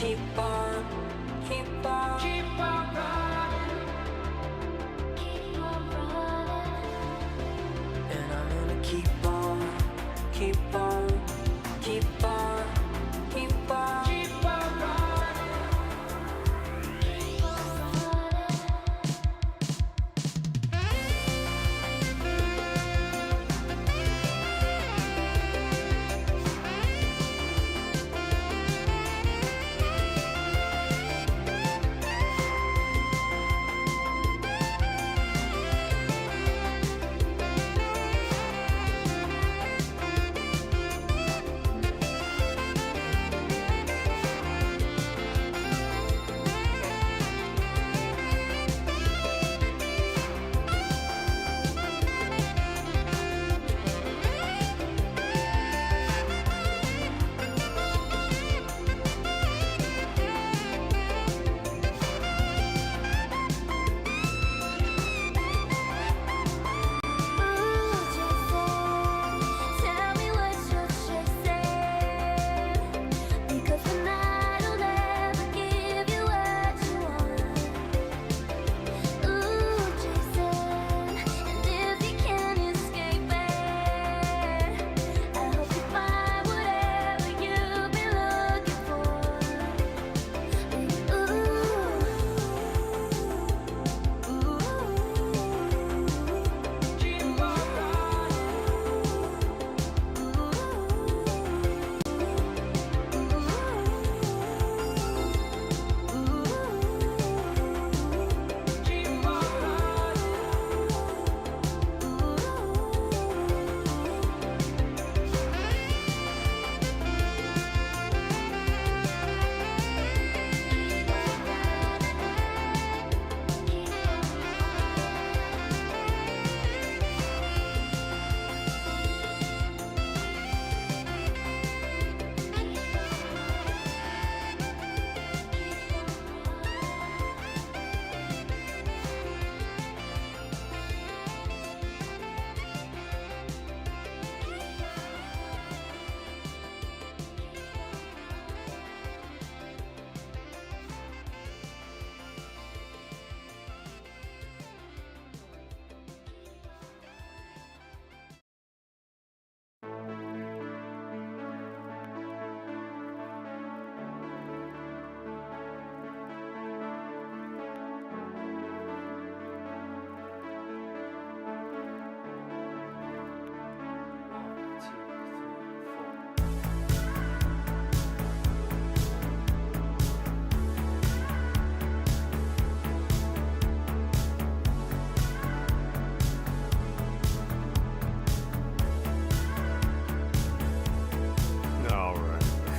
keep on, keep on, keep on running, keep on running. And I'm gonna keep on, keep on, keep on, keep on, keep on running, keep on running.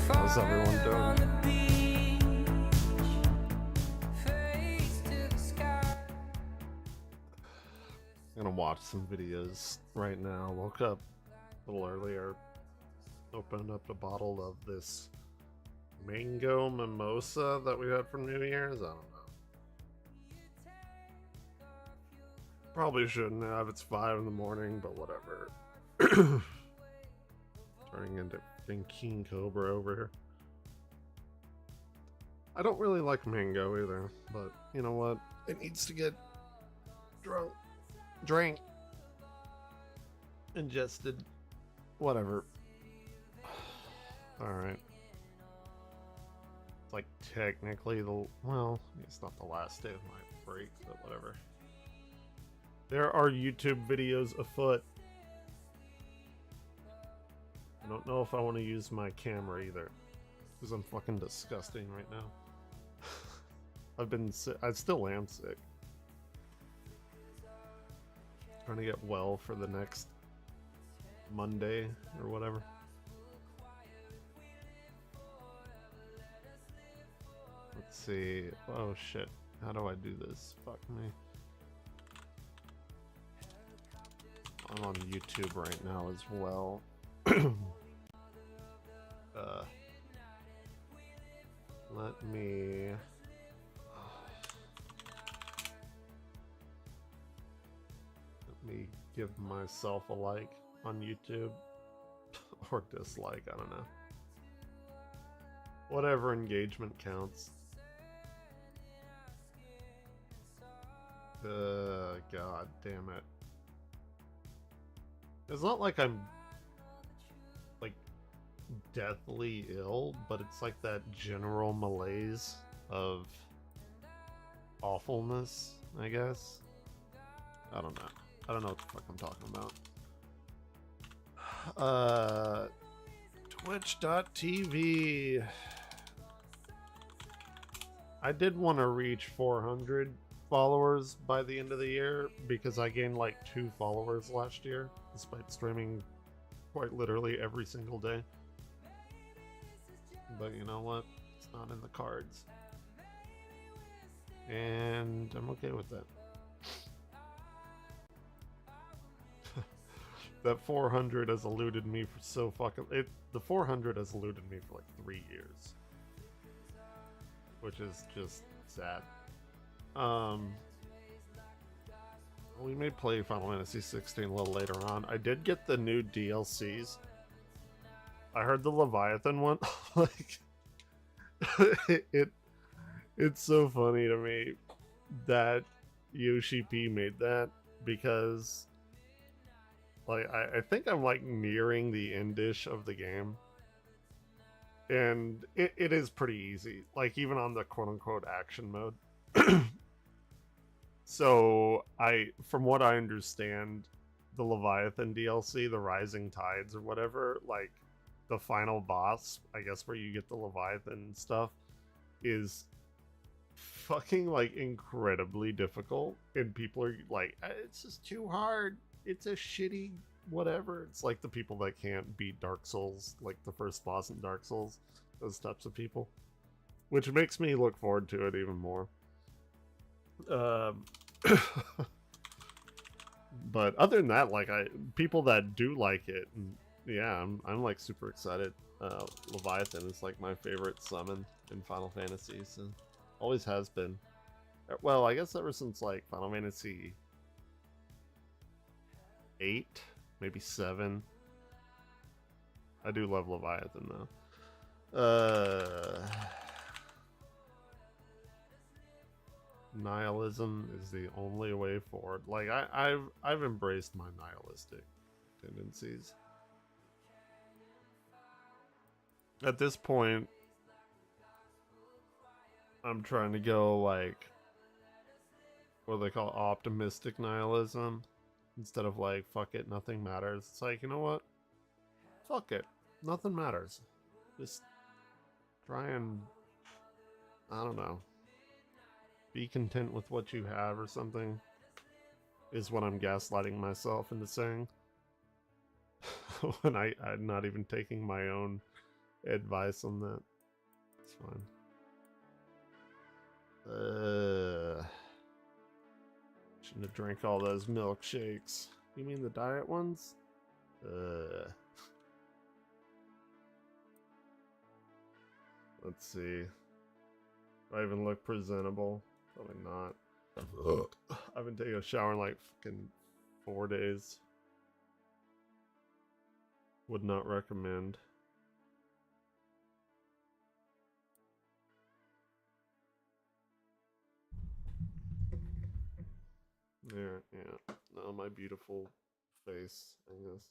How's everyone doing? I'm gonna watch some videos right now. Woke up a little earlier, opened up a bottle of this mango mimosa that we had for New Year's. I don't know. Probably shouldn't have. It's 5 in the morning, but whatever. Turning into King Cobra over here. I don't really like mango either, but you know what? It needs to get drank, ingested, whatever. Alright. It's like technically well, it's not the last day of my break, but whatever. There are YouTube videos afoot. I don't know if I want to use my camera either, because I'm fucking disgusting right now. I still am sick. Trying to get well for the next Monday or whatever. Let's see. Oh shit. How do I do this? Fuck me. I'm on YouTube right now as well. Let me give myself a like on YouTube or dislike, I don't know. Whatever engagement counts. God damn it. It's not like I'm like deathly ill, but it's like that general malaise of awfulness, I guess. I don't know. I don't know what the fuck I'm talking about. Twitch.tv. I did want to reach 400 followers by the end of the year because I gained like 2 followers last year despite streaming quite literally every single day. But you know what? It's not in the cards. And I'm okay with that. That 400 has eluded me for so fucking... The 400 has eluded me for like 3 years. Which is just sad. We may play Final Fantasy 16 a little later on. I did get the new DLCs. I heard the Leviathan one. Like, it's so funny to me that Yoshi P made that because, like, I think I'm like nearing the end-ish of the game. And it is pretty easy, like even on the quote-unquote action mode. So from what I understand, the Leviathan DLC, the Rising Tides or whatever, like the final boss, I guess where you get the Leviathan stuff, is fucking like incredibly difficult, and people are like, it's just too hard, it's a shitty whatever. It's like the people that can't beat Dark Souls, like the first boss in Dark Souls, those types of people, which makes me look forward to it even more. But other than that, like people that do like it, yeah, I'm like super excited. Leviathan is like my favorite summon in Final Fantasy, so always has been. Well, I guess ever since like Final Fantasy 8, maybe 7. I do love Leviathan though. Nihilism is the only way forward. Like I've embraced my nihilistic tendencies. At this point, I'm trying to go like what they call optimistic nihilism. Instead of like, fuck it, nothing matters. It's like, you know what? Fuck it. Nothing matters. Just try and, I don't know, be content with what you have or something, is what I'm gaslighting myself into saying. When I'm not even taking my own advice on that. It's fine. Shouldn't have drank all those milkshakes. You mean the diet ones? Let's see. Do I even look presentable? Probably not. I haven't taken a shower in like fucking 4 days. Would not recommend. There, yeah. No, my beautiful face, I guess.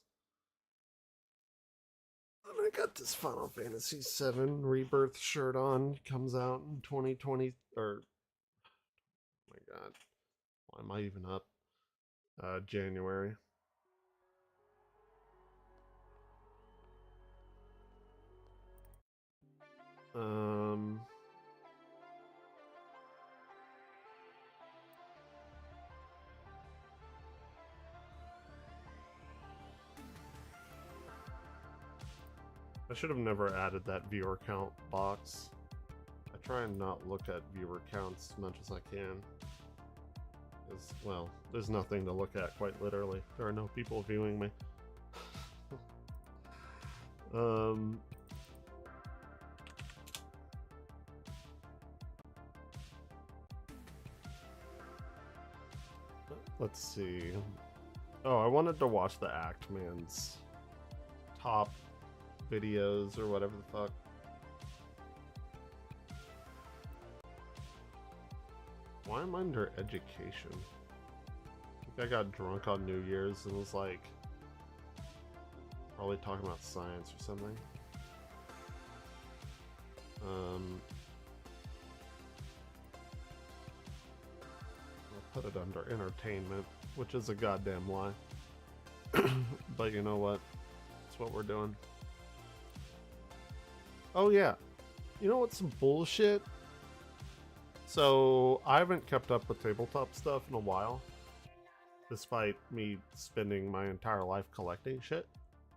And I got this Final Fantasy VII Rebirth shirt on. Comes out in 2020, or oh my god, why am I even up? January. I should have never added that viewer count box. I try and not look at viewer counts as much as I can. Because, well, there's nothing to look at, quite literally. There are no people viewing me. Let's see. Oh, I wanted to watch the Act Man's top videos or whatever the fuck. Why am I under education? I think I got drunk on New Year's and was like, probably talking about science or something. I'll put it under entertainment, which is a goddamn lie. But you know what? That's what we're doing. Oh yeah. You know what's some bullshit? So I haven't kept up with tabletop stuff in a while, despite me spending my entire life collecting shit,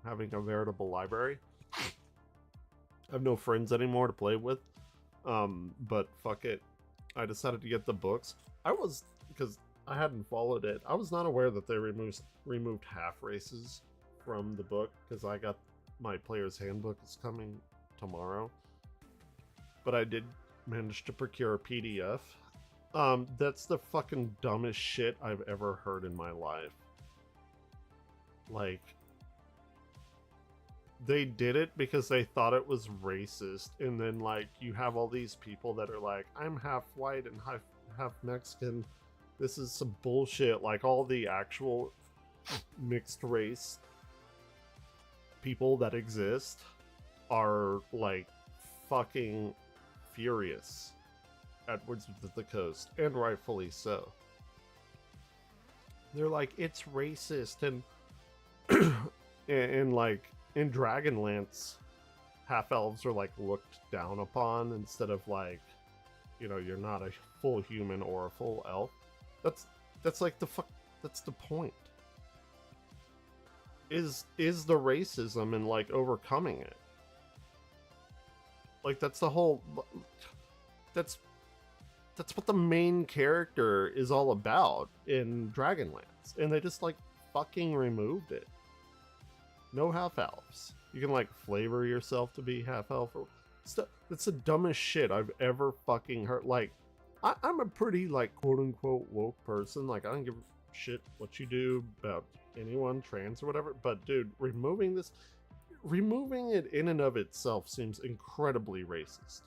having a veritable library. I have no friends anymore to play with, but fuck it. I decided to get the books. Because I hadn't followed it, I was not aware that they removed half races from the book, because I got my player's handbook is coming tomorrow. But I did manage to procure a PDF. That's the fucking dumbest shit I've ever heard in my life. Like, they did it because they thought it was racist, and then like you have all these people that are like, I'm half white and half Mexican. This is some bullshit. Like, all the actual mixed race people that exist are like fucking furious at Wizards of the Coast, and rightfully so. They're like, it's racist, and and like in Dragonlance, half elves are like looked down upon instead of like, you know, you're not a full human or a full elf. That's like that's the point. Is the racism and like overcoming it. Like, that's the whole, that's what the main character is all about in Dragonlance, and they just like fucking removed it. No half elves. You can like flavor yourself to be half elf or stuff. That's the dumbest shit I've ever fucking heard. Like, I'm a pretty like quote unquote woke person. Like, I don't give a shit what you do about anyone trans or whatever. But dude, removing it in and of itself seems incredibly racist.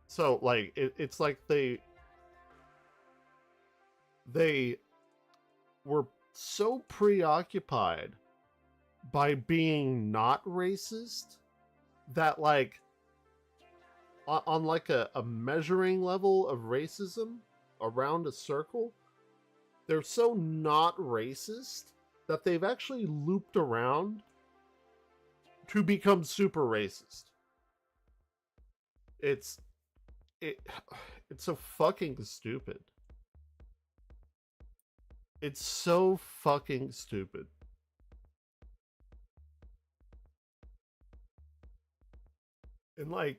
So like it's like they were so preoccupied by being not racist that like on like a measuring level of racism around a circle, they're so not racist that they've actually looped around to become super racist. It's so fucking stupid. It's so fucking stupid. And like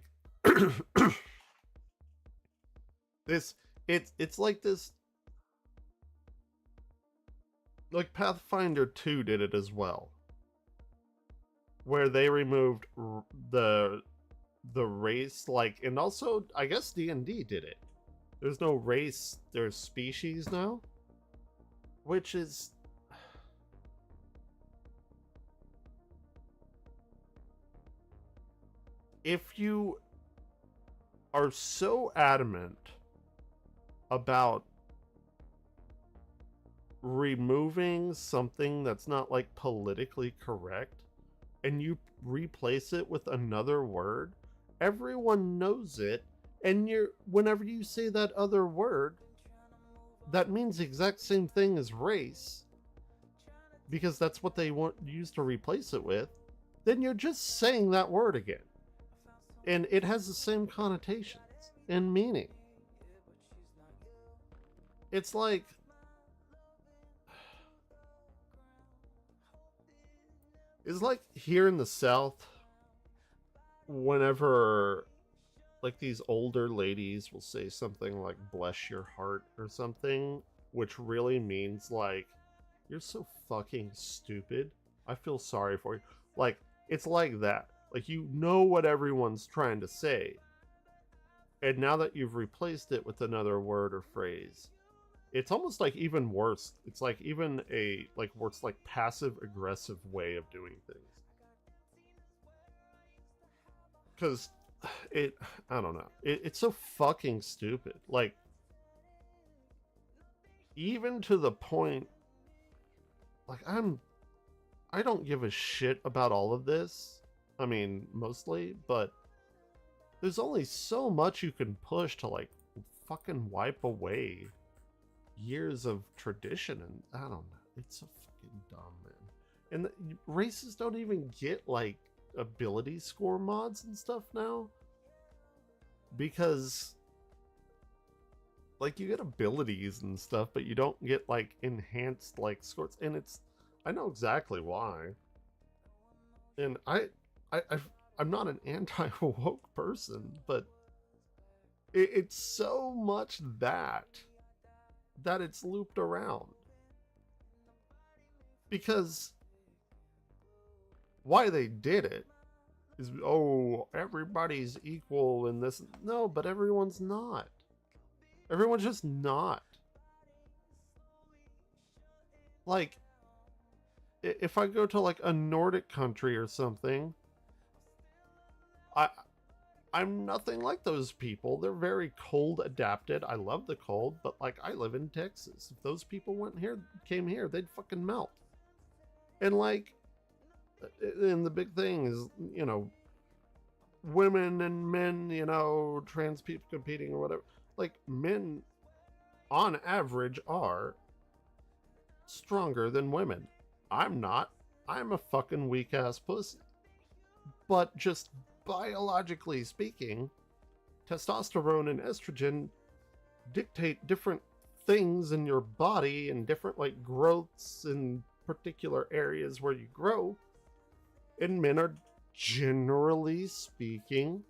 it's like this, like Pathfinder 2 did it as well, where they removed the race, like, and also I guess D&D did it. There's no race, there's species now, which is if you are so adamant about removing something that's not like politically correct and you replace it with another word, everyone knows it, and whenever you say that other word that means the exact same thing as race, because that's what they use to replace it with, then you're just saying that word again, and it has the same connotations and meaning. It's like, here in the South, whenever like these older ladies will say something like bless your heart or something, which really means like, you're so fucking stupid, I feel sorry for you. Like, it's like that. Like, you know what everyone's trying to say, and now that you've replaced it with another word or phrase, it's almost like even worse. It's like even a like worse, like passive aggressive way of doing things. Because it, I don't know. It's so fucking stupid. Like, even to the point, like, I don't give a shit about all of this. I mean, mostly, but there's only so much you can push to, like, fucking wipe away years of tradition, and I don't know. It's so fucking dumb, man. And races don't even get, like, ability score mods and stuff now, because, like, you get abilities and stuff, but you don't get, like, enhanced, like, scores. And it's, I know exactly why. And I I'm not an anti-woke person, but it's so much that it's looped around. Because why they did it is, oh, everybody's equal in this. No, but everyone's not. Everyone's just not. Like, if I go to, like, a Nordic country or something, I I'm nothing like those people. They're very cold adapted. I love the cold, but, like, I live in Texas. If those people came here, they'd fucking melt. And, like, and the big thing is, you know, women and men, you know, trans people competing or whatever. Like, men on average are stronger than women. I'm not. I'm a fucking weak ass pussy. But just biologically speaking, testosterone and estrogen dictate different things in your body and different, like, growths in particular areas where you grow. And men are, generally speaking,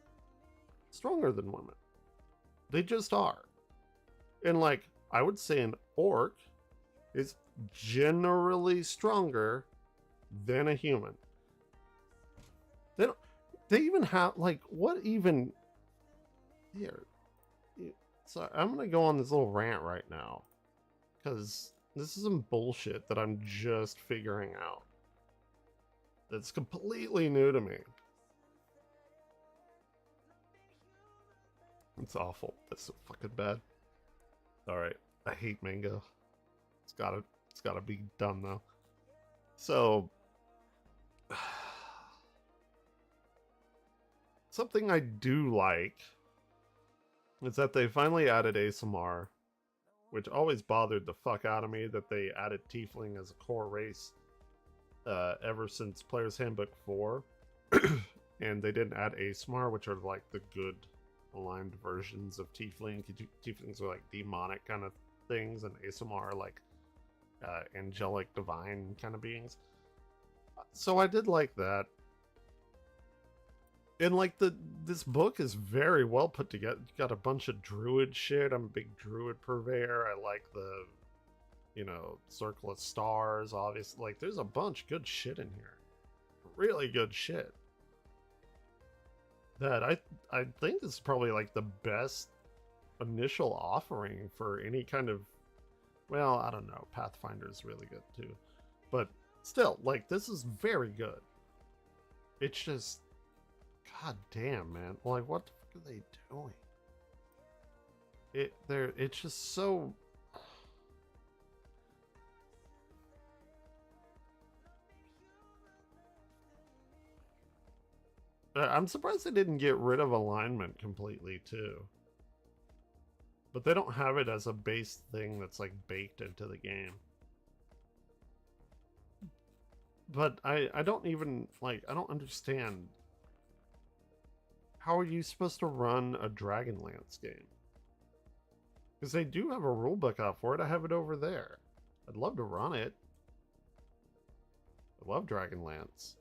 stronger than women. They just are. And, like, I would say an orc is generally stronger than a human. They even have, like, what even here? So I'm gonna go on this little rant right now, because this is some bullshit that I'm just figuring out. That's completely new to me. It's awful. That's so fucking bad. All right, I hate mango. It's gotta be done though. So, something I do like is that they finally added ASMR, which always bothered the fuck out of me that they added Tiefling as a core race ever since Player's Handbook 4. And they didn't add ASMR, which are, like, the good aligned versions of Tiefling. Tieflings are, like, demonic kind of things, and ASMR are, like, angelic, divine kind of beings. So I did like that. And, like, this book is very well put together. You got a bunch of druid shit. I'm a big druid purveyor. I like the, you know, Circle of Stars, obviously. Like, there's a bunch of good shit in here. Really good shit. That I think is probably, like, the best initial offering for any kind of, well, I don't know. Pathfinder is really good too. But still, like, this is very good. It's just, god damn, man. Like, what the fuck are they doing? It's just so... I'm surprised they didn't get rid of alignment completely, too. But they don't have it as a base thing that's, like, baked into the game. But I don't even, like, I don't understand. How are you supposed to run a Dragonlance game? Because they do have a rulebook out for it. I have it over there. I'd love to run it. I love Dragonlance.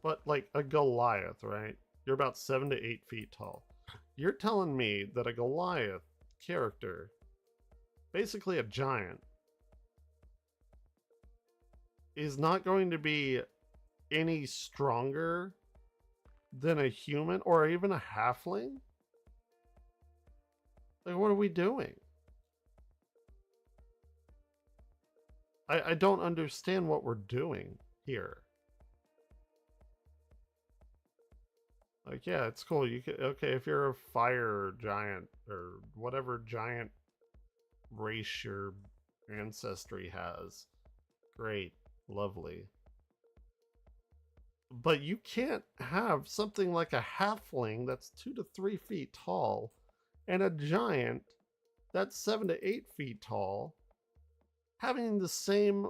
But, like, a Goliath, right? You're about 7 to 8 feet tall. You're telling me that a Goliath character, basically a giant, is not going to be any stronger than a human or even a halfling? Like, what are we doing? I don't understand what we're doing here. Like, yeah, it's cool. You can, okay, if you're a fire giant or whatever giant race your ancestry has, great, lovely. But you can't have something like a halfling that's 2 to 3 feet tall and a giant that's 7 to 8 feet tall having the same,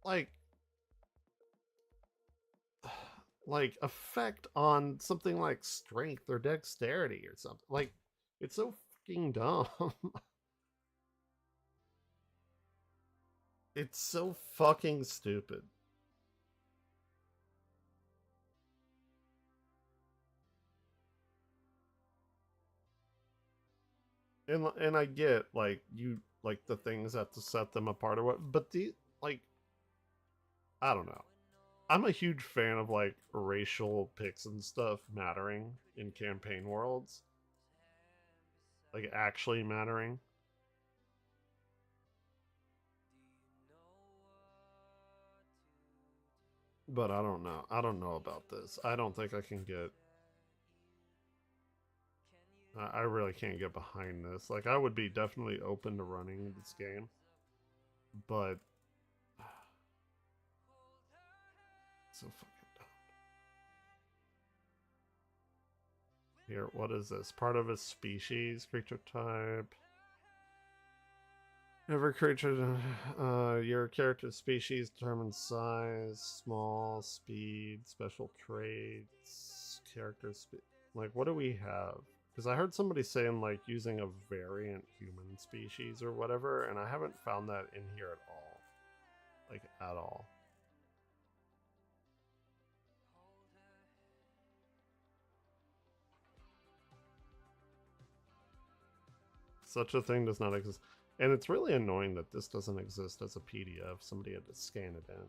like, effect on something like strength or dexterity or something. Like, it's so fucking dumb. It's so fucking stupid. And I get, like, you like the things have to set them apart or what, but the, like, I don't know. I'm a huge fan of, like, racial picks and stuff mattering in campaign worlds, like actually mattering. But I don't know. I don't know about this. I don't think I can get. I really can't get behind this. Like, I would be definitely open to running this game, but so fucking dumb. Here, what is this? Part of a species, creature type. Every creature, your character's species determines size, small, speed, special traits, character speed. Like, what do we have? Because I heard somebody saying, like, using a variant human species or whatever, and I haven't found that in here at all. Like, at all. Such a thing does not exist. And it's really annoying that this doesn't exist as a PDF. Somebody had to scan it in.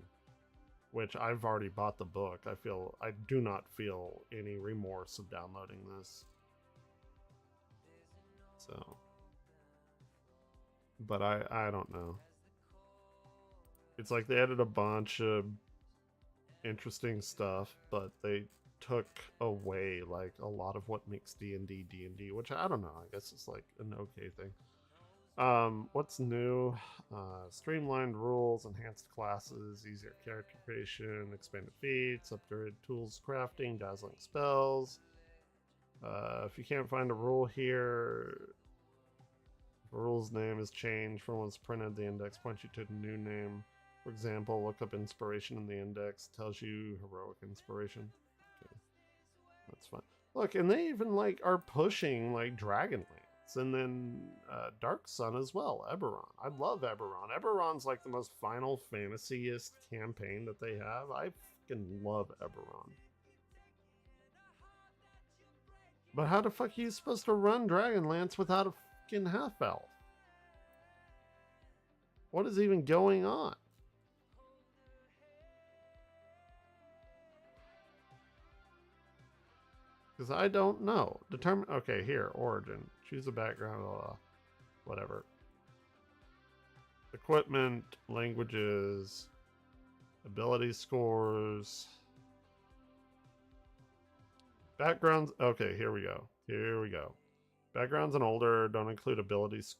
Which I've already bought the book. I do not feel any remorse of downloading this. So, but I don't know. It's like they added a bunch of interesting stuff, but they took away like a lot of what makes D&D D&D, which I don't know. I guess it's like an okay thing. What's new? Streamlined rules, enhanced classes, easier character creation, expanded feats, upgraded tools, crafting, dazzling spells. If you can't find a rule here, if a rule's name is changed from what's printed, the index points you to a new name. For example, look up inspiration in the index, tells you heroic inspiration. Okay, that's fine. Look, and they even like are pushing like Dragonlance, and then Dark Sun as well. Eberron, I love Eberron. Eberron's like the most Final Fantasyist campaign that they have. I fucking love Eberron. But how the fuck are you supposed to run Dragonlance without a fucking half elf? What is even going on? Because I don't know. Determine. Okay, here. Origin. Choose a background. Whatever. Equipment. Languages. Ability scores. Backgrounds. Okay, here we go. Here we go. Backgrounds in older don't include abilities.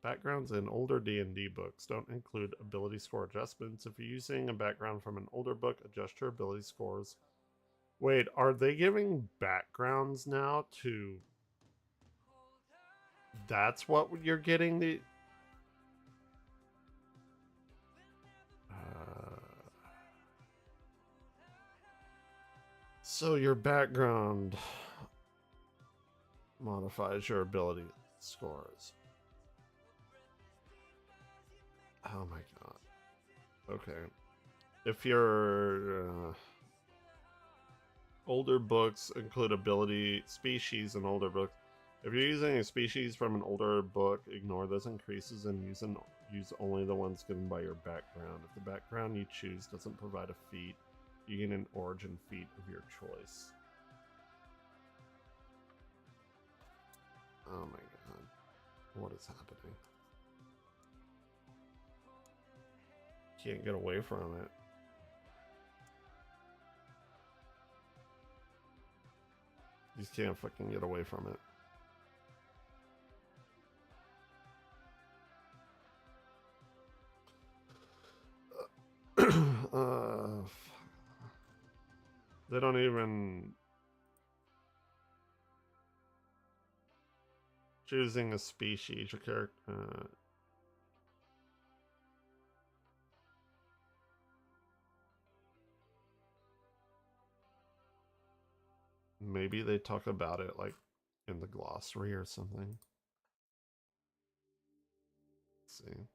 Backgrounds in older D&D books don't include ability score adjustments. If you're using a background from an older book, adjust your ability scores. Wait, are they giving backgrounds now to... That's what you're getting the... So your background modifies your ability scores. Oh my god. Okay. If your older books include ability species in older books. If you're using a species from an older book, ignore those increases and use only the ones given by your background. If the background you choose doesn't provide a feat, you get an origin feat of your choice. Oh my god. What is happening? Can't get away from it. You can't fucking get away from it. They don't even choosing a species or character. Maybe they talk about it like in the glossary or something. Let's see.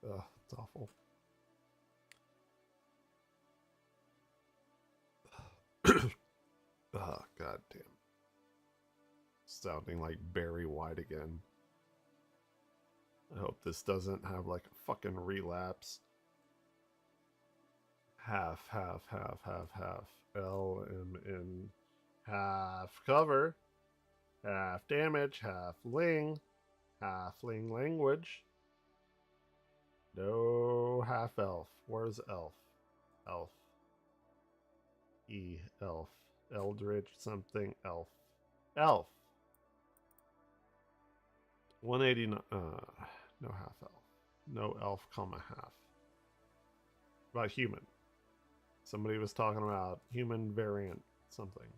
Ugh, it's awful. Oh, god damn. Sounding like Barry White again. I hope this doesn't have like a fucking relapse. Half. LMN. Half cover. Half damage. Halfling. Halfling language. No half elf. Where's elf? Elf. Elf. Eldritch something. Elf. Elf. 189. No half elf. No elf, comma half. About human. Somebody was talking about human variant something.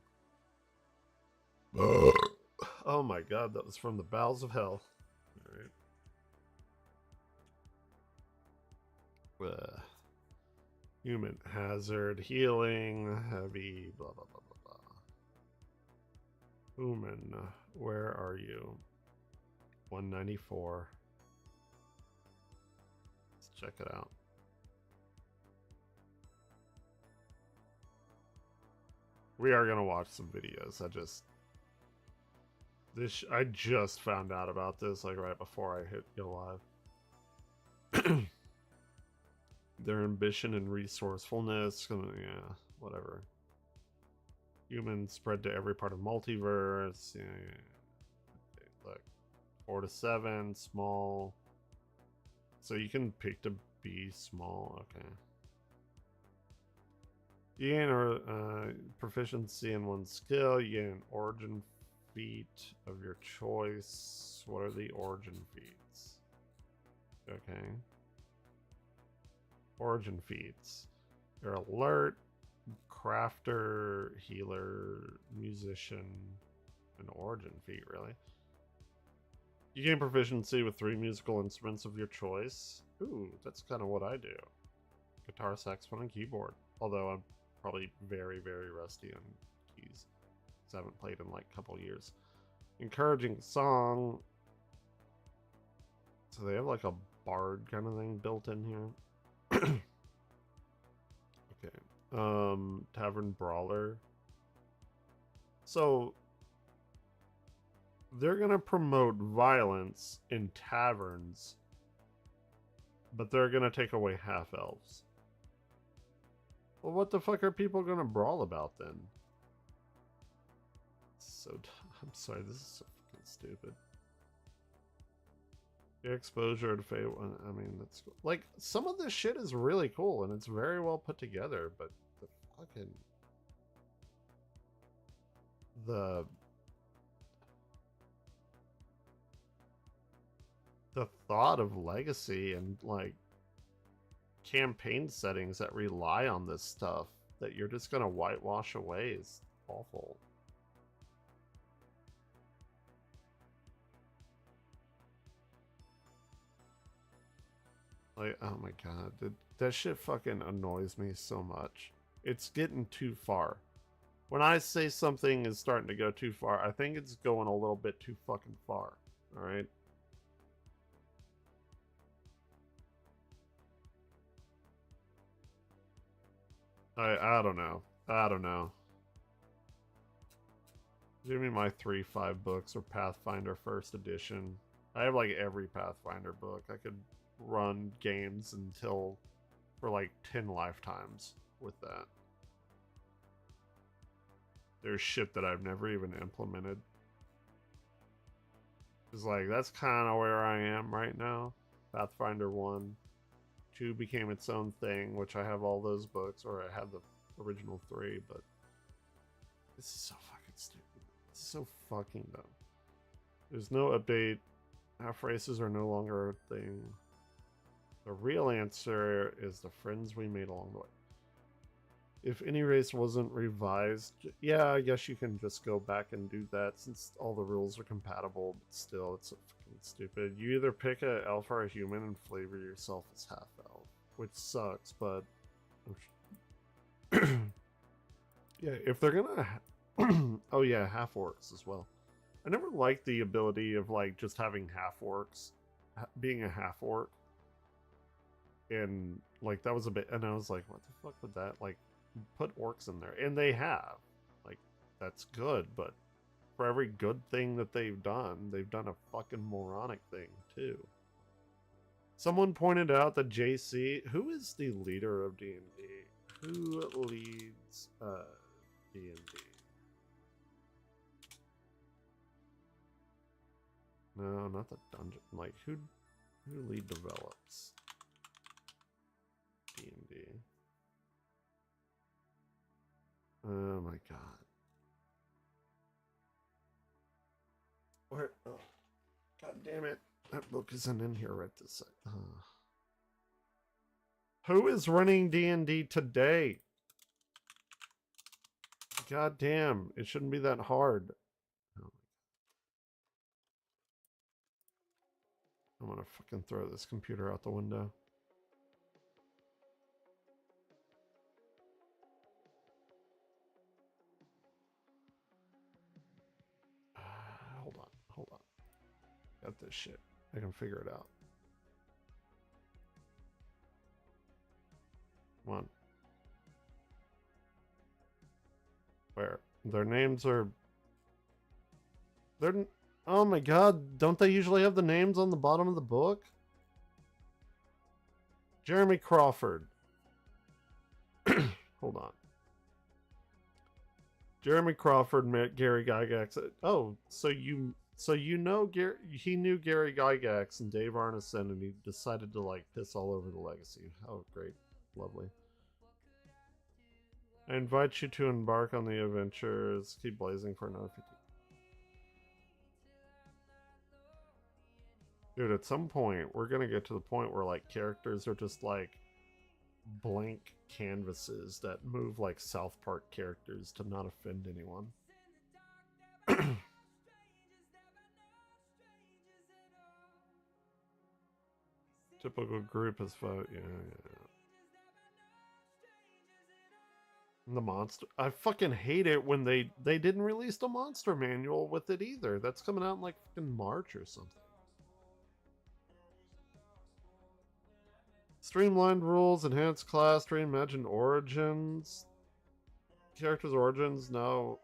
Oh my god, that was from the bowels of hell. Alright. Human hazard, healing, heavy, blah blah blah blah blah. Human, where are you? 194. Let's check it out. We are gonna watch some videos. I just found out about this like right before I hit go live. Their ambition and resourcefulness, yeah, whatever. Humans spread to every part of multiverse. Yeah. Okay, look, 4 to 7, small. So you can pick to be small. Okay. You gain proficiency in one skill. You gain an origin feat of your choice. What are the origin feats? Okay. Origin feats. You're alert, crafter, healer, musician, an origin feat, really. You gain proficiency with 3 musical instruments of your choice. Ooh, that's kind of what I do. Guitar, saxophone, and keyboard. Although I'm probably very, very rusty on keys. Because I haven't played in like a couple years. Encouraging song. So they have like a bard kind of thing built in here. Okay. Tavern Brawler. So they're gonna promote violence in taverns, but they're gonna take away half elves. Well, what the fuck are people gonna brawl about then? So I'm sorry, this is so fucking stupid. Exposure to fate. I mean, that's cool. Like, some of this shit is really cool and it's very well put together, but the fucking the thought of legacy and like campaign settings that rely on this stuff that you're just gonna whitewash away is awful. Like, oh my god, that shit fucking annoys me so much. It's getting too far. When I say something is starting to go too far, I think it's going a little bit too fucking far. Alright? I don't know. I don't know. Give me my 3-5 books or Pathfinder first edition. I have like every Pathfinder book. I could run games until for like 10 lifetimes with that. there's shit that I've never even implemented. It's like, that's kind of where I am right now. Pathfinder 1. 2 became its own thing, which I have all those books, or I have the original 3, but this is so fucking stupid. It's so fucking dumb. There's no update. Half races are no longer a thing. The real answer is the friends we made along the way. If any race wasn't revised, yeah, I guess you can just go back and do that since all the rules are compatible, but still, it's so fucking stupid. You either pick a elf or a human and flavor yourself as half-elf, which sucks, but... yeah, if they're gonna... oh yeah, half-orcs as well. I never liked the ability of, like, just having half-orcs, being a half-orc. And, like, that was a bit... And I was like, what the fuck would that, like... Put orcs in there, and they have, like, that's good, but for every good thing that they've done a fucking moronic thing too. Someone pointed out that JC, who is the leader of D&D? Who leads D&D? No, not the dungeon. Like, who lead develops D&D? Oh my god. Where? Oh, god damn it. That book isn't in here right this second. Who is running D&D today? God damn. It shouldn't be that hard. Oh, I'm gonna fucking throw this computer out the window. Hold on. Got this shit. I can figure it out. Come on. Where? Their names are... They're... Oh my god, don't they usually have the names on the bottom of the book? Jeremy Crawford. Hold on. Jeremy Crawford met Gary Gygax. Oh, so you know Gary, he knew Gary Gygax and Dave Arneson, and he decided to, like, piss all over the legacy. Oh, great. Lovely. I invite you to embark on the adventures. Keep blazing for another 50. Dude, at some point, we're gonna get to the point where, like, characters are just, like, blank canvases that move like South Park characters to not offend anyone. Typical group is vote, yeah. And the monster, I fucking hate it when they didn't release the monster manual with it either. That's coming out in like fucking March or something. Streamlined rules, enhanced class, reimagined origins. Characters' origins now.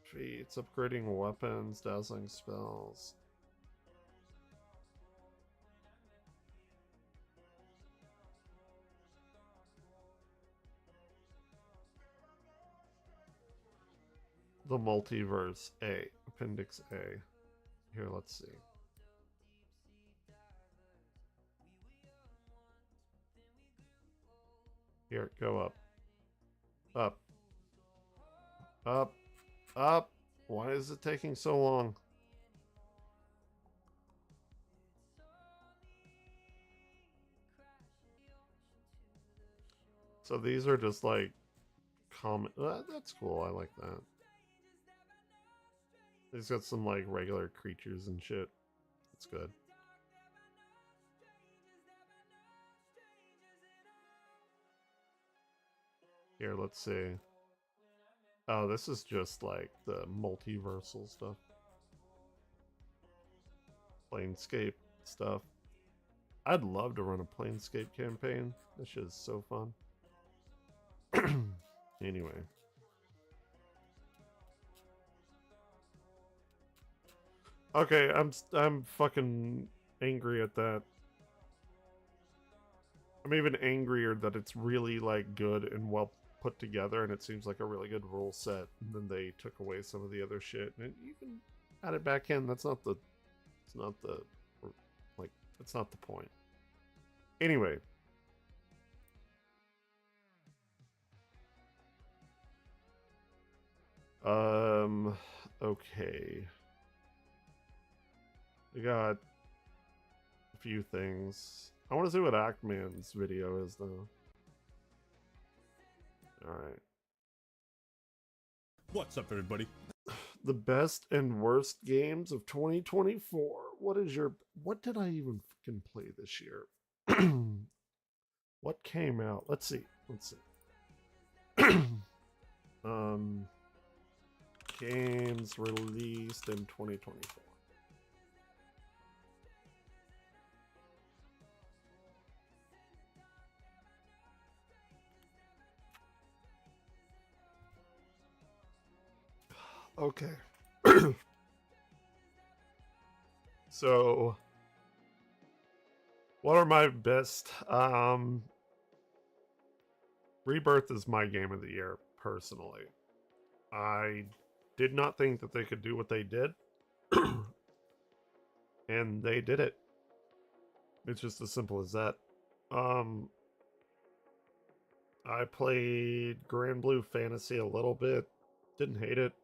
Feats, upgrading weapons, dazzling spells. The multiverse A, appendix A. Here, let's see. Here, go up. Up. Up. Up. Why is it taking so long? So these are just like common. That's cool. I like that. He's got some like regular creatures and shit. It's good. Here, let's see. Oh, this is just like the multiversal stuff. Planescape stuff. I'd love to run a Planescape campaign. This shit is so fun. Anyway. Okay, I'm fucking angry at that. I'm even angrier that it's really like good and well put together, and it seems like a really good rule set. And then they took away some of the other shit, and you can add it back in. That's not the, it's not the, like, that's not the point. Anyway. Okay. We got a few things. I want to see what Ackman's video is, though. Alright. What's up, everybody? The best and worst games of 2024. What did I even fucking play this year? What came out? Let's see. Games released in 2024. Okay. So, what are my best? Rebirth is my game of the year, personally. I did not think that they could do what they did. And they did it. It's just as simple as that. I played Grand Blue Fantasy a little bit. Didn't hate it.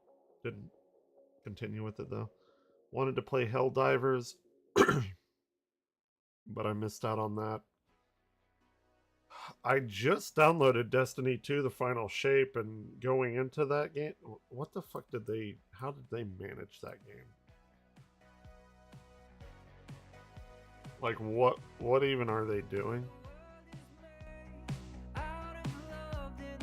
Didn't continue with it, though. Wanted to play Helldivers, but I missed out on that. I just downloaded Destiny 2, The Final Shape, and going into that game, what the fuck did they, how did they manage that game? Like, what even are they doing?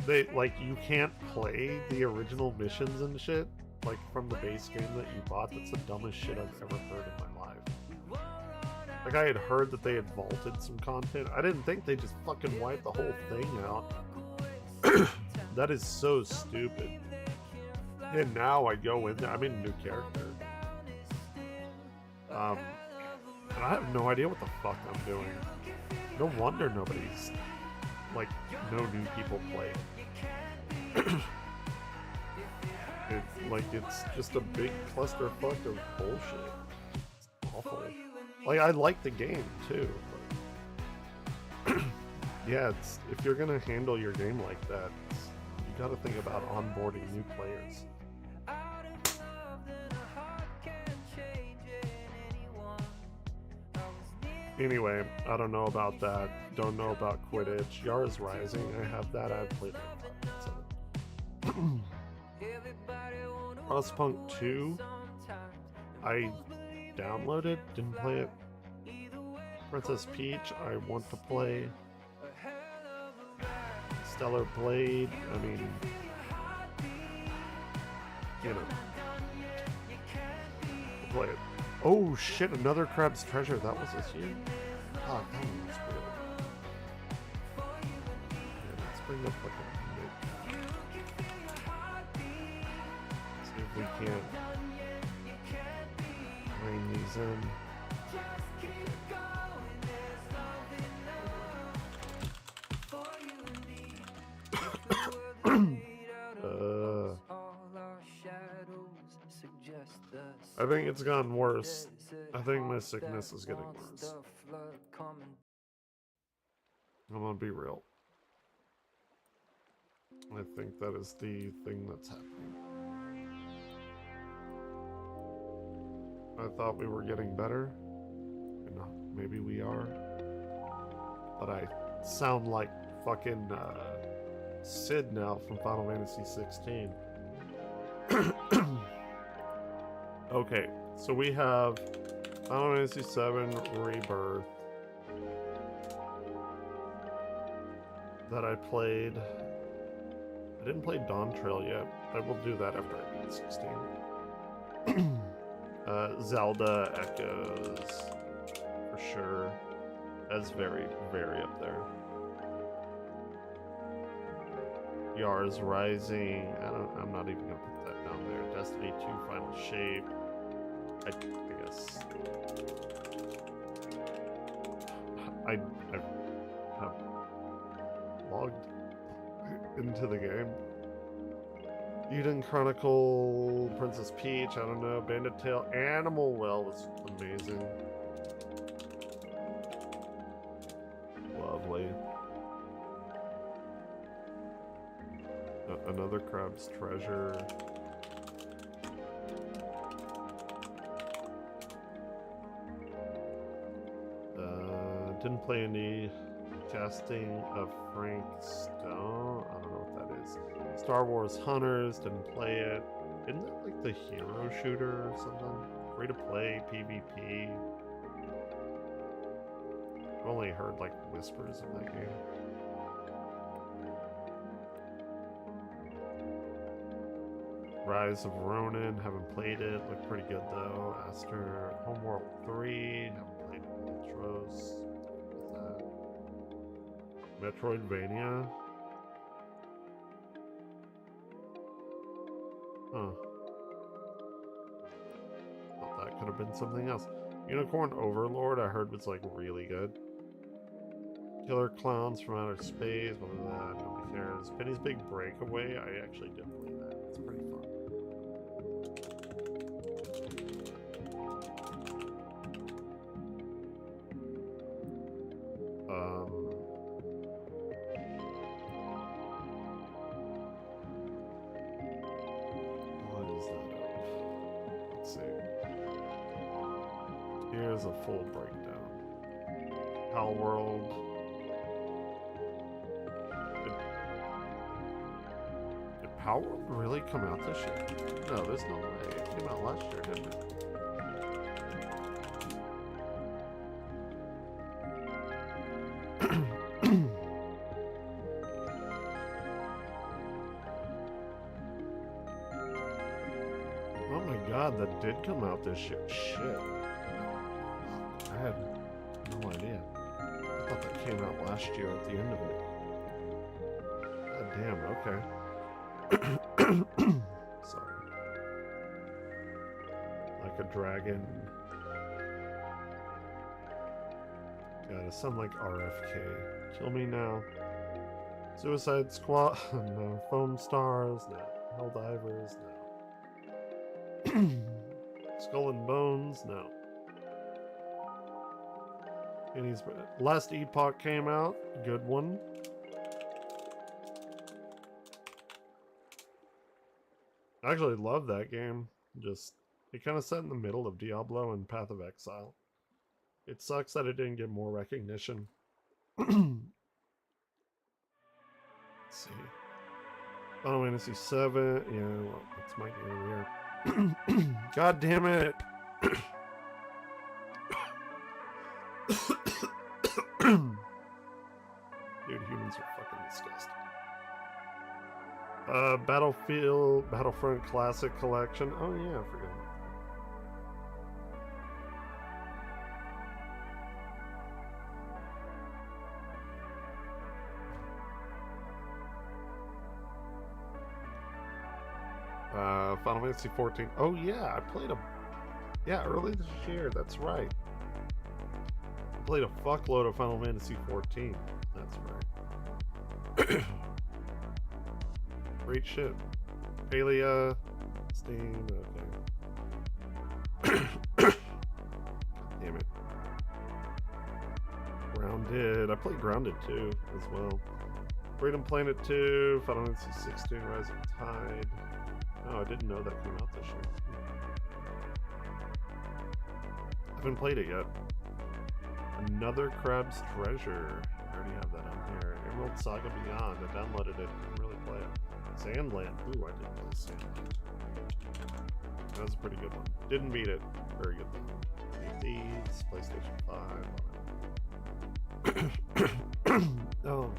They, like, you can't play the original missions and shit, like, from the base game that you bought. That's the dumbest shit I've ever heard in my life. Like, I had heard that they had vaulted some content. I didn't think they just fucking wiped the whole thing out. That is so stupid. And now I go in there, I'm in a new character. And I have no idea what the fuck I'm doing. No wonder nobody's, like, no new people play. It's just a big clusterfuck of bullshit. It's awful. Like, I like the game too, but yeah, it's, if you're gonna handle your game like that, you gotta think about onboarding new players. Anyway, I don't know about that. Don't know about Quidditch. Yara's Rising, I have that. I've played it. Frostpunk 2, I downloaded, didn't play it. Princess Peach, I want to play. Stellar Blade, I mean, you know, I'll play it. Oh shit, another Crab's Treasure, that was this year? Oh, that one was weird. Yeah, let's bring up like a mid. See if we can bring these in. I think it's gotten worse. I think my sickness is getting worse. I'm gonna be real. I think that is the thing that's happening. I thought we were getting better, and maybe we are, but I sound like fucking Sid now from Final Fantasy 16. Okay, so we have Final Fantasy 7 Rebirth that I played. I didn't play Dawn Trail yet. I will do that after I beat 16. Zelda Echoes, for sure. That's very, very up there. Yara's Rising. I'm not even gonna put that down there. Destiny 2 Final Shape. I guess. I have logged into the game. Eden Chronicle, Princess Peach, I don't know, Bandit Tale, Animal Well was amazing. Lovely. Another Crab's Treasure. Didn't play any casting of Frank Stone. I don't know what that is. Star Wars Hunters, didn't play it. Isn't that like the hero shooter or something? Free to play, PvP. I've only heard like whispers of that game. Rise of Ronin, haven't played it. Looked pretty good though. Aster, Homeworld 3, haven't played it. Metros. Metroidvania? Huh. Thought that could have been something else. Unicorn Overlord, I heard was like really good. Killer Clowns from Outer Space, what was that? Nobody cares. Penny's Big Breakaway, I actually did play that. It's pretty fun. Here's a full breakdown. Hell World. Did Power World really come out this year? No, there's no way. It came out last year, didn't it? Oh my god, that did come out this year. Shit. I had no idea. I thought that came out last year at the end of it. God damn, okay. Sorry. Like a dragon. Gotta sound like RFK. Kill me now. Suicide Squad. No. Foam Stars. No. Helldivers. No. Skull and Bones. No. And he's Last Epoch came out, good one. I actually love that game. Just it kind of set in the middle of Diablo and Path of Exile. It sucks that it didn't get more recognition. Let's see. Final Fantasy VII. Yeah, well, that's my game here. God damn it! Dude, humans are fucking disgusting. Battlefront Classic Collection. Oh yeah, I forgot. Final Fantasy 14. Oh yeah, I played early this year. That's right. I played a fuckload of Final Fantasy 14. That's right. Great shit. Palia, Steam, okay. Damn it. Grounded. I played Grounded too, as well. Freedom Planet 2, Final Fantasy 16, Rising Tide. Oh, I didn't know that came out this year. I haven't played it yet. Another Crab's Treasure. I already have that on here. Emerald Saga Beyond. I downloaded it. Didn't really play it. Sandland. Ooh, I did play Sandland. That was a pretty good one. Didn't beat it. Very good though. Thieves, PlayStation 5. Oh.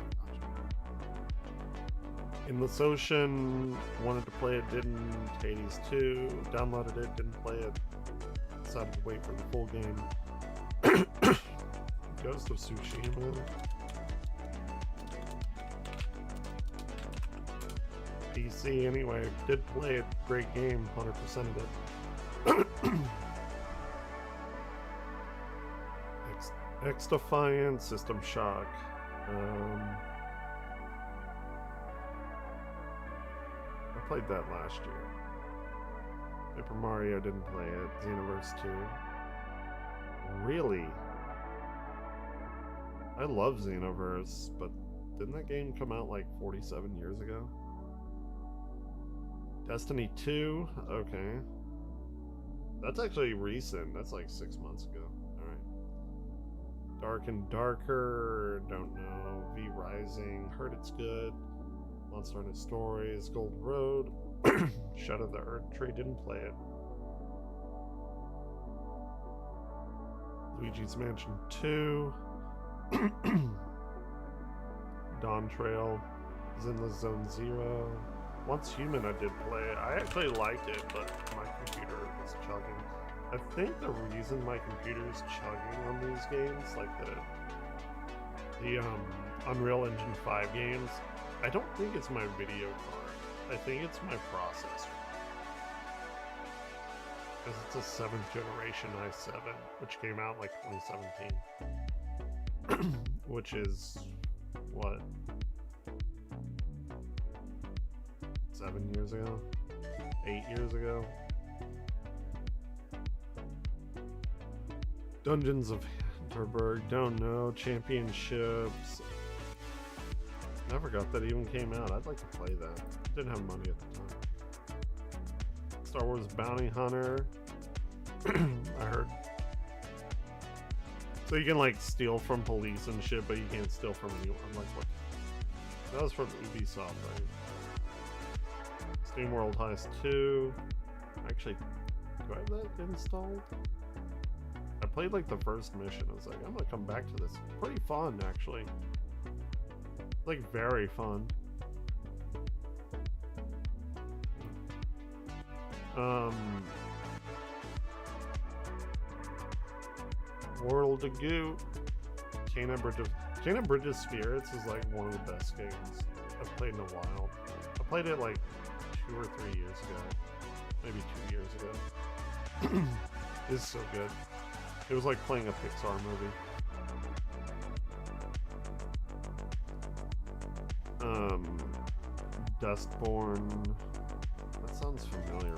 In the Ocean, wanted to play it, didn't. Hades 2, downloaded it, didn't play it. Decided to wait for the full game. Ghost of Tsushima. PC anyway, did play it, great game, 100% of it. X Defiant, System Shock. played that last year. Paper Mario didn't play it. Xenoverse 2. Really? I love Xenoverse, but didn't that game come out like 47 years ago? Destiny 2? Okay. That's actually recent. That's like 6 months ago. Alright. Dark and Darker. Don't know. V Rising. Heard it's good. Monster Hunter Stories. Gold Road. Shadow of the Earth Tree. Didn't play it. Luigi's Mansion 2. Dawn Trail. Zenless Zone Zero. Once Human I did play it. I actually liked it, but my computer was chugging. I think the reason my computer is chugging on these games, like the Unreal Engine 5 games, I don't think it's my video card. I think it's my processor. Because it's a 7th generation i7, which came out in like 2017. Which is, what? 7 years ago? 8 years ago? Dungeons of Hinterberg, don't know. Championships. I forgot that even came out. I'd like to play that. Didn't have money at the time. Star Wars Bounty Hunter. I heard. So you can like steal from police and shit, but you can't steal from anyone. I'm like, what? That was from Ubisoft, right? Steam World Heist 2. Actually, do I have that installed? I played like the first mission. I was like, I'm gonna come back to this. Pretty fun, actually. Like, very fun. World of Goo. Kena Bridge of Spirits is like one of the best games I've played in a while. I played it like 2 or 3 years ago. Maybe 2 years ago. It's so good. It was like playing a Pixar movie. Dustborn. That sounds familiar.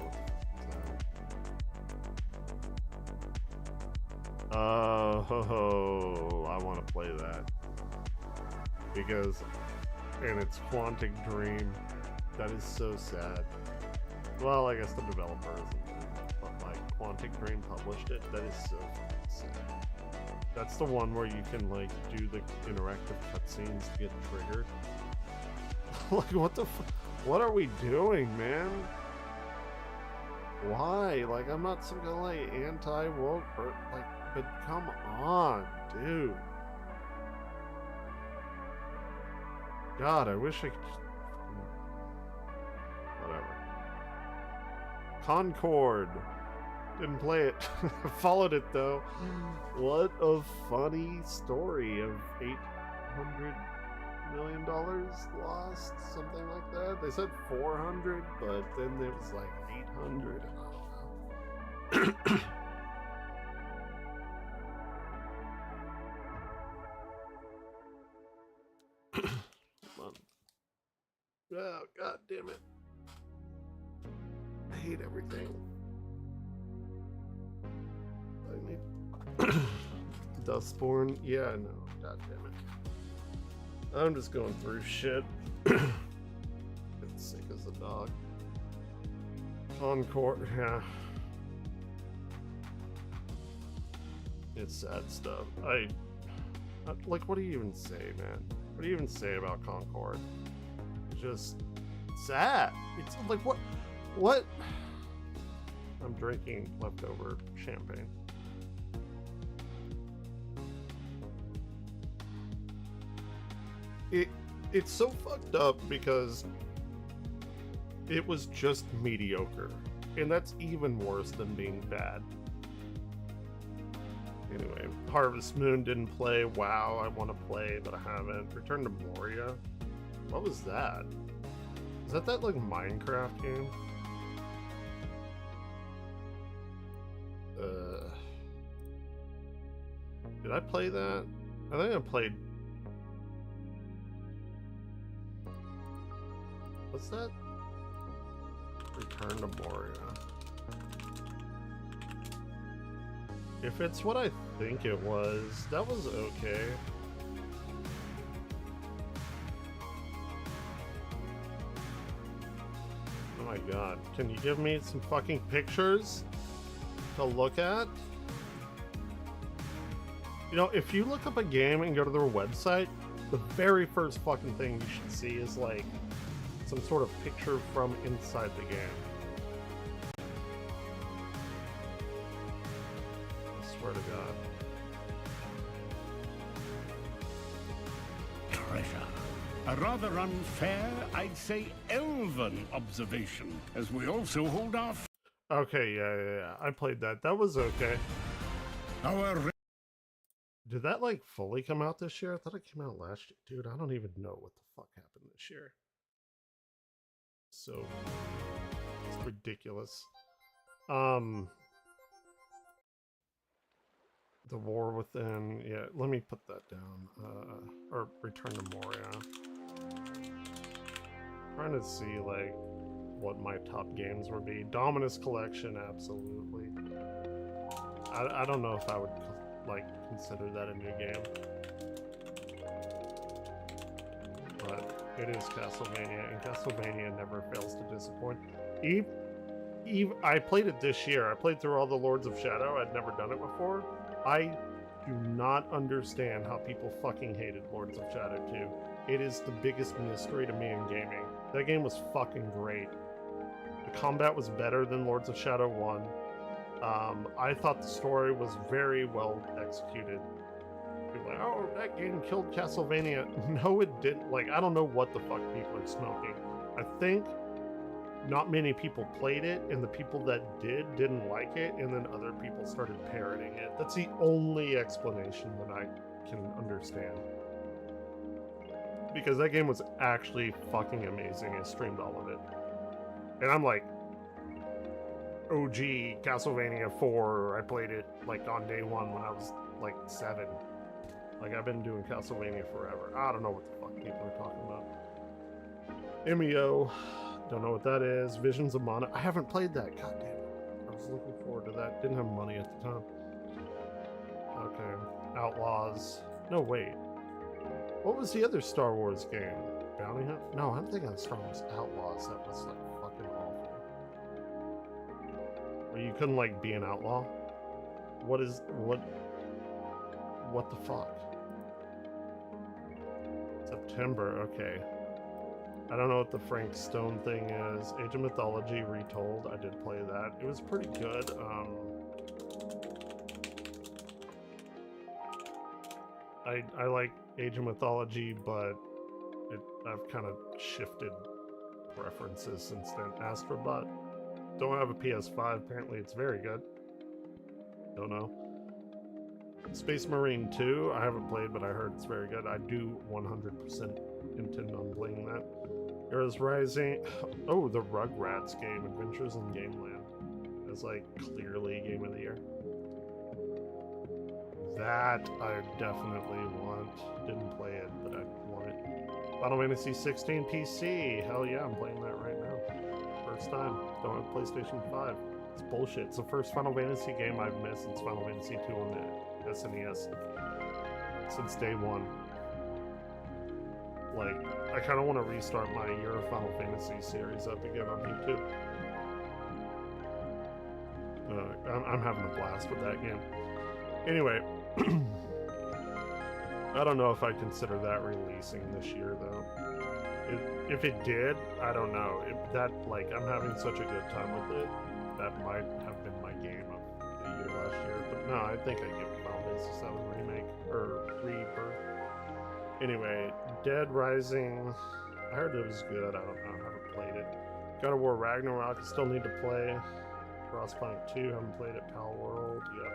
Oh, I want to play that. Because, and it's Quantic Dream. That is so sad. Well, I guess the developer isn't, but like Quantic Dream published it. That is so sad. That's the one where you can like do the interactive cutscenes to get triggered. Like, what the what are we doing, man? Why? Like, I'm not some kind of like anti-woke, like, but come on, dude. God, I wish I could. Whatever. Concord. Didn't play it. Followed it though. What a funny story of $800 million lost, something like that. They said 400, but then it was like 800. I don't know. Come on. Oh, god damn it. I hate everything. I need Dustborn. Yeah, no. God damn it. I'm just going through shit. Get sick as a dog. Encore, yeah. It's sad stuff. Like, what do you even say, man? What do you even say about Concord? It's just sad. It's like, what? I'm drinking leftover champagne. It's so fucked up because it was just mediocre, and that's even worse than being bad. Anyway, Harvest Moon didn't play. WoW, I want to play, but I haven't. Return to Moria. What was that? Is that like Minecraft game? Did I play that? I think I played. What's that? Return to Moria. If it's what I think it was, that was okay. Oh my god. Can you give me some fucking pictures to look at? You know, if you look up a game and go to their website, the very first fucking thing you should see is like some sort of picture from inside the game. I swear to God. Treasure. A rather unfair, I'd say elven observation, as we also hold our... Okay, yeah. I played that. That was okay. Our... Did that like fully come out this year? I thought it came out last year. Dude, I don't even know what the fuck happened this year. So it's ridiculous. The War Within, yeah, let me put that down. Or Return to Moria. Trying to see like what my top games would be. Dominus Collection, absolutely. I don't know if I would like consider that a new game, but it is Castlevania, and Castlevania never fails to disappoint. I played it this year. I played through all the Lords of Shadow. I'd never done it before. I do not understand how people fucking hated Lords of Shadow 2. It is the biggest mystery to me in gaming. That game was fucking great. The combat was better than Lords of Shadow 1. I thought the story was very well executed. People are like, oh, that game killed Castlevania. No, it didn't. Like, I don't know what the fuck people are smoking. I think not many people played it, and the people that didn't like it, and then other people started parroting it. That's the only explanation that I can understand. Because that game was actually fucking amazing. I streamed all of it. And I'm like, OG Castlevania 4, I played it like on day one when I was like 7. Like, I've been doing Castlevania forever. I don't know what the fuck people are talking about. MEO, don't know what that is. Visions of Mana, I haven't played that. God damn it. I was looking forward to that. Didn't have money at the time. Okay. Outlaws. No, wait. What was the other Star Wars game? Bounty Hunt? No, I'm thinking of Star Wars Outlaws. That was like fucking awful. Where you couldn't like be an outlaw? What the fuck? September, okay. I don't know what the Frank Stone thing is. Age of Mythology Retold, I did play that. It was pretty good. I like Age of Mythology, but I've kind of shifted preferences since then. Astrobot, don't have a PS5. Apparently it's very good. Don't know. Space Marine 2, I haven't played, but I heard it's very good. I do 100% intend on playing that. Heroes Rising. Oh, the Rugrats game, Adventures in Gameland. That's like clearly Game of the Year. That I definitely want. Didn't play it, but I want it. Final Fantasy 16 PC. Hell yeah, I'm playing that right now. First time. Don't have PlayStation 5. It's bullshit. It's the first Final Fantasy game I've missed since Final Fantasy 2 on the SNES. Since day one. Like, I kind of want to restart my Year of Final Fantasy series up again on YouTube. I'm having a blast with that game. Anyway, I don't know if I consider that releasing this year, though. If it did, I don't know. I'm having such a good time with it. That might have been my game of the year last year. But no, I think I'd give Final Fantasy 7 Remake, or Rebirth. Anyway, Dead Rising, I heard it was good. I don't know, I haven't played it. God of War Ragnarok, I still need to play. Frostpunk 2, haven't played it. Pal World, yep.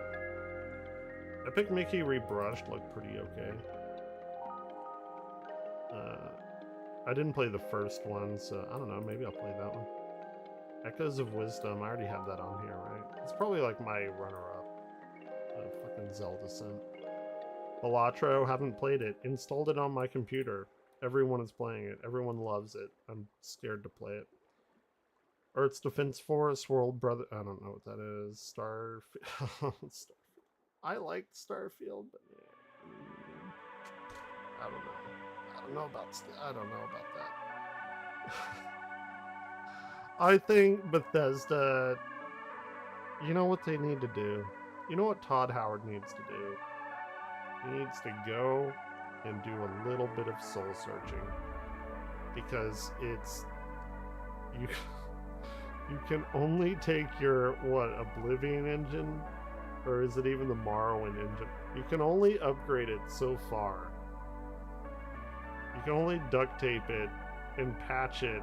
Epic Mickey Rebrushed looked pretty okay. I didn't play the first one, so I don't know, maybe I'll play that one. Echoes of Wisdom, I already have that on here, right? It's probably like my runner-up. Fucking Zelda Sim. Balatro, haven't played it. Installed it on my computer. Everyone is playing it. Everyone loves it. I'm scared to play it. Earth's Defense Force, World Brother. I don't know what that is. I liked Starfield, but I don't know. I don't know about that. I think Bethesda. You know what they need to do? You know what Todd Howard needs to do? He needs to go and do a little bit of soul searching, because it's you can only take your Oblivion engine, or is it even the Morrowind engine? You can only upgrade it so far. You can only duct tape it and patch it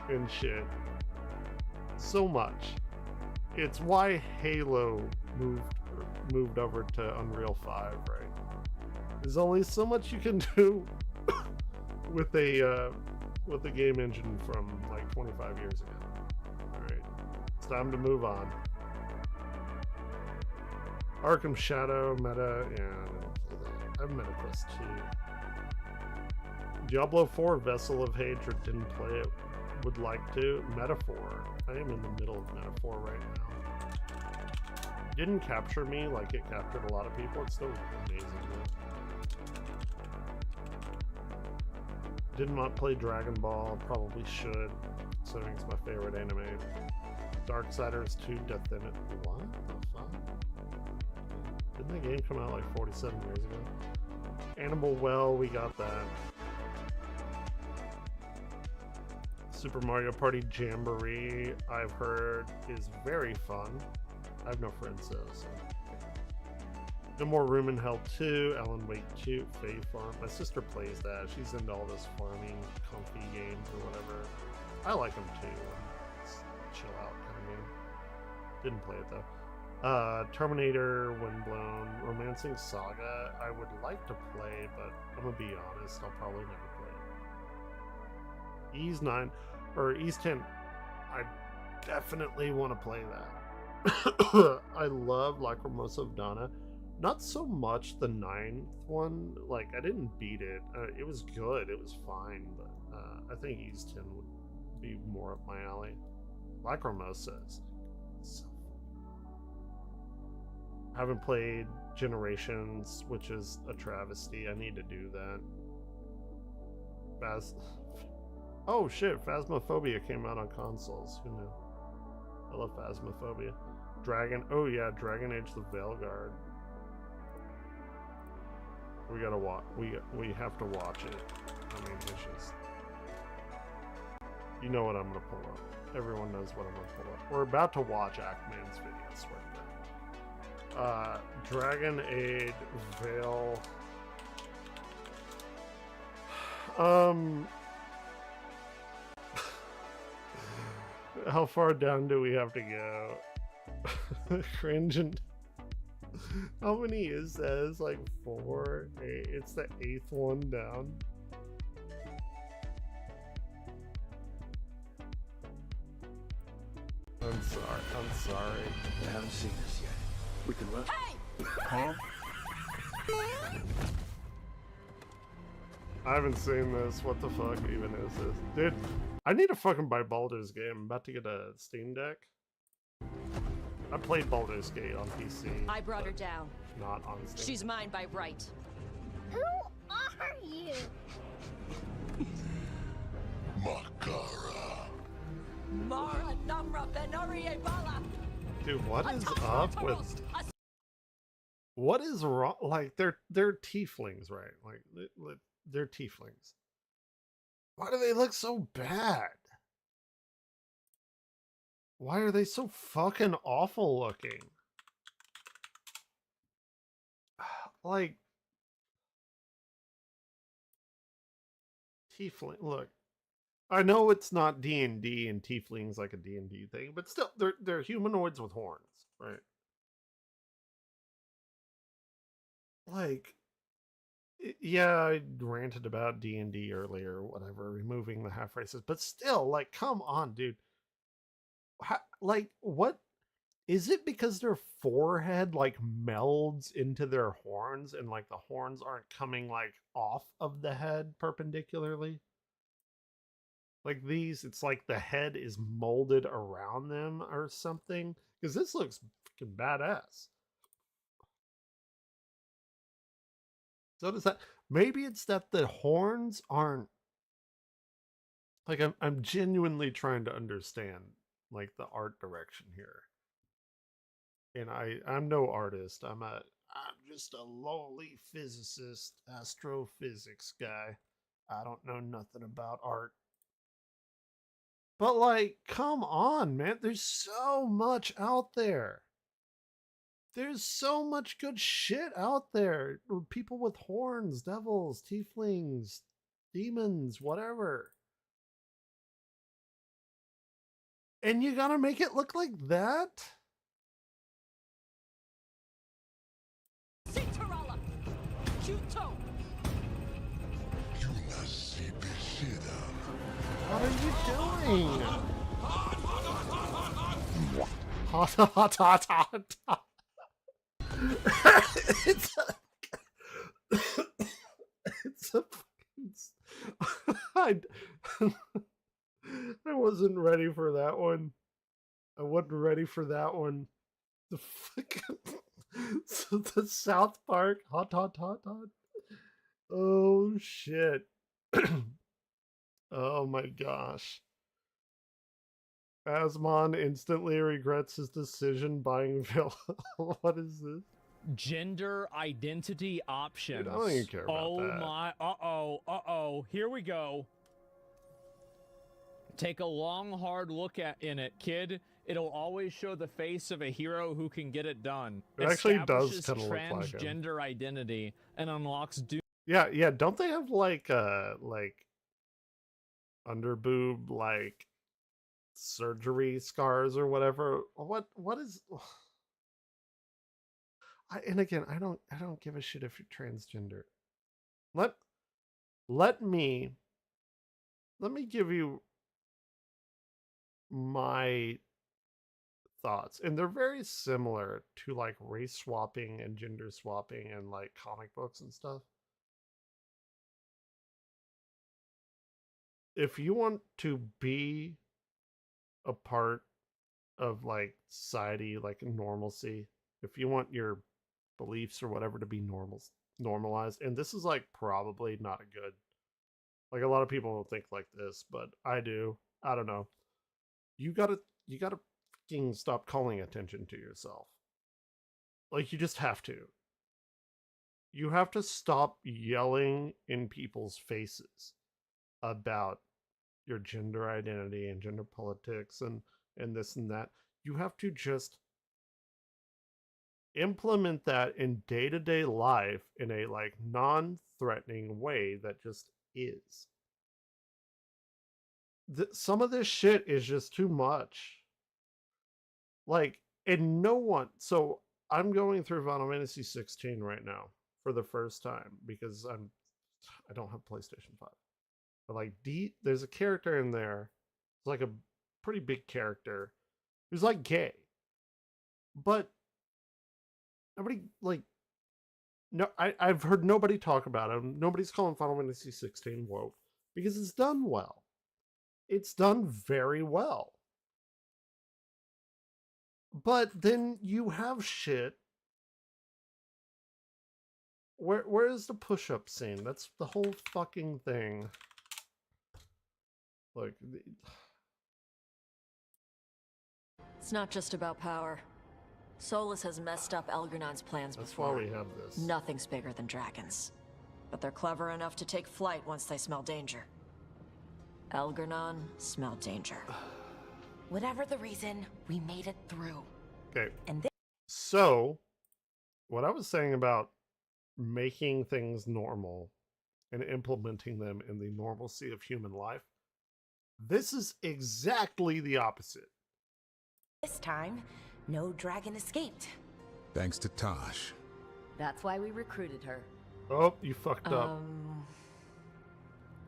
and shit so much. It's why Halo moved over to Unreal 5, right? There's only so much you can do with a game engine from like 25 years ago. All right, it's time to move on. Arkham Shadow meta, yeah, I've Meta Quest 2. Diablo 4 Vessel of Hatred, didn't play it. Would like to. Metaphor. I am in the middle of Metaphor right now. Didn't capture me like it captured a lot of people. It's still amazing though. Did not play Dragon Ball. Probably should, considering it's my favorite anime. Darksiders 2 Death in It. What the fuck? Didn't that game come out like 47 years ago? Animal Well, we got that. Super Mario Party Jamboree, I've heard, is very fun. I have no friends though, so. No More Room in Hell 2, Alan Wake 2, Fae Farm. My sister plays that. She's into all this farming, comfy games or whatever. I like them too. It's a chill out kind of game. Didn't play it though. Terminator, Windblown, Romancing Saga, I would like to play, but I'm gonna be honest, I'll probably never play it. Ease 9 or Ease 10, I definitely want to play that. I love Lacrimosa of Donna. Not so much the 9th one. Like, I didn't beat it. It was good. It was fine, but I think Ease 10 would be more up my alley. Lacrimosa is so fun. I haven't played Generations, which is a travesty. I need to do that. Oh shit, Phasmophobia came out on consoles. Who knew? I love Phasmophobia. Oh yeah, Dragon Age the Veilguard. We gotta watch. We have to watch it. I mean, it's just. You know what I'm gonna pull up. Everyone knows what I'm gonna pull up. We're about to watch Ackman's video. I swear to God. Dragon Age Veil. How far down do we have to go? Cringe and how many is that? It's like 4. It's the 8th one down. I'm sorry. I haven't seen this yet. We can look. Hey! Huh? I haven't seen this. What the fuck even is this? Dude, I need to fucking buy Baldur's Gate. I'm about to get a Steam Deck. I played Baldur's Gate on PC. I brought her down. Not on Steam. She's mine by right. Who are you? Makara. Mara Namra Benarie Bala. Dude, what is up with... What is wrong? Like, they're tieflings, right? Like, they're tieflings. Why do they look so bad? Why are they so fucking awful looking? Like, tiefling, look. I know it's not D&D and tieflings like a D&D thing, but still, they're humanoids with horns, right? Like, yeah, I ranted about D&D earlier, or whatever, removing the half races, but still, like, come on, dude. Like, what is it? Because their forehead like melds into their horns, and like the horns aren't coming like off of the head perpendicularly? Like these, it's like the head is molded around them or something. Because this looks freaking badass. So does that. Maybe it's that the horns aren't. Like I'm genuinely trying to understand like the art direction here. And I'm no artist. I'm just a lowly physicist, astrophysics guy. I don't know nothing about art. But like, come on, man. There's so much out there. There's so much good shit out there. People with horns, devils, tieflings, demons, whatever. And you gotta make it look like that? Cinderella! Juto! What are you doing? Hot, hot, hot, hot, hot. It's a, it's a I wasn't ready for that one. I wasn't ready for that one. The so the South Park hot, hot, hot, hot. Oh shit. Oh my gosh. Asmon instantly regrets his decision buying Villa. What is this? Gender identity options. Dude, I don't even care about that. Oh my, uh-oh, here we go. Take a long, hard look in it, kid. It'll always show the face of a hero who can get it done. It actually does Establishes kind of look like him. transgender identity and unlocks Yeah, don't they have like underboob like surgery scars or whatever? What is and again, I don't give a shit if you're transgender. Let me give you my thoughts, and they're very similar to like race swapping and gender swapping and like comic books and stuff. If you want to be a part of like society, like normalcy, if you want your beliefs or whatever to be normalized, and this is like probably not a good, like a lot of people don't think like this, but I do. I don't know. You gotta fucking stop calling attention to yourself. Like, you just have to. You have to stop yelling in people's faces about your gender identity and gender politics and this and that. You have to just implement that in day-to-day life in a like non-threatening way that just is. Some of this shit is just too much. Like, and no one. So I'm going through Final Fantasy 16 right now for the first time because I don't have PlayStation 5. But like there's a character in there. It's like a pretty big character who's like gay. But nobody like I've heard nobody talk about him. Nobody's calling Final Fantasy 16 woke because it's done well. It's done very well. But then you have shit. Where is the push-up scene? That's the whole fucking thing. Like, It's not just about power. Solus has messed up Algernon's plans that's before. why we have this. Nothing's bigger than dragons. But they're clever enough to take flight once they smell danger. Algernon smelled danger. Whatever the reason, we made it through. Okay. And So, what I was saying about making things normal and implementing them in the normalcy of human life, this is exactly the opposite. This time, no dragon escaped. Thanks to Tosh. that's why we recruited her. Oh, you fucked up.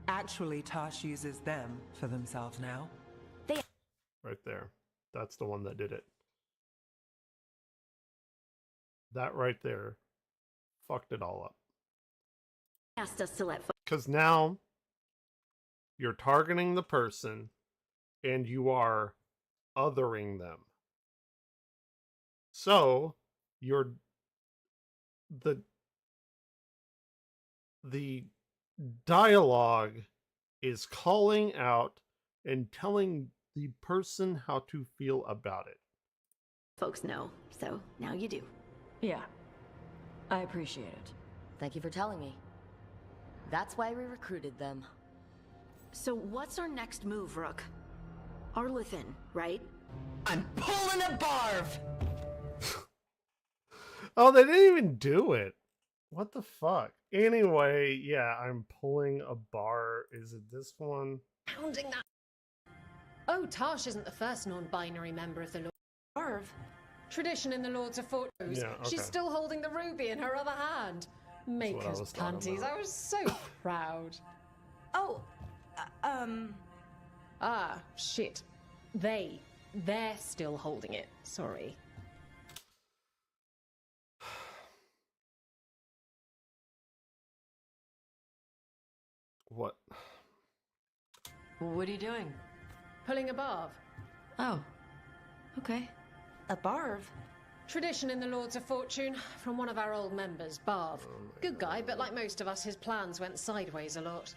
Actually, Tosh uses them for themselves now. Right there. That's the one that did it. That right there fucked it all up. Asked us to let Because now you're targeting the person and you are othering them. So you're the dialogue is calling out and telling the person how to feel about it. Folks know, so now you do. Yeah, I appreciate it. Thank you for telling me. That's why we recruited them. So what's our next move, Rook? Arlithin, right? I'm pulling a barv! Oh, they didn't even do it. What the fuck? Anyway, yeah, I'm pulling a bar. Is it this one? Pounding that. Oh, Tash isn't the first non-binary member of the Lord. Barv. Tradition in the Lords of Fortress. Yeah, okay. She's still holding the ruby in her other hand. Maker's panties. I was so proud. Oh, Ah, shit. They're still holding it. Sorry. What? What are you doing? Pulling a barv. Oh, okay. a barv? Tradition in the Lords of Fortune from one of our old members, Barv. Good guy, but like most of us, his plans went sideways a lot.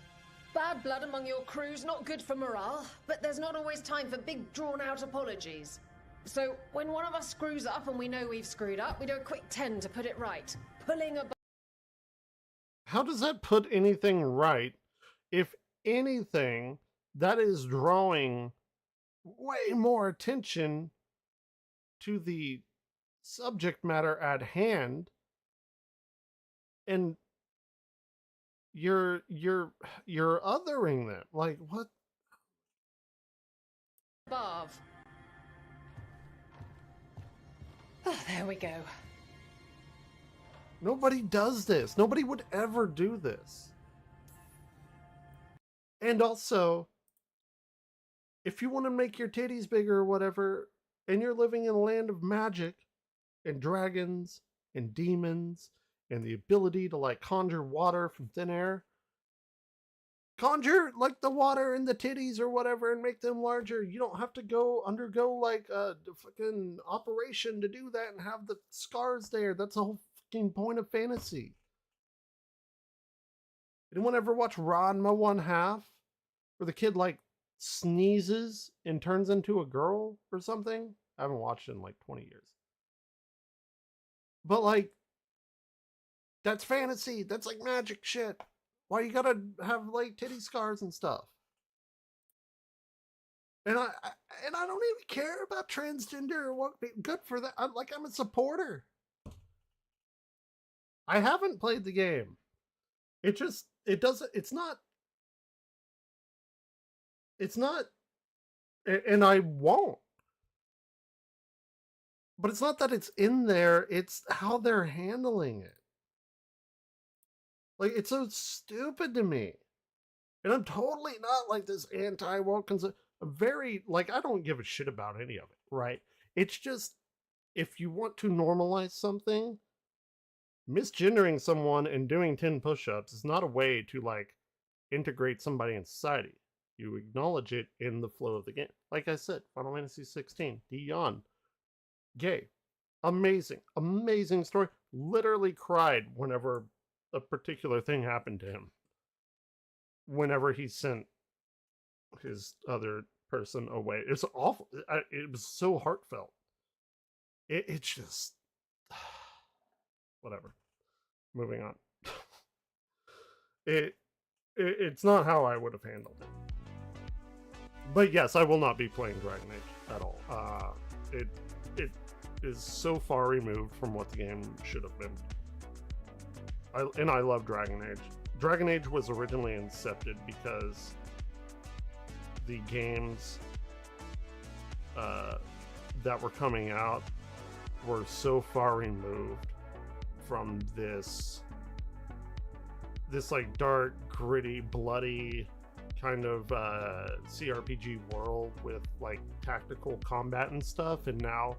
Bad blood among your crew's not good for morale, but there's not always time for big, drawn-out apologies. So, when one of us screws up and we know we've screwed up, we do a quick 10 to put it right. Pulling a... How does that put anything right? If anything, that is drawing way more attention to the subject matter at hand, and you're othering them. Like, what? Barv. Oh, there we go. Nobody does this. Nobody would ever do this. And also, if you want to make your titties bigger or whatever, and you're living in a land of magic and dragons and demons and the ability to like conjure water from thin air, conjure like the water in the titties or whatever and make them larger. You don't have to undergo like a fucking operation to do that and have the scars there. That's the whole fucking point of fantasy. Anyone ever watch Ranma 1/2? Where the kid like sneezes and turns into a girl or something? I haven't watched it in like 20 years. But like, that's fantasy. That's like magic shit. Why you gotta have like titty scars and stuff? And I don't even care about transgender or what. Good for that. I'm a supporter. I haven't played the game. It's not, and I won't. But it's not that it's in there, it's how they're handling it. Like, it's so stupid to me. And I'm totally not like this anti-woke conservative. Very, like, I don't give a shit about any of it, right? It's just, if you want to normalize something, misgendering someone and doing 10 push-ups is not a way to, like, integrate somebody in society. You acknowledge it in the flow of the game. Like I said, Final Fantasy 16, Dion, gay. Amazing. Amazing story. Literally cried whenever a particular thing happened to him. Whenever he sent his other person away. It's awful. It was so heartfelt. It's just... whatever. Moving on. It's not how I would have handled it. But yes, I will not be playing Dragon Age at all. It is so far removed from what the game should have been. I love Dragon Age. Dragon Age was originally incepted because the games that were coming out were so far removed from this like dark, gritty, bloody kind of CRPG world with like tactical combat and stuff, and now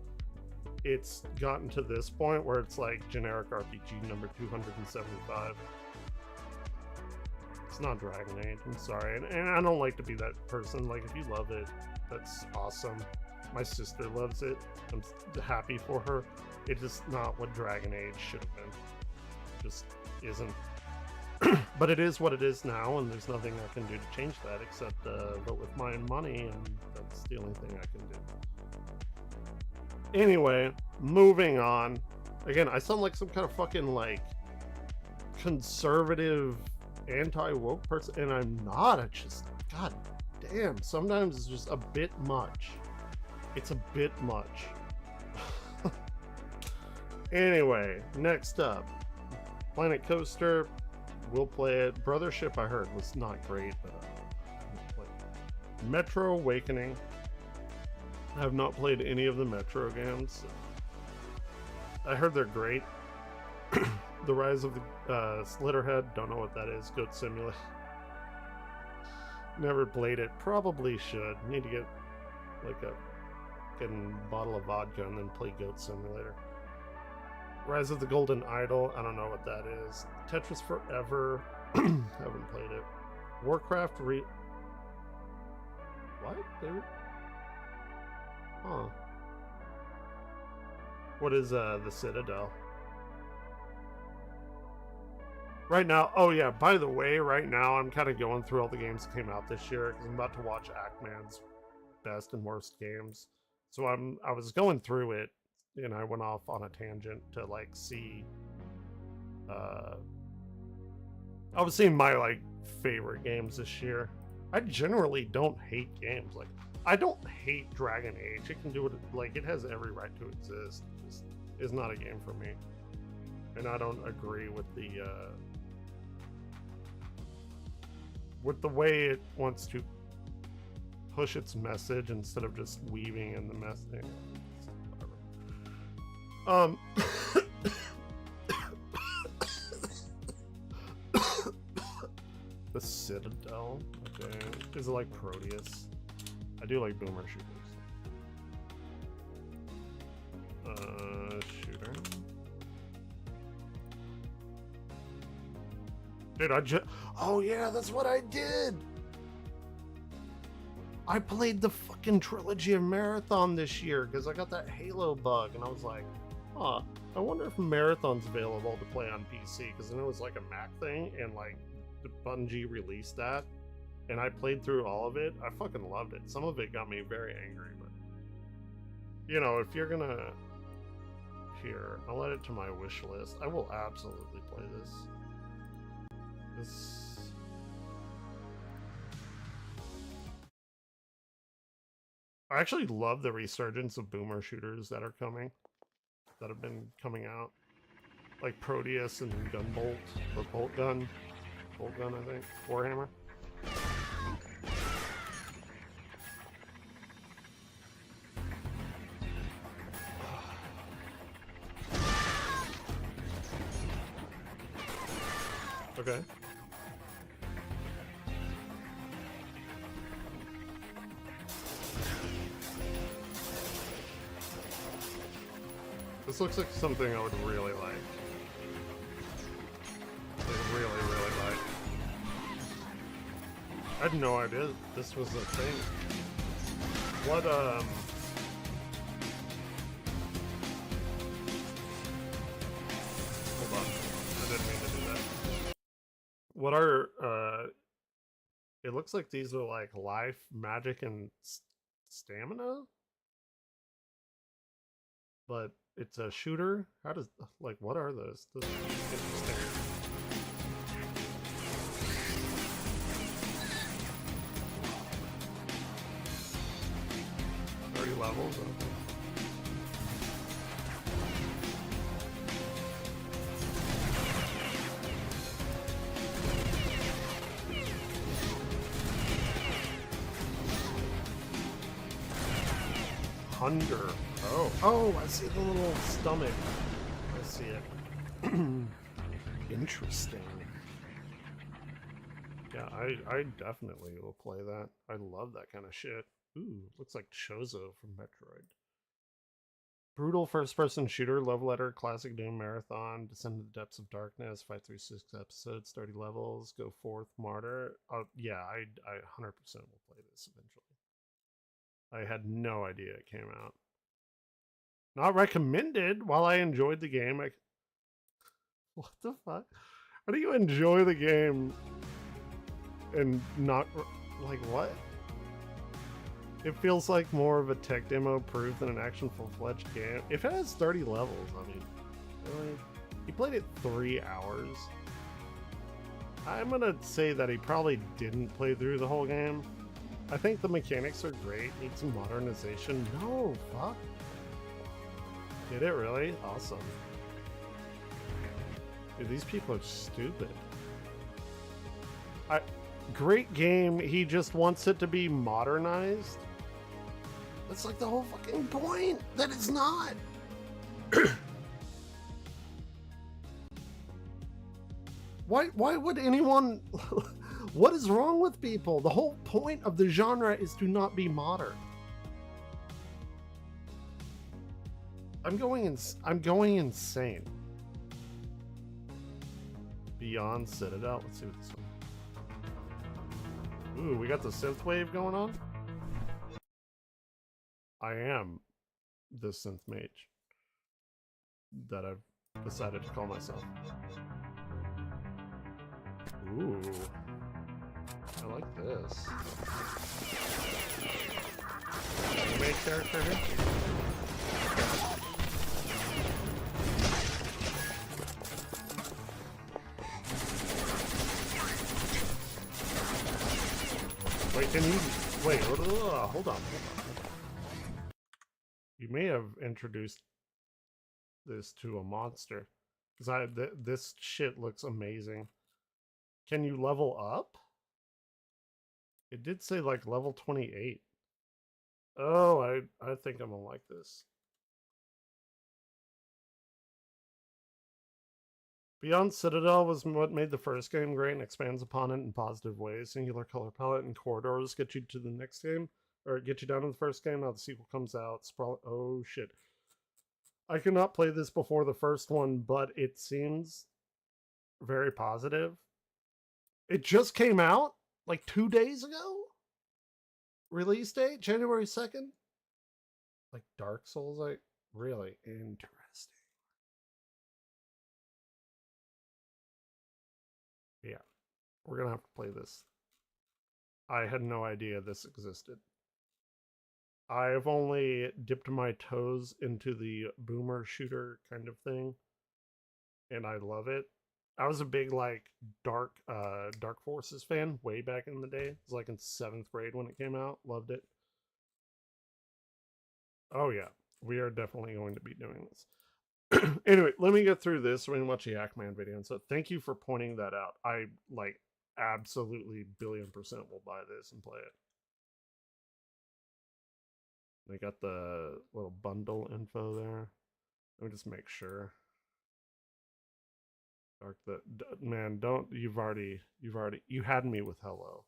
it's gotten to this point where it's like generic RPG number 275. It's not Dragon Age. I'm sorry, and I don't like to be that person. Like, if you love it, that's awesome. My sister loves it. I'm happy for her. It's just not what Dragon Age should have been. Just isn't. But it is what it is now, and there's nothing I can do to change that except vote with my money, and that's the only thing I can do. Anyway, moving on. Again, I sound like some kind of fucking like conservative anti-woke person, and I'm not. I just, god damn, sometimes it's just a bit much. It's a bit much. Anyway, next up, Planet Coaster. We'll play it. Brothership, I heard, was not great, but we'll play it. Metro Awakening. I have not played any of the Metro games. I heard they're great. The Rise of the Slitterhead, don't know what that is. Goat Simulator. Never played it. Probably should. Need to get like a fucking bottle of vodka and then play Goat Simulator. Rise of the Golden Idol, I don't know what that is. Tetris Forever, haven't played it. Warcraft What? Huh. What is the Citadel? Right now, oh yeah, by the way, right now I'm kind of going through all the games that came out this year because I'm about to watch Ackman's best and worst games. So I was going through it, and I went off on a tangent to like see I was seeing my like favorite games this year. I generally don't hate games. Like, I don't hate Dragon Age. It can do it, like, it has every right to exist. It just is not a game for me. And I don't agree with the way it wants to push its message instead of just weaving in the message. The Citadel. Okay. Is it like Proteus? I do like boomer shooters. Shooter. Dude, oh yeah, that's what I did! I played the fucking trilogy of Marathon this year because I got that Halo bug, and I was like, huh, I wonder if Marathon's available to play on PC, because I know it's like a Mac thing, and like Bungie released that, and I played through all of it. I fucking loved it. Some of it got me very angry, but you know, if you're gonna, here, I'll add it to my wish list. I will absolutely play this. I actually love the resurgence of boomer shooters that are coming, that have been coming out, like Proteus and Gunbolt, or Bolt Gun, I think, Warhammer. Okay. This looks like something I would really like. Really like. I had no idea this was a thing. What, hold on. I didn't mean to do that. What are, it looks like these are like life, magic, and stamina? But it's a shooter? How does, like, what are those? This is interesting. 30 levels? Okay. Hunger. Oh, I see the little stomach. I see it. Interesting. Yeah, I definitely will play that. I love that kind of shit. Ooh, looks like Chozo from Metroid. Brutal first-person shooter, love letter, classic Doom marathon, descend to the depths of darkness, fight through 6 episodes, 30 levels, go forth, martyr. Yeah, I 100% will play this eventually. I had no idea it came out. Not recommended. While I enjoyed the game, what the fuck? How do you enjoy the game and not like what? It feels like more of a tech demo proof than an action full-fledged game. If it has 30 levels, I mean, really? He played it 3 hours. I'm gonna say that he probably didn't play through the whole game. I think the mechanics are great. Need some modernization. No, fuck. Did it really? Awesome. Dude, these people are stupid. Great game. He just wants it to be modernized. That's like the whole fucking point. That it's not. Why would anyone... What is wrong with people? The whole point of the genre is to not be modern. I'm going insane. Beyond Citadel. Let's see what this one. Ooh, we got the synth wave going on. I am the synth mage that I've decided to call myself. Ooh, I like this. Anime character here. Wait, can you wait? Hold on. You may have introduced this to a monster, because this shit looks amazing. Can you level up? It did say like level 28. Oh, I think I'm gonna like this. Beyond Citadel was what made the first game great and expands upon it in positive ways. Singular color palette and corridors get you to the next game, or get you down to the first game. Now the sequel comes out. Oh shit. I cannot play this before the first one, but it seems very positive. It just came out like 2 days ago. Release date, January 2nd. Like Dark Souls, like really interesting. Yeah, we're gonna have to play this. I had no idea this existed. I've only dipped my toes into the boomer shooter kind of thing, and I love it. I was a big like Dark Forces fan way back in the day. It was like in 7th grade when it came out. Loved it. Oh yeah, we are definitely going to be doing this. Anyway, let me get through this. We're gonna watch the Ackman video, and so thank you for pointing that out. I like absolutely billion% will buy this and play it. They got the little bundle info there. Let me just make sure. Dark the man, don't you had me with hello.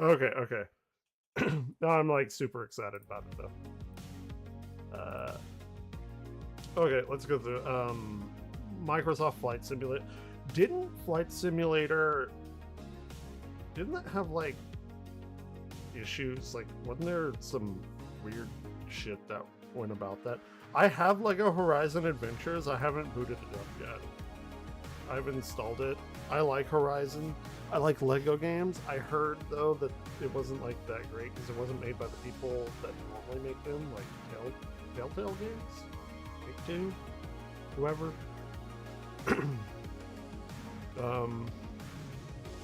Okay. Now I'm like super excited about it though. Okay, let's go through. Microsoft Flight Simulator. Didn't that have like issues? Like, wasn't there some weird shit that went about that? I have Lego Horizon Adventures. I haven't booted it up yet. I've installed it. I like Horizon. I like Lego games. I heard though that it wasn't like that great because it wasn't made by the people that normally make them, like Telltale Games, Take-Two, whoever.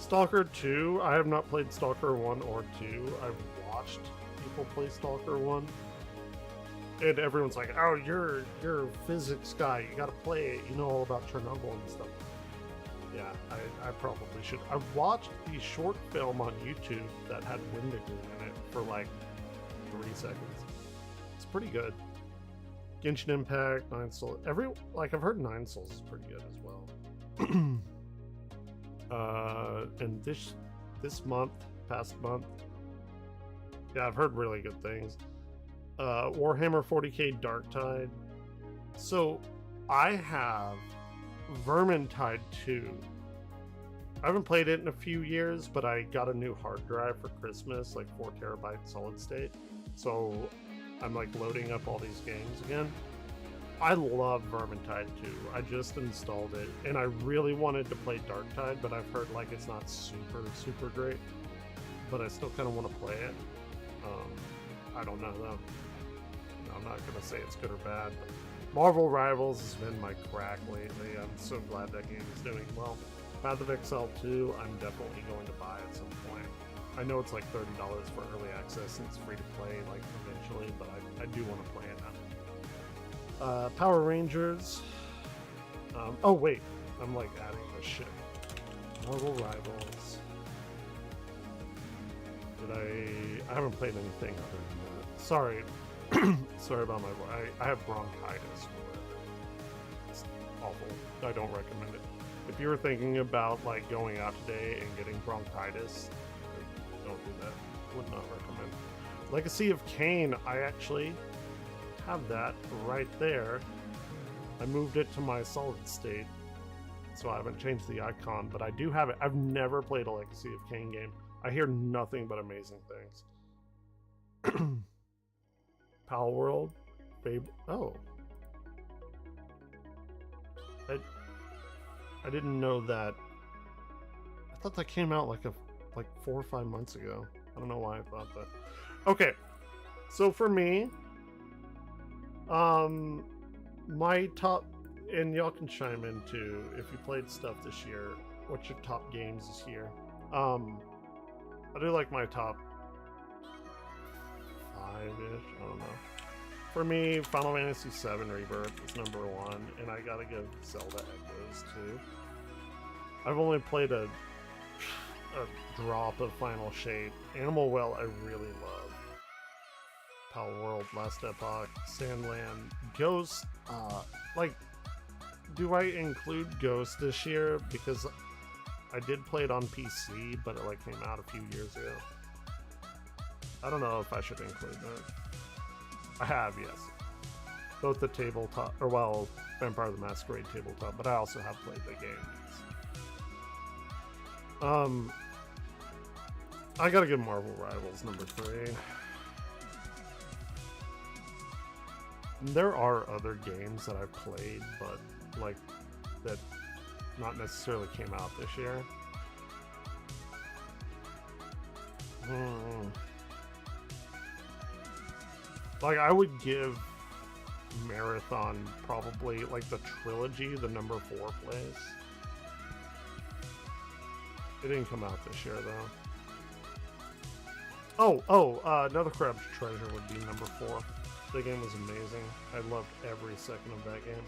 Stalker 2. I have not played Stalker 1 or 2. I've watched people play Stalker 1. And everyone's like, oh, you're a physics guy. You gotta play it. You know all about Chernobyl and stuff. Yeah, I probably should. I've watched the short film on YouTube that had Wendigo in it for like 3 seconds. It's pretty good. Genshin Impact, 9 Souls. I've heard 9 Souls is pretty good as well. And past month, yeah, I've heard really good things. Warhammer 40k Darktide. So I have Vermintide 2. I haven't played it in a few years, but I got a new hard drive for Christmas, like 4 terabyte solid state. So I'm like loading up all these games again. I love Vermintide 2. I just installed it, and I really wanted to play Darktide, but I've heard like it's not super great. But I still kind of want to play it. I don't know though. I'm not gonna say it's good or bad. But Marvel Rivals has been my crack lately. I'm so glad that game is doing well. Path of Exile 2, I'm definitely going to buy at some point. I know it's like $30 for early access and it's free to play like eventually, but I do want to play it now. Power Rangers. Oh wait, I'm like adding this shit. Marvel Rivals. I haven't played anything other than that. Sorry. Sorry about my voice. I have bronchitis. It's awful. I don't recommend it. If you were thinking about like going out today and getting bronchitis, don't do that. Would not recommend. Legacy of Kain, I actually have that right there. I moved it to my solid state, so I haven't changed the icon, but I do have it. I've never played a Legacy of Kain game. I hear nothing but amazing things. Pal World, Fable. Oh, I didn't know that. I thought that came out like 4 or 5 months ago. I don't know why I thought that. Okay, so for me, my top, and y'all can chime in too if you played stuff this year. What's your top games this year? I do like my top 5-ish. I don't know. For me, Final Fantasy VII Rebirth is #1, and I gotta give Zelda Echoes too. I've only played a drop of Final Shape. Animal Well, I really love. Pal World, Last Epoch, Sandland, Ghost. Do I include Ghost this year? Because I did play it on PC, but it like came out a few years ago. I don't know if I should include that. I have, yes. Both the tabletop, or well, Vampire the Masquerade tabletop, but I also have played the game. I gotta give Marvel Rivals #3. There are other games that I've played, but like that not necessarily came out this year. Like I would give Marathon probably like the trilogy the #4 place. It didn't come out this year though. Another Crab's Treasure would be #4. The game was amazing. I loved every second of that game.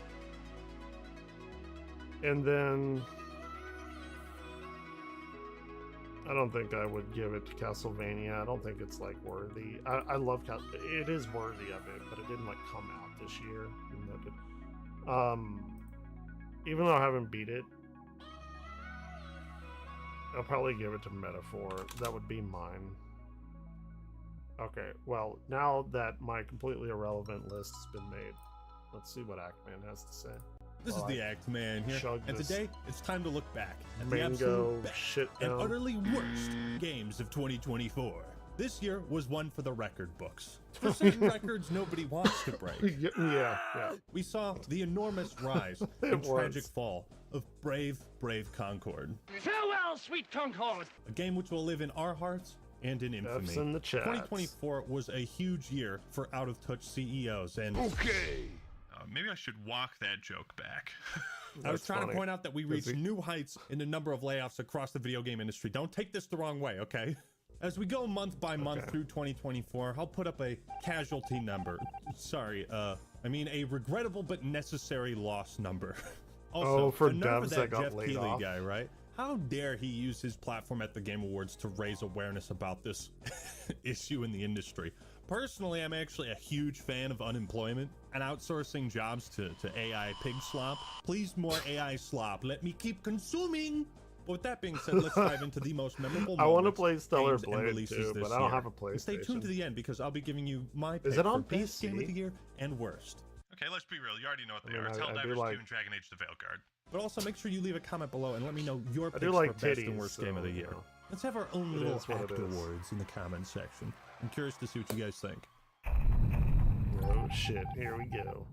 And then I don't think I would give it to Castlevania. I don't think it's like worthy. I love it is worthy of it, but it didn't like come out this year. Even though I haven't beat it, I'll probably give it to Metaphor. That would be mine. Okay, well, now that my completely irrelevant list has been made, let's see what Ackman has to say. This is the Act Man here, and today it's time to look back at the absolute best and utterly worst games of 2024. This year was one for the record books. For certain records nobody wants to break. Yeah. We saw the enormous rise and tragic fall of Brave Concord. Farewell, sweet Concord! A game which will live in our hearts and in infamy. In the chats. 2024 was a huge year for out-of-touch CEOs and... Okay! Maybe I should walk that joke back. I was trying to point out that we reached new heights in the number of layoffs across the video game industry. Don't take this the wrong way, okay? As we go month by month through 2024, I'll put up a casualty number. Sorry, I mean a regrettable but necessary loss number. Also, for enough devs of that got Jeff laid Keighley off. guy, right? How dare he use his platform at the Game Awards to raise awareness about this issue in the industry? Personally, I'm actually a huge fan of unemployment and outsourcing jobs to AI pig slop. Please, more AI slop. Let me keep consuming. Well, with that being said, let's dive into the most memorable I want to moments, play Stellar games, and Blade releases too, this but I don't year. have a PlayStation. And stay tuned to the end because I'll be giving you my pick Is it on for best game of PC? the year and worst. Okay, let's be real. You already know what they I mean, are. It's I do Helldivers like- 2 and Dragon Age the Veilguard. But also make sure you leave a comment below and let me know your I picks do like for best titties, and worst game of the so, year. you know. Let's have our own It little is what it act is. awards in the comments section. I'm curious to see what you guys think. Oh shit, here we go.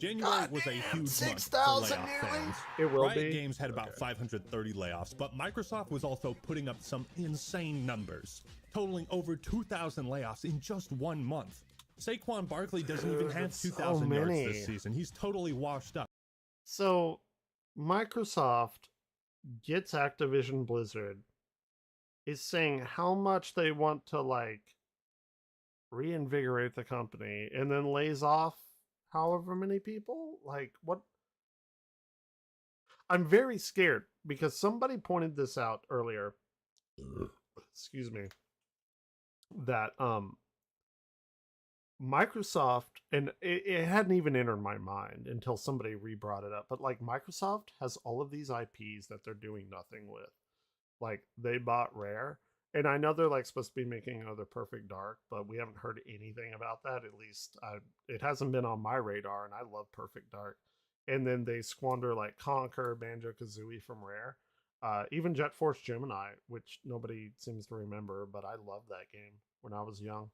January was a huge month for 6,000 layoff nearly? fans. It will Riot be? Games had about 530 layoffs, but Microsoft was also putting up some insane numbers, totaling over 2,000 layoffs in just 1 month. Saquon Barkley doesn't even have that's 2,000 so yards many. this season. He's totally washed up. So, Microsoft gets Activision Blizzard, is saying how much they want to, like, reinvigorate the company, and then lays off however many people? Like, what? I'm very scared because somebody pointed this out earlier. Excuse me. That, Microsoft, and it hadn't even entered my mind until somebody re-brought it up, but like Microsoft has all of these IPs that they're doing nothing with. Like they bought Rare, and I know they're like supposed to be making another Perfect Dark, but we haven't heard anything about that. At least it hasn't been on my radar, and I love Perfect Dark. And then they squander like Conquer, Banjo-Kazooie from Rare. Even Jet Force Gemini, which nobody seems to remember, but I loved that game when I was young.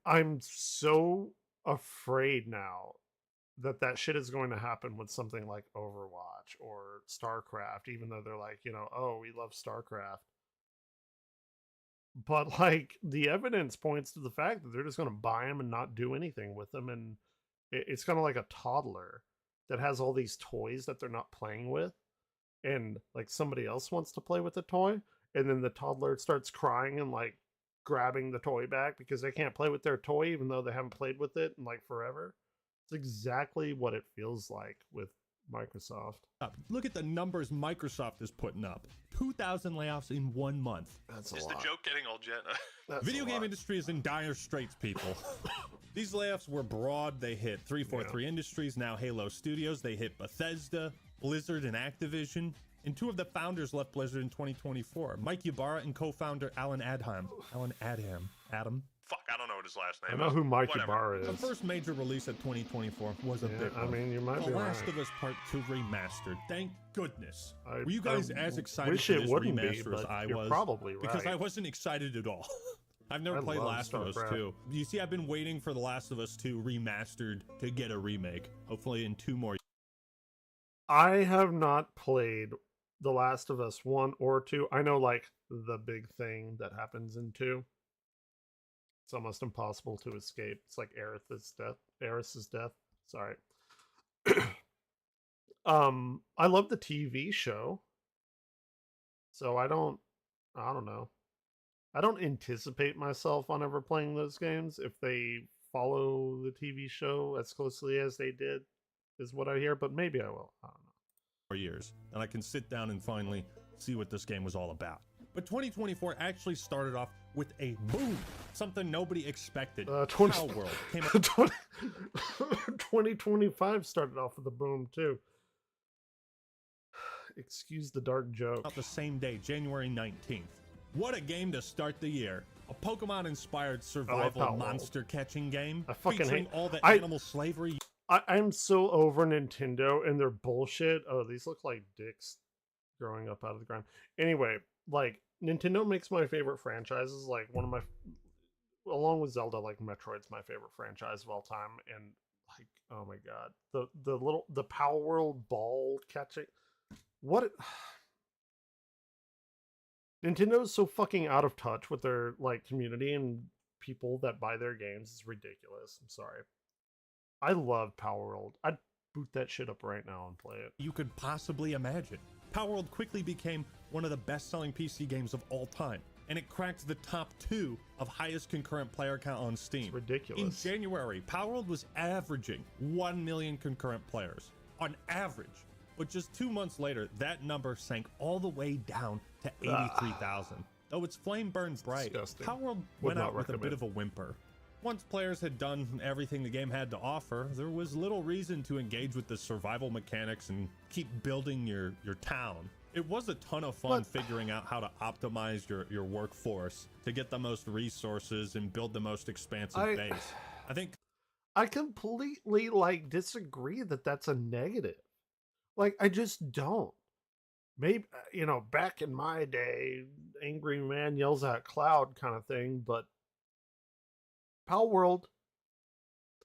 I'm so afraid now that that shit is going to happen with something like Overwatch or StarCraft, even though they're like, you know, oh, we love StarCraft. But like the evidence points to the fact that they're just going to buy them and not do anything with them. And it's kind of like a toddler that has all these toys that they're not playing with. And like somebody else wants to play with the toy. And then the toddler starts crying and like grabbing the toy back because they can't play with their toy even though they haven't played with it in like forever. It's exactly what it feels like with Microsoft. Look at the numbers Microsoft is putting up. 2,000 layoffs in 1 month. That's Is the joke getting old yet? Video game industry is in dire straits, people. These layoffs were broad. They hit 343 Industries, now Halo Studios. They hit Bethesda, Blizzard, and Activision. And 2 of the founders left Blizzard in 2024. Mike Ybarra and co-founder Alan Adham. Adam? Fuck, I don't know what his last I name know is. who Mike Whatever. Ybarra The is. first major release of 2024 was a big I one. mean, you might The be Last right. of Us Part 2 remastered. Thank goodness. Were you I guys as excited wish for it this wouldn't be, remaster as but I you're was? probably Because right. I wasn't excited at all. I've never I played love Last of Us StarCraft. 2. You see, I've been waiting for The Last of Us 2 remastered to get a remake. Hopefully in 2 more. I have not played The Last of Us 1 or 2. I know like the big thing that happens in 2. It's almost impossible to escape. It's like Aerith's death. Sorry. I love the TV show. So I don't know. I don't anticipate myself on ever playing those games if they follow the TV show as closely as they did, is what I hear, but maybe I will. I don't know. 4 years, and I can sit down and finally see what this game was all about. But 2024 actually started off with a boom, something nobody expected. Palworld came out 2025 started off with a boom too. Excuse the dark joke. the same day, January 19th. What a game to start the year. A Pokemon-inspired survival Palworld. monster-catching game I fucking featuring hate all the I- animal slavery. I'm so over Nintendo and their bullshit. Oh, these look like dicks growing up out of the ground. Anyway, like Nintendo makes my favorite franchises. Like one of my, along with Zelda, like Metroid's my favorite franchise of all time. And like, oh my god, the Palworld ball catching. What? Nintendo's so fucking out of touch with their like community and people that buy their games. It's ridiculous. I'm sorry. I love Palworld. I'd boot that shit up right now and play it. You could possibly imagine. Palworld quickly became one of the best-selling PC games of all time, and it cracked the top 2 of highest concurrent player count on Steam. It's ridiculous. In January, Palworld was averaging 1 million concurrent players on average, but just 2 months later, that number sank all the way down to 83,000. Though its flame burned bright, Disgusting. Palworld Would went not out with a bit recommend. of a whimper. Once players had done everything the game had to offer, there was little reason to engage with the survival mechanics and keep building your town. It was a ton of fun figuring out how to optimize your workforce to get the most resources and build the most expansive base. I think I completely like disagree that that's a negative. Like, I just don't. Maybe, you know, back in my day, angry man yells at cloud kind of thing, but Pal World,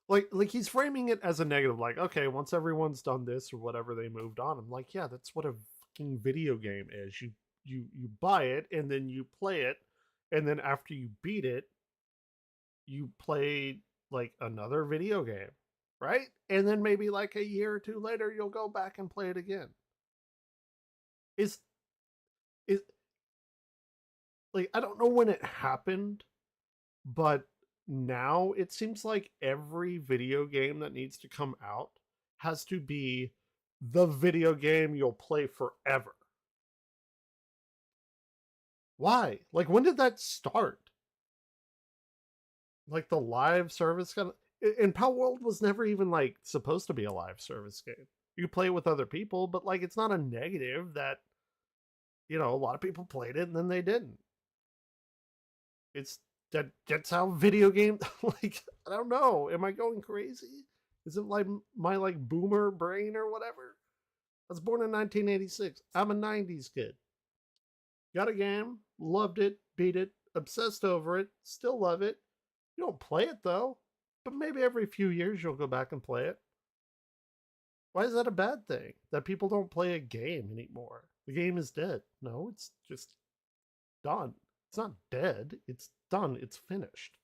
like he's framing it as a negative, like, okay, once everyone's done this or whatever, they moved on. I'm like, yeah, that's what a fucking video game is. You buy it and then you play it, and then after you beat it, you play like another video game, right? And then maybe like a year or two later, you'll go back and play it again. Is like, I don't know when it happened, but now it seems like every video game that needs to come out has to be the video game you'll play forever. Why? Like, when did that start? Like, the live service kind of, and Pal World was never even like supposed to be a live service game. You play it with other people, but like, it's not a negative that, you know, a lot of people played it and then they didn't. It's that's how video game, like, I don't know. Am I going crazy? Is it like my like boomer brain or whatever? I was born in 1986. I'm a 90s kid. Got a game, loved it, beat it, obsessed over it, still love it. You don't play it though, but maybe every few years you'll go back and play it. Why is that a bad thing? That people don't play a game anymore? The game is dead. No, it's just done. It's not dead. It's done. It's finished.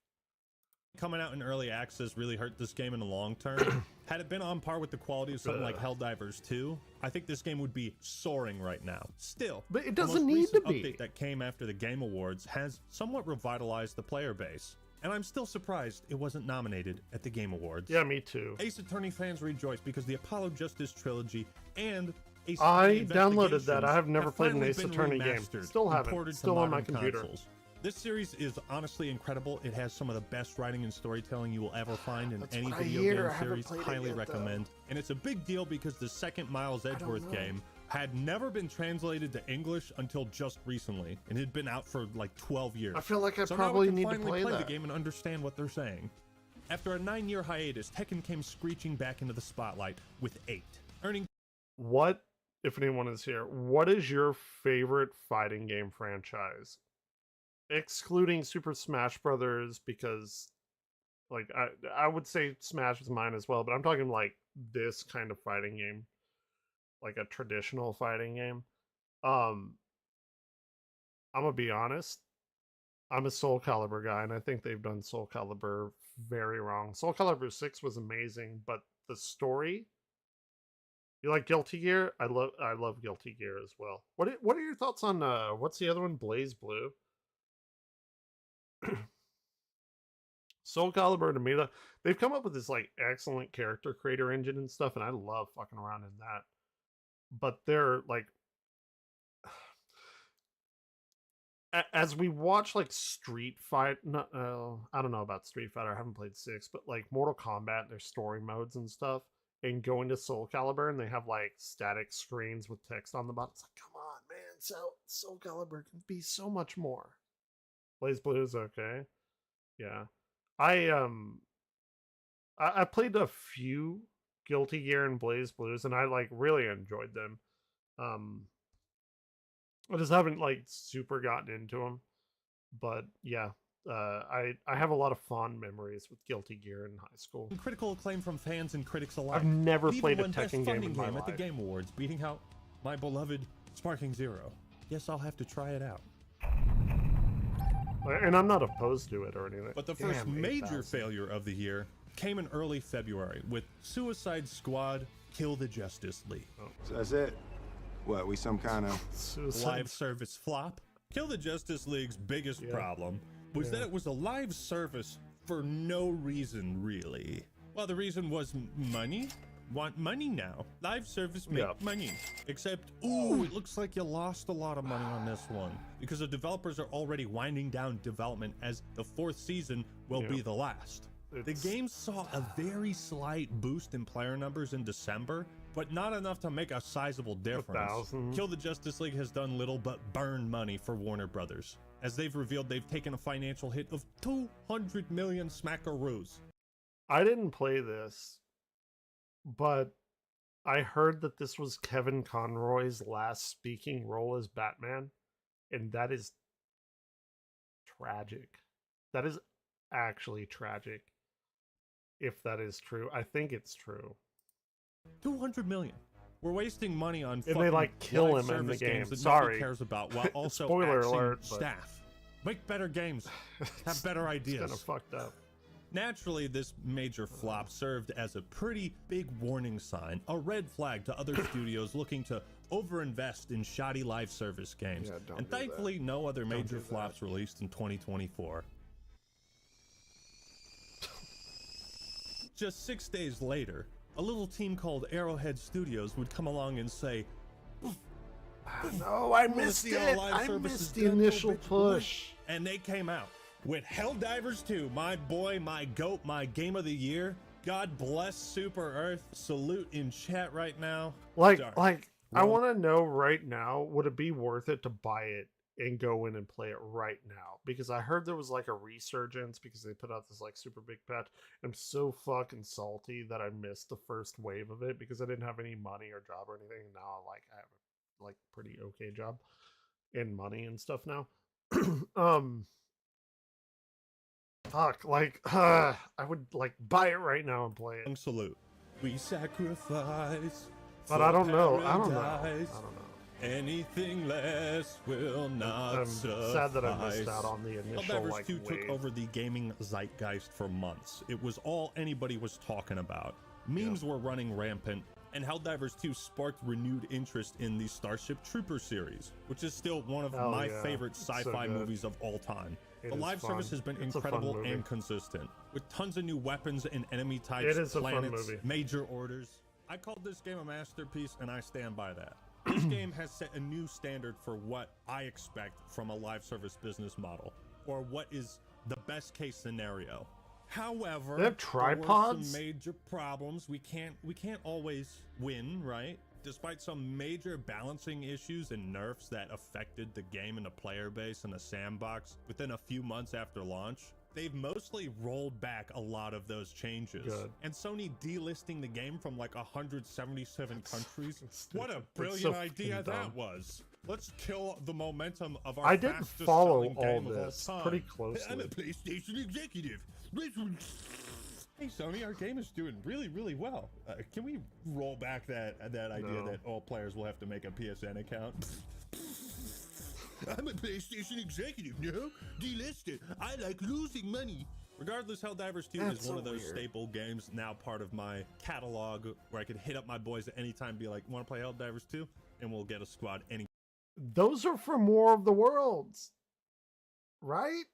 Coming out in early access really hurt this game in the long term. Had it been on par with the quality of something like Helldivers 2, I think this game would be soaring right now. Still, but it doesn't need to be. The update that came after the Game Awards has somewhat revitalized the player base. And I'm still surprised it wasn't nominated at the Game Awards. Yeah, me too. Ace Attorney fans rejoice because the Apollo Justice trilogy and Ace I downloaded that. I have never played an Ace Attorney game. Still haven't. Still on my computer. Consoles. This series is honestly incredible. It has some of the best writing and storytelling you will ever find in any video game series. Highly recommend. And it's a big deal because the second Miles Edgeworth game had never been translated to English until just recently, and it had been out for like 12 years. I feel like I so probably now we can need to finally play the that game and understand what they're saying. After a 9-year hiatus, Tekken came screeching back into the spotlight with 8, earning. What, if anyone is here, what is your favorite fighting game franchise? Excluding Super Smash Brothers, because like I would say Smash is mine as well, but I'm talking like this kind of fighting game, like a traditional fighting game. I'm gonna be honest, I'm a Soul Calibur guy, and I think they've done Soul Calibur very wrong. Soul Calibur 6 was amazing, but the story. You like Guilty Gear? I love Guilty Gear as well. What are your thoughts on what's the other one? Blaze Blue. Soul Calibur to me, they've come up with this like excellent character creator engine and stuff, and I love fucking around in that. But they're like, as we watch like Street Fight, I don't know about Street Fighter, I haven't played 6, but like Mortal Kombat, their story modes and stuff, and going to Soul Calibur, and they have like static screens with text on the bottom. It's like, come on, man, Soul Calibur can be so much more. Blaze Blue is okay. Yeah. I played a few Guilty Gear and Blaze Blues, and I like really enjoyed them. I just haven't like super gotten into them. But yeah, I have a lot of fond memories with Guilty Gear in high school. Critical acclaim from fans and critics alike. I've never Even played a won Tekken game in my at life. the Game Awards, beating out my beloved Sparking Zero. Yes, I'll have to try it out. And I'm not opposed to it or anything. But the first major failure of the year came in early February with Suicide Squad Kill the Justice League. So that's it? What, we some kind of live service flop? Kill the Justice League's biggest problem was that it was a live service for no reason, really. Well, the reason was money. Want money now. Live service make money. Except, ooh, it looks like you lost a lot of money on this one because the developers are already winding down development as the 4th season will be the last. The game saw a very slight boost in player numbers in December but not enough to make a sizable difference. Kill the Justice League has done little but burn money for Warner Brothers. As they've revealed, they've taken a financial hit of 200 million smackaroos. I didn't play this, but I heard that this was Kevin Conroy's last speaking role as Batman, and that is tragic. That is actually tragic. If that is true, I think it's true. 200 million. We're wasting money on and they like kill him in the game. Sorry, cares about while also spoiler axing alert. Staff. Make better games. Have better ideas. It's kind of fucked up. Naturally, this major flop served as a pretty big warning sign, a red flag to other studios looking to overinvest in shoddy live service games. And thankfully, no other major flops released in 2024. Just 6 days later, a little team called Arrowhead Studios would come along and say, "No, I missed it. I missed the initial push." And they came out with Helldivers 2, my boy, my goat, my game of the year. God bless Super Earth. Salute in chat right now. I want to know right now, would it be worth it to buy it and go in and play it right now? Because I heard there was like a resurgence because they put out this like super big patch. I'm so fucking salty that I missed the first wave of it because I didn't have any money or job or anything. And now I have a like pretty okay job and money and stuff now. I would like buy it right now and play it. Salute. We sacrifice. But I don't know. Anything less will not I'm suffice. sad that I missed out on the initial Helldivers 2 took over the gaming zeitgeist for months. It was all anybody was talking about. Memes were running rampant, and Helldivers 2 sparked renewed interest in the Starship Trooper series, which is still one of my favorite sci-fi movies of all time. The live service has been incredible and consistent, with tons of new weapons and enemy types, planets, major orders. I called this game a masterpiece, and I stand by that. This game has set a new standard for what I expect from a live service business model, or what is the best case scenario. However, they have tripods? There were some major problems. We can't always win, right? Despite some major balancing issues and nerfs that affected the game and the player base in the sandbox within a few months after launch, they've mostly rolled back a lot of those changes. Good. And Sony delisting the game from like 177 countries, what a brilliant idea that was. Let's kill the momentum of our I didn't follow all this pretty closely. I'm a PlayStation executive. Hey Sony, our game is doing really, really well. Can we roll back that idea that all players will have to make a PSN account? I'm a PlayStation executive, no? Delisted. I like losing money. Regardless, Helldivers 2 is one of those staple games, now part of my catalog, where I could hit up my boys at any time and be like, want to play Helldivers 2? And we'll get a squad any. Those are for more of the worlds, right?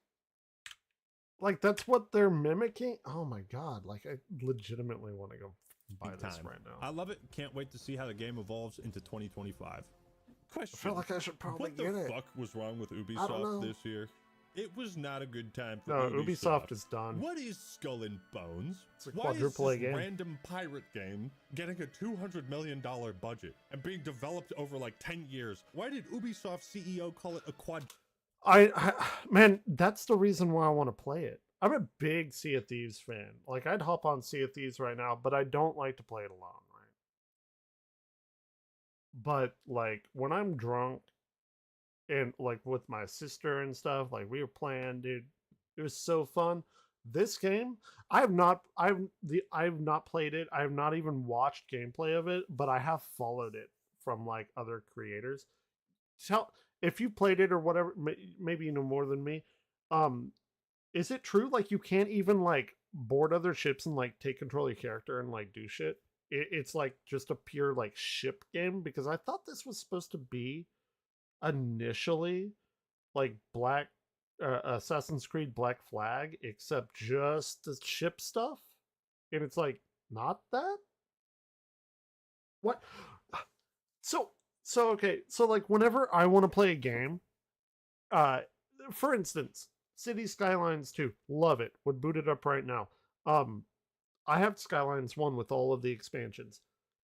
Like, that's what they're mimicking. Oh my god, like, I legitimately want to go buy this right now. I love it. Can't wait to see how the game evolves into 2025. Question. I feel like I should probably get it. What the fuck was wrong with Ubisoft this year? It was not a good time for Ubisoft is done. What is Skull and Bones? It's a quadruple A game. Why is this random pirate game getting a $200 million budget and being developed over like 10 years? Why did Ubisoft CEO call it a quad? Man, that's the reason why I want to play it. I'm a big Sea of Thieves fan. Like, I'd hop on Sea of Thieves right now, but I don't like to play it alone, right? But, like, when I'm drunk and, like, with my sister and stuff, like, we were playing, dude, it was so fun. This game, I've not played it. I have not even watched gameplay of it, but I have followed it from, like, other creators. If you played it or whatever, maybe you know more than me. Is it true? Like, you can't even like board other ships and like take control of your character and like do shit. It's like just a pure like ship game, because I thought this was supposed to be initially like Assassin's Creed Black Flag, except just the ship stuff, and it's like not that. What? So okay, so like whenever I want to play a game, for instance, City Skylines 2, love it, would boot it up right now. I have Skylines 1 with all of the expansions.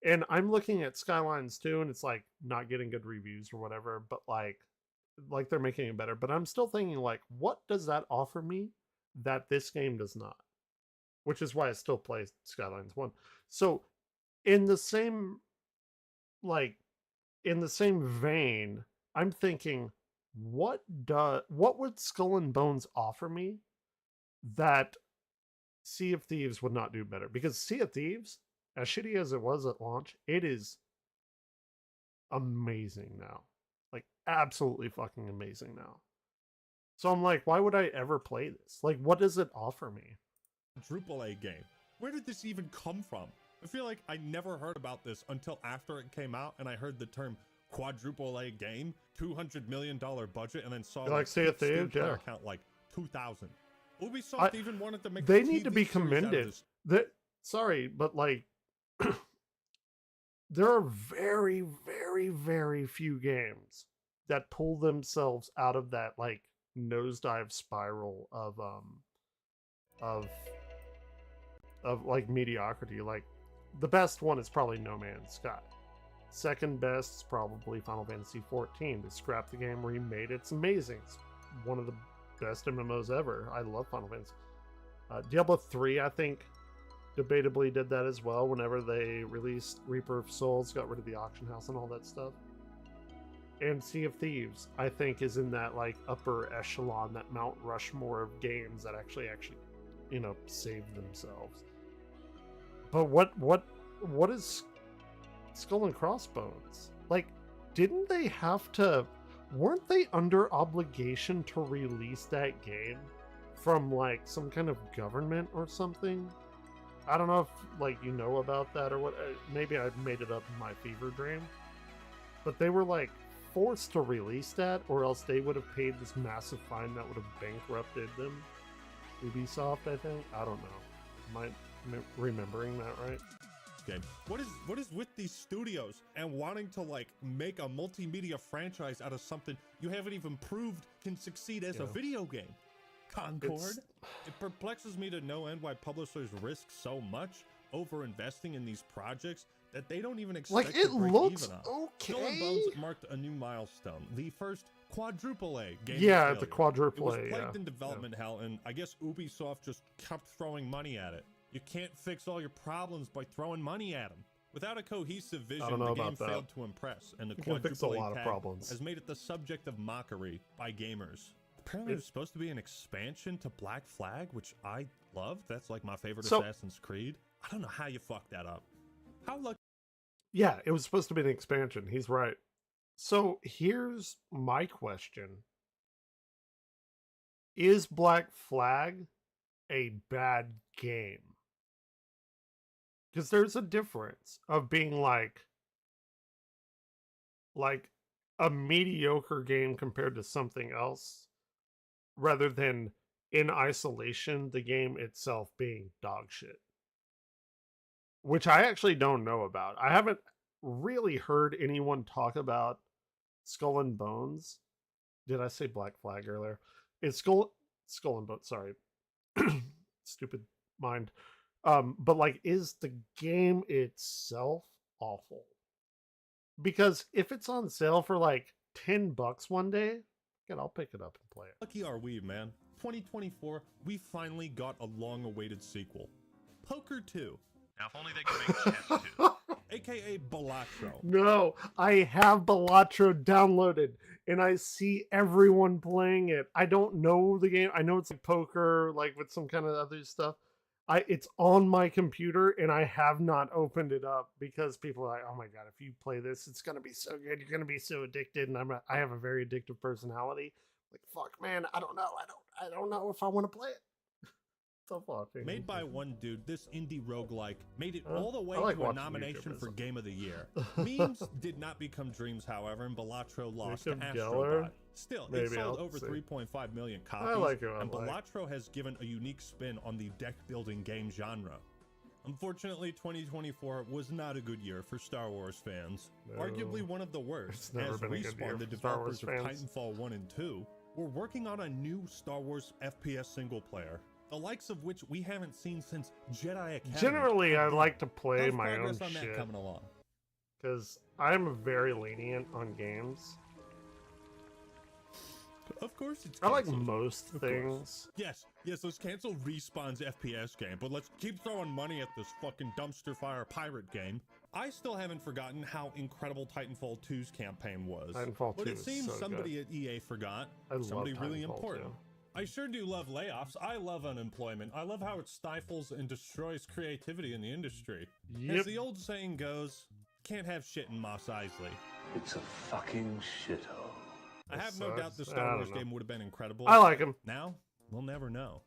And I'm looking at Skylines 2 and it's like not getting good reviews or whatever, but like they're making it better. But I'm still thinking like, what does that offer me that this game does not? Which is why I still play Skylines 1. So in the same vein, I'm thinking, what would Skull and Bones offer me that Sea of Thieves would not do better? Because Sea of Thieves, as shitty as it was at launch, it is amazing now. Like, absolutely fucking amazing now. So I'm like, why would I ever play this? Like, what does it offer me? AAA game. Where did this even come from? I feel like I never heard about this until after it came out, and I heard the term quadruple A game, $200 million budget, and then saw like Sea of Thieves, yeah, count like 2,000. Ubisoft even wanted to make. They need to be commended. Sorry, but like, there are very, very, very few games that pull themselves out of that like nosedive spiral of like mediocrity. Like, the best one is probably No Man's Sky. Second best is probably Final Fantasy XIV. They scrapped the game, remade it. It's amazing. It's one of the best MMOs ever. I love Final Fantasy. Diablo 3, I think, debatably did that as well whenever they released Reaper of Souls, got rid of the auction house and all that stuff. And Sea of Thieves, I think, is in that like upper echelon, that Mount Rushmore of games that actually, you know, save themselves. But what is Skull and Crossbones? Like, didn't they have to? Weren't they under obligation to release that game from like some kind of government or something? I don't know if like you know about that or what. Maybe I made it up in my fever dream. But they were like forced to release that, or else they would have paid this massive fine that would have bankrupted them. Ubisoft, I think. I don't know. Am I remembering that right? Game. What is with these studios and wanting to like make a multimedia franchise out of something you haven't even proved can succeed as a video game? Concord. It perplexes me to no end why publishers risk so much over investing in these projects that they don't even expect like, to it break looks even on. okay. Skull and Bones marked a new milestone. The first quadruple A game. Yeah, the quadruple A. It was plagued in development hell, and I guess Ubisoft just kept throwing money at it. You can't fix all your problems by throwing money at them. Without a cohesive vision, the game failed to impress, and the quadruple A tag has made it the subject of mockery by gamers. Apparently, there's supposed to be an expansion to Black Flag, which I love. That's like my favorite Assassin's Creed. I don't know how you fucked that up. How lucky? Yeah, it was supposed to be an expansion. He's right. So here's my question. Is Black Flag a bad game? Because there's a difference of being like a mediocre game compared to something else, rather than in isolation the game itself being dog shit. Which I actually don't know about. I haven't really heard anyone talk about Skull and Bones. Did I say Black Flag earlier? It's Skull and Bones, sorry. Stupid mind. But like, is the game itself awful? Because if it's on sale for like $10 one day, good, I'll pick it up and play it. Lucky are we, man. 2024, we finally got a long-awaited sequel. Poker 2. Now, if only they could make chess 2. AKA Balatro. No, I have Balatro downloaded, and I see everyone playing it. I don't know the game. I know it's like poker, like with some kind of other stuff. It's on my computer, and I have not opened it up because people are like, "Oh my god, if you play this, it's gonna be so good. You're gonna be so addicted." And I have a very addictive personality. Like, fuck, man, I don't know. I don't know if I want to play it. Made by one dude, this indie roguelike made it all the way to a nomination for Game of the Year. Memes did not become dreams, however, and Balatro lost to Astrobot. Still, it sold over 3.5 million copies, and Balatro has given a unique spin on the deck-building game genre. Unfortunately, 2024 was not a good year for Star Wars fans. Arguably one of the worst, as Respawn, the developers of Titanfall 1 and 2, were working on a new Star Wars FPS single player. the likes of which we haven't seen since Jedi Academy. Generally, I like to play How's my own progress on shit. that coming along? Because I'm very lenient on games. Of course it's I like canceled. most Of things. course. Yes, let's cancel Respawn's FPS game, but let's keep throwing money at this fucking dumpster fire pirate game. I still haven't forgotten how incredible Titanfall 2's campaign was. Titanfall 2 but it is seems so somebody good. at EA forgot. I love Somebody really Titanfall important. 2. I sure do love layoffs. I love unemployment. I love how it stifles and destroys creativity in the industry. Yep. As the old saying goes, can't have shit in Mos Eisley. It's a fucking shithole. I have no doubt the I Star don't Wars know. game would have been incredible. I like 'em. Now, we'll never know.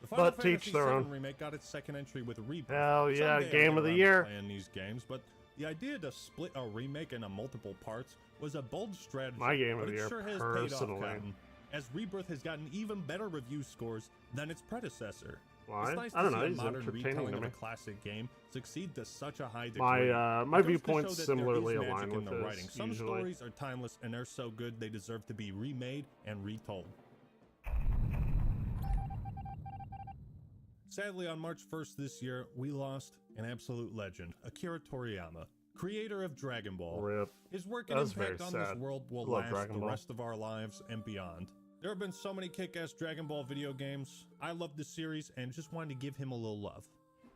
The Final But teach Fantasy their VII own. remake got its second entry with Rebirth. Hell yeah, Someday I'll game get of the around to year. Playing these games, but the idea to split a remake into multiple parts was a bold strategy. My game of but the it year, sure has paid personally. off, Captain, as Rebirth has gotten even better review scores than its predecessor. Why? It's nice I don't to know, see a he's modern entertaining retelling to of a me. classic game succeed to such a high degree. My It my goes to viewpoints show that similarly there is align magic with in the this. writing. Some Usually. stories are timeless and they're so good they deserve to be remade and retold. Sadly, on March 1st this year, we lost an absolute legend, Akira Toriyama, creator of Dragon Ball. Rip. His work That and was impact very on this sad. world will Love last Dragon the Ball. rest of our lives and beyond. There have been so many kick-ass Dragon Ball video games. I love the series and just wanted to give him a little love.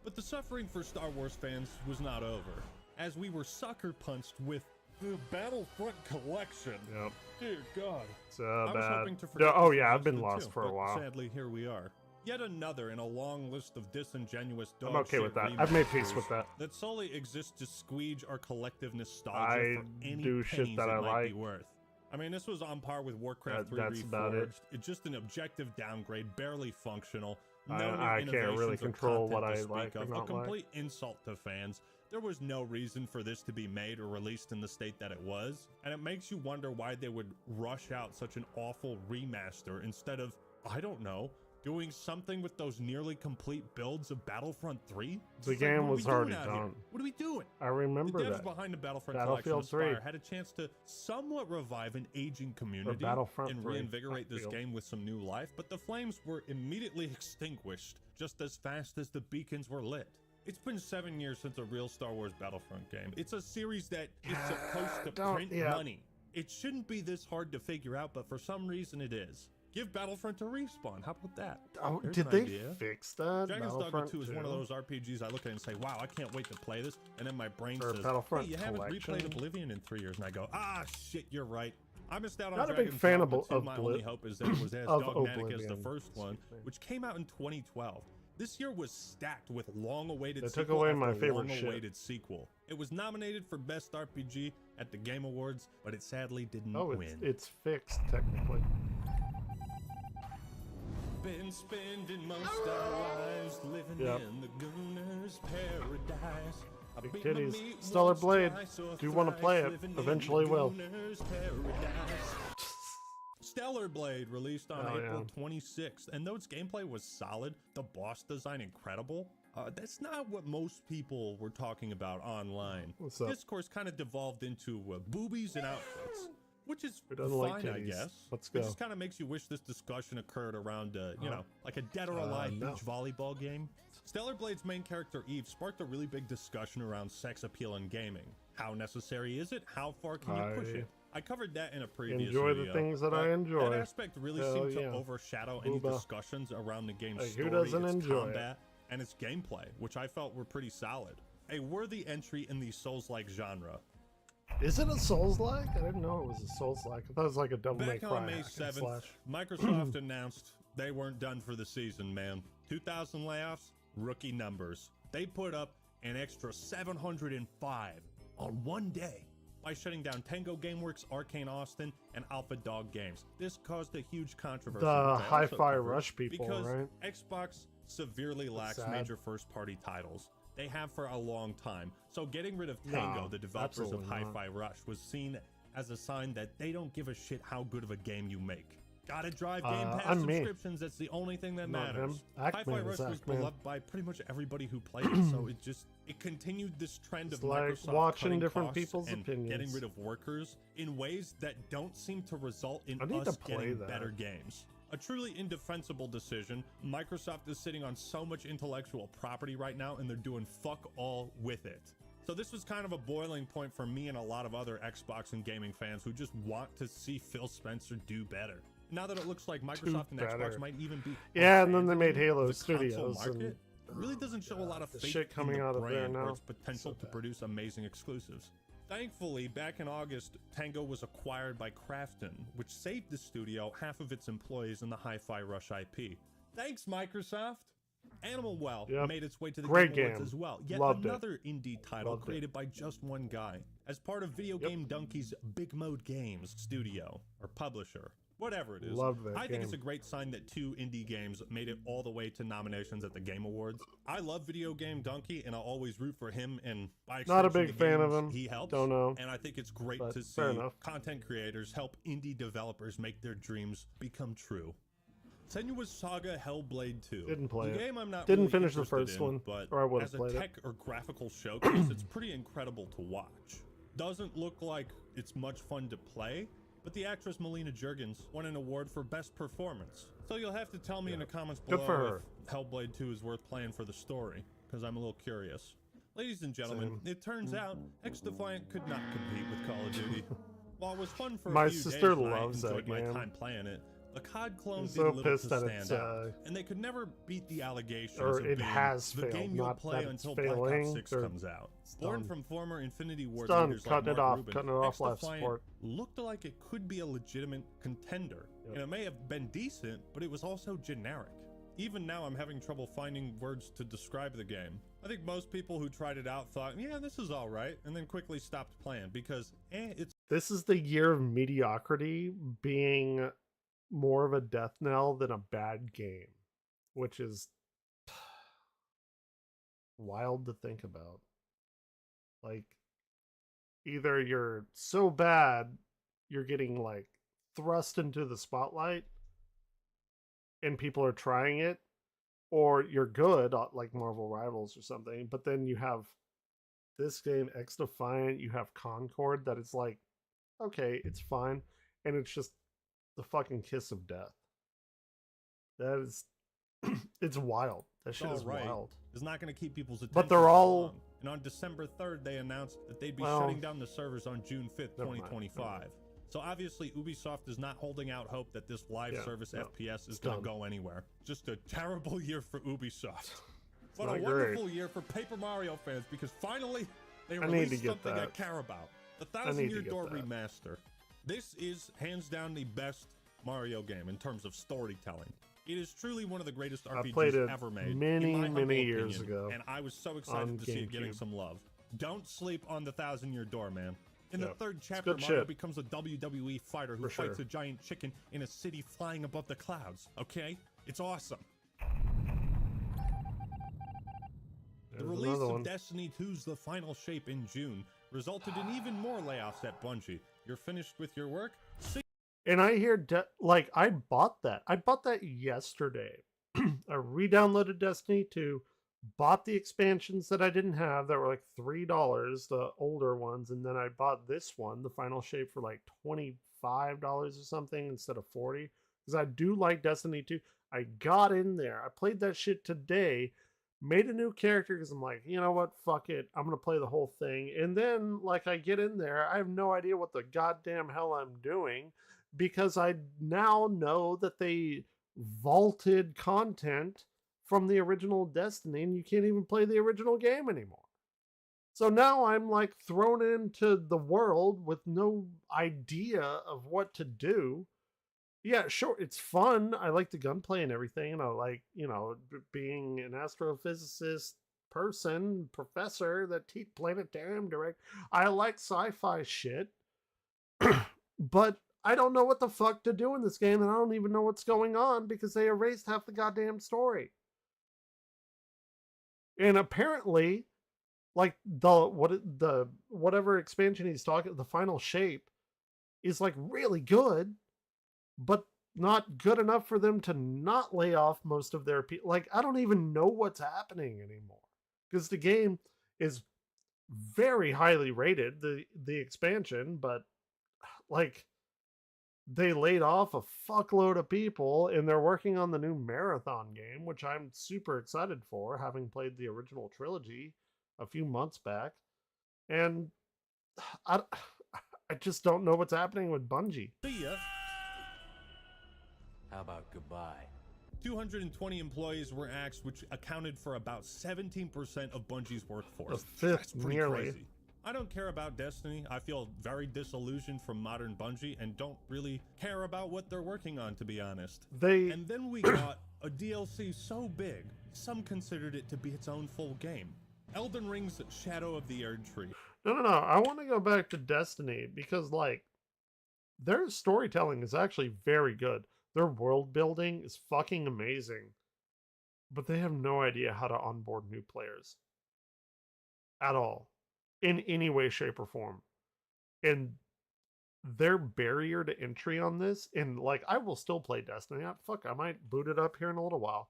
But the suffering for Star Wars fans was not over, as we were sucker punched with the Battlefront collection. Yep. Dear God. So I was bad. hoping to forget Oh this yeah, I've been existed lost too, for a but while. Sadly, here we are. Yet another in a long list of disingenuous dog I'm okay shit with that. I've made peace remasters with that. that solely exist to squeege our collective nostalgia I for any do shit pennies that it I might be like. worth. I mean, this was on par with Warcraft 3 that's about it. Reforged. It's just an objective downgrade, barely functional. No I new can't really innovations or control what content I to speak like or of. not A like. complete insult to fans. There was no reason for this to be made or released in the state that it was, and it makes you wonder why they would rush out such an awful remaster instead of, I don't know, doing something with those nearly complete builds of Battlefront 3? The It's like, game what are was we doing already out here? done. What are we doing? I remember The devs that. behind the Battlefront Battlefield collection, 3. Aspire, had a chance to somewhat revive an aging community Battlefront and 3, reinvigorate this Battlefield. game with some new life, but the flames were immediately extinguished just as fast as the beacons were lit. It's been 7 years since a real Star Wars Battlefront game. It's a series that is supposed to print money. It shouldn't be this hard to figure out, but for some reason it is. Give Battlefront to Respawn. How about that? Oh, There's did an they idea. fix that? Dragon's Dogma Battlefront 2 is one of 2? those RPGs I look at and say, wow, I can't wait to play this. And then my brain Or says, Battlefront hey, you haven't Collection? replayed Oblivion in 3 years. And I go, ah, shit, you're right. I missed out on Not a Dragon's big fan Dogma of 2. My only Obli- hope is that it was as of dogmatic as the Oblivion, first one, which came out in 2012. This year was stacked with long-awaited They took sequel away after my favorite shit. long-awaited sequel. It was nominated for Best RPG at the Game Awards, but it sadly didn't Oh, win. it's fixed technically. Been spending most our lives living Yep. in the Gooner's paradise. I Big beat my titties. meat Stellar once, Blade. twice, or Do want to play thrice, it? living in Eventually the will. Gooner's paradise. Stellar Blade released on Oh, April yeah. 26th, and though its gameplay was solid, the boss design incredible, that's not what most people were talking about online. What's up? Discourse kind of devolved into boobies and outfits, which is Who doesn't fine, like I titties? guess. Let's It go. just kind of makes you wish this discussion occurred around, you know, like a Dead or Alive no. beach volleyball game. Stellar Blade's main character, Eve, sparked a really big discussion around sex appeal in gaming. How necessary is it? How far can you push it? I covered that in a previous Enjoy video. the things that but I enjoy. That aspect really Hell seemed to yeah. overshadow any Booba. discussions around the game's Like, who story, doesn't its enjoy it? combat, and its gameplay, which I felt were pretty solid. A worthy entry in the Souls-like genre. Is it a Souls-like? I didn't know it was a Souls-like. I thought it was like a Devil May Back Cry on May hack and 7th, slash. Microsoft announced they weren't done for the season, man. 2,000 layoffs, rookie numbers. They put up an extra 705 on one day by shutting down Tango Gameworks, Arcane Austin, and Alpha Dog Games. This caused a huge controversy. The which I also Hi-Fi covered, Rush people, because right? Xbox severely lacks sad. major first-party titles. They have for a long time. So getting rid of Tango, No, the developers of absolutely not. Hi-Fi Rush, was seen as a sign that they don't give a shit how good of a game you make. Gotta drive Game Pass I'm me. subscriptions, that's the only thing that Not matters. him. Ackman Hi-Fi is Rush was Ackman. beloved by pretty much everybody who played it, so it continued this trend It's of like Microsoft watching cutting different costs people's and opinions. getting rid of workers in ways that don't seem to result in I need us to play getting that. better games. A truly indefensible decision. Microsoft is sitting on so much intellectual property right now, and they're doing fuck all with it. So this was kind of a boiling point for me and a lot of other Xbox and gaming fans who just want to see Phil Spencer do better. Now that it looks like Microsoft and Xbox might even be and then they made Halo the Studios market, and it really doesn't show a lot of faith shit coming in the out of there brand now. or its potential to produce amazing exclusives. Thankfully, back in August, Tango was acquired by Krafton, which saved the studio half of its employees in the Hi-Fi Rush IP. Thanks, Microsoft! Animal Well made its way to the Great Game Awards game. as well. Yet Loved another indie title created by just one guy, as part of Video Game Donkey's Big Mode Games studio, or publisher. Whatever it is. Loved that I think game. it's a great sign that 2 indie games made it all the way to nominations at the Game Awards. I love Video Game Donkey, and I'll always root for him, and by Not a extension, big the fan of games him. he helps. Don't know. And I think it's great But to see fair enough. content creators help indie developers make their dreams become true. Senua's Saga Hellblade 2. Didn't play the it. game I'm not Didn't really finish the interested first in, one, but or I would've as a played it. tech or graphical showcase, it's pretty incredible to watch. Doesn't look like it's much fun to play, but the actress Melina Juergens won an award for Best Performance. So you'll have to tell me in the comments Good below for her. if Hellblade 2 is worth playing for the story, because I'm a little curious. Ladies and gentlemen, it turns out X-Defiant could not compete with Call of Duty. While it was fun for My a few sister days and loves I that enjoyed my game. time playing it, the COD clone I'm did so little pissed to that stand it's, out, and they could never beat the allegations or of it being has the failed, game you'll not play that it's until Black failing, Ops 6 or comes out. it's Born done. from former Infinity Ward It's done. leaders Cutting like it Mark off. Rubin, Cutting it off life X-Defiant support. looked like it could be a legitimate contender, and it may have been decent, but it was also generic. Even now, I'm having trouble finding words to describe the game. I think most people who tried it out thought, yeah, this is alright, and then quickly stopped playing because, it's... This is the year of mediocrity being more of a death knell than a bad game, which is wild to think about. Like, either you're so bad, you're getting, like, thrust into the spotlight, and people are trying it, or you're good, like Marvel Rivals or something, but then you have this game, X-Defiant, you have Concord, that is like, okay, it's fine, and it's just the fucking kiss of death. That is, it's wild. That shit is wild. It's not going to keep people's attention. But they're for all... long. And on December 3rd, they announced that they'd be Well, shutting down the servers on June 5th, never mind, 2025. So obviously, Ubisoft is not holding out hope that this live service FPS is going to go anywhere. Just a terrible year for Ubisoft. But a not wonderful great. year for Paper Mario fans, because finally, they I need to released get something I that. care about. The I need Thousand to Year get Door that. remaster. This is hands down the best Mario game in terms of storytelling. It is truly one of the greatest I played RPGs it ever made. many, in my humble many years opinion, ago and I was so on excited to see it getting GameCube. some love. Don't sleep on the Thousand Year Door, man. In the Yep. third It's chapter, good Mario shit. becomes a WWE fighter who For fights sure. a giant chicken in a city flying above the clouds. Okay? It's awesome. The There's release another of one. Destiny 2's The Final Shape in June resulted in even more layoffs at Bungie. You're finished with your work? And I hear, like, I bought that. I bought that yesterday. I re-downloaded Destiny 2, bought the expansions that I didn't have that were like $3, the older ones, and then I bought this one, The Final Shape, for like $25 or something instead of $40. Because I do like Destiny 2. I got in there. I played that shit today, made a new character because I'm like, you know what? Fuck it. I'm going to play the whole thing. And then, like, I get in there. I have no idea what the goddamn hell I'm doing because I now know that they vaulted content from the original Destiny and you can't even play the original game anymore. So now I'm like thrown into the world with no idea of what to do. Yeah, sure, it's fun. I like the gunplay and everything, and I like, you know, being an astrophysicist person, professor that teach planetarium direct. I like sci-fi shit, but I don't know what the fuck to do in this game, and I don't even know what's going on because they erased half the goddamn story. And apparently, like whatever expansion he's talking, the Final Shape, is like really good, but not good enough for them to not lay off most of their people. Like, I don't even know what's happening anymore because the game is very highly rated, the expansion, but like they laid off a fuckload of people, and they're working on the new Marathon game, which I'm super excited for, having played the original trilogy a few months back. And I, I just don't know what's happening with Bungie. See ya. How about goodbye? 220 employees were axed, which accounted for about 17% of Bungie's workforce. A fifth, That's pretty nearly. crazy. I don't care about Destiny. I feel very disillusioned from modern Bungie and don't really care about what they're working on, to be honest. And then we got a DLC so big, some considered it to be its own full game. Elden Ring's Shadow of the Erdtree. No. I want to go back to Destiny because, like, their storytelling is actually very good. Their world building is fucking amazing. But they have no idea how to onboard new players. At all. In any way, shape, or form. And their barrier to entry on this, and like, I will still play Destiny. I might boot it up here in a little while.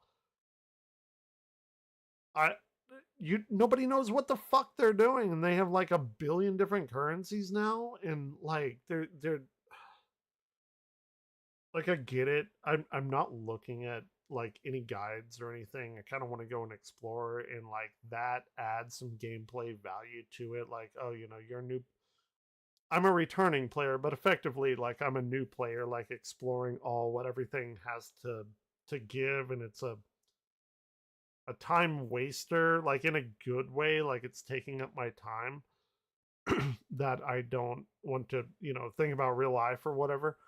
Nobody knows what the fuck they're doing, and they have like 1 billion different currencies now, and like they're like, I get it. I'm not looking at like any guides or anything. I kind of want to go and explore, and like that adds some gameplay value to it. Like, oh, you're a new. I'm a returning player, but effectively, like, I'm a new player, like exploring what everything has to give, and it's a time waster, like in a good way, like it's taking up my time that I don't want to, think about real life or whatever.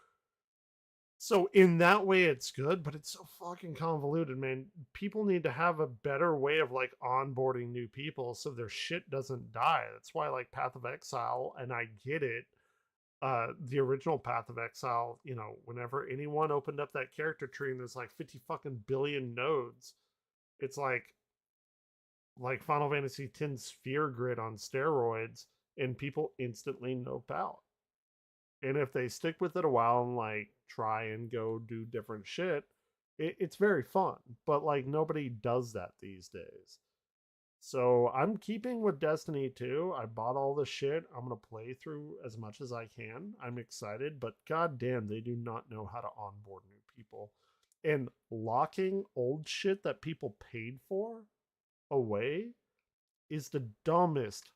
So in that way, it's good, but it's so fucking convoluted, man. People need to have a better way of like onboarding new people so their shit doesn't die. That's why, like, Path of Exile, and I get it. The original Path of Exile, whenever anyone opened up that character tree and there's like 50 fucking billion nodes, it's like Final Fantasy X Sphere Grid on steroids, and people instantly nope out. And if they stick with it a while and like try and go do different shit, it's very fun. But like, nobody does that these days. So I'm keeping with Destiny 2. I bought all the shit. I'm gonna play through as much as I can. I'm excited, but goddamn, they do not know how to onboard new people. And locking old shit that people paid for away is the dumbest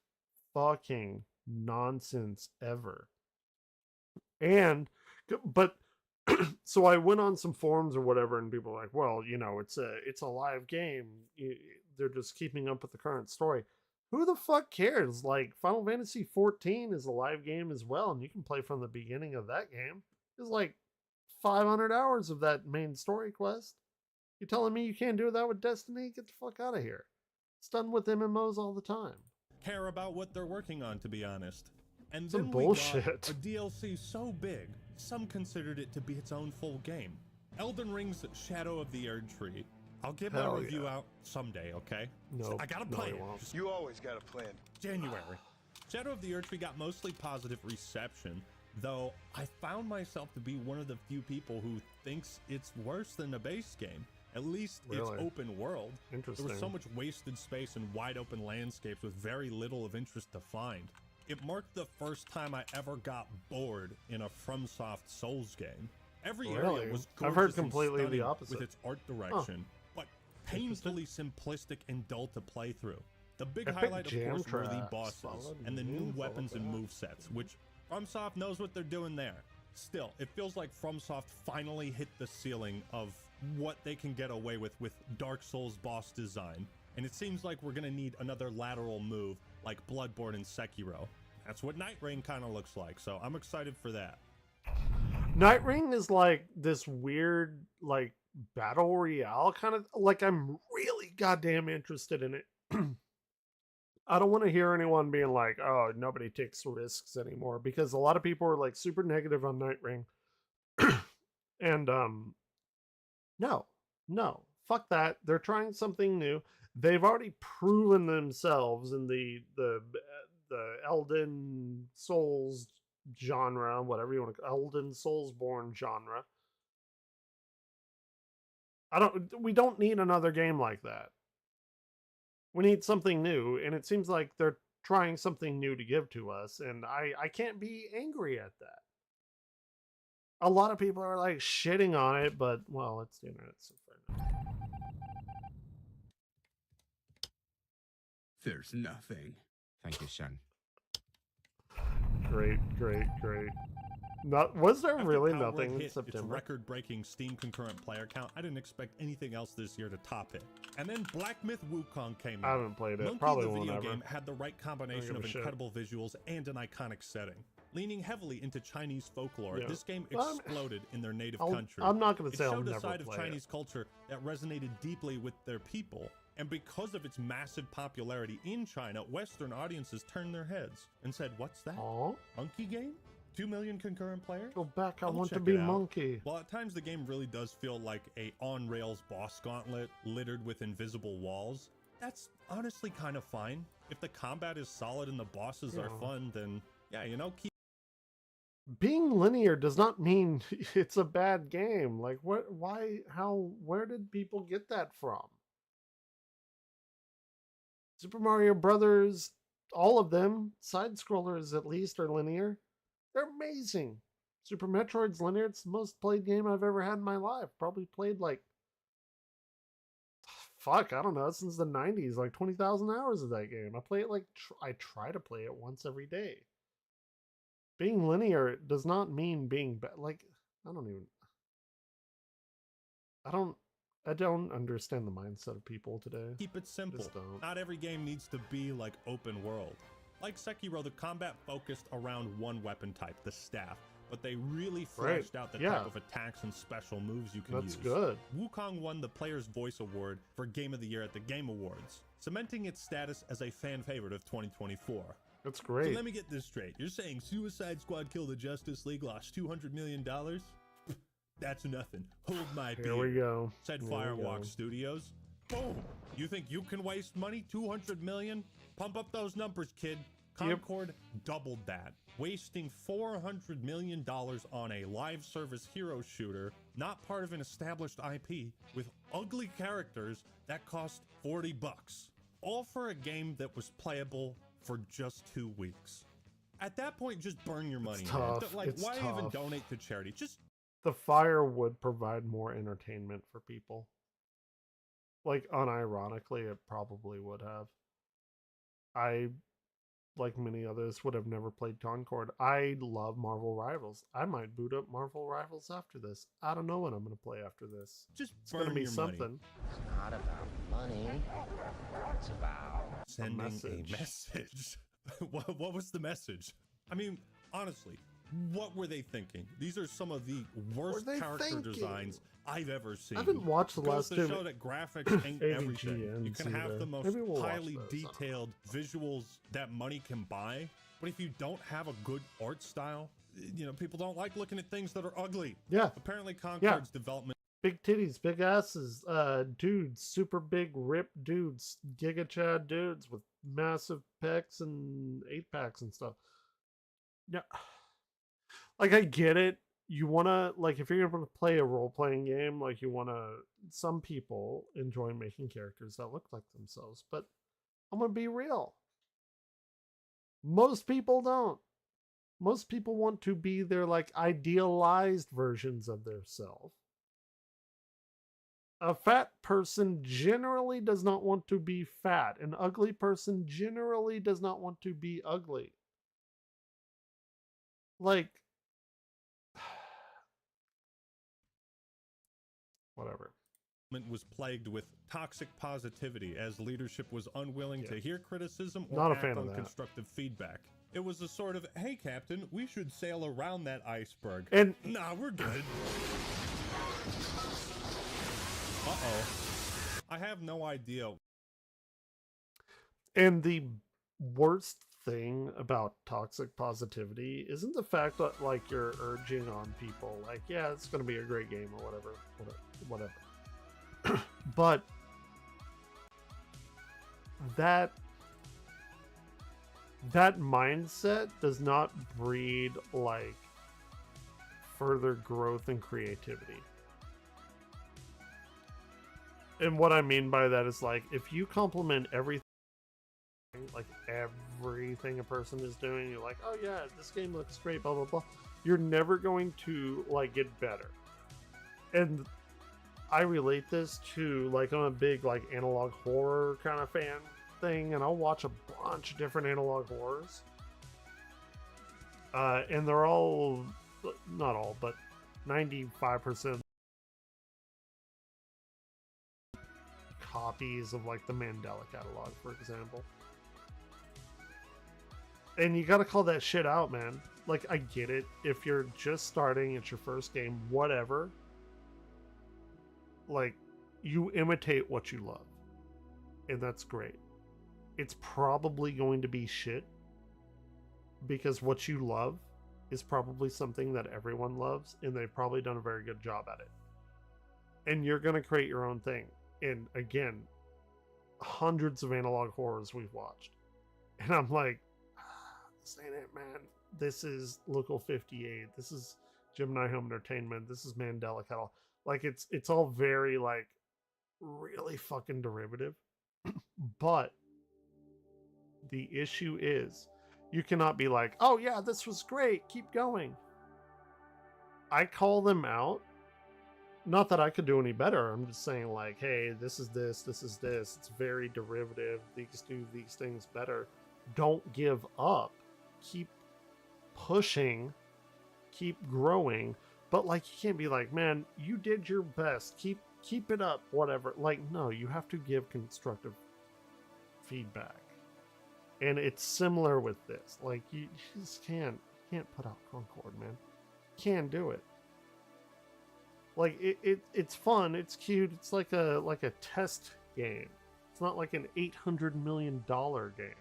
fucking nonsense ever. But so I went on some forums or whatever, and people were like, well, it's a live game. They're just keeping up with the current story. Who the fuck cares? Like, Final Fantasy 14 is a live game as well, and you can play from the beginning of that game. There's like 500 hours of that main story quest. You telling me you can't do that with Destiny? Get the fuck out of here. It's done with MMOs all the time. Care about what they're working on, to be honest. And Some then bullshit. We got a DLC so big, some considered it to be its own full game. Elden Ring's Shadow of the Erdtree. I'll get my review out someday, okay? No, I got a plan. You always got a plan. January. Shadow of the Erdtree got mostly positive reception, though I found myself to be one of the few people who thinks it's worse than the base game. At least it's open world. Interesting. There was so much wasted space and wide open landscapes with very little of interest to find. It marked the first time I ever got bored in a FromSoft Souls game. Every area was gorgeous. I've heard completely and the opposite. with its art direction, but painfully simplistic and dull to play through. The big highlight, of course, were the bosses and the new weapons and movesets, which FromSoft knows what they're doing there. Still, it feels like FromSoft finally hit the ceiling of what they can get away with Dark Souls boss design, and it seems like we're gonna need another lateral move like Bloodborne and Sekiro. That's what Night Rain kind of looks like, so I'm excited for that. Night Rain is like this weird, like, battle royale kind of, like, I'm really goddamn interested in it. I don't want to hear anyone being like, oh, nobody takes risks anymore, because a lot of people are like super negative on Night Rain. And no, fuck that. They're trying something new. They've already proven themselves in the Elden Souls genre, whatever you want to call it, Elden Soulsborne genre. We don't need another game like that. We need something new, and it seems like they're trying something new to give to us, and I can't be angry at that. a lot of people are like shitting on it, but well, it's the internet, so fair enough. There's nothing. Thank you, Shen. Great. Was there really After nothing in hit September? its record-breaking Steam concurrent player count, I didn't expect anything else this year to top it. And then Black Myth Wukong came out. I haven't played it. Monkey Probably the won't video ever. game had the right combination of incredible visuals and an iconic setting. Leaning heavily into Chinese folklore, this game exploded in their native country. I'm not going to say I'll never play it. It showed a side of Chinese culture that resonated deeply with their people. And because of its massive popularity in China, Western audiences turned their heads and said, "What's that? Monkey game? 2 million concurrent players? Go back, I I'll want to check be it out." Monkey. Well, at times the game really does feel like a on-rails boss gauntlet littered with invisible walls. That's honestly kind of fine. If the combat is solid and the bosses are fun, then yeah, you know, keep Being linear does not mean it's a bad game. Like, what, why, how, where did people get that from? Super Mario Brothers, all of them, side scrollers at least, are linear. They're amazing. Super Metroid's linear. It's the most played game I've ever had in my life. Probably played like, fuck, I don't know, since the 90s, like 20,000 hours of that game. I play it like, I try to play it once every day. Being linear does not mean being bad. Like, I don't understand the mindset of people today. Keep it simple. Not every game needs to be like open world. Like Sekiro, the combat focused around one weapon type, the staff, but they really fleshed out the type of attacks and special moves you can use. That's good. Wukong won the Player's Voice Award for Game of the Year at the Game Awards, cementing its status as a fan favorite of 2024. That's great. So let me get this straight. You're saying Suicide Squad Kill the Justice League lost $200 million? That's nothing. Hold my beer. Here we go. Said Here we Firewalk go. Studios. Boom. You think you can waste money? 200 million? Pump up those numbers, kid. Concord doubled that, wasting $400 million on a live service hero shooter, not part of an established IP, with ugly characters that cost $40. All for a game that was playable for just 2 weeks. At that point, just burn your money. It's tough. Man. Like, It's why even tough. donate to charity? Just The Fire would provide more entertainment for people. Like, unironically, it probably would have. I, like many others, would have never played Concord. I love Marvel Rivals. I might boot up Marvel Rivals after this. I don't know what I'm going to play after this. Just it's going to be something. It's not about money. It's about sending a message. What was the message? I mean, honestly, what were they thinking? These are some of the worst character designs I've ever seen. I haven't watched the last two. Show that graphics ain't everything. You can have the most Maybe we'll highly detailed visuals that money can buy, but if you don't have a good art style, you know, people don't like looking at things that are ugly. Yeah. Apparently Concord's development. Big titties, big asses, dudes, super big ripped dudes, Giga Chad dudes with massive pecs and 8-packs and stuff. Yeah. Like, I get it. You want to, like, if you're going to play a role-playing game, like, you want to, some people enjoy making characters that look like themselves, but I'm going to be real. Most people don't. Most people want to be their, like, idealized versions of their self. A fat person generally does not want to be fat. An ugly person generally does not want to be ugly. Like, whatever. Was plagued with toxic positivity as leadership was unwilling to hear criticism or Not a act fan of on that. constructive feedback. It was a sort of, hey, Captain, we should sail around that iceberg. And nah, we're good. Uh-oh. I have no idea. And the worst thing about toxic positivity isn't the fact that, like, you're urging on people, like, yeah, it's going to be a great game or whatever. But that mindset does not breed, like, further growth and creativity. And what I mean by that is, like, if you compliment everything, like everything a person is doing, you're like, oh yeah, this game looks great, blah blah blah. you're never going to like get better. And I relate this to like, I'm a big like analog horror kind of fan thing, and I'll watch a bunch of different analog horrors. And they're all, not all, but 95% copies of like the Mandela catalog, for example. And you gotta call that shit out, man. Like, I get it. If you're just starting, it's your first game, whatever. Like, you imitate what you love. And that's great. It's probably going to be shit. Because what you love is probably something that everyone loves, and they've probably done a very good job at it. And you're going to create your own thing. And again, hundreds of analog horrors we've watched. And I'm like, this ain't it, man. This is Local 58. This is Gemini Home Entertainment. This is Mandela Cattle. Like, it's all very, like, really fucking derivative. But the issue is, you cannot be like, oh yeah, this was great, keep going. I call them out. Not that I could do any better. I'm just saying, like, hey, this is this, this is this. It's very derivative. These do these things better. Don't give up. Keep pushing. Keep growing. But, like, you can't be like, man, you did your best. Keep it up, whatever. Like, no, you have to give constructive feedback. And it's similar with this. Like, you just can't put out Concord, man. Can't do it. Like, it's fun, it's cute, it's like a test game. It's not like an $800 million game.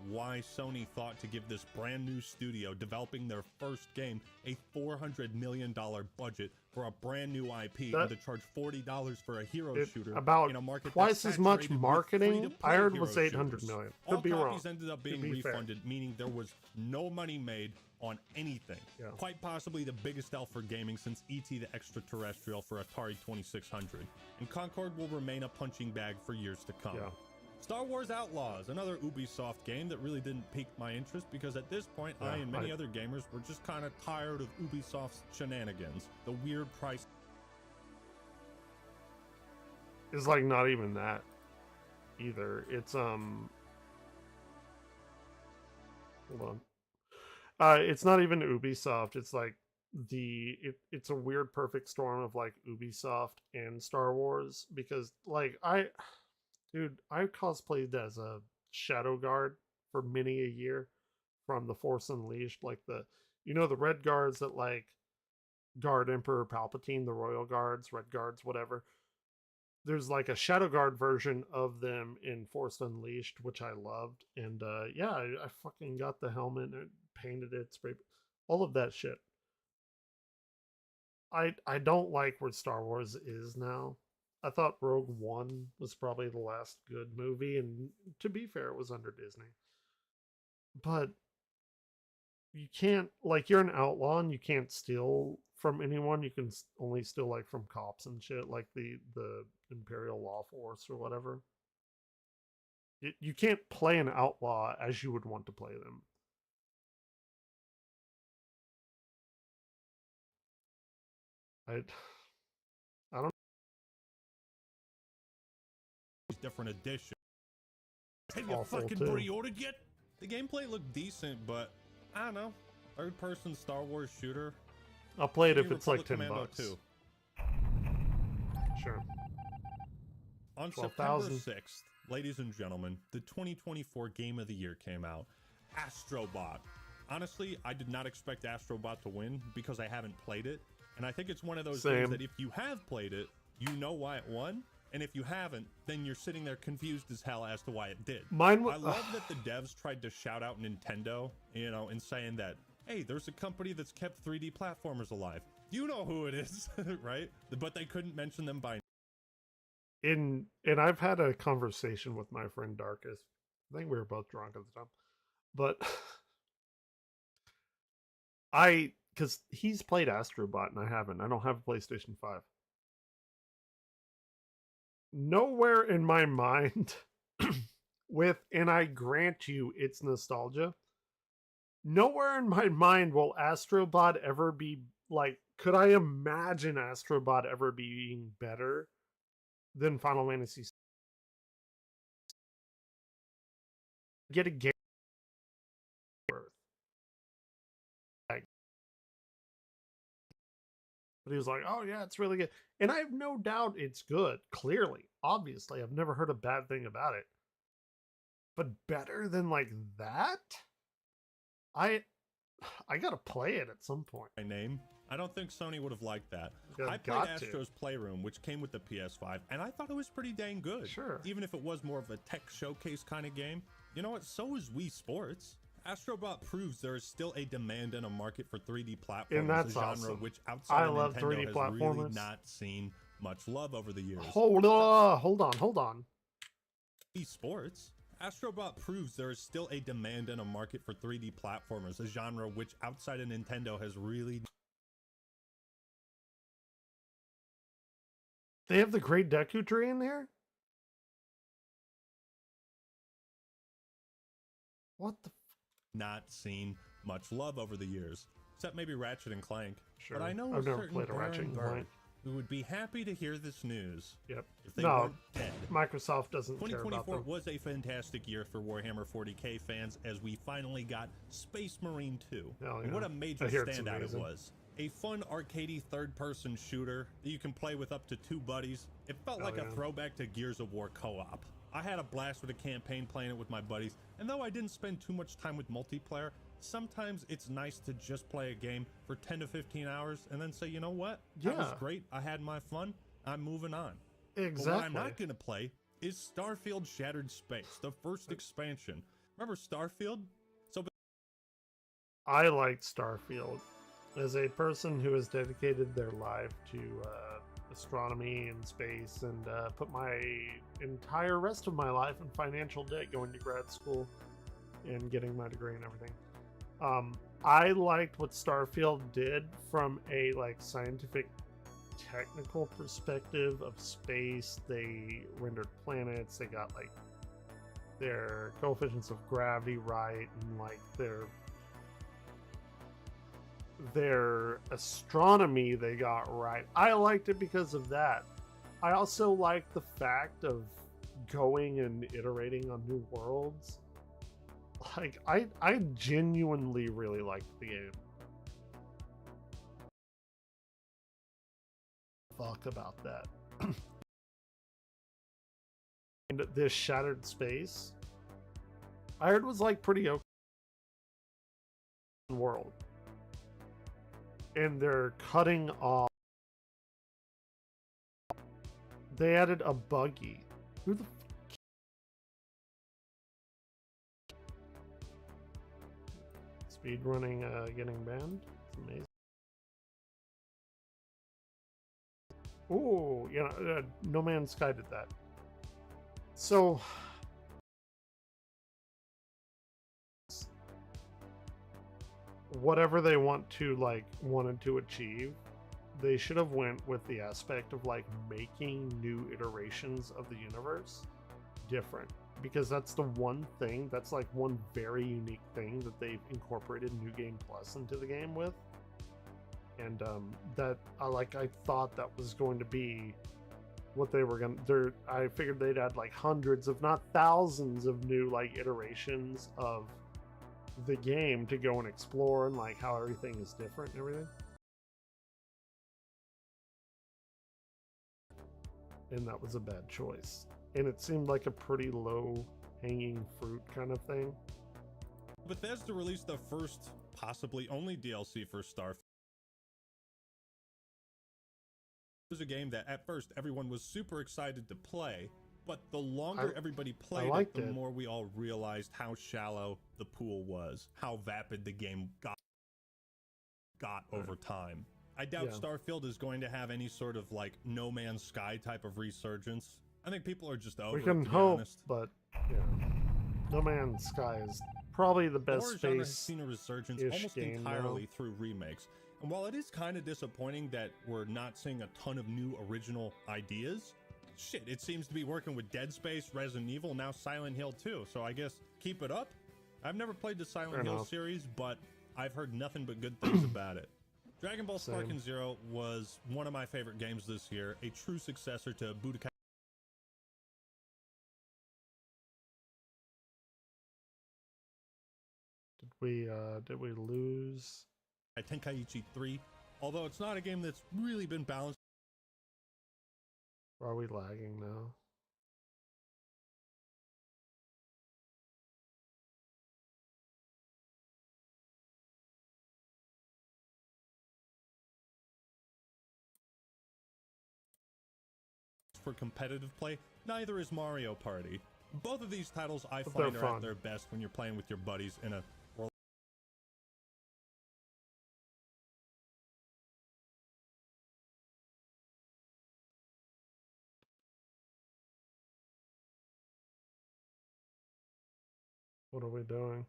Why Sony thought to give this brand new studio developing their first game a $400 million budget for a brand new IP and to charge $40 for a hero shooter about in a market twice as much marketing. I heard was 800 million. Could be wrong. All copies ended up being refunded, meaning there was no money made on anything. Yeah. Quite possibly the biggest L for gaming since E.T. the Extraterrestrial for Atari 2600. And Concord will remain a punching bag for years to come. Yeah. Star Wars Outlaws, another Ubisoft game that really didn't pique my interest because at this point, I and many other gamers were just kind of tired of Ubisoft's shenanigans. The weird price. It's like not even that either. It's hold on. It's not even Ubisoft. It's like it's a weird perfect storm of like Ubisoft and Star Wars because like Dude, I cosplayed as a Shadow Guard for many a year from The Force Unleashed, like the red guards that like guard Emperor Palpatine, the Royal Guards, Red Guards, whatever. There's like a Shadow Guard version of them in Force Unleashed, which I loved, and yeah, I fucking got the helmet and painted it, sprayed all of that shit. I don't like where Star Wars is now. I thought Rogue One was probably the last good movie, and to be fair, it was under Disney. But you can't, like, you're an outlaw and you can't steal from anyone. You can only steal, like, from cops and shit, like the Imperial Law Force or whatever. You can't play an outlaw as you would want to play them. I don't. Different edition. Have you fucking pre-ordered yet? The gameplay looked decent, but I don't know. Third-person Star Wars shooter. I'll play it if it's like $10. Sure. On September 6th, ladies and gentlemen, the 2024 Game of the Year came out. Astrobot. Honestly, I did not expect Astrobot to win because I haven't played it. And I think it's one of those games that if you have played it, you know why it won. And if you haven't, then you're sitting there confused as hell as to why it did. I love that the devs tried to shout out Nintendo, and saying that, hey, there's a company that's kept 3D platformers alive. You know who it is, right? But they couldn't mention them by name. And I've had a conversation with my friend Darkus. I think we were both drunk at the time. But because he's played Astrobot and I haven't. I don't have a PlayStation 5. Nowhere in my mind and I grant you it's nostalgia, nowhere in my mind will Astrobot ever be like, could I imagine Astrobot ever being better than Final Fantasy? Get a game. Like, but he was like, oh yeah, it's really good. And I have no doubt it's good. Clearly, obviously, I've never heard a bad thing about it. But better than like that? I gotta play it at some point. My name. I don't think Sony would have liked that. Yeah, I played Astro's Playroom, which came with the PS5, and I thought it was pretty dang good. Sure. Even if it was more of a tech showcase kind of game. You know what? So is Wii Sports. Astrobot proves there is still a demand and a market for 3D platformers, And that's a genre awesome. which outside of love Nintendo 3D has platformers. really not seen much love over the years. Hold on. Wii Sports. Astrobot proves there is still a demand and a market for 3D platformers, a genre which outside of Nintendo has really... They have the Great Deku Tree in there? What the... not seen much love over the years, except maybe Ratchet and Clank. Sure. But I know I've a never certain played a Ratchet and Baron Clank. who would be happy to hear this news. Yep. If they No, weren't dead. Microsoft doesn't care about 2024 them. was a fantastic year for Warhammer 40k fans as we finally got Space Marine 2. Hell And yeah. what a major I hear it's standout it amazing. was. A fun arcadey third-person shooter that you can play with up to 2 buddies. It felt Hell like a yeah. throwback to Gears of War co-op. I had a blast with a campaign playing it with my buddies, and though I didn't spend too much time with multiplayer, sometimes it's nice to just play a game for 10 to 15 hours and then say, you know what? That was Yeah. great. I had my fun. I'm moving on. Exactly. But what I'm not going to play is Starfield Shattered Space, the first expansion. Remember Starfield? So I liked Starfield. As a person who has dedicated their life to astronomy and space and put my entire rest of my life in financial debt going to grad school and getting my degree and everything, I liked what Starfield did from a like scientific technical perspective of space. They rendered planets, they got like their coefficients of gravity right, and like their astronomy they got right. I liked it because of that. I also liked the fact of going and iterating on new worlds. Like I genuinely really liked the game. Fuck about that. And this Shattered Space, I heard was like pretty okay world. And they're cutting off. They added a buggy. Who the speedrunning getting banned? It's amazing. Oh, yeah, No Man's Sky did that. So whatever they wanted to achieve, they should have went with the aspect of like making new iterations of the universe different, because that's the one thing that's like one very unique thing that they've incorporated New Game Plus into the game with. And that I thought that was going to be what they were gonna I figured they'd add like hundreds if not thousands of new like iterations of the game to go and explore, and like how everything is different and everything. And that was a bad choice, and it seemed like a pretty low hanging fruit kind of thing. Bethesda released the first, possibly only DLC for Starfield. It was a game that at first everyone was super excited to play, but the longer everybody played it, the more we all realized how shallow the pool was, how vapid the game got over time. I doubt Starfield is going to have any sort of like No Man's Sky type of resurgence. I think people are just over it, We can to be hope, honest. but yeah. No Man's Sky is probably the best Horror genre has space seen a resurgence almost game entirely now. through remakes. And while it is kind of disappointing that we're not seeing a ton of new original ideas, shit, it seems to be working with Dead Space, Resident Evil, now Silent Hill 2. So I guess keep it up. I've never played the Silent Fair Hill enough. series, but I've heard nothing but good things about it. Dragon Ball Same. Sparking Zero was one of my favorite games this year, a true successor to Budokai Did we lose? Tenkaichi 3, although it's not a game that's really been balanced. Or are we lagging now? For competitive play, neither is Mario Party. Both of these titles I But find they're are at fun. their best when you're playing with your buddies in a world. What are we doing?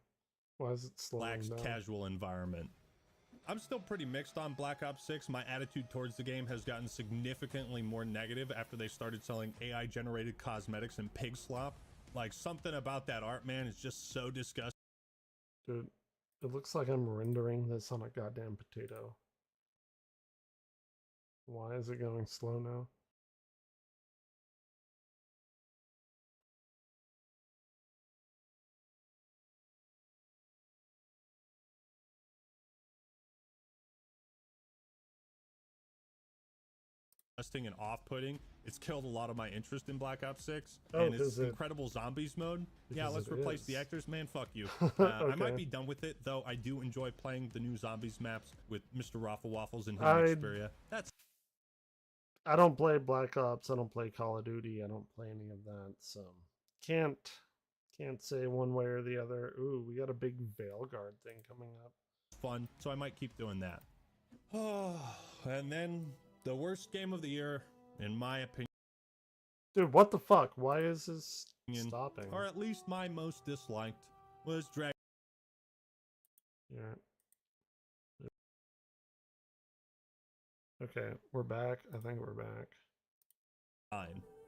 Why is it slowing Relaxed, down? casual environment. I'm still pretty mixed on Black Ops 6. My attitude towards the game has gotten significantly more negative after they started selling AI-generated cosmetics and pig slop. Like, something about that art, man, is just so disgusting. Dude, it looks like I'm rendering this on a goddamn potato. Why is it going slow now? And off-putting. It's killed a lot of my interest in Black Ops 6. Oh, and it's is it? Incredible Zombies mode. Yeah, Because let's it replace is. the actors. Man, fuck you. Okay. I might be done with it, though. I do enjoy playing the new Zombies maps with Mr. Raffle Waffles and him Xperia. I don't play Black Ops. I don't play Call of Duty. I don't play any of that. So can't say one way or the other. Ooh, we got a big Veilguard thing coming up. Fun, so I might keep doing that. Oh, and then the worst game of the year, in my opinion. Dude, what the fuck? Why is this stopping? Or at least my most disliked, was Dragon. Yeah. Okay, we're back. I think we're back.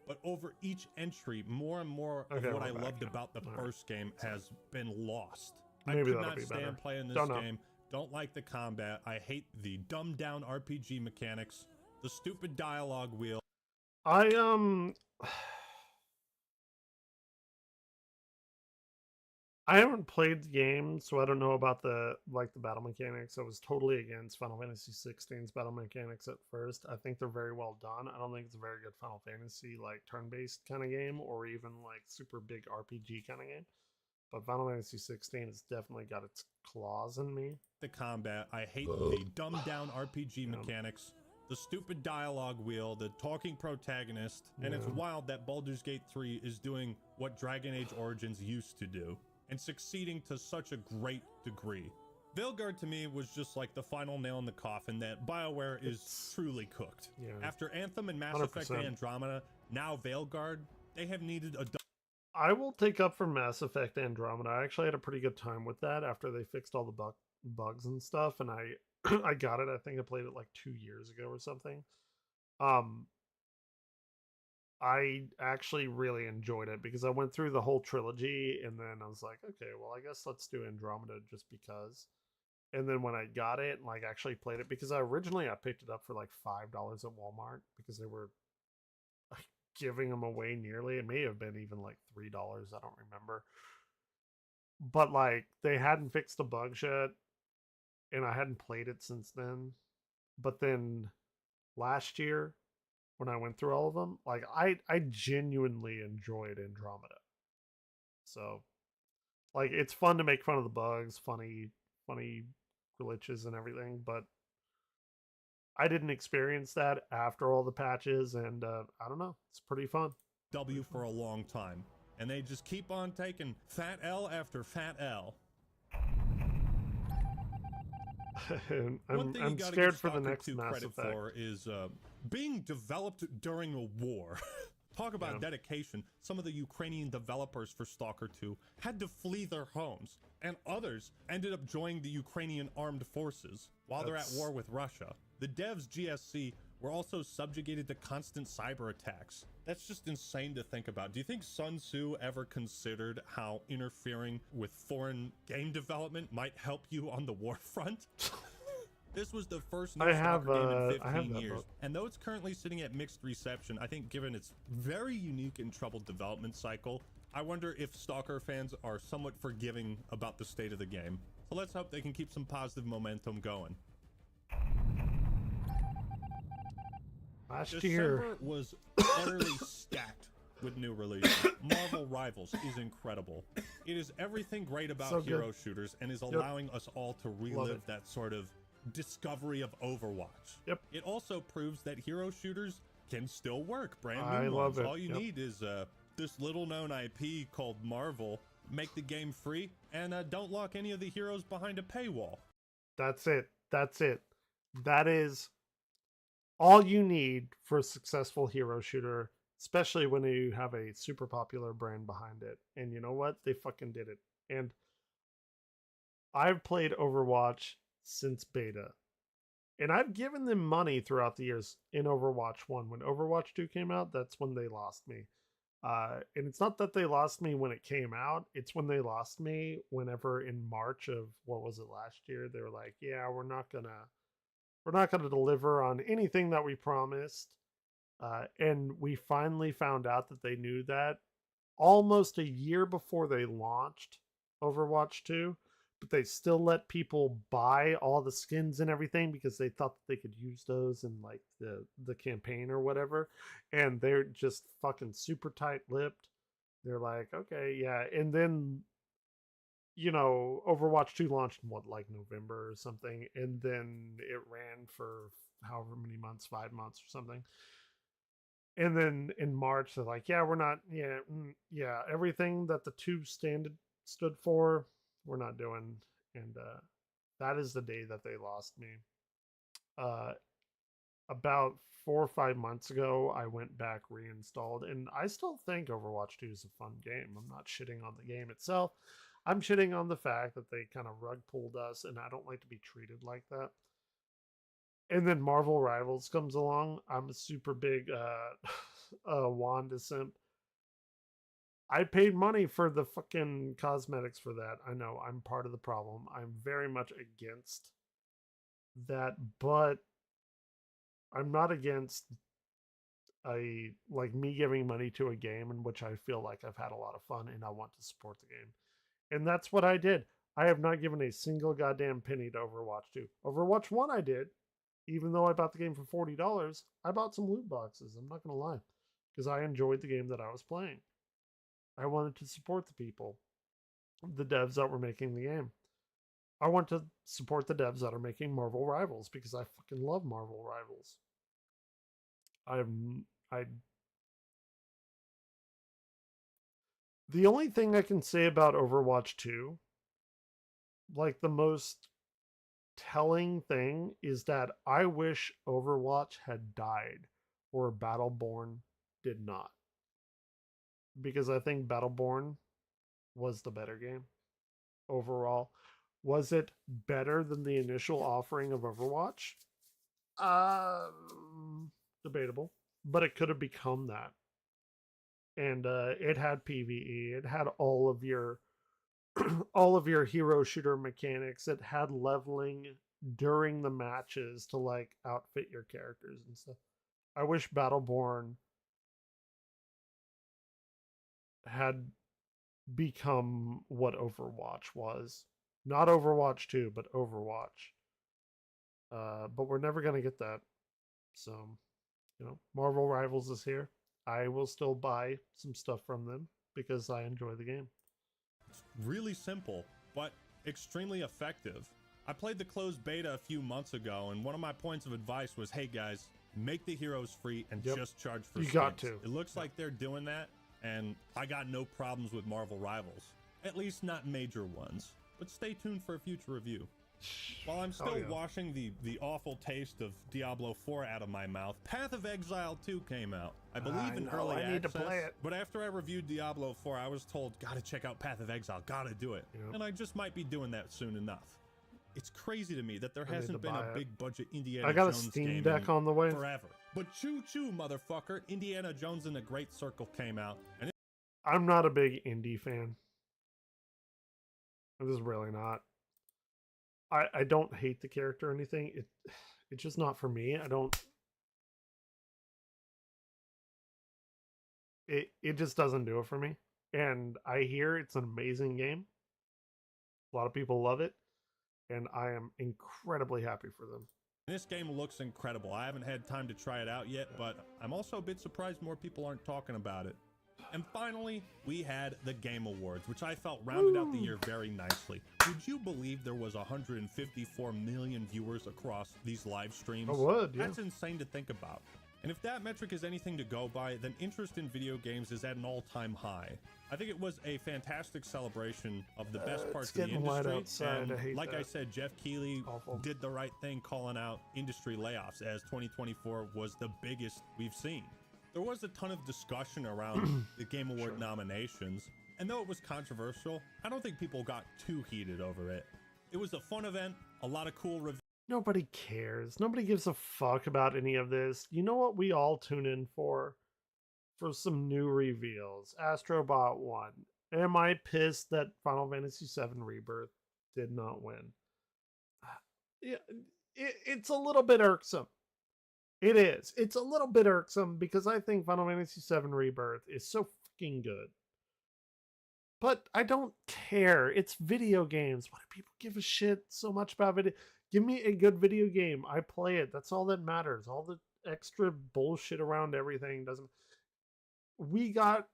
But over each entry, more and more of Okay, what we're I back loved now. about the first game has been lost. Maybe I could that'll not be stand better. playing this Don't know. game. Don't like the combat. I hate the dumbed down RPG mechanics. The stupid dialogue wheel. I haven't played the game, so I don't know about the battle mechanics. I was totally against Final Fantasy 16's battle mechanics at first. I think they're very well done. I don't think it's a very good Final Fantasy like turn-based kind of game or even like super big RPG kind of game. But Final Fantasy 16 has definitely got its claws in me. The combat. I hate the dumbed down RPG mechanics. The stupid dialogue wheel, the talking protagonist, and it's wild that Baldur's Gate 3 is doing what Dragon Age Origins used to do, and succeeding to such a great degree. Veilguard to me was just like the final nail in the coffin that BioWare is truly cooked. Yeah. After Anthem and Mass 100%. Effect Andromeda, now Veilguard, they have needed a I will take up for Mass Effect Andromeda. I actually had a pretty good time with that after they fixed all the bugs and stuff, and I I got it. I think I played it like 2 years ago or something. I actually really enjoyed it because I went through the whole trilogy and then I was like, okay, well, I guess let's do Andromeda just because. And then when I got it and like actually played it, because I picked it up for like $5 at Walmart because they were giving them away nearly. It may have been even like $3. I don't remember. But like they hadn't fixed the bugs yet, and I hadn't played it since then. But then last year, when I went through all of them, like I genuinely enjoyed Andromeda. So like it's fun to make fun of the bugs, funny glitches and everything, but I didn't experience that after all the patches, and I don't know, it's pretty fun. W for a long time, and they just keep on taking fat L after fat L. I'm scared for the next Mass Effect. For is being developed during a war. Talk about dedication. Some of the Ukrainian developers for Stalker 2 had to flee their homes, and others ended up joining the Ukrainian armed forces while they're at war with Russia. The devs GSC We're also subjugated to constant cyber attacks. That's just insane to think about. Do you think Sun Tzu ever considered how interfering with foreign game development might help you on the war front? This was the first new Stalker game in 15 years, and though it's currently sitting at mixed reception, I think given its very unique and troubled development cycle, I wonder if Stalker fans are somewhat forgiving about the state of the game. So let's hope they can keep some positive momentum going. December was utterly stacked with new releases. Marvel Rivals is incredible. It is everything great about hero shooters and is allowing us all to relive that sort of discovery of Overwatch. Yep. It also proves that hero shooters can still work. Brand new I ones. love it. All you need is this little known IP called Marvel. Make the game free and don't lock any of the heroes behind a paywall. That's it. That's it. That is all you need for a successful hero shooter, especially when you have a super popular brand behind it. And you know what? They fucking did it. And I've played Overwatch since beta. And I've given them money throughout the years in Overwatch 1. When Overwatch 2 came out, that's when they lost me. And it's not that they lost me when it came out. It's when they lost me whenever in March of, what was it, last year? They were like, yeah, we're not gonna deliver on anything that we promised. And we finally found out that they knew that almost a year before they launched Overwatch 2. But they still let people buy all the skins and everything because they thought that they could use those in like the campaign or whatever. And they're just fucking super tight-lipped. They're like, okay, yeah. And then, you know, Overwatch 2 launched in what, like November or something. And then it ran for however many months, 5 months or something. And then in March, they're like, yeah, we're not, yeah, everything that the 2 stood for, we're not doing. And that is the day that they lost me. About 4 or 5 months ago, I went back, reinstalled, and I still think Overwatch 2 is a fun game. I'm not shitting on the game itself. I'm shitting on the fact that they kind of rug pulled us, and I don't like to be treated like that. And then Marvel Rivals comes along. I'm a super big Wanda simp. I paid money for the fucking cosmetics for that. I know I'm part of the problem. I'm very much against that, but I'm not against me giving money to a game in which I feel like I've had a lot of fun and I want to support the game. And that's what I did. I have not given a single goddamn penny to Overwatch 2. Overwatch 1 I did. Even though I bought the game for $40, I bought some loot boxes. I'm not going to lie. Because I enjoyed the game that I was playing. I wanted to support the people, the devs that were making the game. I want to support the devs that are making Marvel Rivals because I fucking love Marvel Rivals. The only thing I can say about Overwatch 2, like the most telling thing, is that I wish Overwatch had died or Battleborn did not. Because I think Battleborn was the better game overall. Was it better than the initial offering of Overwatch? Debatable. But it could have become that. And it had PvE. It had all of your hero shooter mechanics. It had leveling during the matches to like outfit your characters and stuff. I wish Battleborn had become what Overwatch was. Not Overwatch 2, but Overwatch. But we're never going to get that. So, you know, Marvel Rivals is here. I will still buy some stuff from them because I enjoy the game. It's really simple, but extremely effective. I played the closed beta a few months ago, and one of my points of advice was, hey guys, make the heroes free and just charge for skins. You got to. It looks like they're doing that. And I got no problems with Marvel Rivals. At least not major ones. But stay tuned for a future review. While I'm still washing the awful taste of Diablo 4 out of my mouth, Path of Exile 2 came out. I believe in early access. I need to play it. But after I reviewed Diablo 4, I was told, gotta check out Path of Exile, gotta do it. And I just might be doing that soon enough. It's crazy to me that there I need hasn't to been buy a it. big budget Indiana I got a Jones Steam game Deck on the way. forever. But choo choo, motherfucker! Indiana Jones and the Great Circle came out, and I'm not a big indie fan. I'm just really not. I don't hate the character or anything. It's just not for me. I don't. It just doesn't do it for me. And I hear it's an amazing game. A lot of people love it, and I am incredibly happy for them. this game looks incredible. I haven't had time to try it out yet, but I'm also a bit surprised more people aren't talking about it. And finally, we had the Game Awards, which I felt rounded out the year very nicely. Would you believe there was 154 million viewers across these live streams? I would, yeah. That's insane to think about. And if that metric is anything to go by, then interest in video games is at an all-time high. I think it was a fantastic celebration of the best parts of the industry. Light outside. I hate like that. I said, Jeff Keighley did the right thing calling out industry layoffs, as 2024 was the biggest we've seen. There was a ton of discussion around the Game Award nominations, and though it was controversial, I don't think people got too heated over it. It was a fun event, a lot of cool reviews. Nobody cares. Nobody gives a fuck about any of this. You know what we all tune in for? For some new reveals. Astrobot won. Am I pissed that Final Fantasy VII Rebirth did not win? Yeah, it's a little bit irksome. It is. It's a little bit irksome because I think Final Fantasy VII Rebirth is so fucking good. But I don't care. It's video games. Why do people give a shit so much about video? Give me a good video game. I play it. That's all that matters. All the extra bullshit around everything doesn't. We got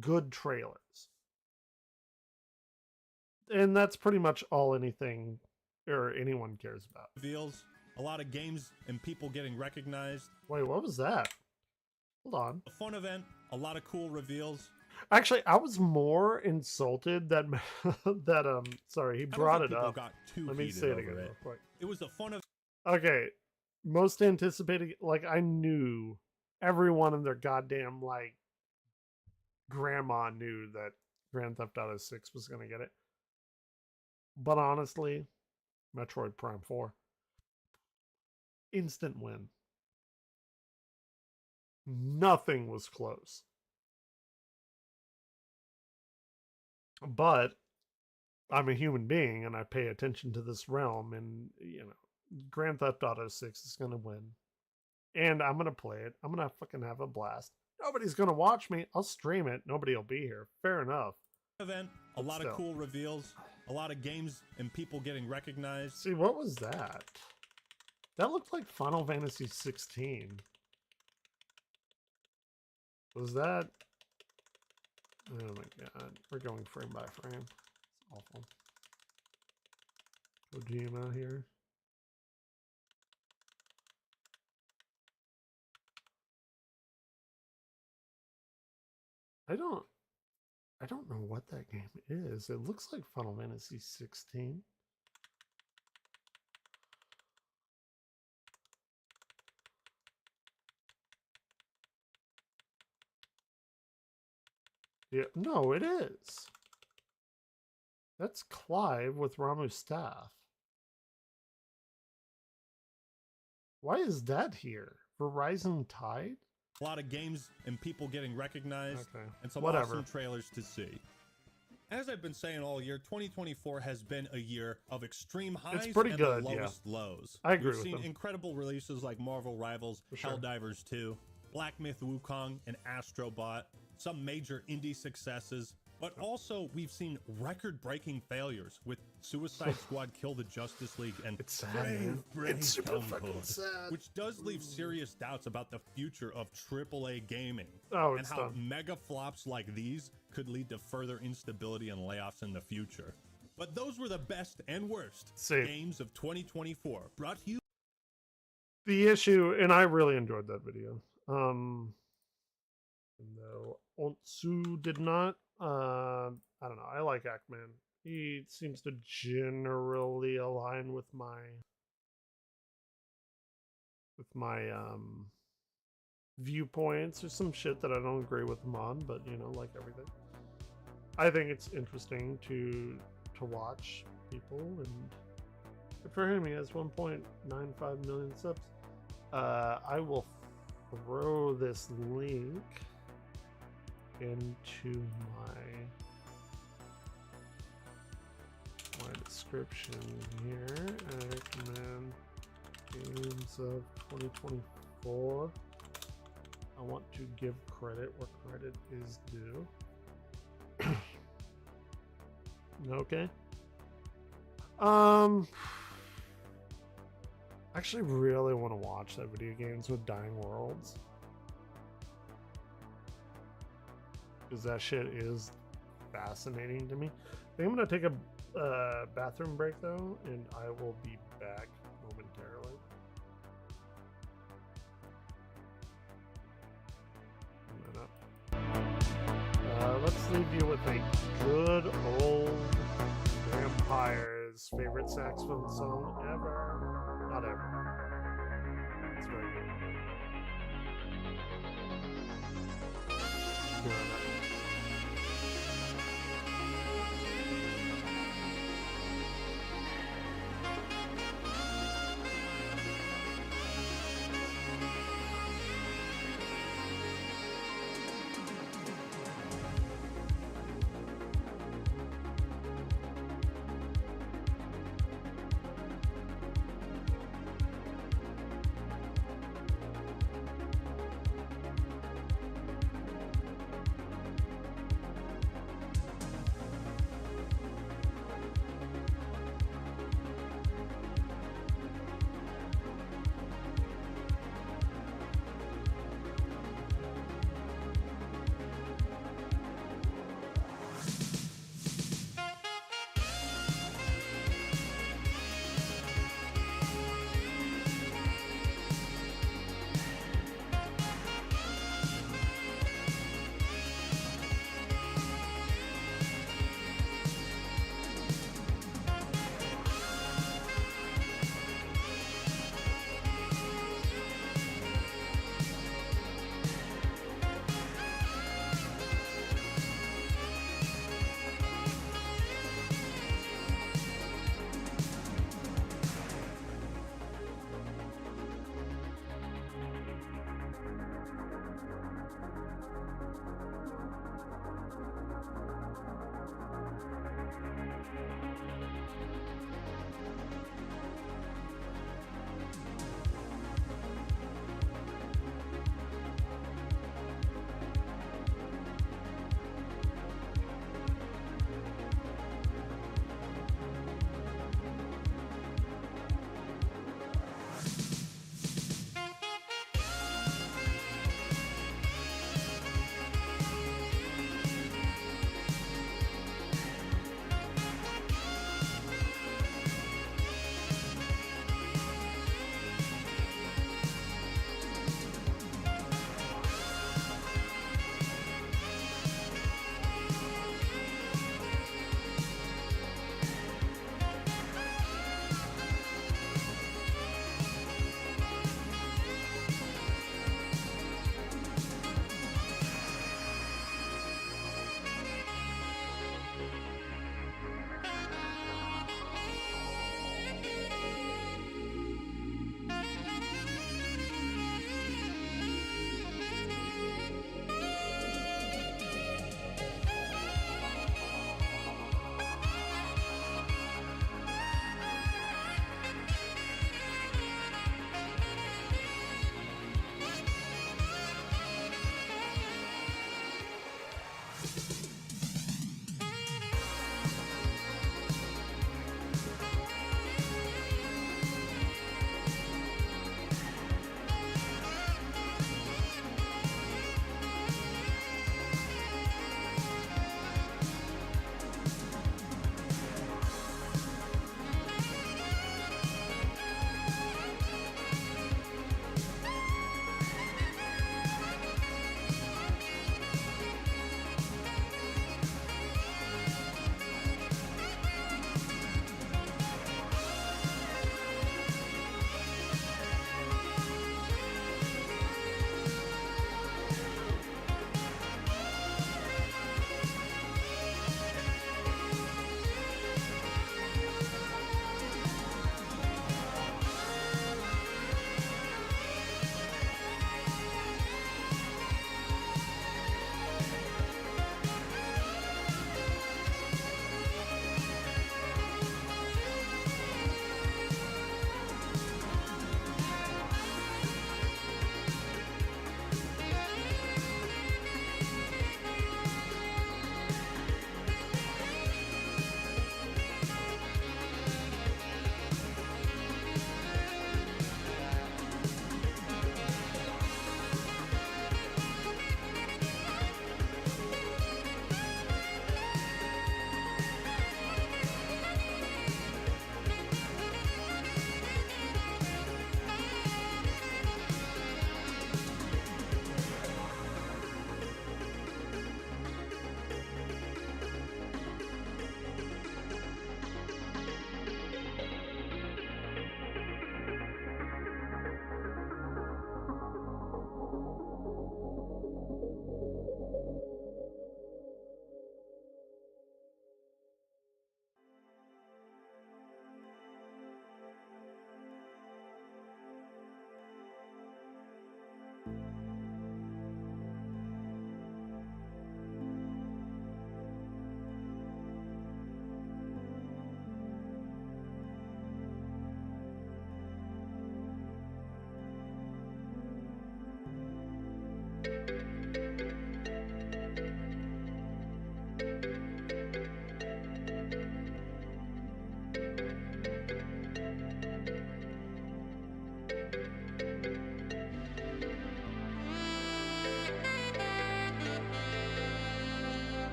good trailers. And that's pretty much all anything or anyone cares about. Reveals, a lot of games and people getting recognized. Wait, what was that? Hold on. A fun event, a lot of cool reveals. Actually, I was more insulted that sorry, he brought it up. Let me say it again real quick. It was a fun event. Okay. Most anticipated, like I knew everyone in their goddamn like grandma knew that Grand Theft Auto 6 was going to get it. But honestly, Metroid Prime 4 instant win. Nothing was close. But I'm a human being and I pay attention to this realm, and you know, Grand Theft Auto 6 is going to win. And I'm going to play it. I'm going to fucking have a blast. Nobody's going to watch me. I'll stream it. Nobody will be here. Fair enough. Event, a lot of cool reveals, a lot of games and people getting recognized. See, what was that? That looked like Final Fantasy 16. Was that? Oh my god. We're going frame by frame. It's awful. Kojima here. I don't know what that game is. It looks like Final Fantasy 16. Yeah, no, it is. That's Clive with Ramu's staff. Why is that here? Verizon Tide? A lot of games and people getting recognized, and some Whatever. awesome trailers to see. As I've been saying all year, 2024 has been a year of extreme highs pretty and good, the yeah. lowest lows. I agree We've with seen them. incredible releases like Marvel Rivals, sure. Helldivers 2, Black Myth Wukong, and Astrobot, some major indie successes, but also we've seen record-breaking failures with Suicide Squad Kill the Justice League and It's sad, man. It's super fucking sad. which does leave serious doubts about the future of AAA gaming Oh, and it's how done. mega flops like these could lead to further instability and layoffs in the future. But those were the best and worst games of 2024, brought to you. The issue, and I really enjoyed that video. No, Ontsu did not. I don't know. I like Ackman. He seems to generally align with my viewpoints. There's some shit that I don't agree with him on, but you know, like everything. I think it's interesting to watch people, and Good for him. He has 1.95 million subs. I will throw this link into my description here. I recommend games of 2024. I want to give credit where credit is due. Okay. Actually really want to watch that video games with dying worlds, because that shit is fascinating to me. I think I'm gonna take a bathroom break though, and I will be back momentarily. Let's leave you with a good old Vampire's favorite saxophone song ever. Not ever. It's very good.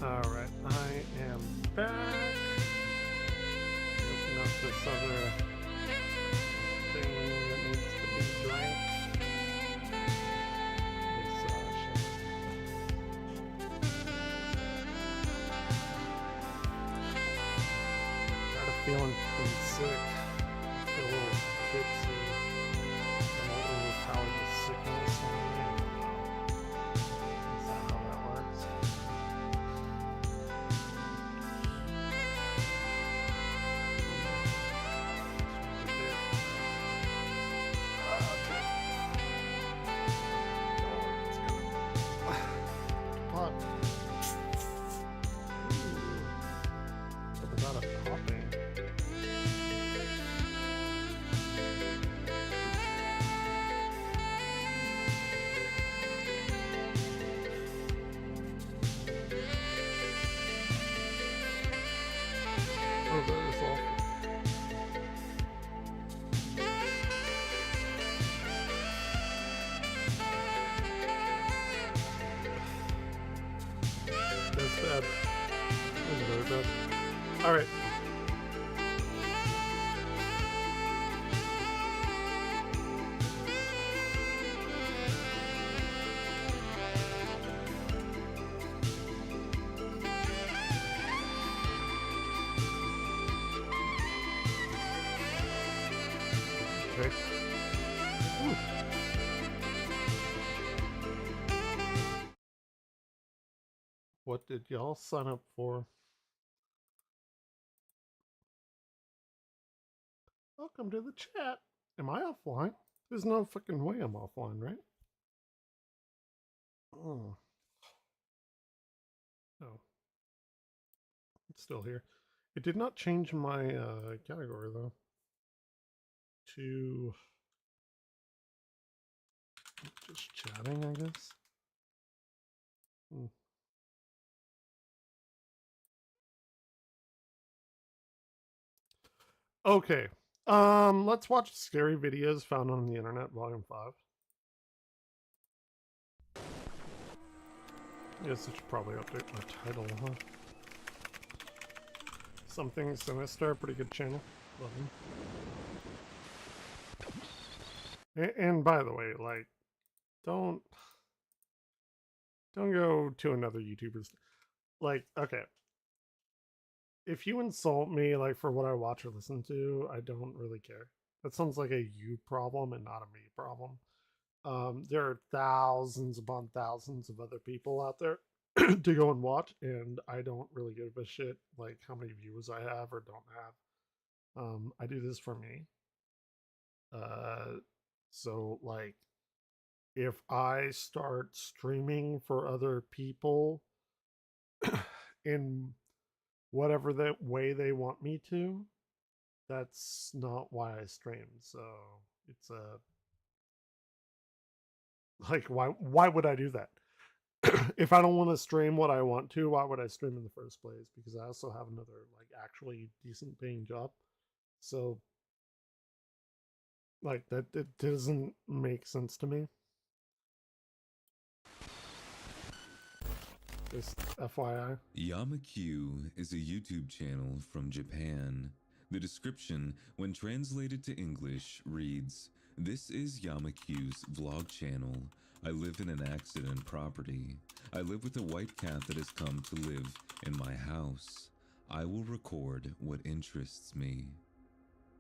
Alright, I am back. Open up this other thing that needs to be drank. Tired of feeling pretty sick. Feel a little tipsy. I'm overpowered with sickness. Is that how that works? That's bad. That's very bad. Alright. Okay. Ooh. What did y'all sign up for? Welcome to the chat. Am I offline? There's no fucking way I'm offline, right? Oh. No. It's still here. It did not change my category though. To just chatting, I guess. Okay. Let's watch scary videos found on the internet, volume 5. Guess I should probably update my title, huh? Something Sinister, pretty good channel. Love him. And by the way, like, don't go to another YouTuber's. Like, okay. If you insult me, like, for what I watch or listen to, I don't really care. That sounds like a you problem and not a me problem. There are thousands upon thousands of other people out there to go and watch, and I don't really give a shit, like, how many viewers I have or don't have. I do this for me. So, like, if I start streaming for other people in whatever the way they want me to, that's not why I stream. So it's like, why would I do that? If I don't want to stream what I want to, why would I stream in the first place? Because I also have another, like, actually decent paying job. So, like, that, it doesn't make sense to me. Just FYI. Yamakyu is a YouTube channel from Japan. The description, when translated to English, reads, "This is Yamakyu's vlog channel. I live in an accident property. I live with a white cat that has come to live in my house. I will record what interests me."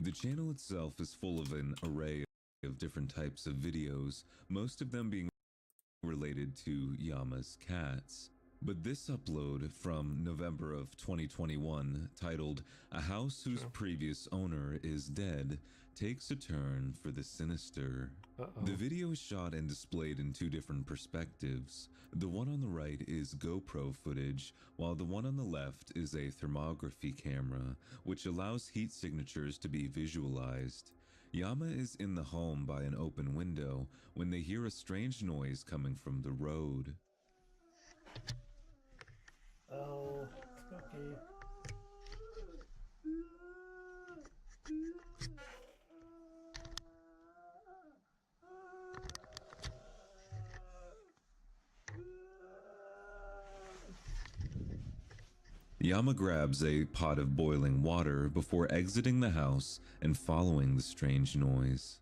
The channel itself is full of an array of different types of videos, most of them being related to Yama's cats. But this upload from November of 2021, titled "A House Whose Previous Owner is Dead," takes a turn for the sinister. The video is shot and displayed in two different perspectives. The one on the right is GoPro footage, while the one on the left is a thermography camera, which allows heat signatures to be visualized. Yama is in the home by an open window when they hear a strange noise coming from the road. Oh, spooky. Yama grabs a pot of boiling water before exiting the house and following the strange noise.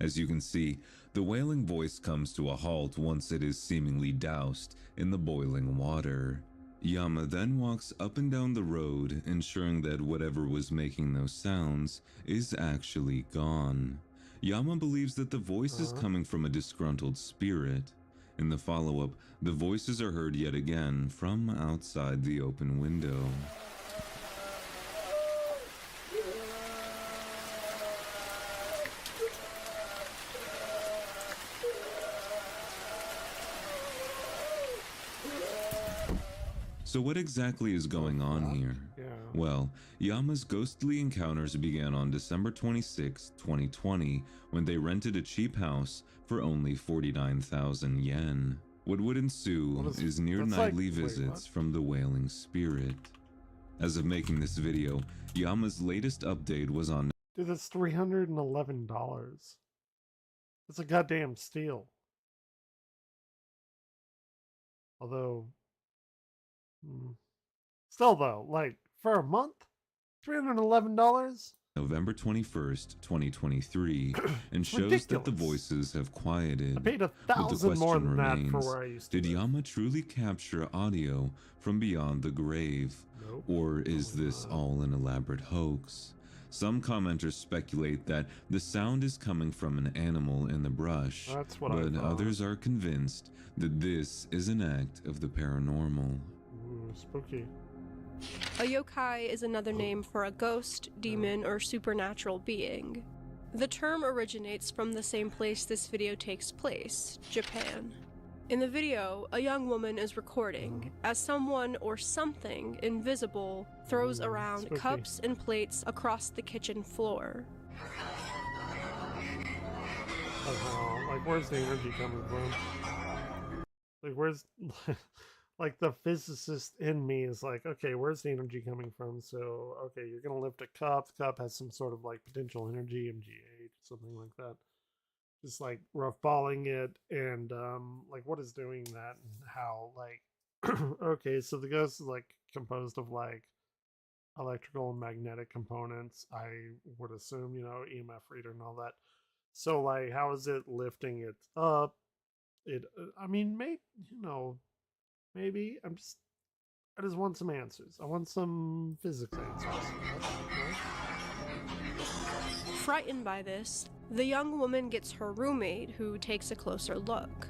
As you can see, the wailing voice comes to a halt once it is seemingly doused in the boiling water. Yama then walks up and down the road, ensuring that whatever was making those sounds is actually gone. Yama believes that the voice is coming from a disgruntled spirit. In the follow-up, the voices are heard yet again from outside the open window. So what exactly is going on here? Well, Yama's ghostly encounters began on December 26, 2020, when they rented a cheap house for only 49,000 yen. What would ensue is near nightly visits from the wailing spirit. As of making this video, Yama's latest update was on... Dude, that's $311. That's a goddamn steal. Although... still though, like, for a month? $311? November 21st, 2023, and shows ridiculous. that the voices have quieted. I paid $1,000 more than that for where I used to Did live. Yama truly capture audio from beyond the grave? Nope. Or is this all an elaborate hoax? Some commenters speculate that the sound is coming from an animal in the brush, That's what I but thought. others are convinced that this is an act of the paranormal. Ooh, spooky. A yokai is another name for a ghost, demon, or supernatural being. The term originates from the same place this video takes place, Japan. In the video, a young woman is recording as someone or something invisible throws around spooky. cups and plates across the kitchen floor. Like, where's the energy coming from? Like, where's... like, the physicist in me is like, okay, where's the energy coming from? So, okay, you're gonna lift a cup. The cup has some sort of, like, potential energy, MGH, something like that. Just, like, rough balling it, and, like, what is doing that, and how, like... okay, so the ghost is, like, composed of, like, electrical and magnetic components, I would assume, you know, EMF reader and all that. So, like, how is it lifting it up? It, I mean, maybe, you know... maybe I just want some answers. I want some physics answers. Frightened by this, the young woman gets her roommate, who takes a closer look.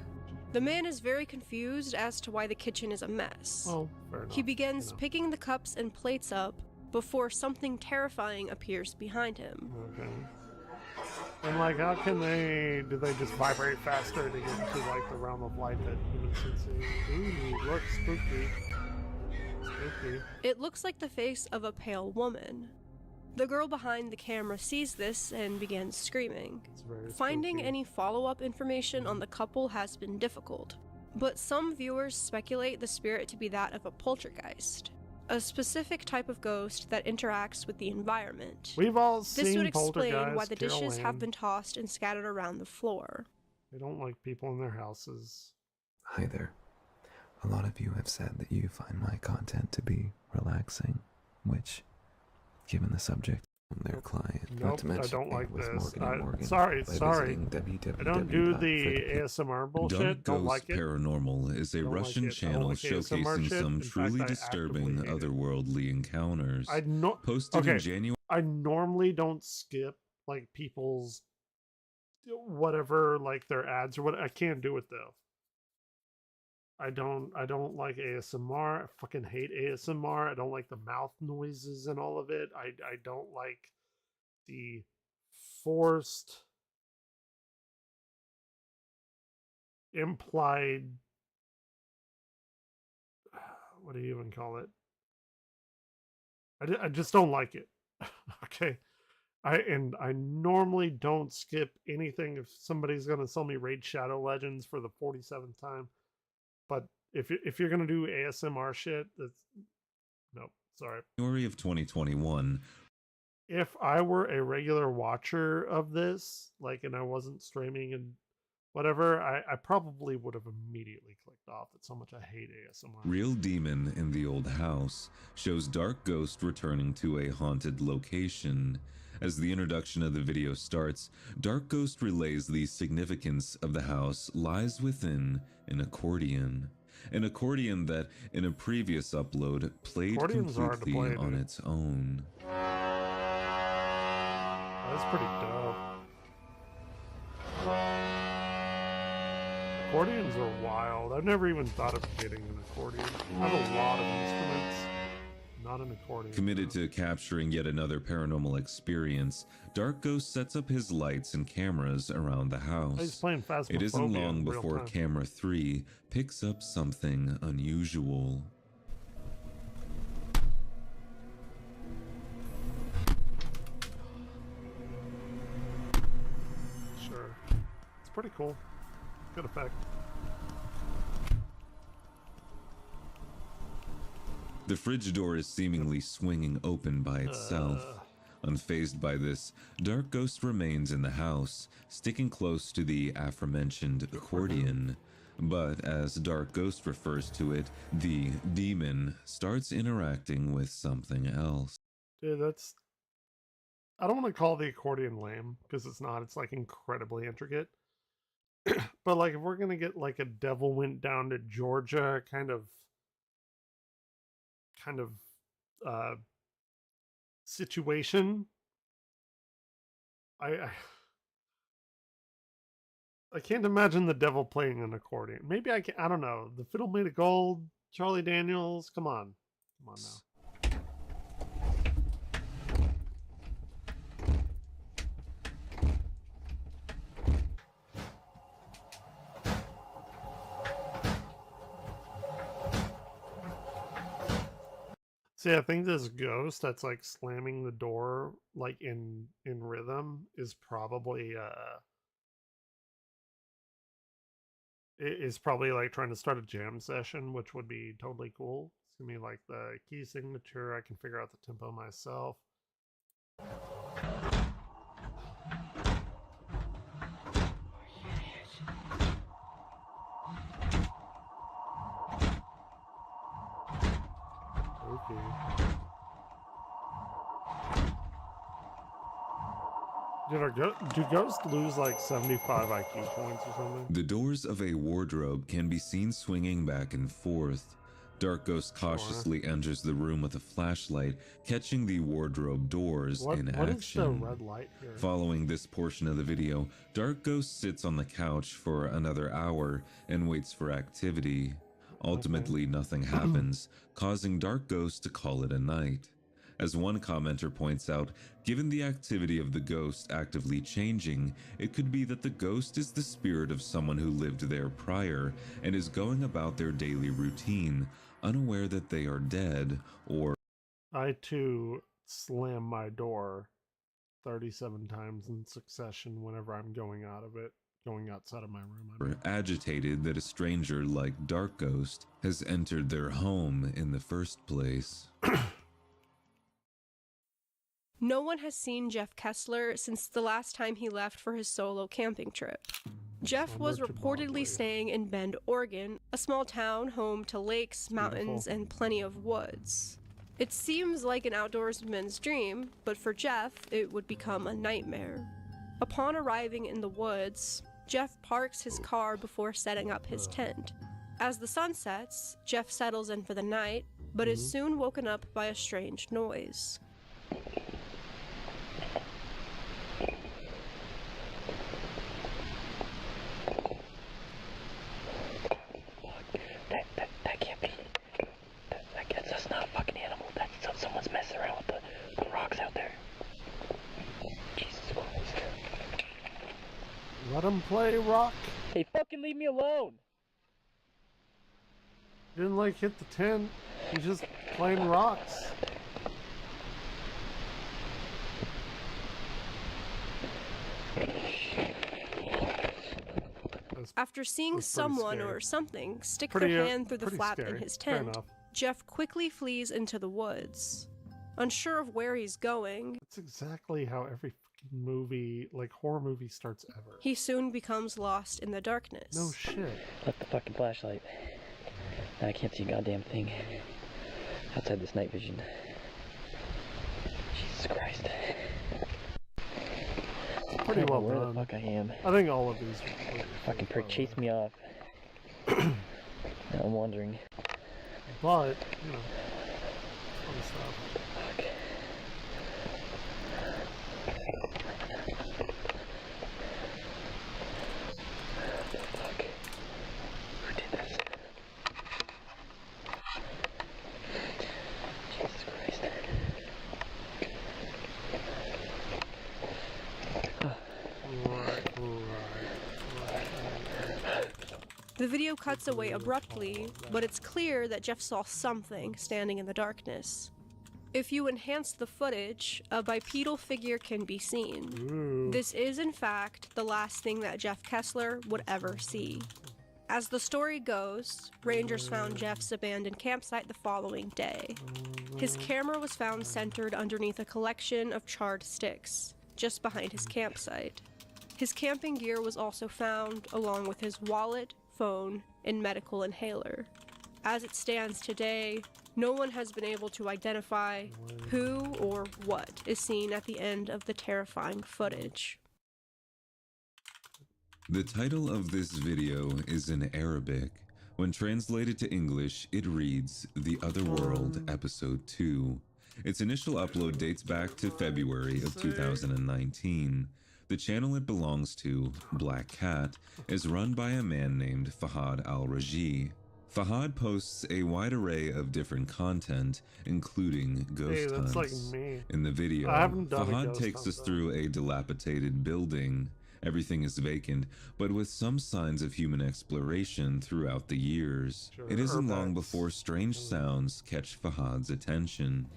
The man is very confused as to why the kitchen is a mess. Oh, fair enough. He begins picking the cups and plates up before something terrifying appears behind him. Okay. And, like, how can they... do they just vibrate faster to get into, like, the realm of light that human sensing? Ooh, look, spooky. Spooky. It looks like the face of a pale woman. The girl behind the camera sees this and begins screaming. Finding any follow-up information on the couple has been difficult, but some viewers speculate the spirit to be that of a poltergeist, a specific type of ghost that interacts with the environment. We've all This seen would explain Poltergeist, why the dishes Carol have Ann. been tossed and scattered around the floor. They don't like people in their houses. Hi there. A lot of you have said that you find my content to be relaxing, which, given the subject of their client, not to mention I don't like with this. Morgan & Morgan, Sorry. by I visiting don't do the www.fredepit. ASMR bullshit. Dark Don't Ghost like it. Paranormal is a Don't like Russian it. I don't channel like ASMR showcasing shit. some In truly fact, I disturbing actively hate it. otherworldly encounters. Posted Posted in January. I normally don't skip like people's whatever, like their ads or what. I can't do it though. I don't like ASMR. I fucking hate ASMR. I don't like the mouth noises and all of it. I don't like the forced implied, what do you even call it? I just don't like it. Okay. I normally don't skip anything if somebody's gonna sell me Raid Shadow Legends for the 47th time. But if you're gonna do ASMR shit, that's nope. Sorry. January of 2021. If I were a regular watcher of this, like, and I wasn't streaming and whatever, I probably would have immediately clicked off. That's how much I hate ASMR. Real Demon in the Old House shows Dark Ghost returning to a haunted location. As the introduction of the video starts, Dark Ghost relays the significance of the house lies within an accordion. An accordion that, in a previous upload, played completely on its own. That's pretty dope. Accordions are wild. I've never even thought of getting an accordion. I have a lot of instruments, not an accordion. Committed to capturing yet another paranormal experience, Dark Ghost sets up his lights and cameras around the house. He's playing Phasmophobia It isn't long in real before time. camera 3 picks up something unusual. Sure. It's pretty cool. Good effect. The fridge door is seemingly swinging open by itself. Unfazed by this, Dark Ghost remains in the house, sticking close to the aforementioned accordion. But as Dark Ghost refers to it, the demon starts interacting with something else. Dude, that's... I don't want to call the accordion lame, because it's not. It's, like, incredibly intricate. But, like, if we're going to get, like, a Devil Went Down to Georgia kind of situation, I can't imagine the devil playing an accordion. Maybe I can. I don't know. The Fiddle Made of Gold, Charlie Daniels. Come on now. See, I think this ghost that's like slamming the door like in rhythm is probably is probably like trying to start a jam session, which would be totally cool. It's gonna be like the key signature. I can figure out the tempo myself. Okay. Do ghosts lose like 75 IQ points or something? The doors of a wardrobe can be seen swinging back and forth. Dark Ghost cautiously enters the room with a flashlight, catching the wardrobe doors in action. What is the red light here? Following this portion of the video, Dark Ghost sits on the couch for another hour and waits for activity. Ultimately, nothing happens, causing Dark Ghost to call it a night. As one commenter points out, given the activity of the ghost actively changing, it could be that the ghost is the spirit of someone who lived there prior and is going about their daily routine, unaware that they are dead, or... I too slam my door 37 times in succession whenever I'm going out of it. Going outside of my room. agitated that a stranger like Dark Ghost has entered their home in the first place. No one has seen Jeff Kessler since the last time he left for his solo camping trip. Jeff was reportedly staying in Bend, Oregon, a small town home to lakes, mountains, and plenty of woods. It seems like an outdoorsman's dream, but for Jeff, it would become a nightmare. Upon arriving in the woods, Jeff parks his car before setting up his tent. As the sun sets, Jeff settles in for the night, but is soon woken up by a strange noise. That can't be. That's not a fucking animal. That's someone's messing around with the rocks out there. Jesus Christ. Let him play rock. Hey, fucking leave me alone. Didn't like hit the tent. He's just playing rocks. After seeing someone or something stick their hand through the flap in his tent, Jeff quickly flees into the woods. Unsure of where he's going, that's exactly how every fucking movie, like horror movie, starts ever. He soon becomes lost in the darkness. No shit. Left the fucking flashlight. Now I can't see a goddamn thing outside this night vision. Jesus Christ. Pretty well where done. the fuck I am. I think all of these fucking prick chased me off. Now I'm wondering. But, you know, fun stuff. Fuck. Fuck. Who did this? Jesus Christ. The video cuts away abruptly, but it's clear that Jeff saw something standing in the darkness. If you enhance the footage, a bipedal figure can be seen. Ooh. This is, in fact, the last thing that Jeff Kessler would ever see. As the story goes, rangers found Jeff's abandoned campsite the following day. His camera was found centered underneath a collection of charred sticks, just behind his campsite. His camping gear was also found, along with his wallet, phone, and medical inhaler. As it stands today, no one has been able to identify who or what is seen at the end of the terrifying footage. The title of this video is in Arabic. When translated to English, it reads The Other World Episode 2. Its initial upload dates back to February of 2019. The channel it belongs to, Black Cat, is run by a man named Fahad Al-Raji. Fahad posts a wide array of different content, including ghost hunts. Like me. In the video, Fahad takes us through a dilapidated building. Everything is vacant, but with some signs of human exploration throughout the years. Sure, it isn't long before strange sounds catch Fahad's attention.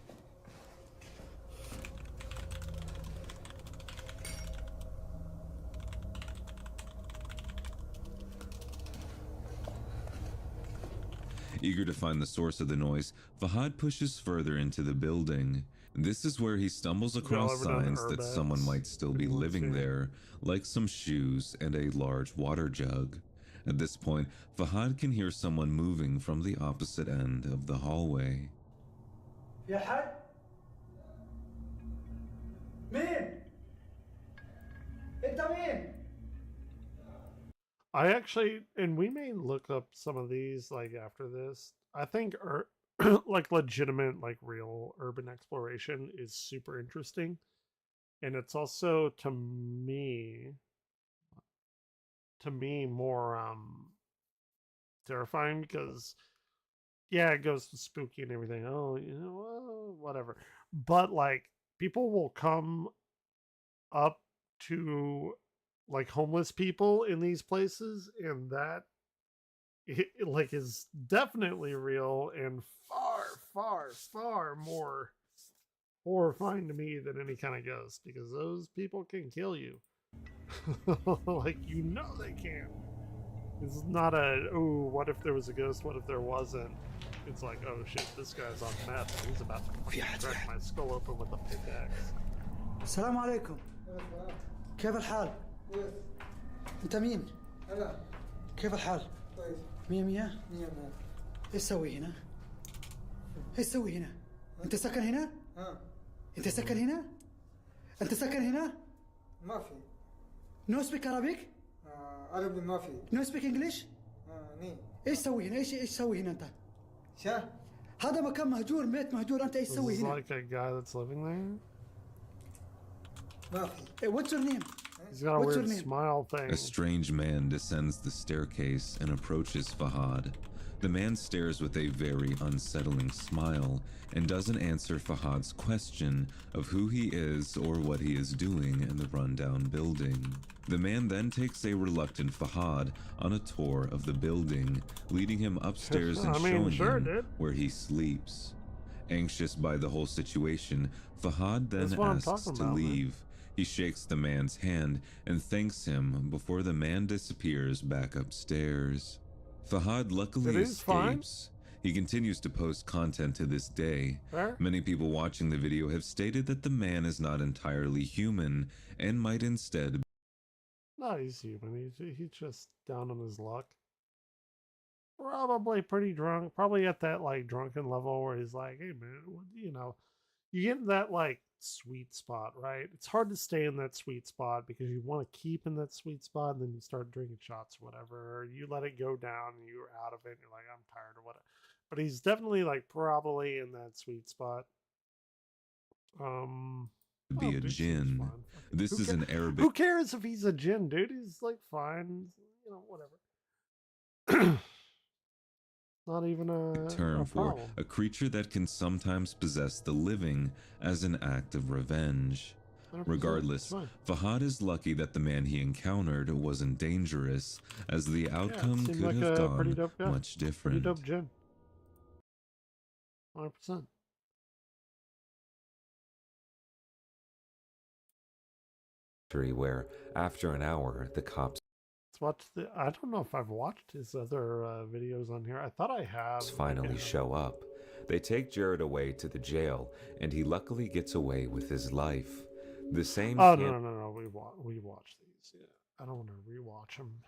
Eager to find the source of the noise, Fahad pushes further into the building. This is where he stumbles across signs that someone might still be living there, like some shoes and a large water jug. At this point, Fahad can hear someone moving from the opposite end of the hallway. يا حد مين؟ أنت مين؟ I actually, and we may look up some of these like after this. I think like legitimate, like real urban exploration is super interesting. And it's also to me more terrifying because yeah, it goes to spooky and everything. Oh, you know, well, whatever. But like people will come up to like homeless people in these places, and that like is definitely real and far more horrifying to me than any kind of ghost, because those people can kill you. Like, you know they can. It's not a, oh, what if there was a ghost, what if there wasn't? It's like, oh shit, this guy's on meth, he's about to crack my skull open with a pickaxe. السلام عليكم. كيف الحال؟ أنت مين؟ هلا كيف الحال؟ كويس. مية مية؟ مية مية. ايش تسوي هنا؟ ايش تسوي هنا؟ انت ساكن هنا؟ انت ساكن هنا؟ انت ساكن هنا؟ ما في. نو سبيك عربيك؟ عربي ما في. نو سبيك انجلش؟ ني. ايش تسوي هنا؟ ايش تسوي هنا انت؟ شا؟ هذا مكان مهجور، بيت مهجور، انت ايش تسوي هنا؟ Like a guy that's living there. ما في. What's your name? He's got a What's weird your name? smile thing. A strange man descends the staircase and approaches Fahad. The man stares with a very unsettling smile and doesn't answer Fahad's question of who he is or what he is doing in the rundown building. The man then takes a reluctant Fahad on a tour of the building, leading him upstairs and showing him where he sleeps. Anxious by the whole situation, Fahad then asks to leave. He shakes the man's hand and thanks him before the man disappears back upstairs. Fahad luckily escapes. He continues to post content to this day. Many people watching the video have stated that the man is not entirely human and might instead. No, he's human. He's just down on his luck. Probably pretty drunk. Probably at that like drunken level where he's like, "Hey man, you know, you get in that like sweet spot, right? It's hard to stay in that sweet spot because you want to keep in that sweet spot, and then you start drinking shots or whatever. Or you let it go down, and you're out of it. And you're like, I'm tired or whatever." But he's definitely like probably in that sweet spot. Be a jinn. This is an Arabic. Who cares if he's a jinn, dude? He's like fine, you know, whatever. Not even a term for a creature that can sometimes possess the living as an act of revenge. Regardless, Fahad is lucky that the man he encountered wasn't dangerous, as the outcome could like have gone guy. much different. Pretty dope gin. 100%. Where, after an hour, the cops I don't know if I've watched his other videos on here. I thought I have. Finally show up. They take Jared away to the jail, and he luckily gets away with his life. The same. Oh no! We watched these. Yeah, I don't want to rewatch them.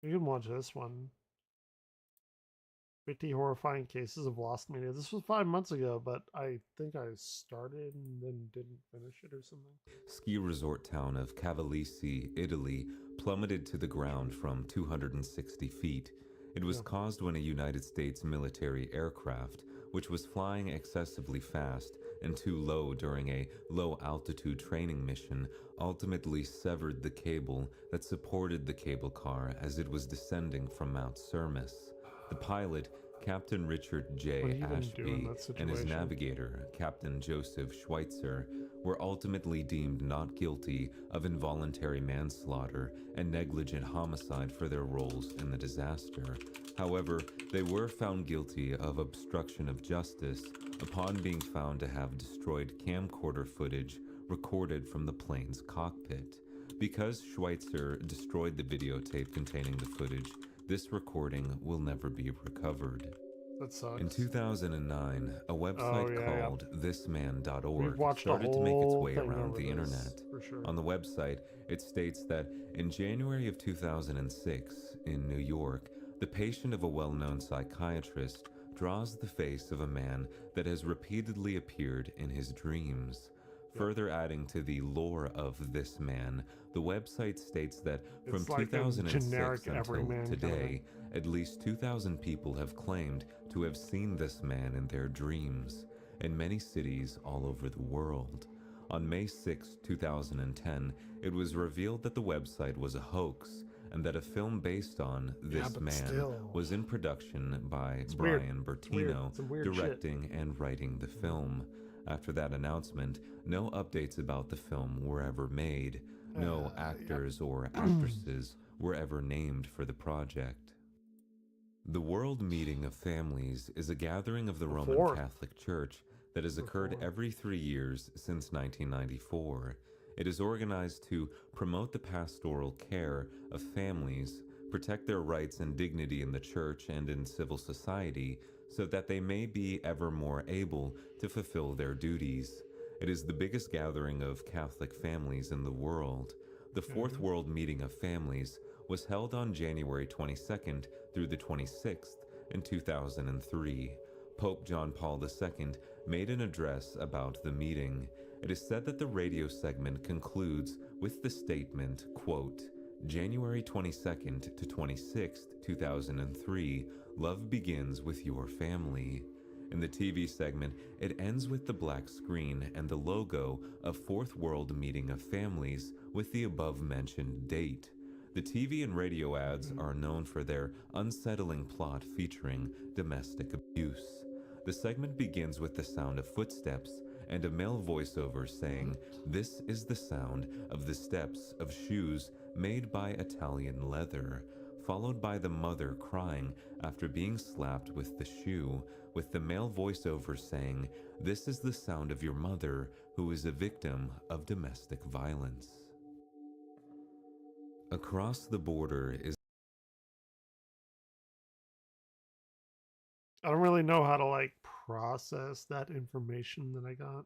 You can watch this one. 50 horrifying cases of lost media. This was 5 months ago, but I think I started and then didn't finish it or something. Ski resort town of Cavallisi, Italy, plummeted to the ground from 260 feet. It was caused when a United States military aircraft, which was flying excessively fast and too low during a low-altitude training mission, ultimately severed the cable that supported the cable car as it was descending from Mount Cermis. The pilot, Captain Richard J. Ashby, and his navigator, Captain Joseph Schweitzer, were ultimately deemed not guilty of involuntary manslaughter and negligent homicide for their roles in the disaster. However, they were found guilty of obstruction of justice upon being found to have destroyed camcorder footage recorded from the plane's cockpit. Because Schweitzer destroyed the videotape containing the footage, this recording will never be recovered. That sucks. In 2009, a website called thisman.org started to make its way around the internet. Sure. On the website, it states that in January of 2006, in New York, the patient of a well-known psychiatrist draws the face of a man that has repeatedly appeared in his dreams. Further adding to the lore of this man, the website states that from 2006 until today, at least 2,000 people have claimed to have seen this man in their dreams, in many cities all over the world. On May 6, 2010, it was revealed that the website was a hoax, and that a film based on this man was in production by Brian Bertino, directing and writing the film. After that announcement, no updates about the film were ever made. No actors or actresses were ever named for the project. The World Meeting of Families is a gathering of the Roman Catholic Church that has occurred every 3 years since 1994. It is organized to promote the pastoral care of families, protect their rights and dignity in the church and in civil society, so that they may be ever more able to fulfill their duties. It is the biggest gathering of Catholic families in the world. The Fourth World Meeting of Families was held on January 22nd through the 26th in 2003. Pope John Paul II made an address about the meeting. It is said that the radio segment concludes with the statement, quote, January 22nd to 26th, 2003, love begins with your family. In the TV segment, it ends with the black screen and the logo of Fourth World Meeting of Families with the above-mentioned date. The TV and radio ads are known for their unsettling plot featuring domestic abuse. The segment begins with the sound of footsteps and a male voiceover saying, "This is the sound of the steps of shoes made by Italian leather," followed by the mother crying after being slapped with the shoe, with the male voiceover saying, "This is the sound of your mother who is a victim of domestic violence." Across the border is I don't really know how to like process that information that I got.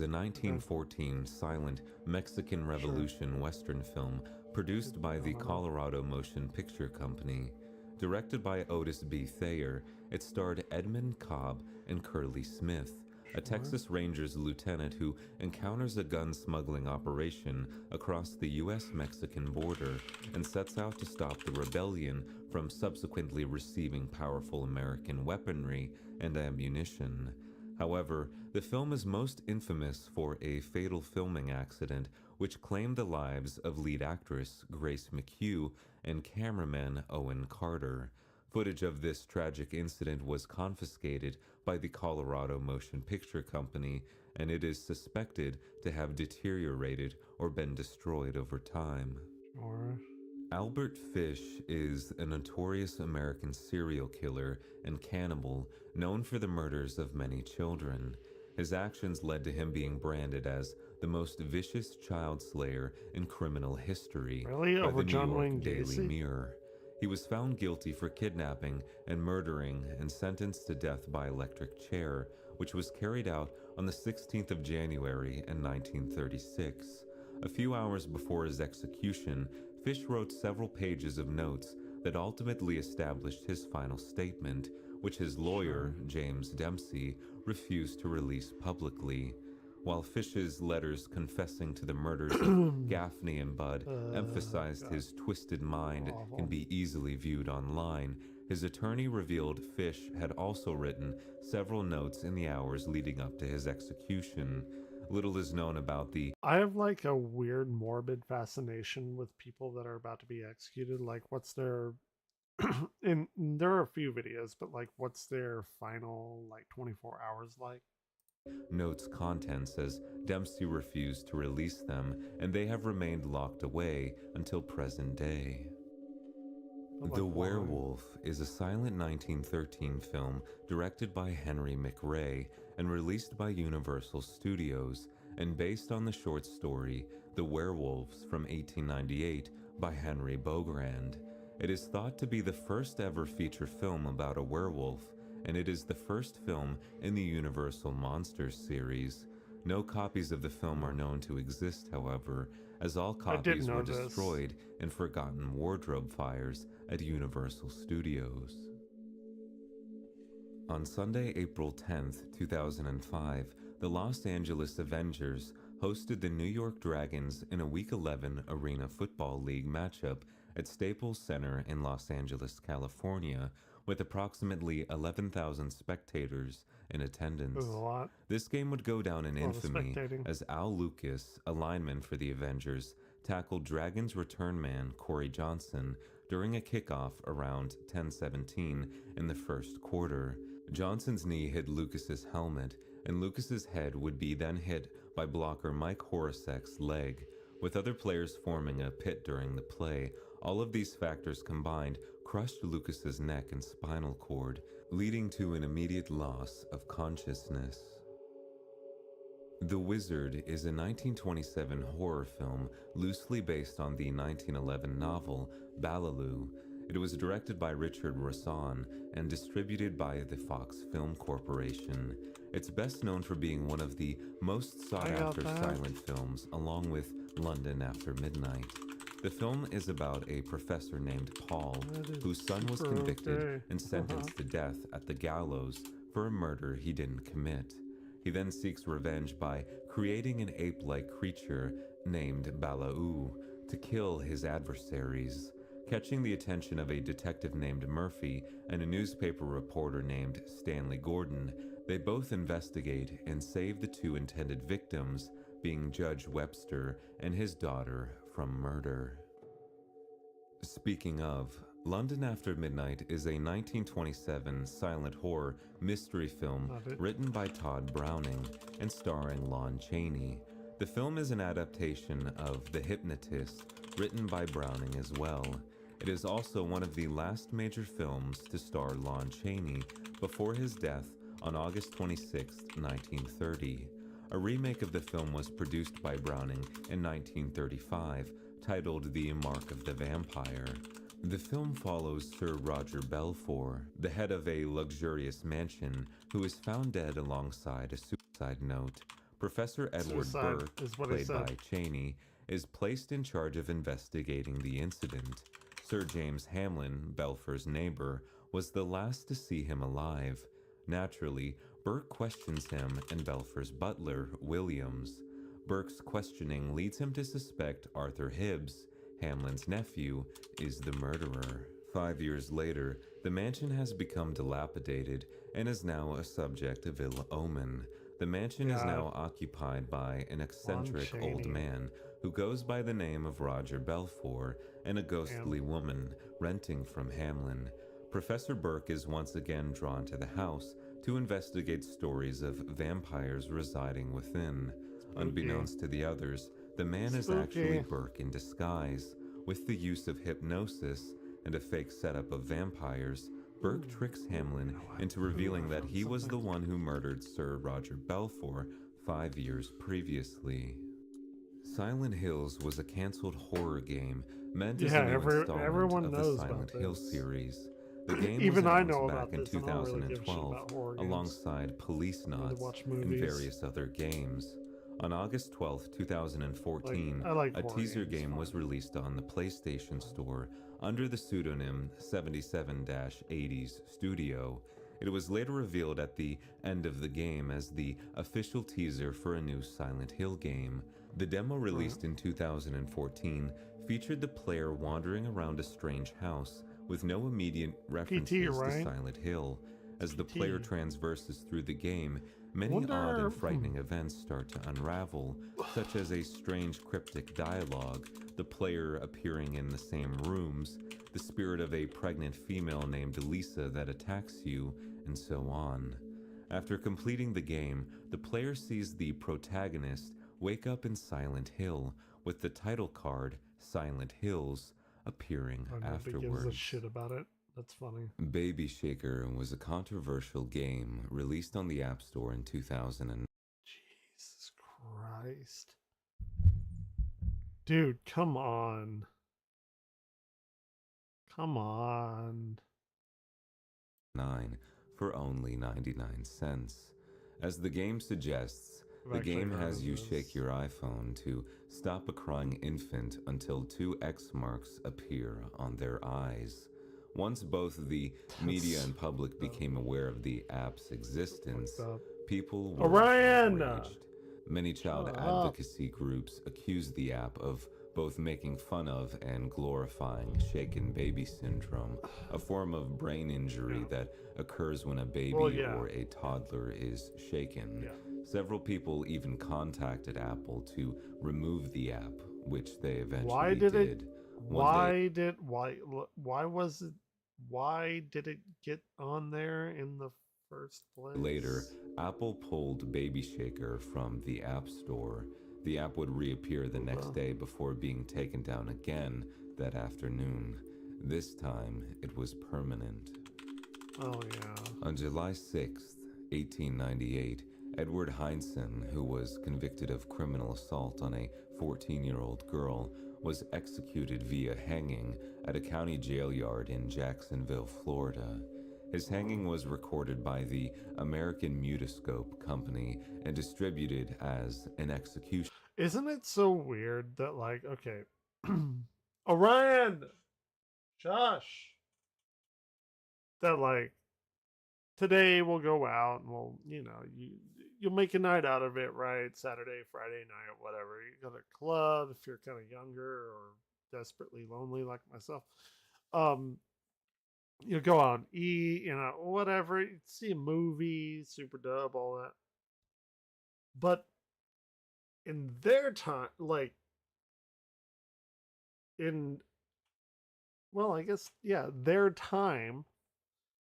a 1914 silent Mexican Revolution Western film produced by the Colorado Motion Picture Company. Directed by Otis B. Thayer, it starred Edmund Cobb and Curly Smith, a Texas Rangers lieutenant who encounters a gun smuggling operation across the U.S.-Mexican border and sets out to stop the rebellion from subsequently receiving powerful American weaponry and ammunition. However, the film is most infamous for a fatal filming accident which claimed the lives of lead actress Grace McHugh and cameraman Owen Carter. Footage of this tragic incident was confiscated by the Colorado Motion Picture Company, and it is suspected to have deteriorated or been destroyed over time. Albert Fish is a notorious American serial killer and cannibal known for the murders of many children. His actions led to him being branded as the most vicious child slayer in criminal history by the New York Daily Mirror. He was found guilty for kidnapping and murdering and sentenced to death by electric chair, which was carried out on the 16th of January in 1936. A few hours before his execution, Fish wrote several pages of notes that ultimately established his final statement, which his lawyer, James Dempsey, refused to release publicly. While Fish's letters confessing to the murders of Gaffney and Bud emphasized his twisted mind can be easily viewed online, his attorney revealed Fish had also written several notes in the hours leading up to his execution. Little is known about the... I have like a weird morbid fascination with people that are about to be executed. Like what's their... and there are a few videos, but like what's their final like 24 hours like? Notes contents, as Dempsey refused to release them, and they have remained locked away until present day. The Werewolf is a silent 1913 film directed by Henry McRae and released by Universal Studios, and based on the short story The Werewolves from 1898 by Henry Bogrand. It is thought to be the first ever feature film about a werewolf, and it is the first film in the Universal Monsters series. No copies of the film are known to exist, however, as all copies were destroyed in forgotten wardrobe fires at Universal Studios. On Sunday, April 10th, 2005, the Los Angeles Avengers hosted the New York Dragons in a Week 11 Arena Football League matchup at Staples Center in Los Angeles, California, with approximately 11,000 spectators in attendance. This game would go down in infamy as Al Lucas, a lineman for the Avengers, tackled Dragons return man Corey Johnson during a kickoff around 10:17 in the first quarter. Johnson's knee hit Lucas's helmet, and Lucas's head would be then hit by blocker Mike Horacek's leg, with other players forming a pit during the play. All of these factors combined crushed Lucas's neck and spinal cord, leading to an immediate loss of consciousness. The Wizard is a 1927 horror film loosely based on the 1911 novel Balaloo. It was directed by Richard Rasson and distributed by the Fox Film Corporation. It's best known for being one of the most sought-after silent films, along with London After Midnight. The film is about a professor named Paul, whose son was convicted and sentenced to death at the gallows for a murder he didn't commit. He then seeks revenge by creating an ape-like creature named Bala'u to kill his adversaries. Catching the attention of a detective named Murphy and a newspaper reporter named Stanley Gordon, they both investigate and save the two intended victims, being Judge Webster and his daughter, from murder. Speaking of, London After Midnight is a 1927 silent horror mystery film written by Todd Browning and starring Lon Chaney. The film is an adaptation of The Hypnotist, written by Browning as well. It is also one of the last major films to star Lon Chaney before his death on August 26, 1930. A remake of the film was produced by Browning in 1935, titled The Mark of the Vampire. The film follows Sir Roger Belfour, the head of a luxurious mansion, who is found dead alongside a suicide note. Professor Edward Burke, played by Chaney, is placed in charge of investigating the incident. Sir James Hamlin, Belfour's neighbor, was the last to see him alive. Naturally, Burke questions him and Belfour's butler, Williams. Burke's questioning leads him to suspect Arthur Hibbs, Hamlin's nephew, is the murderer. 5 years later, the mansion has become dilapidated and is now a subject of ill omen. The mansion is now occupied by an eccentric old man who goes by the name of Roger Belfour and a ghostly woman renting from Hamlin. Professor Burke is once again drawn to the house to investigate stories of vampires residing within. Unbeknownst to the others, the man is actually Burke in disguise. With the use of hypnosis and a fake setup of vampires, Burke tricks Hamlin into revealing that he was the one who murdered Sir Roger Belfour 5 years previously. Silent Hills was a cancelled horror game meant as a new installment of the Silent Hill series. The game was announced back in 2012 alongside Police Knots and various other games. On August 12, 2014, a teaser game was released on the PlayStation Store under the pseudonym 77-80s Studio. It was later revealed at the end of the game as the official teaser for a new Silent Hill game. The demo released in 2014 featured the player wandering around a strange house with no immediate references to Silent Hill. As the player transverses through the game, many odd and frightening events start to unravel, such as a strange cryptic dialogue, the player appearing in the same rooms, the spirit of a pregnant female named Lisa that attacks you, and so on. After completing the game, the player sees the protagonist wake up in Silent Hill, with the title card, Silent Hills, appearing afterwards. Nobody gives a shit about it. That's funny. Baby Shaker was a controversial game released on the App Store in 2000. Jesus Christ. Dude, come on. Come on. For only 99 cents. As the game suggests, the game has you shake your iPhone to stop a crying infant until 2 X marks appear on their eyes. Once both the media and public became aware of the app's existence, people were outraged. Many child advocacy groups accused the app of both making fun of and glorifying shaken baby syndrome, a form of brain injury that occurs when a baby or a toddler is shaken. Several people even contacted Apple to remove the app, which they eventually did. Why did it get on there in the first place? Later, Apple pulled Baby Shaker from the App Store. The app would reappear the next day before being taken down again that afternoon. This time, it was permanent. Oh, yeah. On July 6th, 1898, Edward Heinsohn, who was convicted of criminal assault on a 14-year-old girl, was executed via hanging at a county jail yard in Jacksonville, Florida. His hanging was recorded by the American Mutoscope Company and distributed as an execution. Isn't it so weird that, like, okay, Orion, Josh, that like today we'll go out and we'll, you'll make a night out of it, right? Saturday, Friday night, whatever. You go to a club if you're kind of younger or desperately lonely like myself. You'll go out and eat, whatever. You see a movie, super dub, all that. But in their time, like I guess, yeah, their time,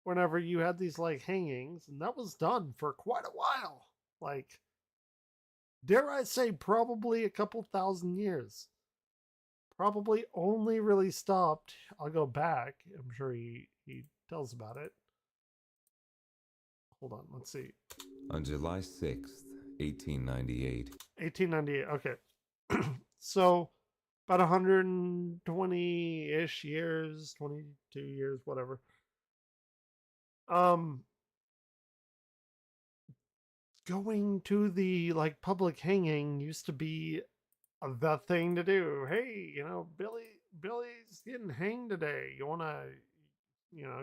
whenever you had these like hangings, and that was done for quite a while. Like, dare I say, probably a couple thousand years. Probably only really stopped. I'll go back. I'm sure he tells about it. Hold on, let's see. On July 6th, 1898. 1898, okay. So, about 120-ish years, 22 years, whatever. Going to the like public hanging used to be the thing to do. Hey, Billy's getting hanged today. You want to,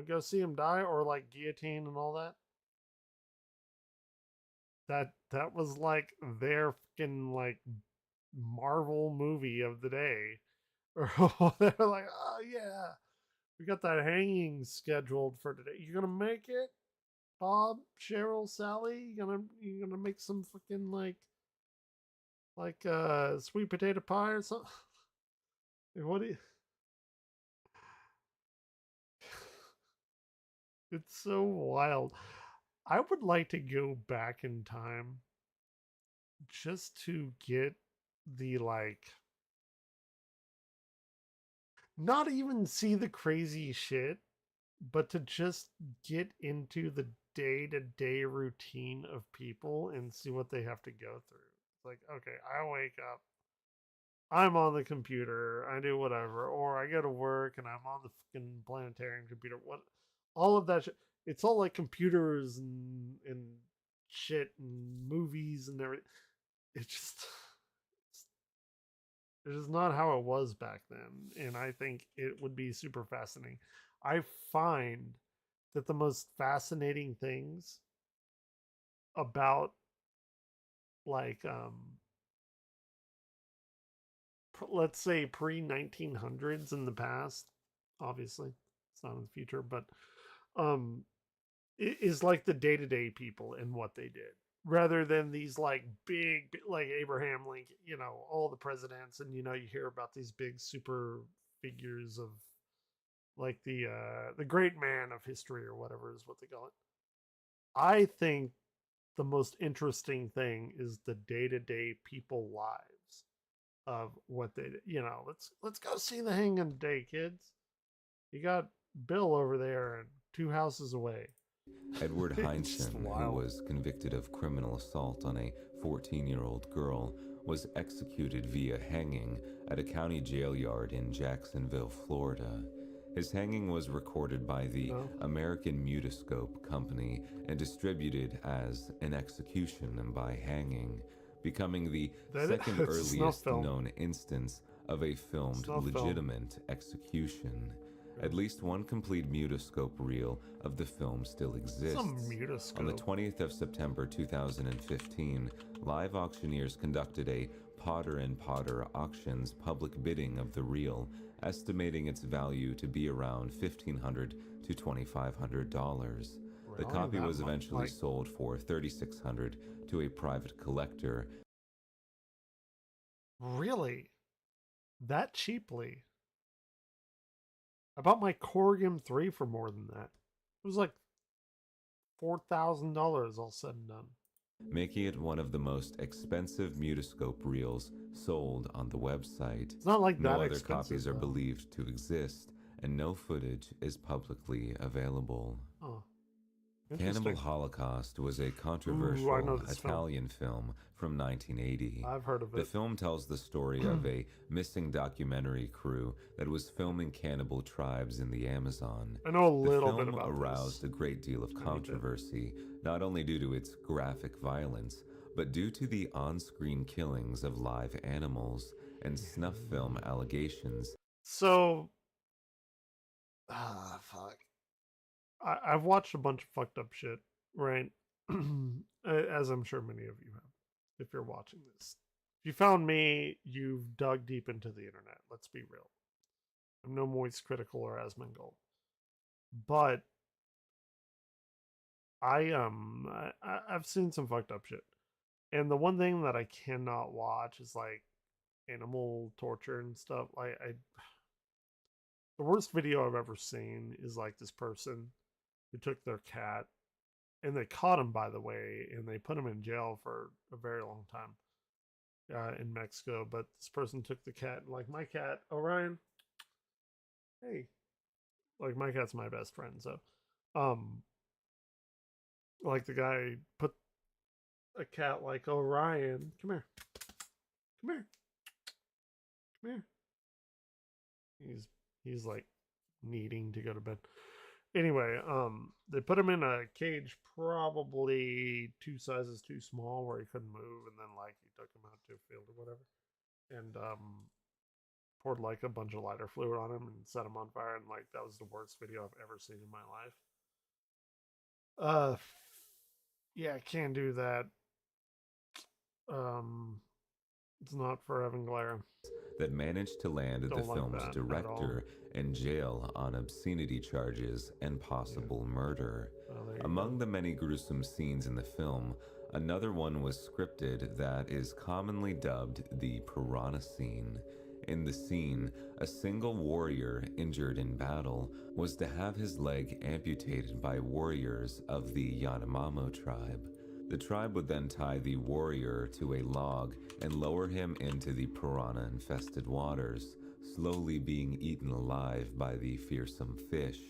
go see him die, or like guillotine and all that. That was like their fucking like Marvel movie of the day. Or they're like, oh yeah, we got that hanging scheduled for today. You gonna make it, Bob, Cheryl, Sally? You gonna make some fucking like sweet potato pie or something? What do you? It's so wild. I would like to go back in time just to get the like, not even see the crazy shit, but to just get into the day-to-day routine of people and see what they have to go through. It's like, okay, I wake up, I'm on the computer, I do whatever, or I go to work and I'm on the fucking planetarium computer. What, all of that shit. It's all like computers and shit and movies and everything. It's just not how it was back then, and I think it would be super fascinating. I find that the most fascinating things about like let's say pre-1900s in the past, obviously it's not in the future, but it is like the day-to-day people and what they did, rather than these like big, like Abraham Lincoln, all the presidents, and you hear about these big super figures of like the great man of history or whatever is what they call it. I think the most interesting thing is the day-to-day people lives of what they, let's go see the hanging day, kids. You got Bill over there and 2 houses away. Edward Heinsohn, who was convicted of criminal assault on a 14-year-old girl, was executed via hanging at a county jail yard in Jacksonville, Florida. His hanging was recorded by the American Mutoscope Company and distributed as an execution and by hanging, becoming the second earliest known instance of a filmed legitimate execution. At least one complete mutoscope reel of the film still exists. On the 20th of September 2015, live auctioneers conducted a Potter & Potter Auctions public bidding of the reel, estimating its value to be around $1,500 to $2,500. The copy was eventually sold for $3,600 to a private collector. Really? That cheaply? I bought my Corrigan 3 for more than that. It was like $4,000 all said and done. Making it one of the most expensive mutoscope reels sold on the website. It's not like that no other copies are believed to exist, and no footage is publicly available. Oh. Cannibal Holocaust was a controversial Italian film from 1980. I've heard of it. The film tells the story of a missing documentary crew that was filming cannibal tribes in the Amazon. I know a little bit about this. The film aroused a great deal of controversy, not only due to its graphic violence, but due to the on-screen killings of live animals and snuff film allegations. So, fuck. I've watched a bunch of fucked up shit, right? As I'm sure many of you have, if you're watching this. If you found me, you've dug deep into the internet. Let's be real. I'm no Moist Critical or Asmongold. But I've seen some fucked up shit. And the one thing that I cannot watch is like animal torture and stuff. The worst video I've ever seen is like this person who took their cat, and they caught him, by the way, and they put him in jail for a very long time in Mexico. But this person took the cat, like my cat, Orion. Hey, like my cat's my best friend, so like the guy put a cat like Orion. Come here. He's like needing to go to bed. Anyway, they put him in a cage probably 2 sizes too small where he couldn't move, and then like he took him out to a field or whatever, and poured like a bunch of lighter fluid on him and set him on fire, and like that was the worst video I've ever seen in my life. Yeah, I can't do that. It's not for Evan Glare. That managed to land the film's director in jail on obscenity charges and possible murder. Among the many gruesome scenes in the film, another one was scripted that is commonly dubbed the piranha scene. In the scene, a single warrior injured in battle was to have his leg amputated by warriors of the Yanomamo tribe. The tribe would then tie the warrior to a log and lower him into the piranha-infested waters, slowly being eaten alive by the fearsome fish.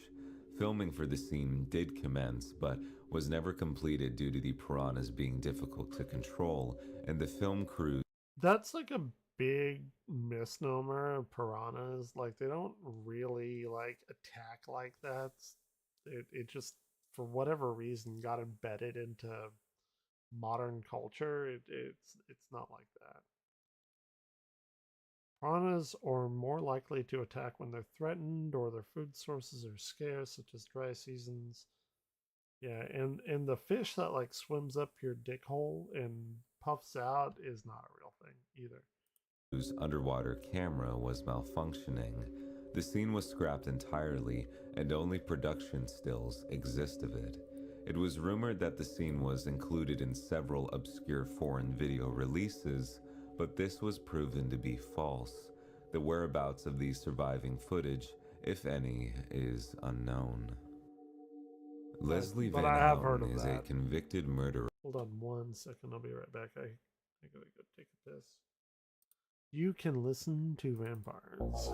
Filming for the scene did commence, but was never completed due to the piranhas being difficult to control, and the film crew... That's like a big misnomer of piranhas. Like, they don't really, like, attack like that. It just, for whatever reason, got embedded into modern culture. It's not like that. Piranhas are more likely to attack when they're threatened or their food sources are scarce, such as dry seasons. Yeah, and the fish that like swims up your dick hole and puffs out is not a real thing either. Whose underwater camera was malfunctioning. The scene was scrapped entirely, and only production stills exist of it. It was rumored that the scene was included in several obscure foreign video releases, but this was proven to be false. The whereabouts of the surviving footage, if any, is unknown. Leslie Van Houten is a convicted murderer. Hold on 1 second, I'll be right back. I gotta go take a piss. You can listen to vampires.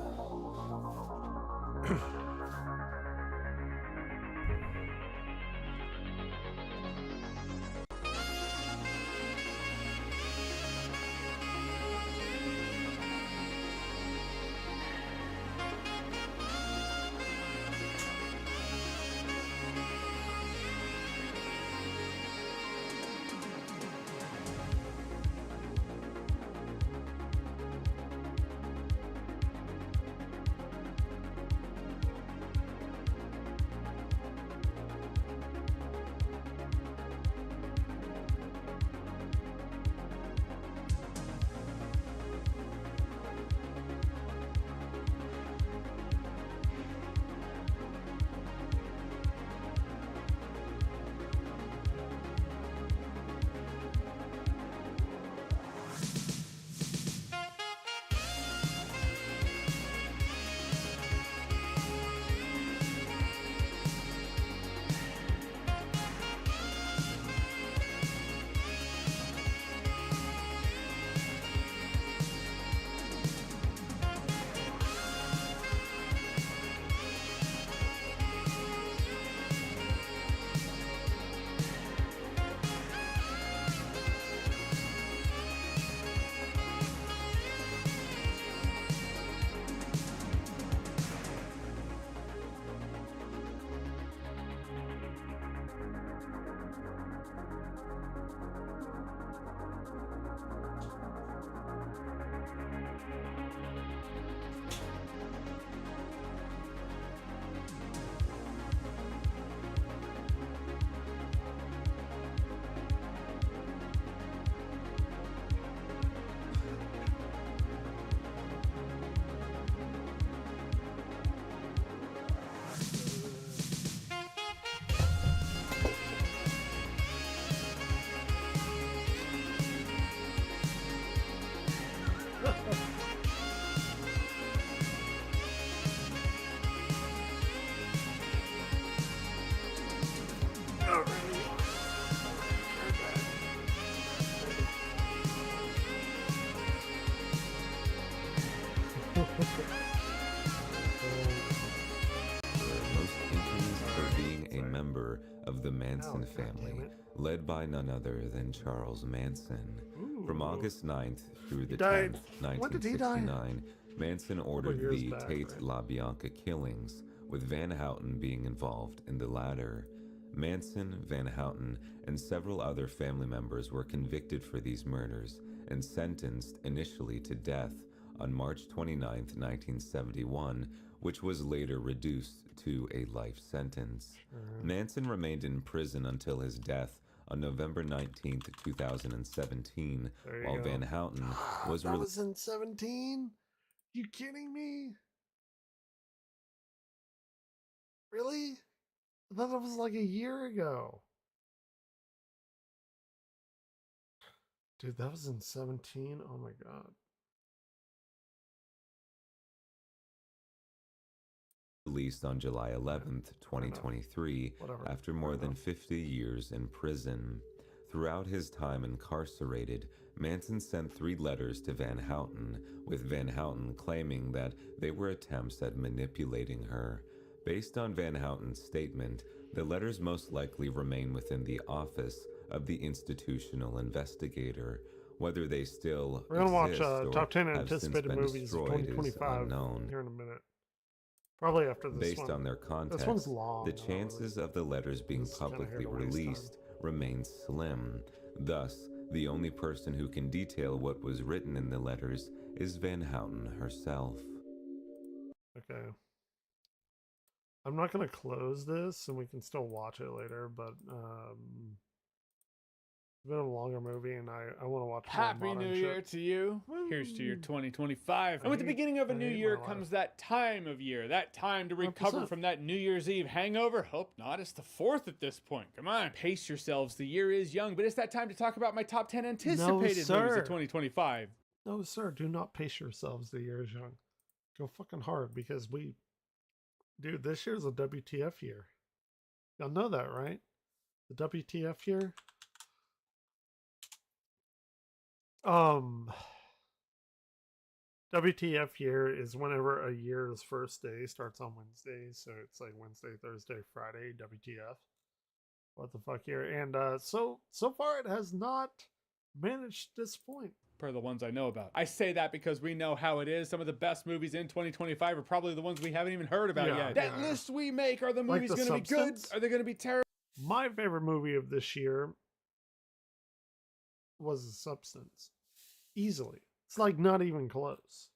a member of the Manson family, led by none other than Charles Manson. From August 9th through the 10th, 1969, Manson ordered the Tate LaBianca killings, with Van Houten being involved in the latter. Manson, Van Houten, and several other family members were convicted for these murders and sentenced initially to death on March 29, 1971, which was later reduced to a life sentence. Manson remained in prison until his death on November 19, 2017, while Van Houten was That was in 17? You kidding me? Really? I thought that was like a year ago. Dude, that was in 17? Oh my god. Released on July 11th, 2023, after more than 50 years in prison. Throughout his time incarcerated, Manson sent 3 letters to Van Houten, with Van Houten claiming that they were attempts at manipulating her. Based on Van Houten's statement, the letters most likely remain within the office of the institutional investigator. Whether they still We're gonna watch exist top 10 or have since anticipated been movies of destroyed is 2025 unknown. here in a minute. Probably after this Based one. on their This context, one's long. the chances of the letters being publicly released remain slim. Thus, the only person who can detail what was written in the letters is Van Houten herself. Okay. I'm not going to close this, and we can still watch it later, but it's been a longer movie, and I want to watch more Happy modern New shit. Year to you. Here's to your 2025. And with the beginning of a new year comes that time of year, that time to recover 100%. from that New Year's Eve hangover. Hope not. It's the 4th at this point. Come on, pace yourselves. The year is young, but it's that time to talk about my top 10 anticipated movies of 2025. No, sir. Do not pace yourselves. The year is young. Go fucking hard, because dude, this year's a WTF year. Y'all know that, right? The WTF year. WTF year is whenever a year's first day starts on Wednesday, so it's like Wednesday, Thursday, Friday. WTF? What the fuck year? And so far it has not managed to disappoint. Per the ones I know about. I say that because we know how it is. Some of the best movies in 2025 are probably the ones we haven't even heard about yet. That list we make, are the movies going to be good? Are they going to be terrible? My favorite movie of this year was The Substance. Easily. It's like not even close.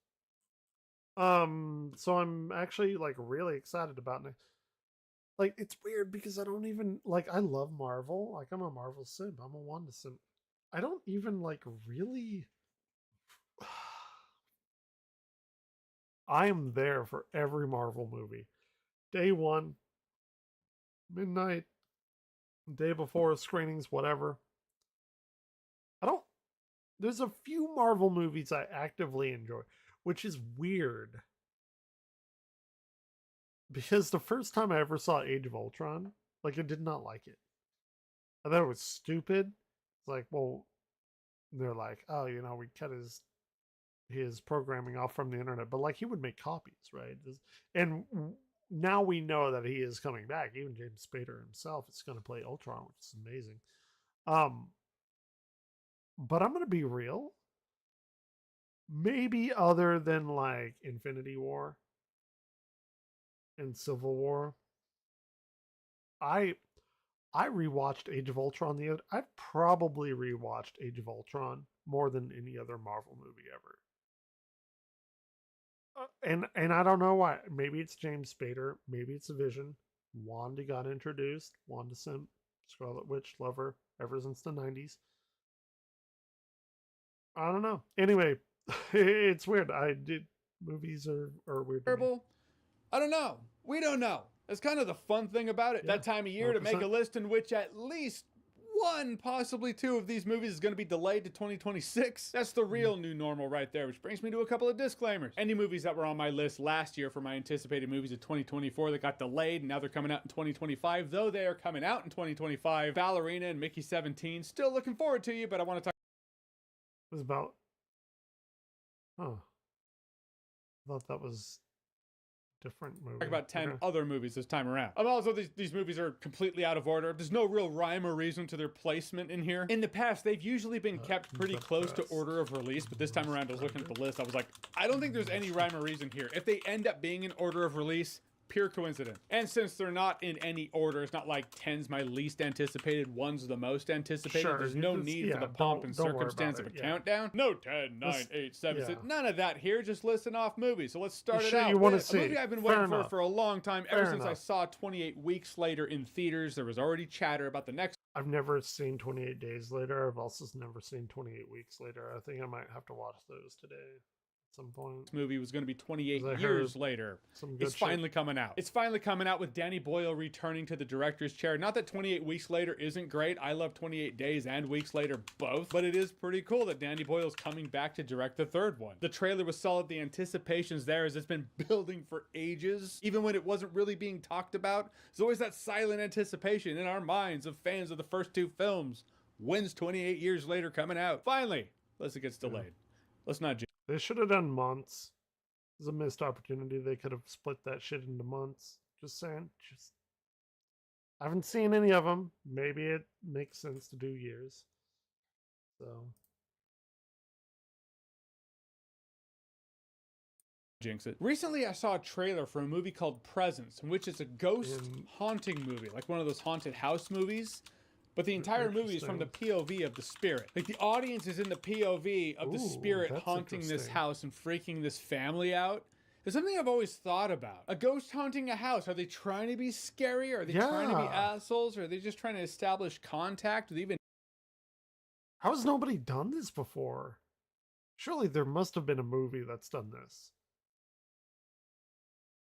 So I'm actually like really excited about it. Like, it's weird because I don't even like, I love Marvel. Like, I'm a Marvel simp. I'm a Wanda simp. I don't even like really. I am there for every Marvel movie. Day one, midnight, day before screenings, whatever. There's a few Marvel movies I actively enjoy, which is weird. Because the first time I ever saw Age of Ultron, like, I did not like it. I thought it was stupid. It's like, well, they're like, oh, we cut his programming off from the internet, but like, he would make copies, right? And now we know that he is coming back. Even James Spader himself is going to play Ultron, which is amazing. But I'm going to be real. Maybe other than like Infinity War and Civil War, I rewatched Age of Ultron I've probably rewatched Age of Ultron more than any other Marvel movie ever. And I don't know why. Maybe it's James Spader. Maybe it's a Vision. Wanda got introduced. Wanda Simp, Scarlet Witch, lover ever since the 90s. I don't know. Anyway, it's weird. Movies are weird. I don't know. We don't know. That's kind of the fun thing about it. That time of year 100%. To make a list in which at least one, possibly two of these movies is going to be delayed to 2026. That's the real new normal right there, which brings me to a couple of disclaimers. Any movies that were on my list last year for my anticipated movies of 2024 that got delayed and now they're coming out in 2025, though they are coming out in 2025, Ballerina and Mickey 17, still looking forward to you, but I want to talk. It was about. I thought that was different movie. Talk about 10 Okay. other movies this time around. Also, these movies are completely out of order. There's no real rhyme or reason to their placement in here. In the past, they've usually been kept pretty close to order of release, but this time around, I was looking at the list. I was like, I don't think there's any rhyme or reason here. If they end up being in order of release, pure coincidence. And since they're not in any order, it's not like 10's my least anticipated, 1's the most anticipated. Sure, There's no need for the pomp and circumstance of a countdown. No 10, 9, 8, 7, 6. None of that here. Just listing off movies. So let's start it out. You want to with see a movie I've been Fair waiting enough. for a long time. Ever Fair since I enough. saw 28 Weeks Later in theaters, there was already chatter about the next I've never seen 28 Days Later. I've also never seen 28 Weeks Later. I think I might have to watch those today at some point. movie was going to be 28 'Cause I years heard later. some good It's finally coming out. It's finally coming out with Danny Boyle returning to the director's chair. Not that 28 Weeks Later isn't great. I love 28 Days and Weeks Later both. But it is pretty cool that Danny Boyle's coming back to direct the third one. The trailer was solid. The anticipation's there as it's been building for ages. Even when it wasn't really being talked about, there's always that silent anticipation in our minds of fans of the first two films. When's 28 years later coming out? Finally, unless it gets delayed. Let's not. They should have done months. It's a missed opportunity. They could have split that shit into months. Just saying. Just I haven't seen any of them. Maybe it makes sense to do years. So Jinx it. Recently, I saw a trailer for a movie called Presence, in which it's a ghost haunting movie, like one of those haunted house movies. But the entire movie is from the POV of the spirit. Like the audience is in the POV of the spirit that's haunting this interesting. house and freaking this family out. It's something I've always thought about. A ghost haunting a house. Are they trying to be scary? Are they trying to be Yeah. assholes? Or are they just trying to establish contact with even how has nobody done this before? Surely there must have been a movie that's done this.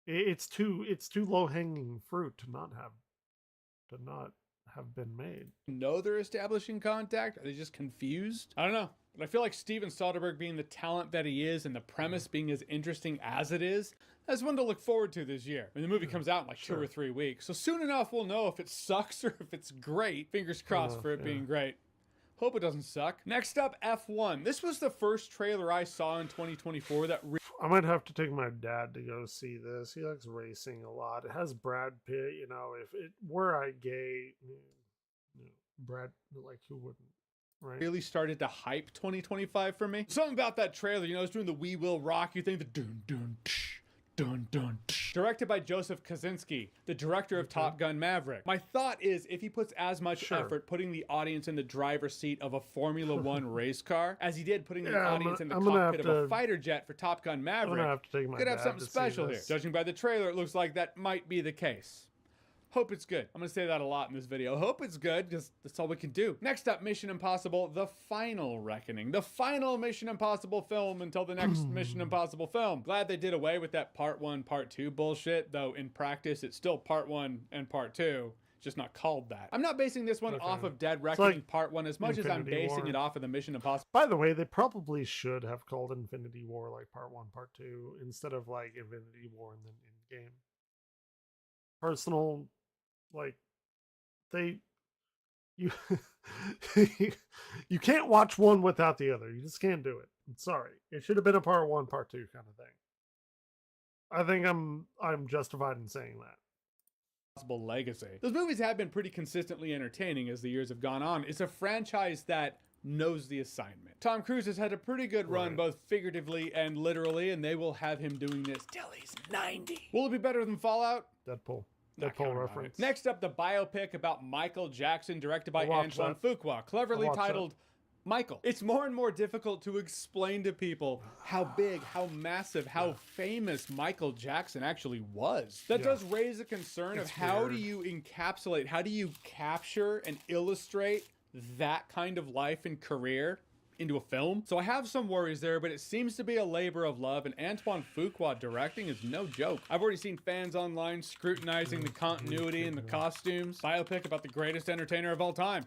It's too low hanging fruit to not have been made. know they're establishing contact? Are they just confused? I don't know. But I feel like Steven Soderbergh, being the talent that he is and the premise being as interesting as it is, that's one to look forward to this year. I mean, the movie comes out in like 2 or 3 weeks. So soon enough, we'll know if it sucks or if it's great. Fingers crossed for it being great. Hope it doesn't suck. Next up, F1. This was the first trailer I saw in 2024 that I might have to take my dad to go see this. He likes racing a lot. It has Brad Pitt. You know, if it were I gay, Brad, like who wouldn't, right? really started to hype 2025 for me. Something about that trailer, you know, it's doing the We Will Rock You thing, the dun dun tsh, dun dun tsh. Directed by Joseph Kosinski, the director of Top Gun Maverick. My thought is if he puts as much effort putting the audience in the driver's seat of a Formula One race car as he did putting the audience in the cockpit of a fighter jet for Top Gun Maverick, have to take my could have dad something to see special here. this. Judging by the trailer, it looks like that might be the case. Hope it's good. I'm going to say that a lot in this video. Hope it's good because that's all we can do. Next up, Mission Impossible, The Final Reckoning. The final Mission Impossible film until the next Mission Impossible film. Glad they did away with that part 1, part 2 bullshit, though in practice it's still part 1 and part 2. Just not called that. I'm not basing this one off of Dead Reckoning like Part 1 as much as I'm Infinity basing War. it off of the Mission Impossible. By the way, they probably should have called Infinity War like part 1, part 2 instead of like Infinity War and then Endgame. Personal, like you you can't watch one without the other. You just can't do it. I'm sorry. It should have been a part 1, part 2 kind of thing. I think I'm justified in saying that. Legacy. Those movies have been pretty consistently entertaining as the years have gone on. It's a franchise that knows the assignment. Tom Cruise has had a pretty good run both figuratively and literally, and they will have him doing this till he's 90. Will it be better than Fallout? Deadpool Not counting on reference. it. Next up, the biopic about Michael Jackson, directed by I'll watch Antoine that. Fuqua, cleverly I'll watch titled Michael. It's more and more difficult to explain to people how big, how massive, how famous Michael Jackson actually was. That does raise a concern of how do you encapsulate, how do you capture and illustrate that kind of life and career into a film. So I have some worries there, but it seems to be a labor of love, and Antoine Fuqua directing is no joke. I've already seen fans online scrutinizing the continuity and the costumes. Biopic about the greatest entertainer of all time.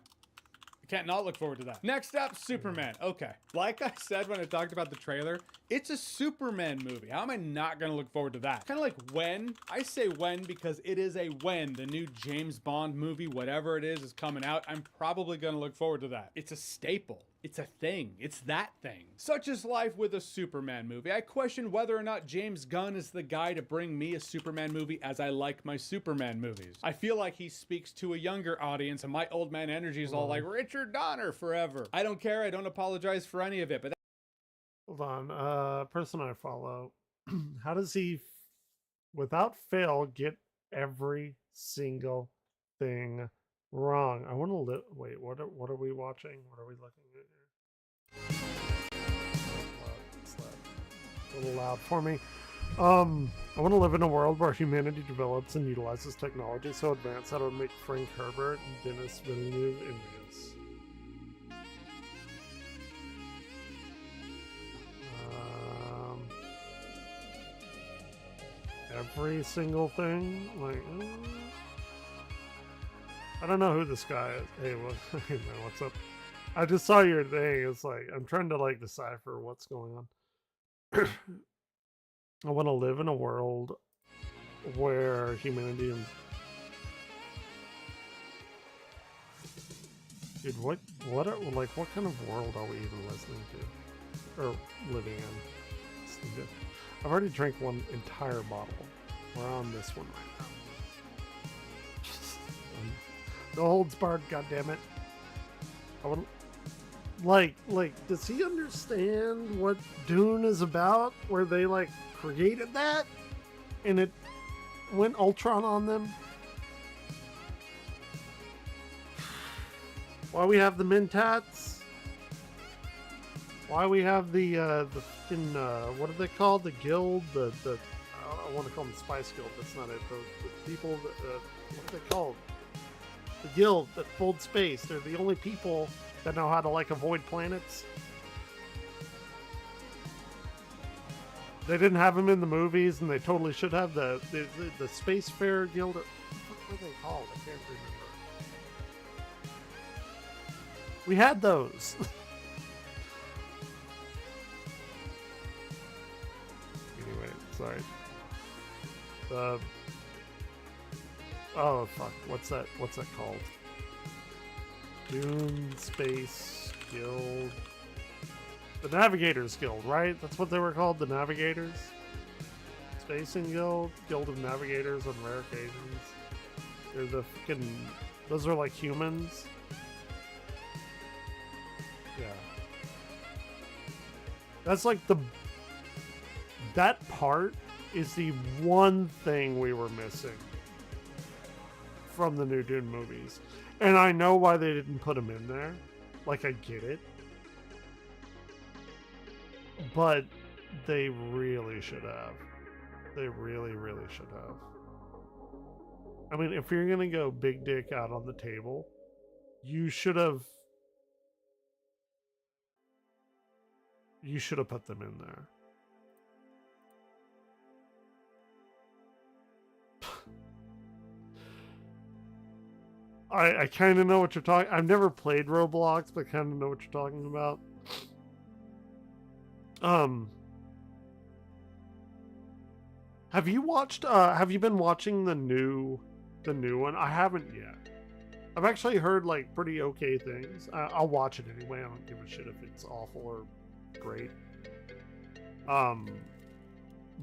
I can't not look forward to that. Next up, Superman. Okay. Like I said when I talked about the trailer, it's a Superman movie. How am I not going to look forward to that? Kind of like when. I say when because it is a when. The new James Bond movie, whatever it is coming out. I'm probably going to look forward to that. It's a staple It's a thing. It's that thing. Such is life with a Superman movie. I question whether or not James Gunn is the guy to bring me a Superman movie as I like my Superman movies. I feel like he speaks to a younger audience and my old man energy is all like Richard Donner forever. I don't care. I don't apologize for any of it, but hold on. Person I follow. How does he, without fail, get every single thing wrong? I want to wait. What are we watching? What are we looking at here? It's a little loud for me. I want to live in a world where humanity develops and utilizes technology so advanced that it would make Frank Herbert and Dennis Villeneuve envious. Every single thing, like. I don't know who this guy is. Hey, hey man, what's up? I just saw your thing. It's like I'm trying to like decipher what's going on. I want to live in a world where humanity and dude, what kind of world are we even listening to or living in? I've already drank one entire bottle. We're on this one right now. No holds barred, goddammit. I want, like, does he understand what Dune is about? Where they like created that, and it went Ultron on them. Why we have the Mentats? Why we have the fucking what are they called? The guild, the I want to call them the Spice Guild. That's not it. The people that what are they called? The guild that fold space. They're the only people that know how to like avoid planets. They didn't have them in the movies, and they totally should have the Spacefarer Guild. What were they called? I can't remember. We had those. Anyway, sorry. Oh fuck! What's that called? Dune Space Guild. The Navigators Guild, right? That's what they were called, the Navigators. Spacing Guild, Guild of Navigators on rare occasions. They're the fucking. Those are like humans. Yeah. That's like that part is the one thing we were missing from the new Dune movies. And I know why they didn't put them in there. Like, I get it. But they really should have. They really, really should have. I mean, if you're going to go big dick out on the table, you should have put them in there. I kind of know what you're talking. I've never played Roblox, but kind of know what you're talking about. Have you watched? Have you been watching the new one? I haven't yet. I've actually heard like pretty okay things. I'll watch it anyway. I don't give a shit if it's awful or great.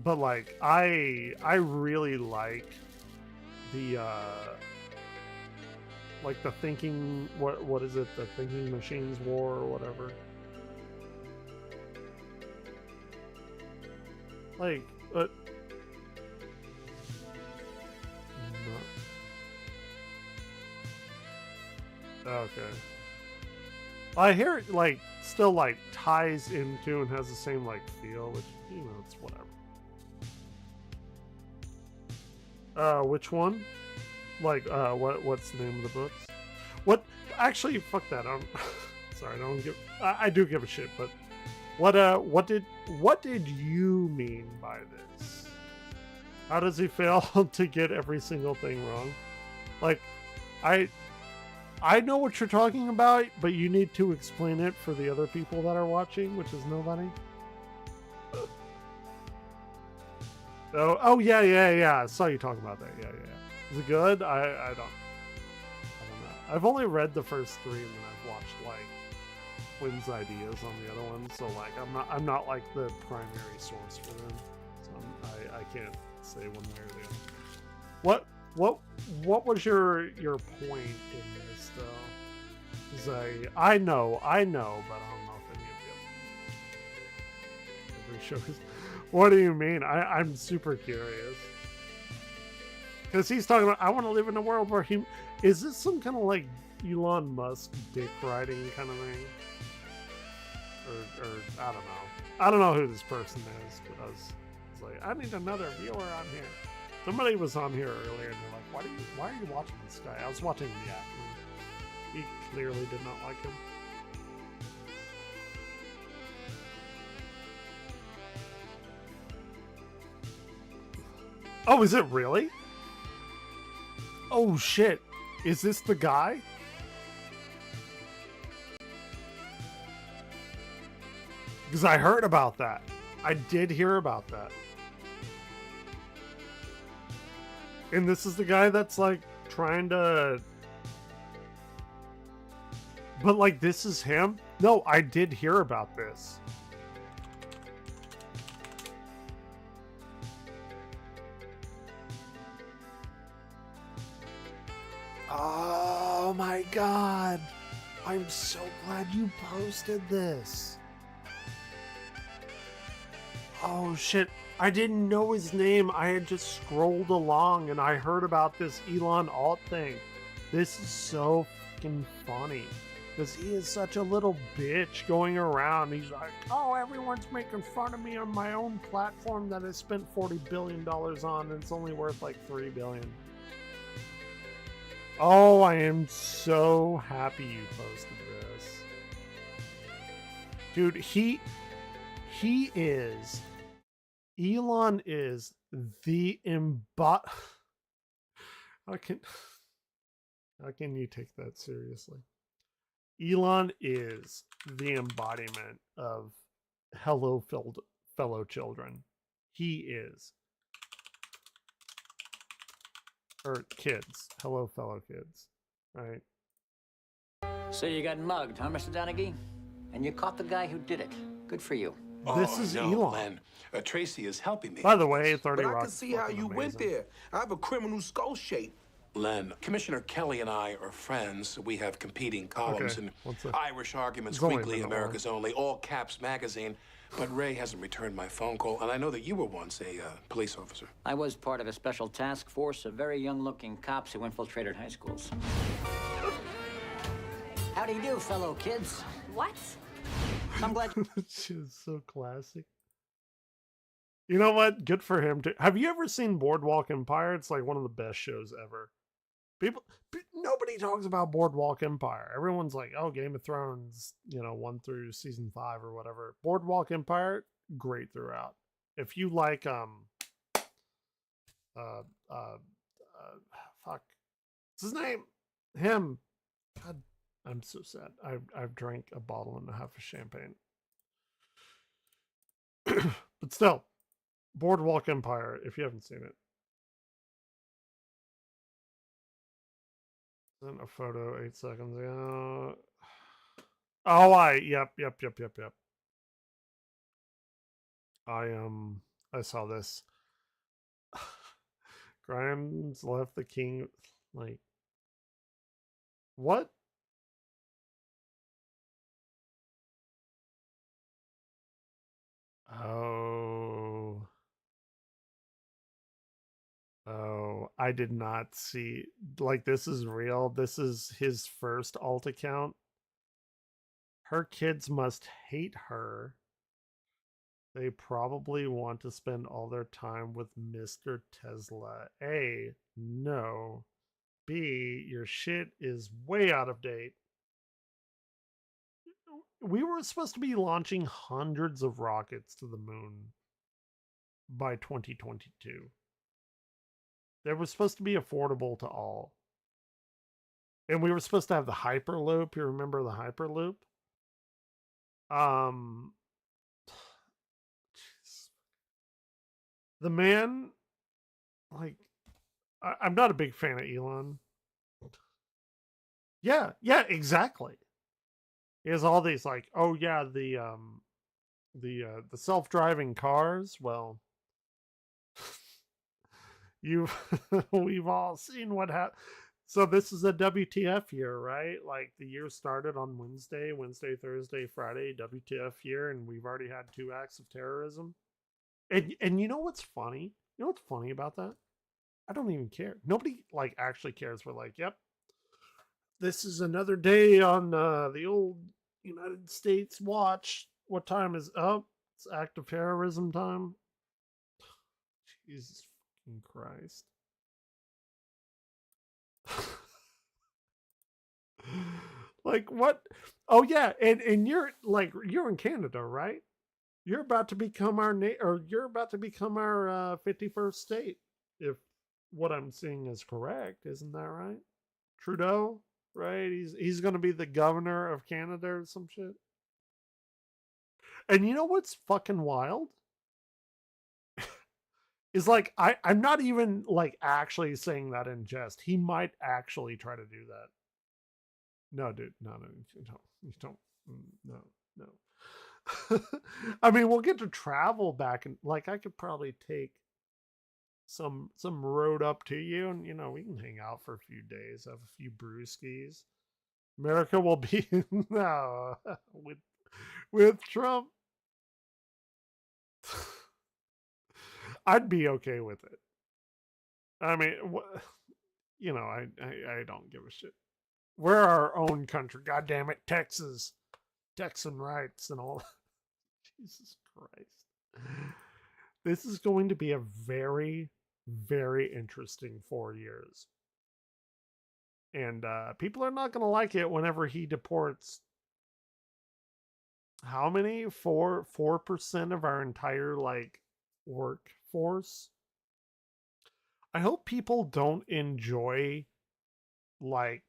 But like I really like the like the thinking, what is it? The Thinking Machines War or whatever. Like, okay. I hear it like still like ties into and has the same like feel, which it's whatever. Which one? Like, what's the name of the books? What? Actually, fuck that. Sorry, I don't give. I do give a shit. But what did you mean by this? How does he fail to get every single thing wrong? Like, I know what you're talking about, but you need to explain it for the other people that are watching, which is nobody. Oh yeah. I saw you talking about that. Yeah. Is it good? I don't know. I've only read the first 3 and then I've watched like Quinn's ideas on the other one, so like I'm not like the primary source for them. So I can't say one way or the other. What was your point in this though? Because I know, but I don't know if any of you every show is. What do you mean? I'm super curious. Because he's talking about, I want to live in a world where he... Is this some kind of like Elon Musk dick riding kind of thing? Or I don't know. I don't know who this person is, but I was like, I need another viewer on here. Somebody was on here earlier and they're like, why are you watching this guy? I was watching the act. He clearly did not like him. Oh, is it really? Oh shit. Is this the guy? Because I heard about that. I did hear about that. And this is the guy that's like trying to... But like this is him? No, I did hear about this. Oh my god. I'm so glad you posted this. Oh shit. I didn't know his name. I had just scrolled along and I heard about this Elon alt thing. This is so fucking funny. Because he is such a little bitch going around. He's like, oh, everyone's making fun of me on my own platform that I spent $40 billion on and it's only worth like $3 billion. Oh, I am so happy you posted this. Dude, Elon is the How can you take that seriously? Elon is the embodiment of hello fellow children. He is. Or kids. Hello fellow kids. Right? So you got mugged, huh, Mr. Donaghy? And you caught the guy who did it. Good for you. This is Elon. Len. Tracy is helping me. By the way, 30 But I Rock can see how you went there. I have a criminal skull shape. Len, Commissioner Kelly and I are friends. We have competing columns in Irish Arguments Weekly, America's Only, All Caps magazine. But Ray hasn't returned my phone call, and I know that you were once a police officer. I was part of a special task force of very young-looking cops who infiltrated high schools. How do you do, fellow kids? What? I'm glad. This is so classic. You know what? Good for him. Have you ever seen Boardwalk Empire? It's like one of the best shows ever. Nobody talks about Boardwalk Empire. Everyone's like, oh, Game of Thrones, 1 through season 5 or whatever. Boardwalk Empire, great throughout. If you like, fuck, what's his name? Him. God, I'm so sad. I've drank a bottle and a half of champagne. But still, Boardwalk Empire, if you haven't seen it. Sent a photo 8 seconds ago. Oh, yep. I saw this. Grimes left the king, like, what? Oh, I did not see. Like, this is real. This is his first alt account. Her kids must hate her. They probably want to spend all their time with Mr. Tesla. A, no. B, your shit is way out of date. We were supposed to be launching hundreds of rockets to the moon by 2022. That was supposed to be affordable to all. And we were supposed to have the Hyperloop. You remember the Hyperloop? The man, like, I'm not a big fan of Elon. Yeah, exactly. He has all these like, oh yeah, the self-driving cars. Well, we've all seen what happened. So this is a WTF year, right? Like the year started on Wednesday, Thursday, Friday, WTF year, and we've already had 2 acts of terrorism. And you know what's funny? You know what's funny about that? I don't even care. Nobody like actually cares. We're like, yep, this is another day on the old United States watch. What time is up? It's act of terrorism time. Jesus fucking Christ. Like what? Oh yeah, and you're like you're in Canada, right? You're about to become our you're about to become our 51st state, if what I'm seeing is correct. Isn't that right? Trudeau, right? He's going to be the governor of Canada or some shit. And you know what's fucking wild? Is like I'm not even like actually saying that in jest. He might actually try to do that. No, dude, no, you don't, no. I mean, we'll get to travel back and like I could probably take some road up to you, and you know we can hang out for a few days, have a few brewskis. America will be no with Trump. I'd be okay with it. I mean, you know, I don't give a shit. We're our own country. God damn it, Texas, Texan rights and all. Jesus Christ. This is going to be a very, very interesting 4 years. And people are not going to like it whenever he deports. How many? 4% of our entire like workforce. I hope people don't enjoy like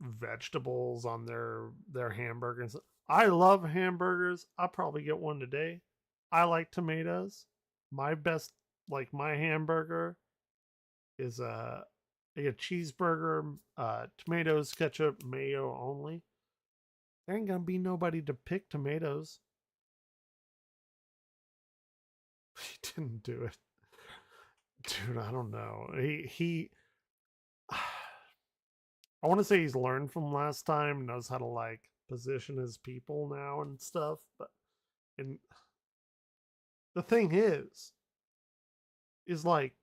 vegetables on their hamburgers. I love hamburgers. I'll probably get one today. I like tomatoes. My best, like my hamburger is a cheeseburger, tomatoes, ketchup, mayo only. There ain't gonna be nobody to pick tomatoes. He didn't do it. Dude, I don't know. He I want to say he's learned from last time, knows how to like position his people now and stuff, but and the thing is like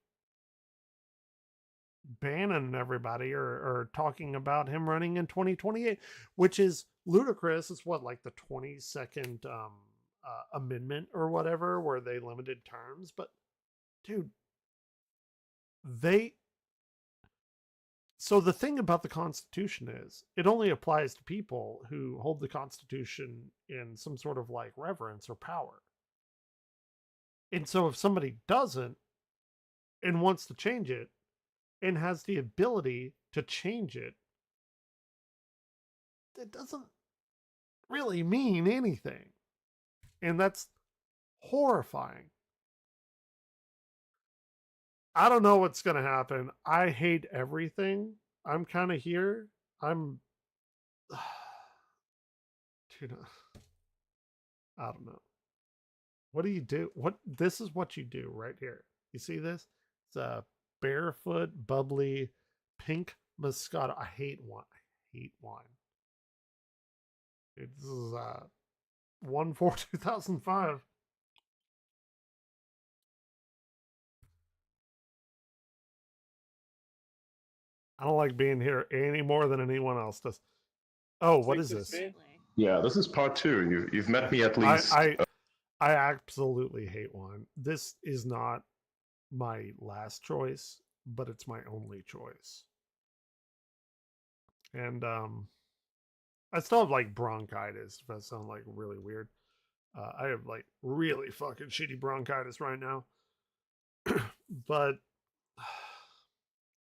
Bannon and everybody are talking about him running in 2028, which is ludicrous. It's what, like the 22nd amendment or whatever, where they limited terms. But dude, so the thing about the Constitution is it only applies to people who hold the Constitution in some sort of like reverence or power. And so if somebody doesn't and wants to change it and has the ability to change it, it doesn't really mean anything. And that's horrifying. I don't know what's going to happen. I hate everything. I'm kind of here. Dude, I don't know. What do you do? This is what you do right here. You see this? It's a barefoot, bubbly, pink Moscato. I hate wine. I hate wine. Dude, this is 1/4/2005. I don't like being here any more than anyone else does. Oh, what is this? Yeah, this is part 2. You've met me at least. I absolutely hate wine. This is not my last choice, but it's my only choice. And I still have like bronchitis. If that sounds like really weird, I have like really fucking shitty bronchitis right now. But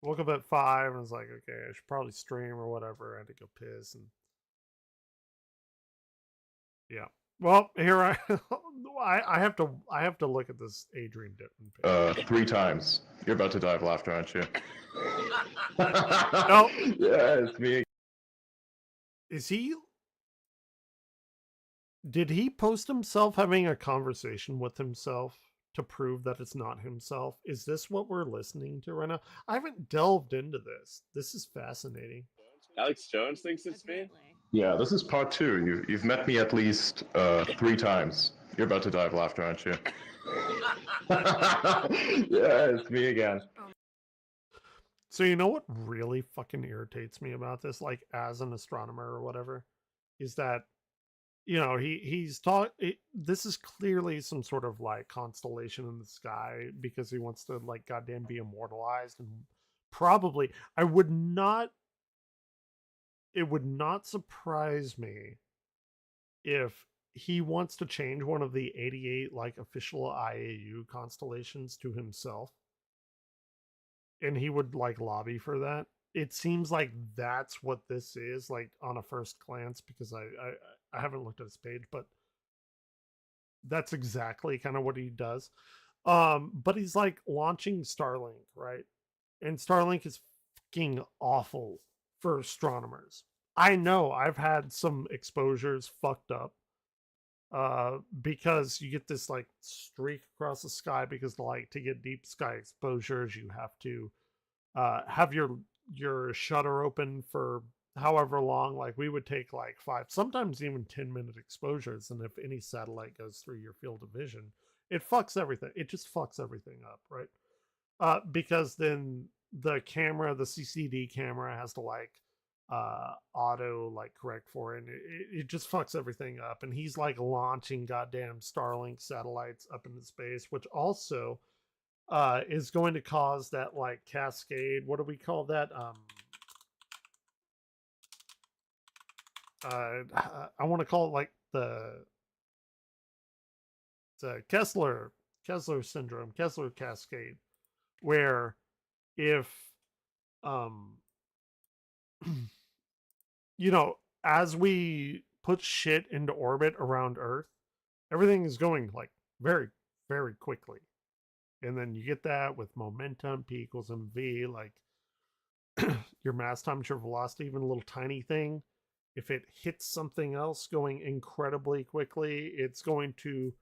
woke up at 5 and was like, okay, I should probably stream or whatever. I had to go piss and yeah. Well, here I have to look at this Adrian Dittman page. 3 times. You're about to die of laughter, aren't you? No. Yeah, it's me. Is he Did he post himself having a conversation with himself to prove that it's not himself? Is this what we're listening to right now? I haven't delved into this. This is fascinating. Alex Jones thinks it's me? Yeah, this is part 2. You've met me at least 3 times. You're about to die of laughter, aren't you? Yeah, it's me again. So you know what really fucking irritates me about this, like as an astronomer or whatever, is that, you know, he's taught this is clearly some sort of like constellation in the sky because he wants to like goddamn be immortalized, and probably it would not surprise me if he wants to change one of the 88 like official IAU constellations to himself, and he would like lobby for that. It seems like that's what this is, like on a first glance, because I haven't looked at his page, but that's exactly kind of what he does. But he's like launching Starlink, right? And Starlink is fucking awful for astronomers. I know I've had some exposures fucked up because you get this like streak across the sky, because like to get deep sky exposures you have to have your shutter open for however long. Like we would take like 5, sometimes even 10-minute exposures, and if any satellite goes through your field of vision, it fucks everything. It just fucks everything up, right? Because then the CCD camera has to like auto like correct for it, and it just fucks everything up. And he's like launching goddamn Starlink satellites up into space, which also is going to cause that like cascade, what do we call that, I want to call it like the Kessler syndrome, Kessler cascade, where if you know, as we put shit into orbit around Earth, everything is going like very, very quickly. And then you get that with momentum, P equals mv, like your mass times your velocity, even a little tiny thing. If it hits something else going incredibly quickly, it's going to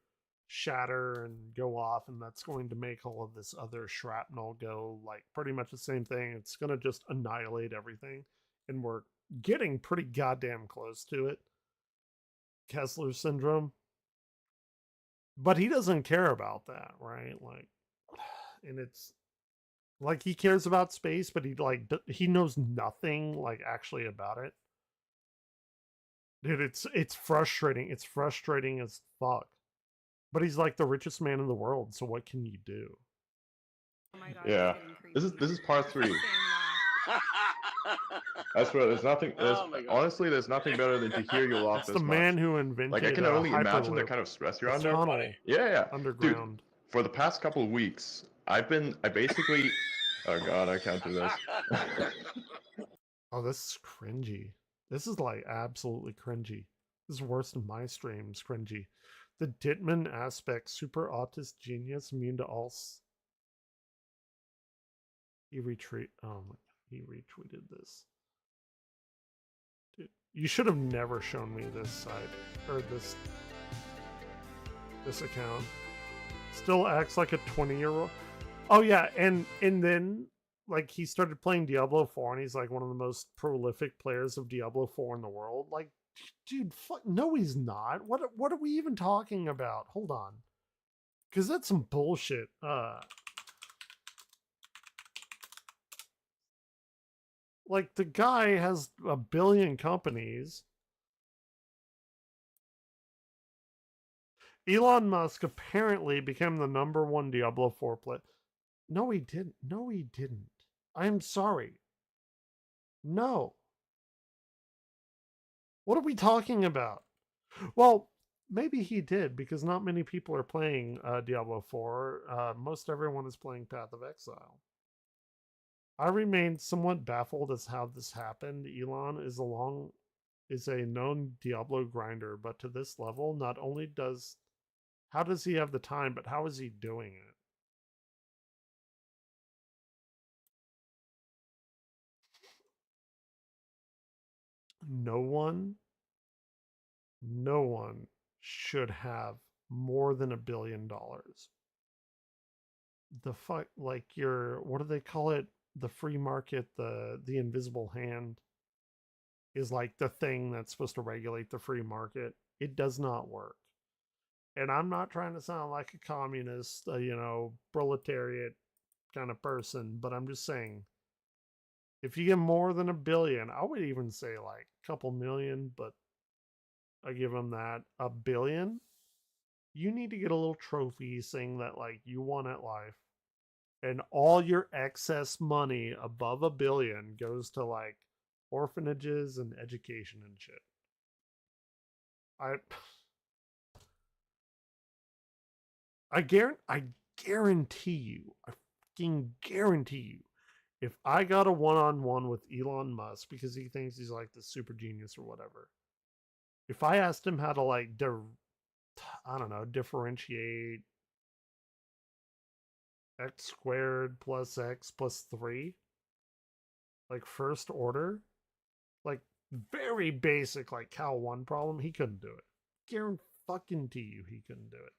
shatter and go off, and that's going to make all of this other shrapnel go like pretty much the same thing. It's going to just annihilate everything, and we're getting pretty goddamn close to it. Kessler syndrome. But he doesn't care about that, right? Like, and it's like he cares about space, but he knows nothing like actually about it. Dude, it's frustrating. It's frustrating as fuck. But he's like the richest man in the world, so what can you do? Oh my God, yeah, this is part 3. I swear, there's nothing. Honestly, there's nothing better than to hear you laugh it's this the man much. who invented. Like I can only imagine the kind of stress you're under. Yeah, underground. Dude, for the past couple of weeks, I basically. Oh God, I can't do this. Oh, this is cringy. This is like absolutely cringy. This is worse than my streams. Cringy. The Dittman aspect, super autist genius, immune to all. He retweeted this. Dude, you should have never shown me this site or this account. Still acts like a 20-year-old. Oh yeah, and then like he started playing Diablo 4, and he's like one of the most prolific players of Diablo 4 in the world. Like, dude, no, he's not. What are we even talking about? Hold on, because that's some bullshit. Like the guy has a billion companies. Elon Musk apparently became the #1 Diablo 4 player. No, he didn't. No, he didn't. I'm sorry. No. What are we talking about? Well, maybe he did, because not many people are playing Diablo 4. Most everyone is playing Path of Exile. I remain somewhat baffled as how this happened. Elon is a known Diablo grinder, but to this level, not only how does he have the time, but how is he doing it? No one should have more than $1 billion. The fuck, like what do they call it? The free market, the invisible hand is like the thing that's supposed to regulate the free market. It does not work. And I'm not trying to sound like a communist, proletariat kind of person, but I'm just saying, if you get more than $1 billion, I would even say like a couple million, but I give them that. $1 billion, you need to get a little trophy saying that like you won at life, and all your excess money above $1 billion goes to like orphanages and education and shit. I guarantee you, I fucking guarantee you, if I got a one-on-one with Elon Musk because he thinks he's like the super genius or whatever, if I asked him how to like, I don't know, differentiate x squared plus x plus 3, like first order, like very basic, like Cal 1 problem, he couldn't do it. Guarantee you he couldn't do it.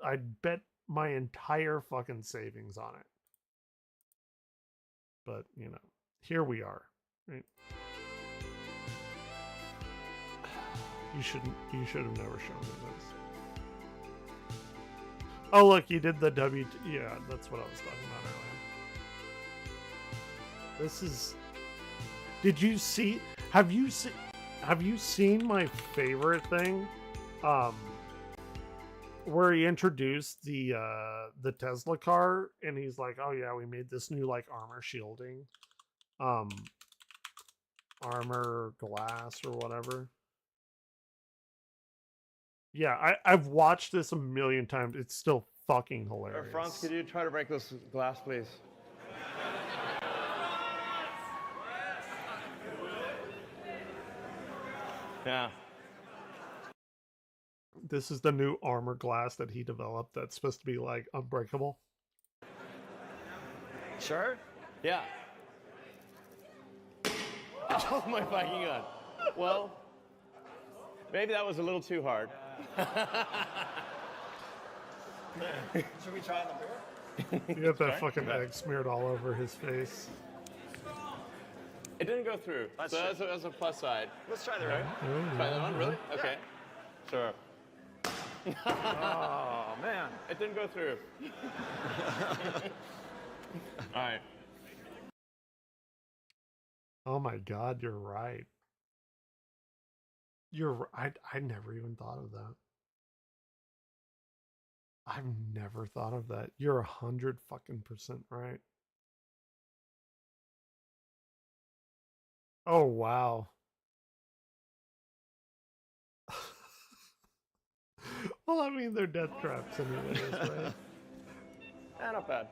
I'd bet my entire fucking savings on it. But, here we are, right? You should have never shown me this. Oh, look, you did the yeah, that's what I was talking about earlier. This is... Did you see... Have you seen my favorite thing? Where he introduced the Tesla car, and he's like, oh yeah, we made this new like armor shielding, armor glass or whatever. Yeah, I've watched this a million times. It's still fucking hilarious. Franz, could you try to break this glass, please? Yeah. This is the new armor glass that he developed that's supposed to be like unbreakable. Sure? Yeah. Oh my fucking god. Well, maybe that was a little too hard. Should we try on the beer? He got that fucking egg smeared all over his face. It didn't go through. So that's a plus side. Let's try the right. Try that on, really? Yeah. Okay. Sure. Oh, man. It didn't go through. All right. Oh my god, you're right. I never even thought of that. I've never thought of that. You're 100% right. Oh wow. Well, I mean, they're death traps anyways, right? Not bad.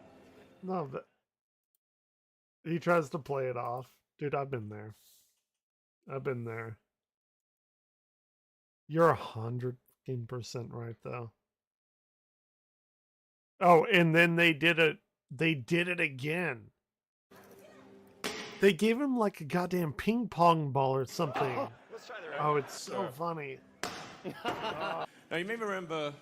No, but he tries to play it off. Dude, I've been there. I've been there. You're 100% right, though. Oh, and then they did it again. They gave him like a goddamn ping pong ball or something. Oh, let's try the right. Oh, it's so funny. Now, you may remember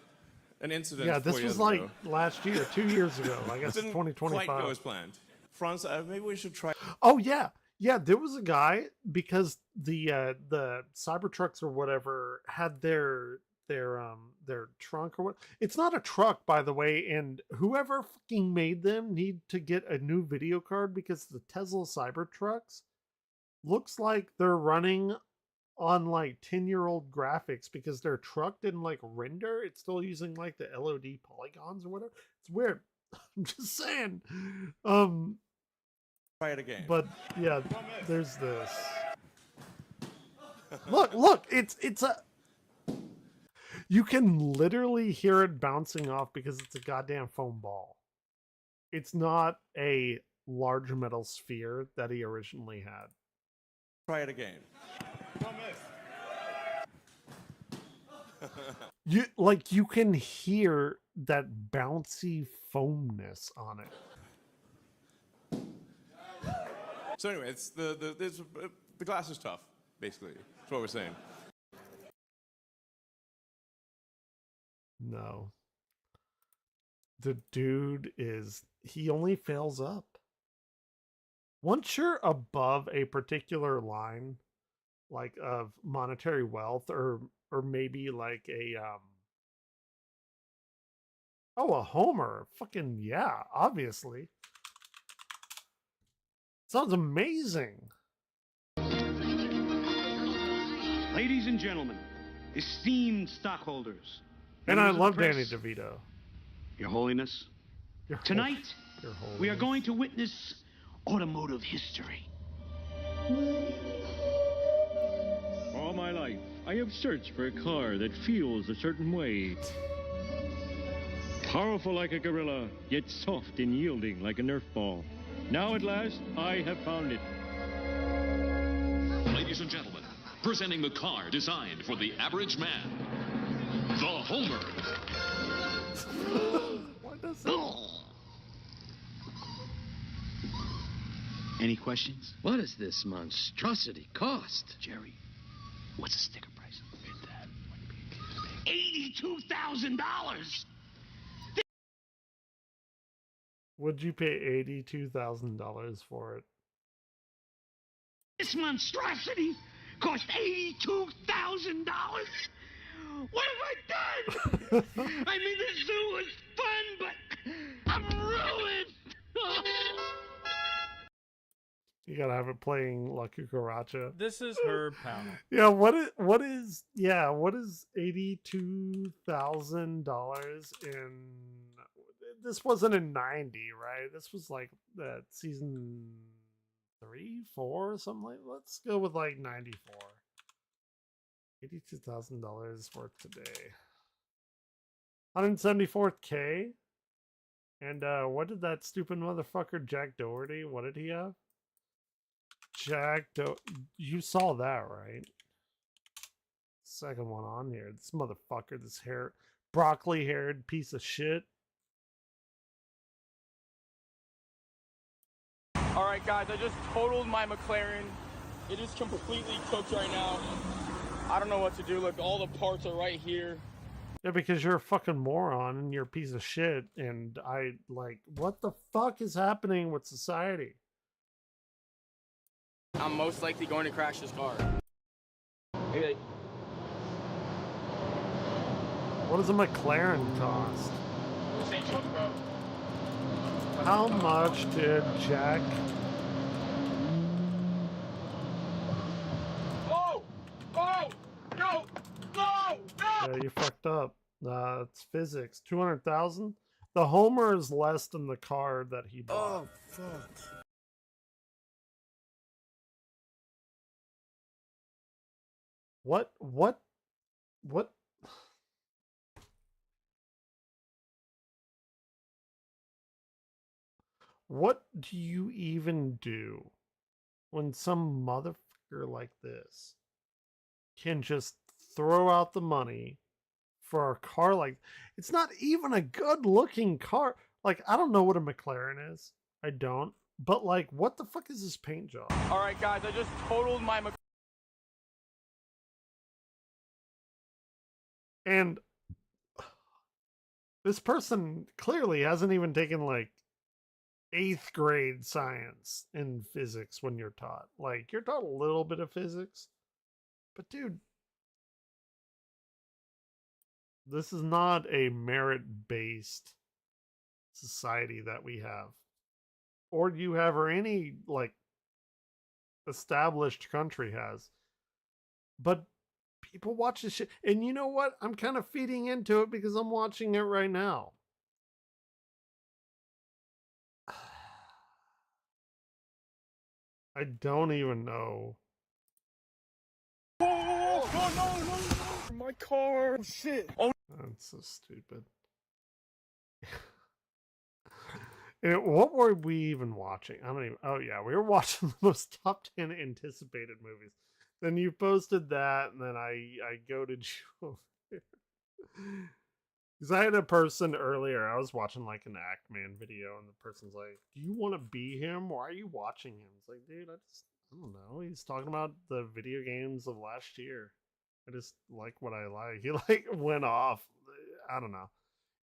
an incident. Yeah, this 4 was years like ago. last year, 2 years ago. I guess Didn't 2025. quite go as planned. Franz, maybe we should try. Oh yeah, yeah. There was a guy because the Cybertrucks or whatever had their trunk or what. It's not a truck, by the way. And whoever fucking made them need to get a new video card because the Tesla Cybertrucks looks like they're running on like 10-year-old graphics because their truck didn't like render. It's still using like the LOD polygons or whatever. It's weird. I'm just saying. Try it again. But yeah, there's this. Look, it's a. You can literally hear it bouncing off because it's a goddamn foam ball. It's not a large metal sphere that he originally had. Try it again. You can hear that bouncy foamness on it. So anyway, it's the glass is tough, basically. That's what we're saying. No. The dude he only fails up. Once you're above a particular line, like of monetary wealth, or maybe like a a Homer. Fucking yeah, obviously. Sounds amazing. Ladies and gentlemen, esteemed stockholders, And I members of the love press, Danny DeVito. Your Holiness, tonight we are going to witness automotive history. All my life, I have searched for a car that feels a certain way. Powerful like a gorilla, yet soft and yielding like a Nerf ball. Now at last, I have found it. Ladies and gentlemen, presenting the car designed for the average man, the Homer. What does it? Any questions? What does this monstrosity cost? Jerry, what's the sticker price? Get that. $82,000! Would you pay $82,000 for it? This monstrosity cost $82,000? What have I done? I mean, the zoo was fun, but I'm ruined! You gotta have it playing La Cucaracha. This is her pal. Yeah, what is $82,000 in? This wasn't in 90, right? This was like that season 3, 4, something like. Let's go with like 94. $82,000 for today. 174K. And what did that stupid motherfucker Jack Doherty? What did he have? You saw that, right? Second one on here. This motherfucker, this broccoli haired piece of shit. All right, guys, I just totaled my McLaren. It is completely cooked right now. I don't know what to do. Look, all the parts are right here. Yeah, because you're a fucking moron and you're a piece of shit. And what the fuck is happening with society? I'm most likely going to crash this car. Okay. What does a McLaren cost? How much did Jack... Oh! Oh! No! No! No! Yeah, you fucked up. It's physics. 200,000? The Homer is less than the car that he bought. Oh, fuck. What? What do you even do when some motherfucker like this can just throw out the money for a car like... It's not even a good looking car. Like, I don't know what a McLaren is. I don't. But like, what the fuck is this paint job? All right, guys, I just totaled my McLaren. And this person clearly hasn't even taken like 8th grade science in physics when you're taught. Like, you're taught a little bit of physics. But dude, this is not a merit-based society that we have. Or you have, or any like established country has. But people watch this shit. And you know what? I'm kind of feeding into it because I'm watching it right now. I don't even know. Oh, no. My car. Oh, shit. Oh. That's so stupid. And what were we even watching? I don't even... Oh, yeah. We were watching the most top 10 anticipated movies. Then you posted that, and then I go to you. Because I had a person earlier, I was watching like an Act-Man video, and the person's like, do you want to be him? Why are you watching him? It's like, dude, I don't know. He's talking about the video games of last year. I just like what I like. He like went off. I don't know.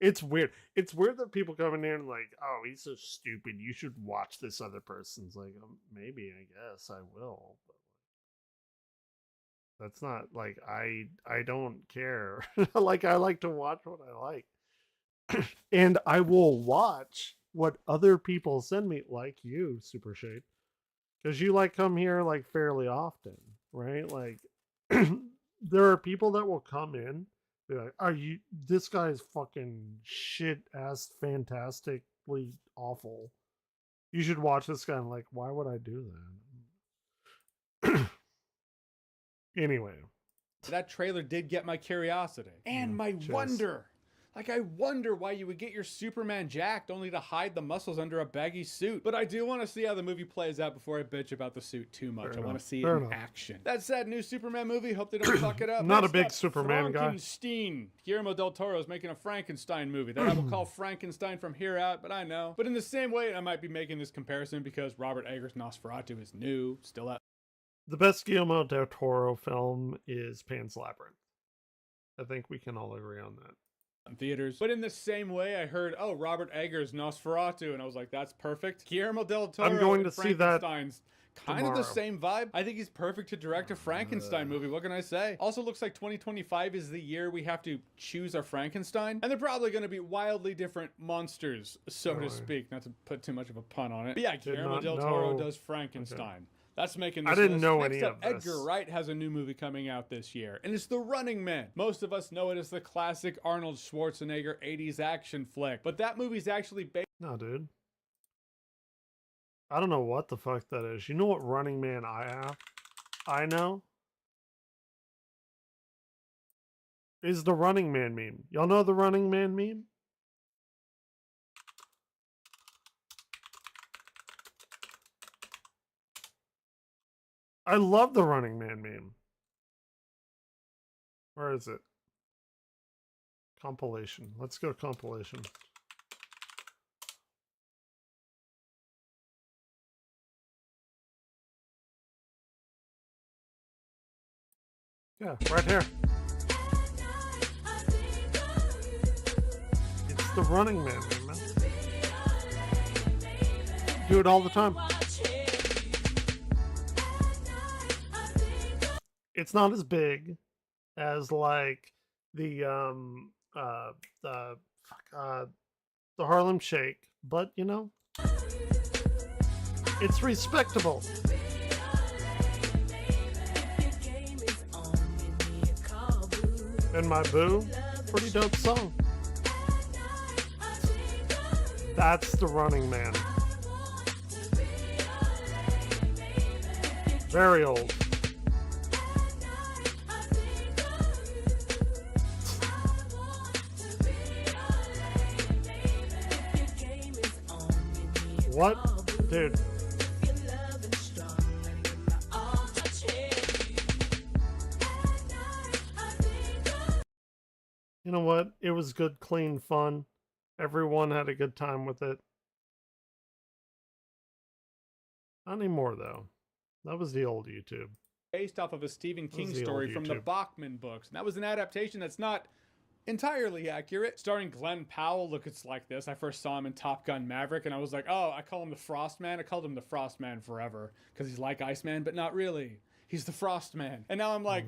It's weird. It's weird that people come in here and like, oh, he's so stupid. You should watch this other person's. Like, maybe, I guess I will. But that's not like I don't care. Like I like to watch what I like, and I will watch what other people send me, like you, Super Shade, because you like come here like fairly often, right? Like there are people that will come in. They're like, "Are you? This guy is fucking shit ass, fantastically awful. You should watch this guy." I'm like, why would I do that? Anyway, that trailer did get my curiosity and my wonder. Like, I wonder why you would get your Superman jacked only to hide the muscles under a baggy suit. But I do want to see how the movie plays out before I bitch about the suit too much. I want to see it in action. That said, new Superman movie. Hope they don't fuck it up. Not Next a big up, Superman guy. Frankenstein. Guillermo del Toro is making a Frankenstein movie that I will call Frankenstein from here out, but I know. But in the same way, I might be making this comparison because Robert Eggers' Nosferatu is new, still out. The best Guillermo del Toro film is Pan's Labyrinth. I think we can all agree on that. In theaters. But in the same way, I heard, oh, Robert Eggers' Nosferatu, and I was like, that's perfect. Guillermo del Toro. I'm going to see that kind of the same vibe. I think he's perfect to direct a Frankenstein movie. What can I say? Also looks like 2025 is the year we have to choose our Frankenstein. And they're probably going to be wildly different monsters, so to speak. Not to put too much of a pun on it. But yeah, Guillermo del Toro does Frankenstein. Okay. That's making this I didn't list. know Next any up, of this. Edgar Wright has a new movie coming out this year, and it's The Running Man. Most of us know it as the classic Arnold Schwarzenegger 80s action flick, but that movie's actually based... No, dude. I don't know what the fuck that is. You know what Running Man I know? Is the Running Man meme. Y'all know the Running Man meme? I love the Running Man meme. Where is it? Compilation. Let's go compilation. Yeah, right here. It's the Running Man meme, man. Do it all the time. It's not as big as like the Harlem Shake, but you know, it's respectable. And My Boo, pretty dope song. That's the Running Man. Very old. What? Dude. You know what? It was good, clean fun. Everyone had a good time with it. Not anymore, though. That was the old YouTube. Based off of a Stephen King story from the Bachman books. And that was an adaptation that's not entirely accurate. Starring Glenn Powell, look, it's like this. I first saw him in Top Gun Maverick, and I was like, oh, I call him the Frost Man. I called him the Frost Man forever, because he's like Iceman, but not really. He's the Frost Man. And now I'm like,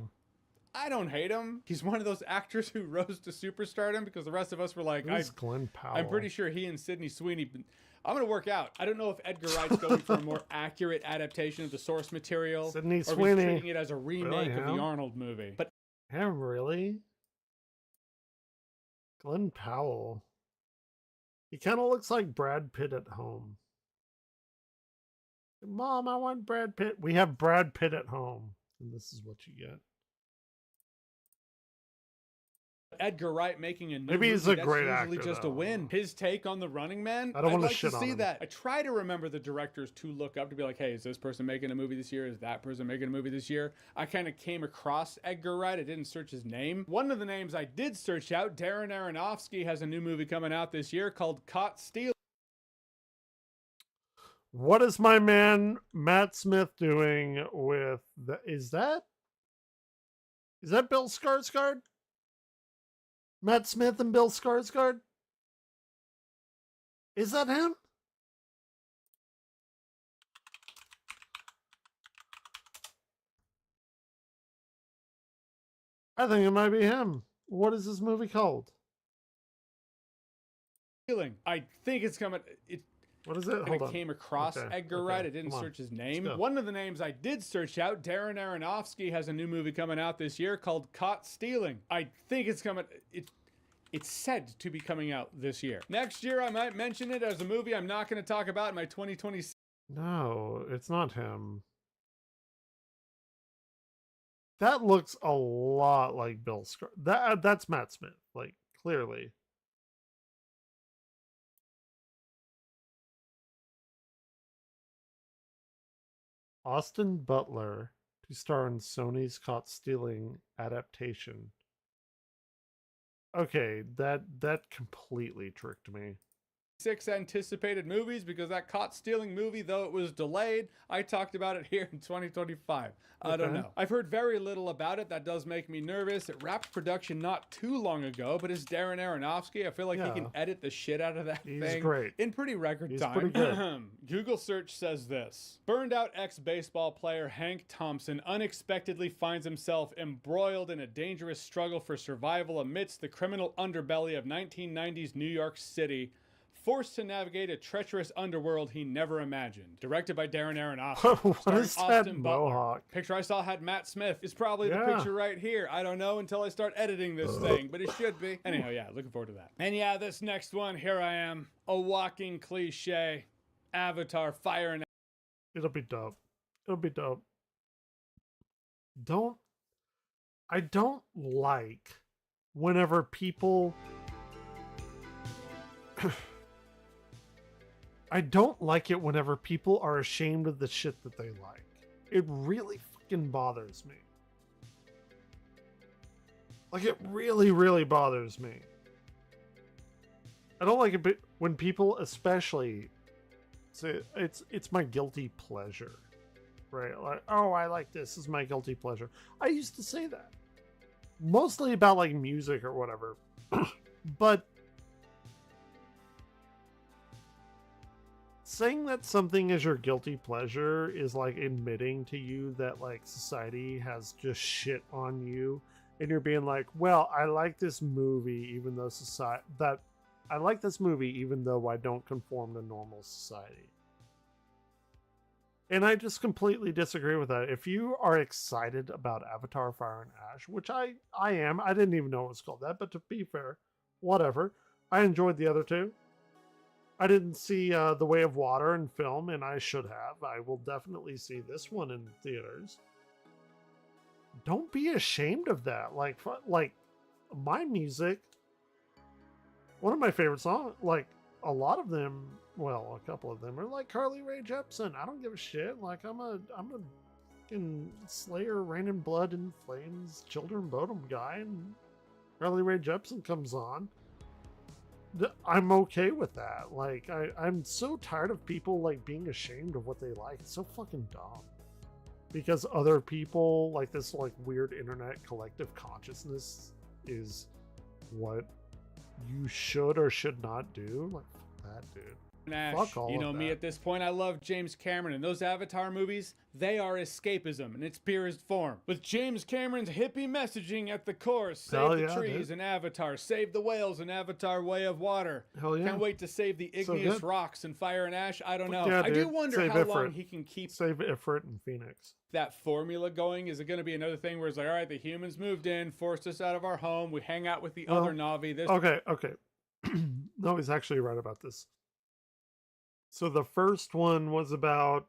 I don't hate him. He's one of those actors who rose to superstardom, because the rest of us were like, Glenn Powell? I'm pretty sure he and Sidney Sweeney... I'm going to work out. I don't know if Edgar Wright's going for a more accurate adaptation of the source material, Sidney or if he's Sweeney. treating it as a remake Really, of the Arnold movie. But yeah, really? Glenn Powell. He kind of looks like Brad Pitt at home. Mom, I want Brad Pitt. We have Brad Pitt at home, and this is what you get. Edgar Wright making a new Maybe he's movie, a great that's usually actor, just though. a win. His take on The Running Man, I don't want to like shit to on see him. that. I try to remember the directors to look up to be like, hey, is this person making a movie this year? Is that person making a movie this year? I kind of came across Edgar Wright. I didn't search his name. One of the names I did search out, Darren Aronofsky, has a new movie coming out this year called Caught Stealing. What is my man Matt Smith doing with the... Is that Bill Skarsgård? Matt Smith and Bill Skarsgård? Is that him? I think it might be him. What is this movie called? I think it's coming. What is it? Hold on. I came across Edgar Wright. I didn't search his name. One of the names I did search out, Darren Aronofsky, has a new movie coming out this year called Caught Stealing. I think it's coming. It's said to be coming out this year. Next year, I might mention it as a movie I'm not going to talk about in my 2026. No, it's not him. That looks a lot like Bill Skarsgård. That's Matt Smith, like, clearly. Austin Butler to star in Sony's Caught Stealing adaptation. Okay, that completely tricked me. 6 anticipated movies, because that Caught Stealing movie, though it was delayed, I talked about it here in 2025. I don't know. I've heard very little about it. That does make me nervous. It wrapped production not too long ago, but it's Darren Aronofsky. I feel like he can edit the shit out of that thing great. in pretty record time. Pretty good. Google search says this. Burned out ex-baseball player Hank Thompson unexpectedly finds himself embroiled in a dangerous struggle for survival amidst the criminal underbelly of 1990s New York City, forced to navigate a treacherous underworld he never imagined. Directed by Darren Aronofsky. What is that mohawk? Picture I saw had Matt Smith. It's probably the picture right here. I don't know until I start editing this thing, but it should be. Anyhow, yeah, looking forward to that. And yeah, this next one, here I am. A walking cliche. Avatar, Fire and... It'll be dope. It'll be dope. I don't like whenever people... I don't like it whenever people are ashamed of the shit that they like. It really fucking bothers me. Like, it really, really bothers me. I don't like it when people especially say it's my guilty pleasure. Right? Like, oh, I like this. This is my guilty pleasure. I used to say that. Mostly about, like, music or whatever. But saying that something is your guilty pleasure is like admitting to you that, like, society has just shit on you, and you're being like, well, I like this movie even though I don't conform to normal society. And I just completely disagree with that. If you are excited about Avatar Fire and Ash, which I am, I didn't even know it was called that, but to be fair, whatever. I enjoyed the other two. I didn't see The Way of Water in film, and I should have. I will definitely see this one in theaters. Don't be ashamed of that. Like my music, one of my favorite songs, like a lot of them, well, a couple of them are like Carly Rae Jepsen. I don't give a shit. Like I'm a fucking Slayer, Rain and Blood and Flames, Children Bodom guy, and Carly Rae Jepsen comes on. I'm okay with that. Like, I'm so tired of people, like, being ashamed of what they like. It's so fucking dumb. Because other people, like, this, like, weird internet collective consciousness is what you should or should not do. Like, fuck that, dude. Ash, fuck all you know of me that. at this point. I love James Cameron, and those Avatar movies, they are escapism in its purest form. With James Cameron's hippie messaging at the core, save the trees in Avatar, save the whales in Avatar Way of Water. Hell yeah. Can't wait to save the igneous rocks in Fire and Ash. I don't know. Yeah, I do wonder save how Ifrit. long he can keep Save Ifrit and Phoenix. that formula going. Is it going to be another thing where it's like, all right, the humans moved in, forced us out of our home, we hang out with the other Na'vi. Okay. No, he's actually right about this. So the first one was about,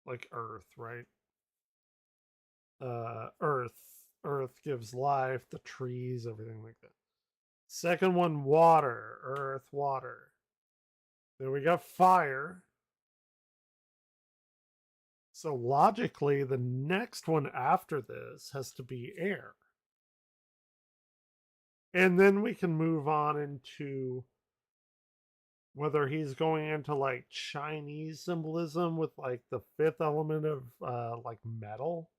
like, Earth, right? Earth gives life, the trees, everything like that. Second one, water, earth, water. Then we got fire. So logically, the next one after this has to be air. And then we can move on into whether he's going into, like, Chinese symbolism with, like, the fifth element of like metal,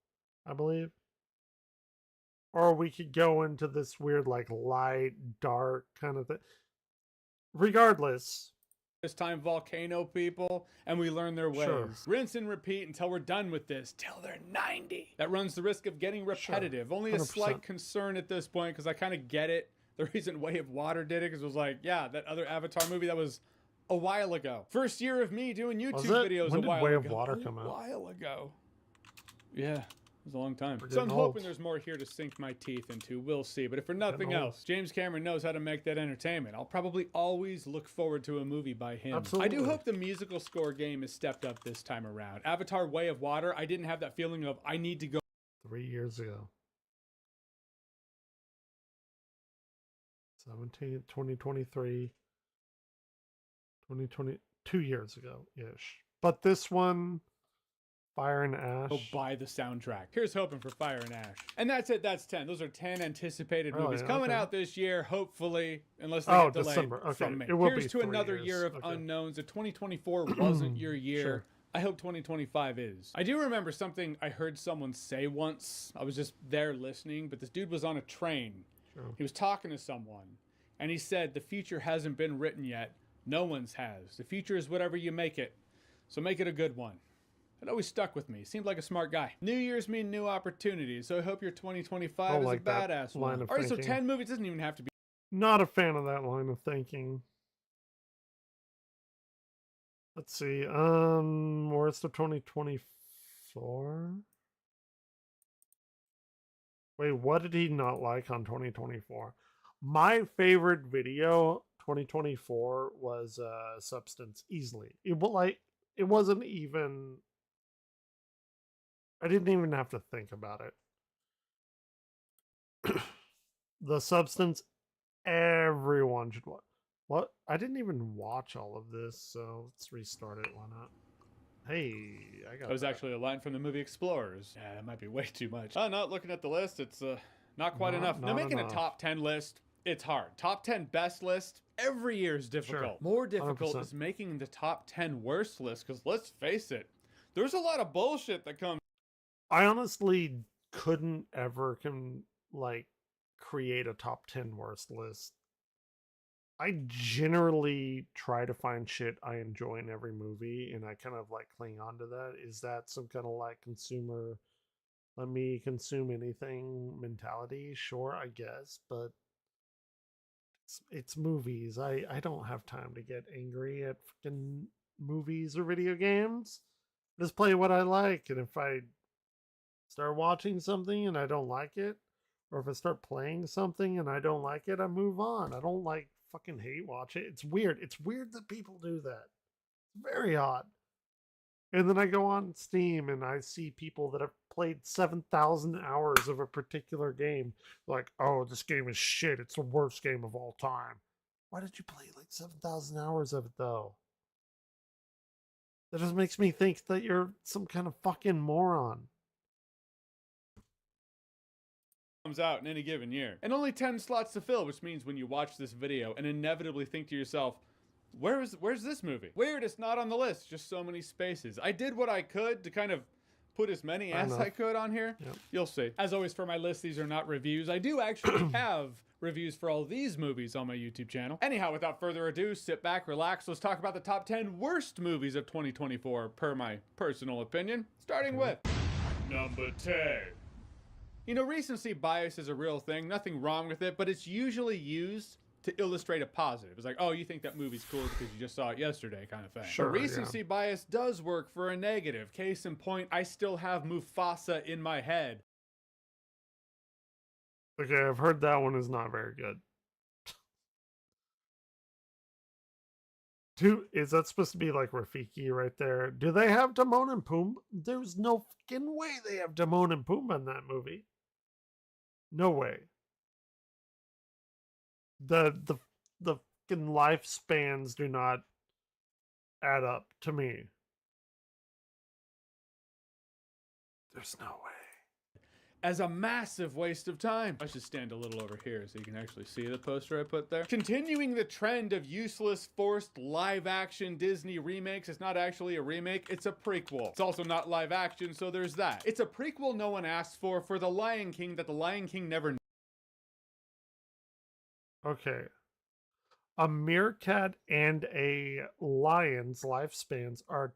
I believe. or we could go into this weird like light, dark kind of thing. Regardless, this time volcano people, and we learn their ways. Sure. Rinse and repeat until we're done with this, till they're 90. That runs the risk of getting repetitive. Only a 100%. slight concern at this point, because I kind of get it. The reason Way of Water did it, because it was like, yeah, that other Avatar movie that was a while ago. First year of me doing YouTube videos when a while did Way ago. of Water come out? A while ago. Yeah. It was a long time. We're So I'm getting old. hoping there's more here to sink my teeth into. We'll see. But if for nothing else, James Cameron knows how to make that entertainment. I'll probably always look forward to a movie by him. Absolutely. I do hope the musical score game has stepped up this time around. Avatar Way of Water, I didn't have that feeling of I need to go 3 years ago. 17, 2023, 2020, 2 years ago-ish. But this one, Fire and Ash. buy the soundtrack. Here's hoping for Fire and Ash. And that's it. That's 10. Those are 10 anticipated Really? movies coming Okay. out this year, hopefully, unless they Oh, get delayed December. Okay. from me. It will Here's be to 3 another years. year of Okay. unknowns. If 2024 wasn't your year, Sure. I hope 2025 is. I do remember something I heard someone say once. I was just there listening, but this dude was on a train. Sure. He was talking to someone, and he said, the future hasn't been written yet. No one's has. The future is whatever you make it. So make it a good one. It always stuck with me. Seemed like a smart guy. New Year's mean new opportunities, so I hope your 2025 is like a that badass line one. of All right, so thinking. 10 movies doesn't even have to be. Not a fan of that line of thinking. Let's see. Worst of 2024. Wait, what did he not like on 2024? My favorite video 2024 was Substance, easily. It wasn't even. I didn't even have to think about it. The Substance, everyone should watch. What? I didn't even watch all of this, so let's restart it. Why not? Hey, I got That was that. actually a line from the movie Explorers. Yeah, that might be way too much. Oh, no, looking at the list, it's not quite enough. Now, not making enough. a top 10 list, it's hard. Top 10 best list, every year is difficult. Sure. More difficult 100%. is making the top 10 worst list, because let's face it, there's a lot of bullshit that comes. I honestly couldn't ever create a top 10 worst list. I generally try to find shit I enjoy in every movie, and I kind of cling on to that. Is that some kind of consumer, let me consume anything mentality? Sure, I guess, but it's movies. I don't have time to get angry at fucking movies or video games. Just play what I like, and if I start watching something and I don't like it, or if I start playing something and I don't like it, I move on. I don't fucking hate watch it. It's weird. It's weird that people do that. It's very odd. And then I go on Steam and I see people that have played 7,000 hours of a particular game. Like, oh, this game is shit. It's the worst game of all time. Why did you play 7,000 hours of it though? That just makes me think that you're some kind of fucking moron. Comes out in any given year. And only 10 slots to fill, which means when you watch this video and inevitably think to yourself, where's this movie? Weird, it's not on the list. Just so many spaces. I did what I could to kind of put as many as I could on here. Yep. You'll see. As always for my list, these are not reviews. I do actually have reviews for all these movies on my YouTube channel. Anyhow, without further ado, sit back, relax. Let's talk about the top 10 worst movies of 2024 per my personal opinion. Starting with number 10. You know, recency bias is a real thing. Nothing wrong with it, but it's usually used to illustrate a positive. It's like, oh, you think that movie's cool because you just saw it yesterday kind of thing. Sure, But recency bias does work for a negative. Case in point, I still have Mufasa in my head. Okay, I've heard that one is not very good. Is that supposed to be Rafiki right there? Do they have Timon and Pumbaa? There's no fucking way they have Timon and Pumbaa in that movie. No way. The fucking lifespans do not add up to me. There's no way. as a massive waste of time. I should stand a little over here so you can actually see the poster I put there. Continuing the trend of useless, forced live-action Disney remakes. It's not actually a remake, it's a prequel. It's also not live action, so there's that. It's a prequel no one asked for The Lion King that The Lion King never... Okay. A meerkat and a lion's lifespans are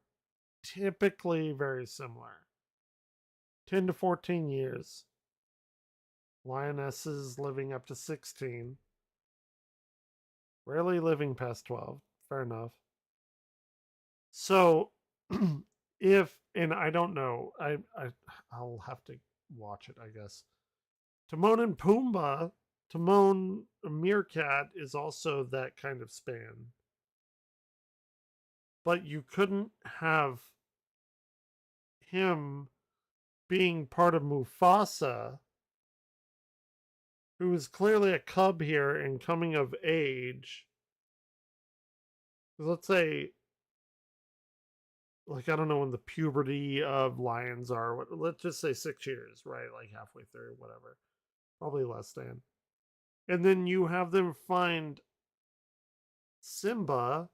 typically very similar. 10 to 14 years. Lionesses living up to 16. Rarely living past 12. Fair enough. So, and I don't know, I'll have to watch it, I guess. Timon and Pumbaa, Timon, a meerkat, is also that kind of span. But you couldn't have him being part of Mufasa, who is clearly a cub here and coming of age. Let's say, like, I don't know when the puberty of lions are. Let's just say 6 years, right? Like halfway through, whatever. Probably less than. And then you have them find Simba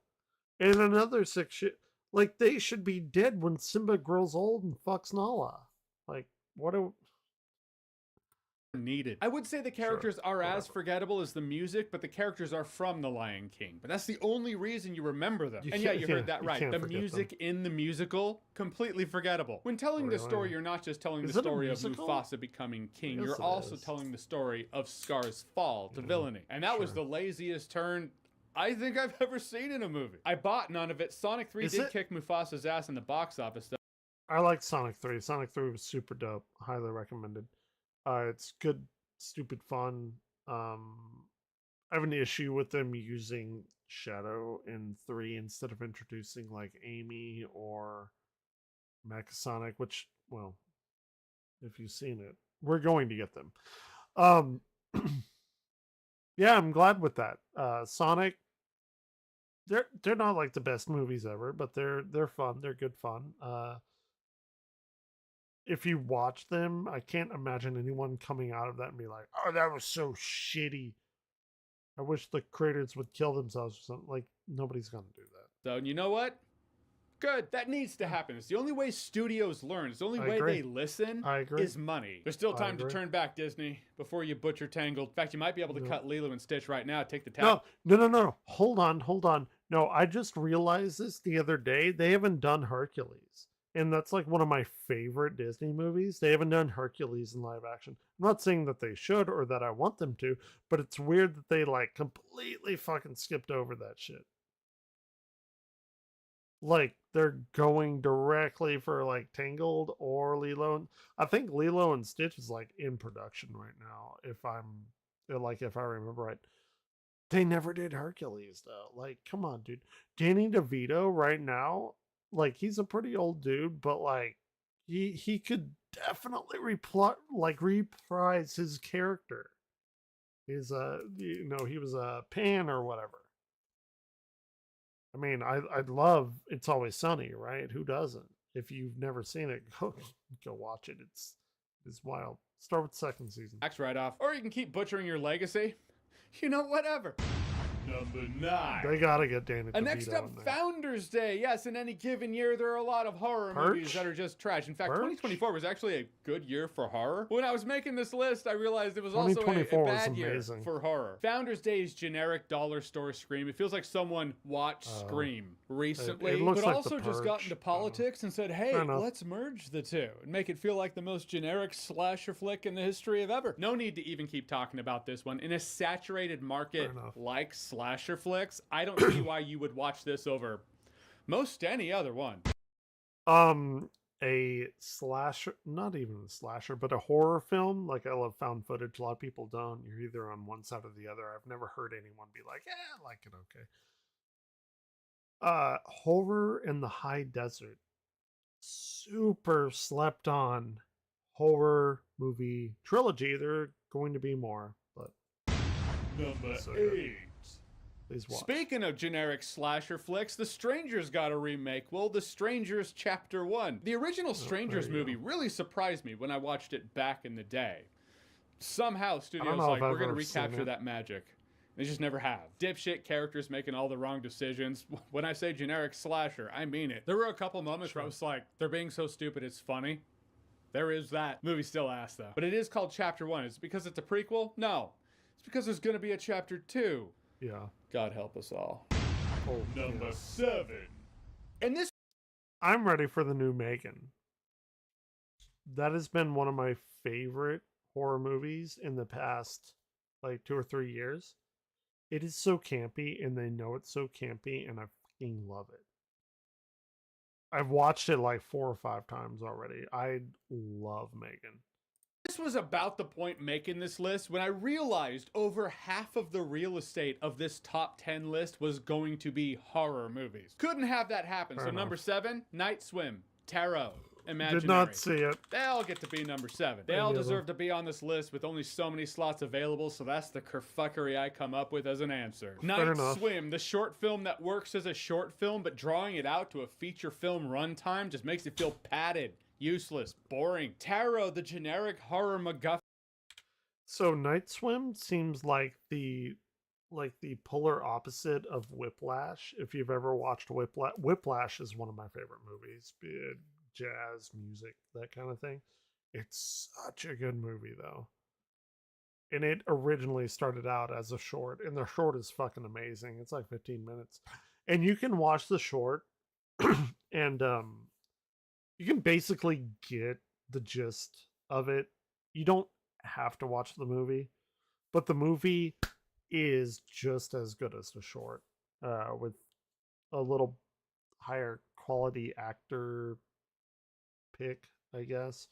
and another 6 years. Like, they should be dead when Simba grows old and fucks Nala. Like, what a... needed. I would say the characters are as forgettable as the music, but the characters are from The Lion King. But that's the only reason you remember them. And yeah, you heard that right. The music in the musical, completely forgettable. When telling the story, you're not just telling the story of Mufasa becoming king. You're also telling the story of Scar's fall to villainy. And that was the laziest turn I think I've ever seen in a movie. I bought none of it. Sonic 3 did kick Mufasa's ass in the box office, though. I liked Sonic 3. Sonic 3 was super dope. Highly recommended. It's good, stupid fun. I have an issue with them using Shadow in 3 instead of introducing like Amy or Mecha Sonic, which, well, if you've seen it, we're going to get them. Yeah, I'm glad with that. Sonic, they're not like the best movies ever, but they're fun. They're good fun. If you watch them, I can't imagine anyone coming out of that and be like, oh, that was so shitty. I wish the creators would kill themselves or something. Like, nobody's going to do that. So, and you know what? Good. That needs to happen. It's the only way studios learn. It's the only way they listen is money. There's still time to turn back, Disney, before you butcher Tangled. In fact, you might be able to cut Lilo and Stitch right now. Take the tab. No. Hold on. No, I just realized this the other day. They haven't done Hercules. And that's like one of my favorite Disney movies. They haven't done Hercules in live action. I'm not saying that they should or that I want them to, but it's weird that they like completely fucking skipped over that shit. Like, they're going directly for like Tangled or Lilo. I think Lilo and Stitch is like in production right now, if I remember right. They never did Hercules though. Like, come on, dude. Danny DeVito right now, like, he's a pretty old dude, but like he could definitely reprise his character. He was a Pan or whatever. I mean, I'd love It's Always Sunny, right? Who doesn't? If you've never seen it, go watch it. It's wild. Start with the second season. Tax write-off. Or you can keep butchering your legacy. You know, whatever. Number 9. They gotta get Danny DeVito. Next up, Founders Day. Yes, in any given year, there are a lot of horror movies that are just trash. In fact, 2024 was actually a good year for horror. When I was making this list, I realized it was also a bad year for horror. Founders Day is generic dollar store Scream. It feels like someone watched Scream recently, but like also just got into politics and said, hey, let's merge the two and make it feel like the most generic slasher flick in the history of ever. No need to even keep talking about this one. In a saturated market like slasher flicks, I don't see why you would watch this over most any other one. A slasher, not even a slasher, but a horror film. Like, I love found footage. A lot of people don't. You're either on one side or the other. I've never heard anyone be like, I like it, okay. Horror in the High Desert. Super slept on horror movie trilogy. There are going to be more, but Number 8. Please watch. Speaking of generic slasher flicks, The Strangers got a remake. Well, The Strangers Chapter 1. The original Strangers movie really surprised me when I watched it back in the day. Somehow, studio's like, we're going to recapture that magic. They just never have. Dipshit characters making all the wrong decisions. When I say generic slasher, I mean it. There were a couple moments where I was like, they're being so stupid, it's funny. There is that. Movie still ass, though. But it is called Chapter 1. Is it because it's a prequel? No. It's because there's going to be a Chapter 2. Yeah. God help us all. Oh, Number 7. And this... I'm ready for the new Megan. That has been one of my favorite horror movies in the past, like, 2 or 3 years. It is so campy, and they know it's so campy, and I fucking love it. I've watched it like 4 or 5 times already. I love Megan. This was about the point making this list when I realized over half of the real estate of this top 10 list was going to be horror movies. Couldn't have that happen. Fair So enough. Number 7, Night Swim, Tarot, Imaginary. Did not see it. They all get to be number 7. They all deserve to be on this list with only so many slots available, so that's the kerfuckery I come up with as an answer. Night enough. Swim, the short film that works as a short film, but drawing it out to a feature film runtime just makes it feel padded, useless, boring. Tarot, the generic horror MacGuffin. So Night Swim seems like the polar opposite of Whiplash. If you've ever watched Whiplash, Whiplash is one of my favorite movies. Be it jazz, music, that kind of thing. It's such a good movie though. And it originally started out as a short, and the short is fucking amazing. It's like 15 minutes. And you can watch the short and you can basically get the gist of it. You don't have to watch the movie, but the movie is just as good as the short, with a little higher quality actor pick, I guess.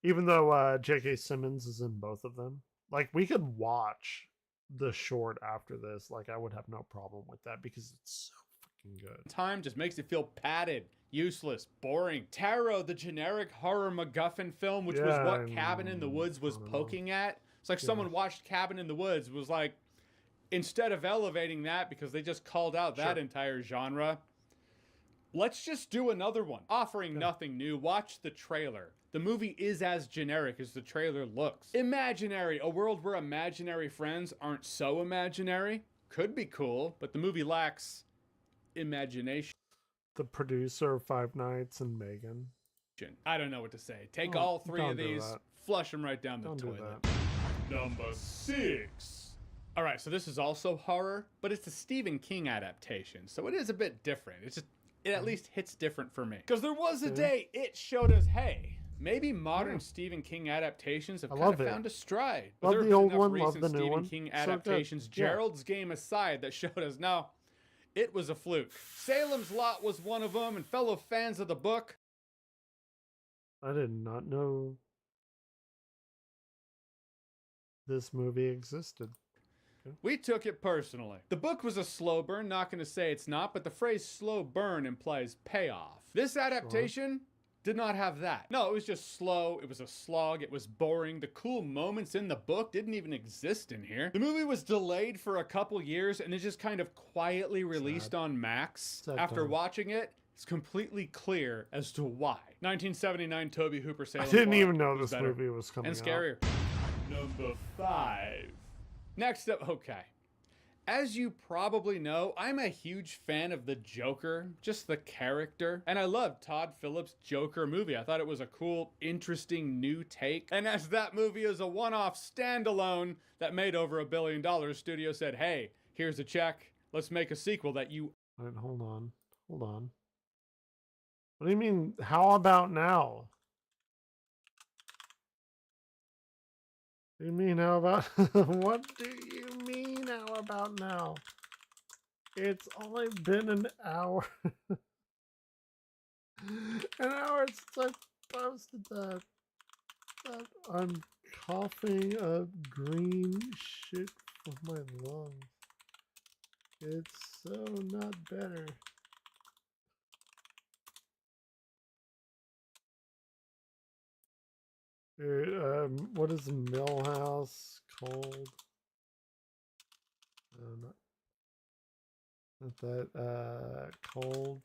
Even though J.K. Simmons is in both of them. Like, we could watch the short after this. Like, I would have no problem with that because it's so fucking good. Time just makes it feel padded, useless, boring. Tarot, the generic horror MacGuffin film, which was what Cabin in the Woods was poking at. It's like someone watched Cabin in the Woods, was like, instead of elevating that because they just called out that entire genre, let's just do another one. Offering nothing new. Watch the trailer. The movie is as generic as the trailer looks. Imaginary, a world where imaginary friends aren't so imaginary. Could be cool, but the movie lacks imagination. The producer of Five Nights and Megan. I don't know what to say. Take all 3 of these, flush them right down the toilet. Number 6. All right, so this is also horror, but it's a Stephen King adaptation, so it is a bit different. It at least hits different for me. Because there was a day it showed us, hey, maybe modern Stephen King adaptations have kind of found a stride. But Love there the have old been one, enough love recent the new Stephen one. King So good. adaptations, Yeah. Gerald's Game aside, that showed us, no, it was a fluke. Salem's Lot was one of them, and fellow fans of the book. I did not know this movie existed. We took it personally. The book was a slow burn, not going to say it's not, but the phrase slow burn implies payoff. This adaptation did not have that. No, it was just slow, it was a slog, it was boring. The cool moments in the book didn't even exist in here. The movie was delayed for a couple years and it just kind of quietly released on Max. After watching it, it's completely clear as to why. 1979 Toby Hooper Salem. I didn't Lot even know was this better movie was coming and scarier. Number 5. Next up, okay. As you probably know, I'm a huge fan of the Joker, just the character. And I loved Todd Phillips' Joker movie. I thought it was a cool, interesting new take. And as that movie is a one-off standalone that made over $1 billion, studio said, hey, here's a check. Let's make a sequel that you... Wait, hold on. Hold on. What do you mean, how about now? What do you mean, how about... What do you mean, how about now? It's only been an hour. An hour since I posted that. I'm coughing up green shit from my lungs. It's so not better. What is Millhouse called? That cold.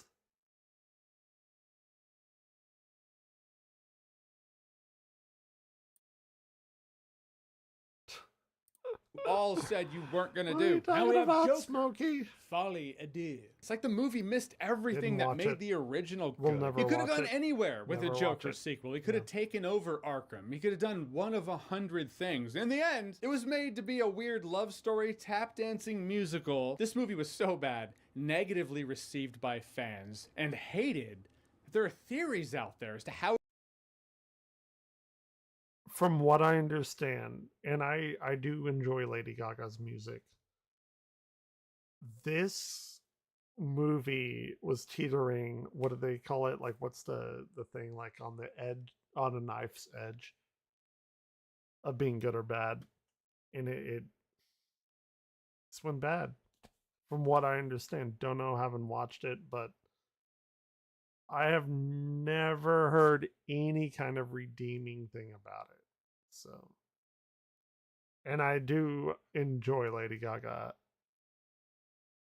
All said you weren't gonna What are you do. Now talking we have about, Joker. Smokey? Folly adieu. It's like the movie missed everything Didn't that watch made it. the original good. We'll never He could have watch gone it. anywhere with Never a watch Joker it. sequel. He could have taken over Arkham. He could have done one of 100 things. In the end, it was made to be a weird love story, tap dancing musical. This movie was so bad, negatively received by fans, and hated. There are theories out there as to how. From what I understand, and I do enjoy Lady Gaga's music, this movie was teetering, what do they call it? Like, what's the thing, like on the edge, on a knife's edge of being good or bad, and it's went bad. From what I understand, don't know, haven't watched it, but I have never heard any kind of redeeming thing about it. So, and I do enjoy Lady Gaga,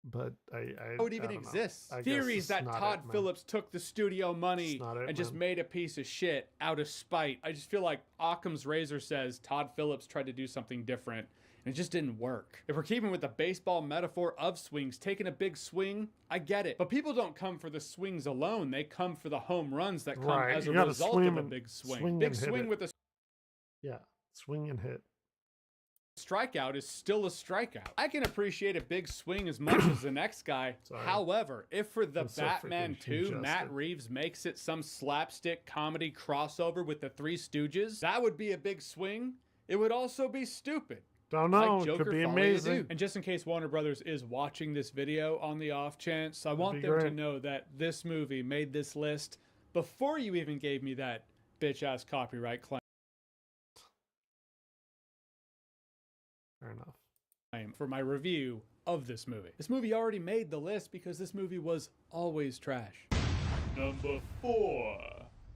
but I How it even exists. Theories that Todd Phillips took the studio money and just made a piece of shit out of spite. I just feel like Occam's razor says Todd Phillips tried to do something different and it just didn't work. If we're keeping with the baseball metaphor of swings, taking a big swing, I get it. But people don't come for the swings alone. They come for the home runs that come as a result of a big swing. Big swing with a swing and hit. Strikeout is still a strikeout. I can appreciate a big swing as much as the next guy. However, if for the Batman 2, Matt Reeves makes it some slapstick comedy crossover with the Three Stooges, that would be a big swing. It would also be stupid. Don't know. Like It could be Folly amazing. Ado. And just in case Warner Brothers is watching this video on the off chance, I want them to know that this movie made this list before you even gave me that bitch-ass copyright claim. Fair enough. For my review of this movie. This movie already made the list because this movie was always trash. Number 4.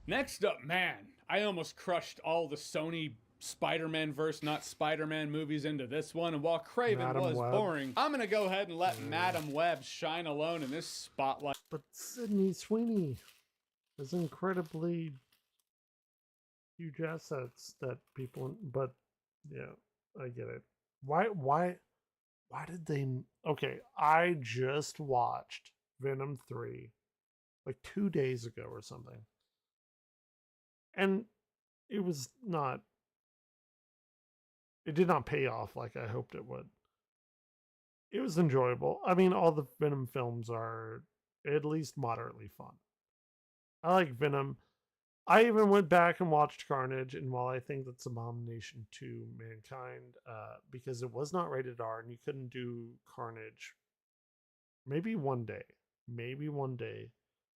Next up, man, I almost crushed all the Sony Spider-Man verse, not Spider-Man movies into this one, and while Craven was boring, I'm gonna go ahead and let Madam Web shine alone in this spotlight. But Sydney Sweeney has incredibly huge assets that people, but yeah, I get it. Why did they? Okay, I just watched Venom 3 like 2 days ago or something, and it was not. It did not pay off like I hoped it would. It was enjoyable. I mean, all the Venom films are at least moderately fun. I like Venom. I even went back and watched Carnage, and while I think that's abomination to mankind, because it was not rated R and you couldn't do Carnage, maybe one day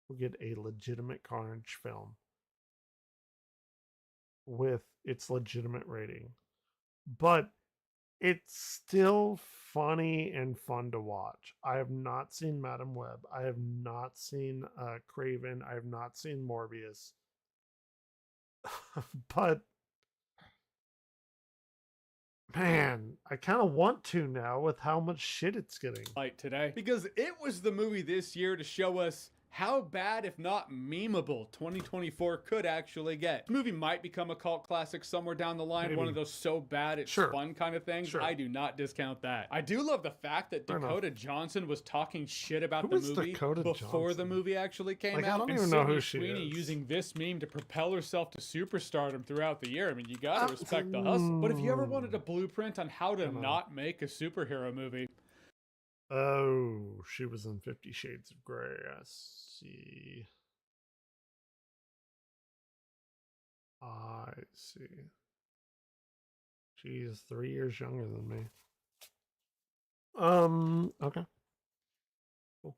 we'll get a legitimate Carnage film with its legitimate rating. But it's still funny and fun to watch. I have not seen Madam Web. I have not seen Craven. I have not seen Morbius. But man, I kind of want to now with how much shit it's getting. Today, because it was the movie this year to show us how bad, if not memeable, 2024 could actually get. The movie might become a cult classic somewhere down the line, one of those so bad it's fun kind of things. I do not discount that. I do love the fact that Dakota Johnson was talking shit about the movie before the movie actually came out. I don't even know who she Sweeney is. Using this meme to propel herself to superstardom throughout the year. I mean, you gotta respect the hustle. But if you ever wanted a blueprint on how to not make a superhero movie, oh, she was in 50 Shades of Grey. I see. I see. She's 3 years younger than me. Okay. Cool.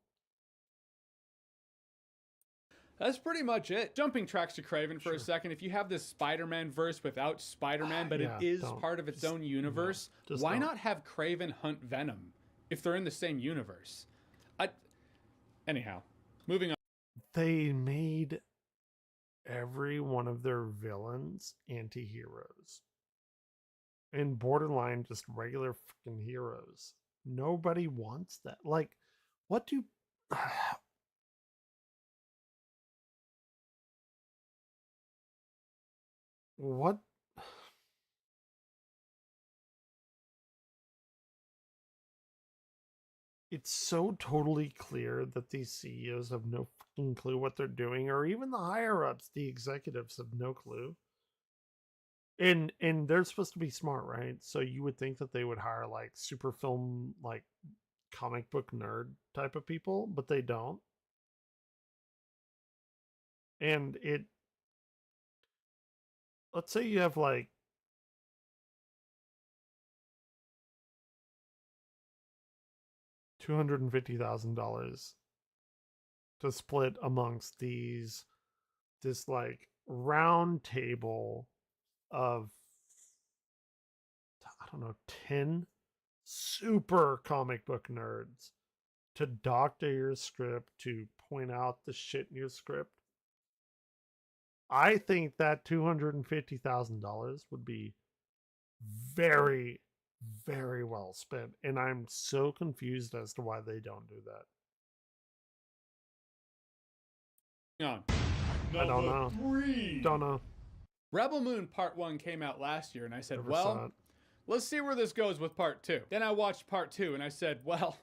That's pretty much it. Jumping tracks to Craven for a second. If you have this Spider-Man verse without Spider-Man, but it is part of its own universe, why not have Craven hunt Venom? If they're in the same universe. Anyhow, moving on. They made every one of their villains anti-heroes. And borderline just regular fucking heroes. Nobody wants that. Like, What do... What... It's so totally clear that these CEOs have no fucking clue what they're doing, or even the higher ups, the executives have no clue. And they're supposed to be smart, right? So you would think that they would hire like super film, like comic book nerd type of people, but they don't. And let's say you have like $250,000 to split amongst this like round table of, I don't know, 10 super comic book nerds to doctor your script, to point out the shit in your script. I think that $250,000 would be very, very well spent, and I'm so confused as to why they don't do that. On. I don't know. Don't know. Rebel Moon Part 1 came out last year, and I said, well, let's see where this goes with Part 2. Then I watched Part 2, and I said, well,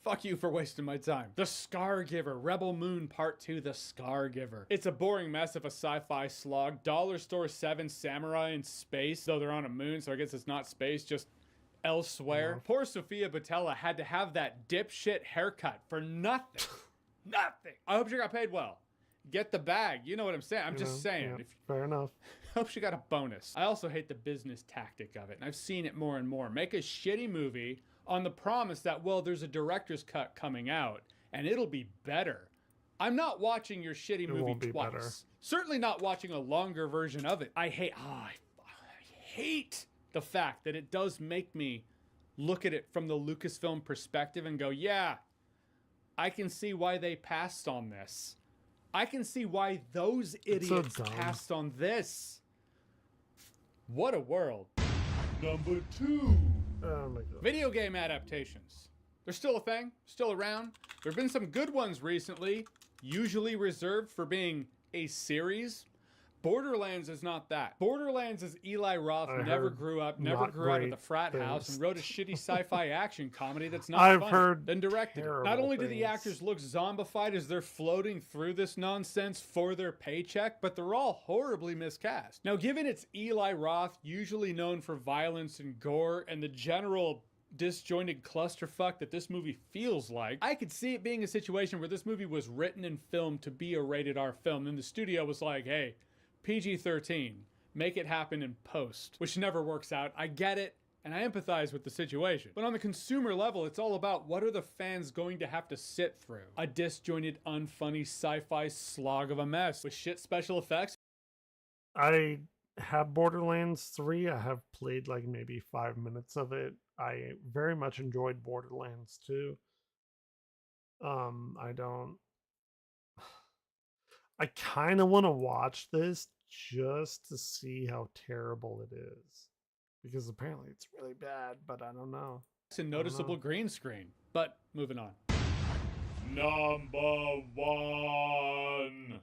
fuck you for wasting my time. The Scargiver, Rebel Moon Part 2, The Scargiver. It's a boring mess of a sci-fi slog. Dollar Store 7 samurai in space, though they're on a moon, so I guess it's not space, just elsewhere. Yeah. Poor Sofia Boutella had to have that dipshit haircut for nothing. Nothing. I hope she got paid well. Get the bag. You know what I'm saying. I'm just saying. Yeah, fair enough. Hope she got a bonus. I also hate the business tactic of it, and I've seen it more and more. Make a shitty movie on the promise that, well, there's a director's cut coming out, and it'll be better. I'm not watching your shitty movie twice. Better. Certainly not watching a longer version of it. I hate the fact that it does make me look at it from the Lucasfilm perspective and go, yeah, I can see why they passed on this. I can see why those idiots passed on this. What a world. Number 2. Oh my God. Video game adaptations. They're still a thing, still around. There have been some good ones recently, usually reserved for being a series. Borderlands is not that. Borderlands is Eli Roth, never grew up, never grew out of the frat house, and wrote a shitty sci-fi action comedy that's not funny. Then directed it. Not only do the actors look zombified as they're floating through this nonsense for their paycheck, but they're all horribly miscast. Now, given it's Eli Roth, usually known for violence and gore, and the general disjointed clusterfuck that this movie feels like, I could see it being a situation where this movie was written and filmed to be a rated R film, and the studio was like, hey, PG-13, make it happen in post, which never works out. I get it, and I empathize with the situation. But on the consumer level, it's all about what are the fans going to have to sit through? A disjointed, unfunny sci-fi slog of a mess with shit special effects. I have Borderlands 3. I have played like maybe 5 minutes of it. I very much enjoyed Borderlands 2. I kind of want to watch this just to see how terrible it is, because apparently it's really bad, but I don't know. It's a noticeable green screen, but moving on. Number 1.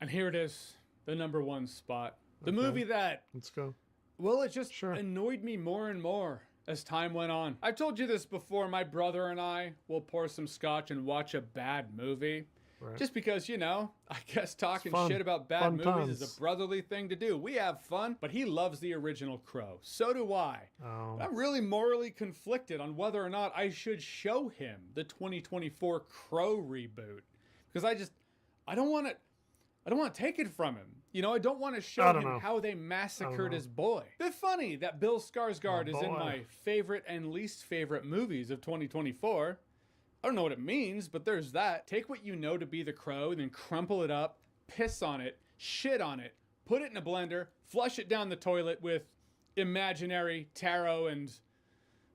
And here it is, the number 1 spot. The movie that... Let's go. Well, it just annoyed me more and more as time went on. I've told you this before, my brother and I will pour some scotch and watch a bad movie. Right. Just because, you know, I guess talking shit about bad movies is a brotherly thing to do. We have fun, but he loves the original Crow. So do I. Oh. I'm really morally conflicted on whether or not I should show him the 2024 Crow reboot. Because I don't want to take it from him. You know, I don't want to show him how they massacred his boy. Bit funny that Bill Skarsgård is in my favorite and least favorite movies of 2024. I don't know what it means, but there's that. Take what you know to be the Crow, then crumple it up, piss on it, shit on it, put it in a blender, flush it down the toilet with imaginary taro and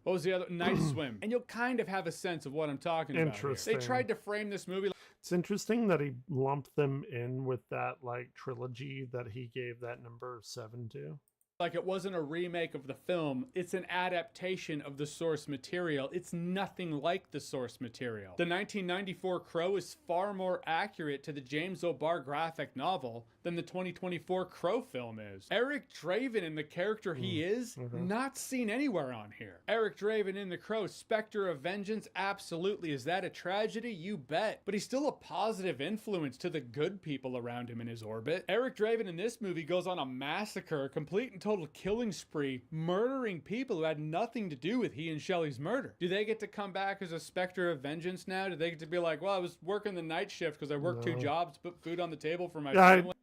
what was the other? Night Swim. And you'll kind of have a sense of what I'm talking about here. They tried to frame this movie. It's interesting that he lumped them in with that like trilogy that he gave that number 7 to. Like it wasn't a remake of the film, it's an adaptation of the source material. It's nothing like the source material. The 1994 Crow is far more accurate to the James O'Barr graphic novel than the 2024 Crow film is. Eric Draven and the character he is, not seen anywhere on here. Eric Draven in The Crow, Spectre of Vengeance, absolutely. Is that a tragedy? You bet. But he's still a positive influence to the good people around him in his orbit. Eric Draven in this movie goes on a massacre, a complete and total killing spree, murdering people who had nothing to do with he and Shelley's murder. Do they get to come back as a Spectre of Vengeance now? Do they get to be like, well, I was working the night shift because I worked 2 jobs to put food on the table for my family?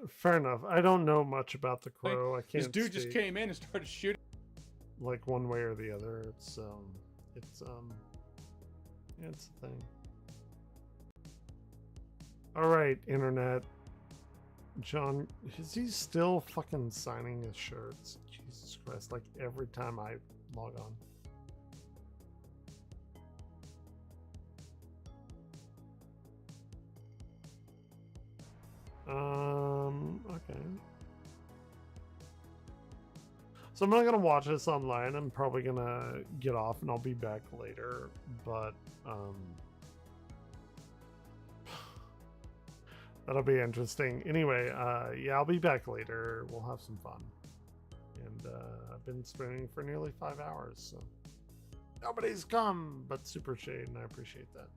Fair enough. I don't know much about The Crow. I can't. This dude just came in and started shooting. Like one way or the other. It's a thing. All right, internet. John, is he still fucking signing his shirts? Jesus Christ! Like every time I log on. Okay. So I'm not gonna watch this online. I'm probably gonna get off and I'll be back later. But that'll be interesting. Anyway, yeah, I'll be back later. We'll have some fun. And I've been streaming for nearly 5 hours, so nobody's come but Super Shade, and I appreciate that.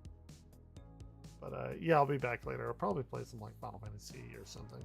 But yeah, I'll be back later. I'll probably play some like Final Fantasy or something.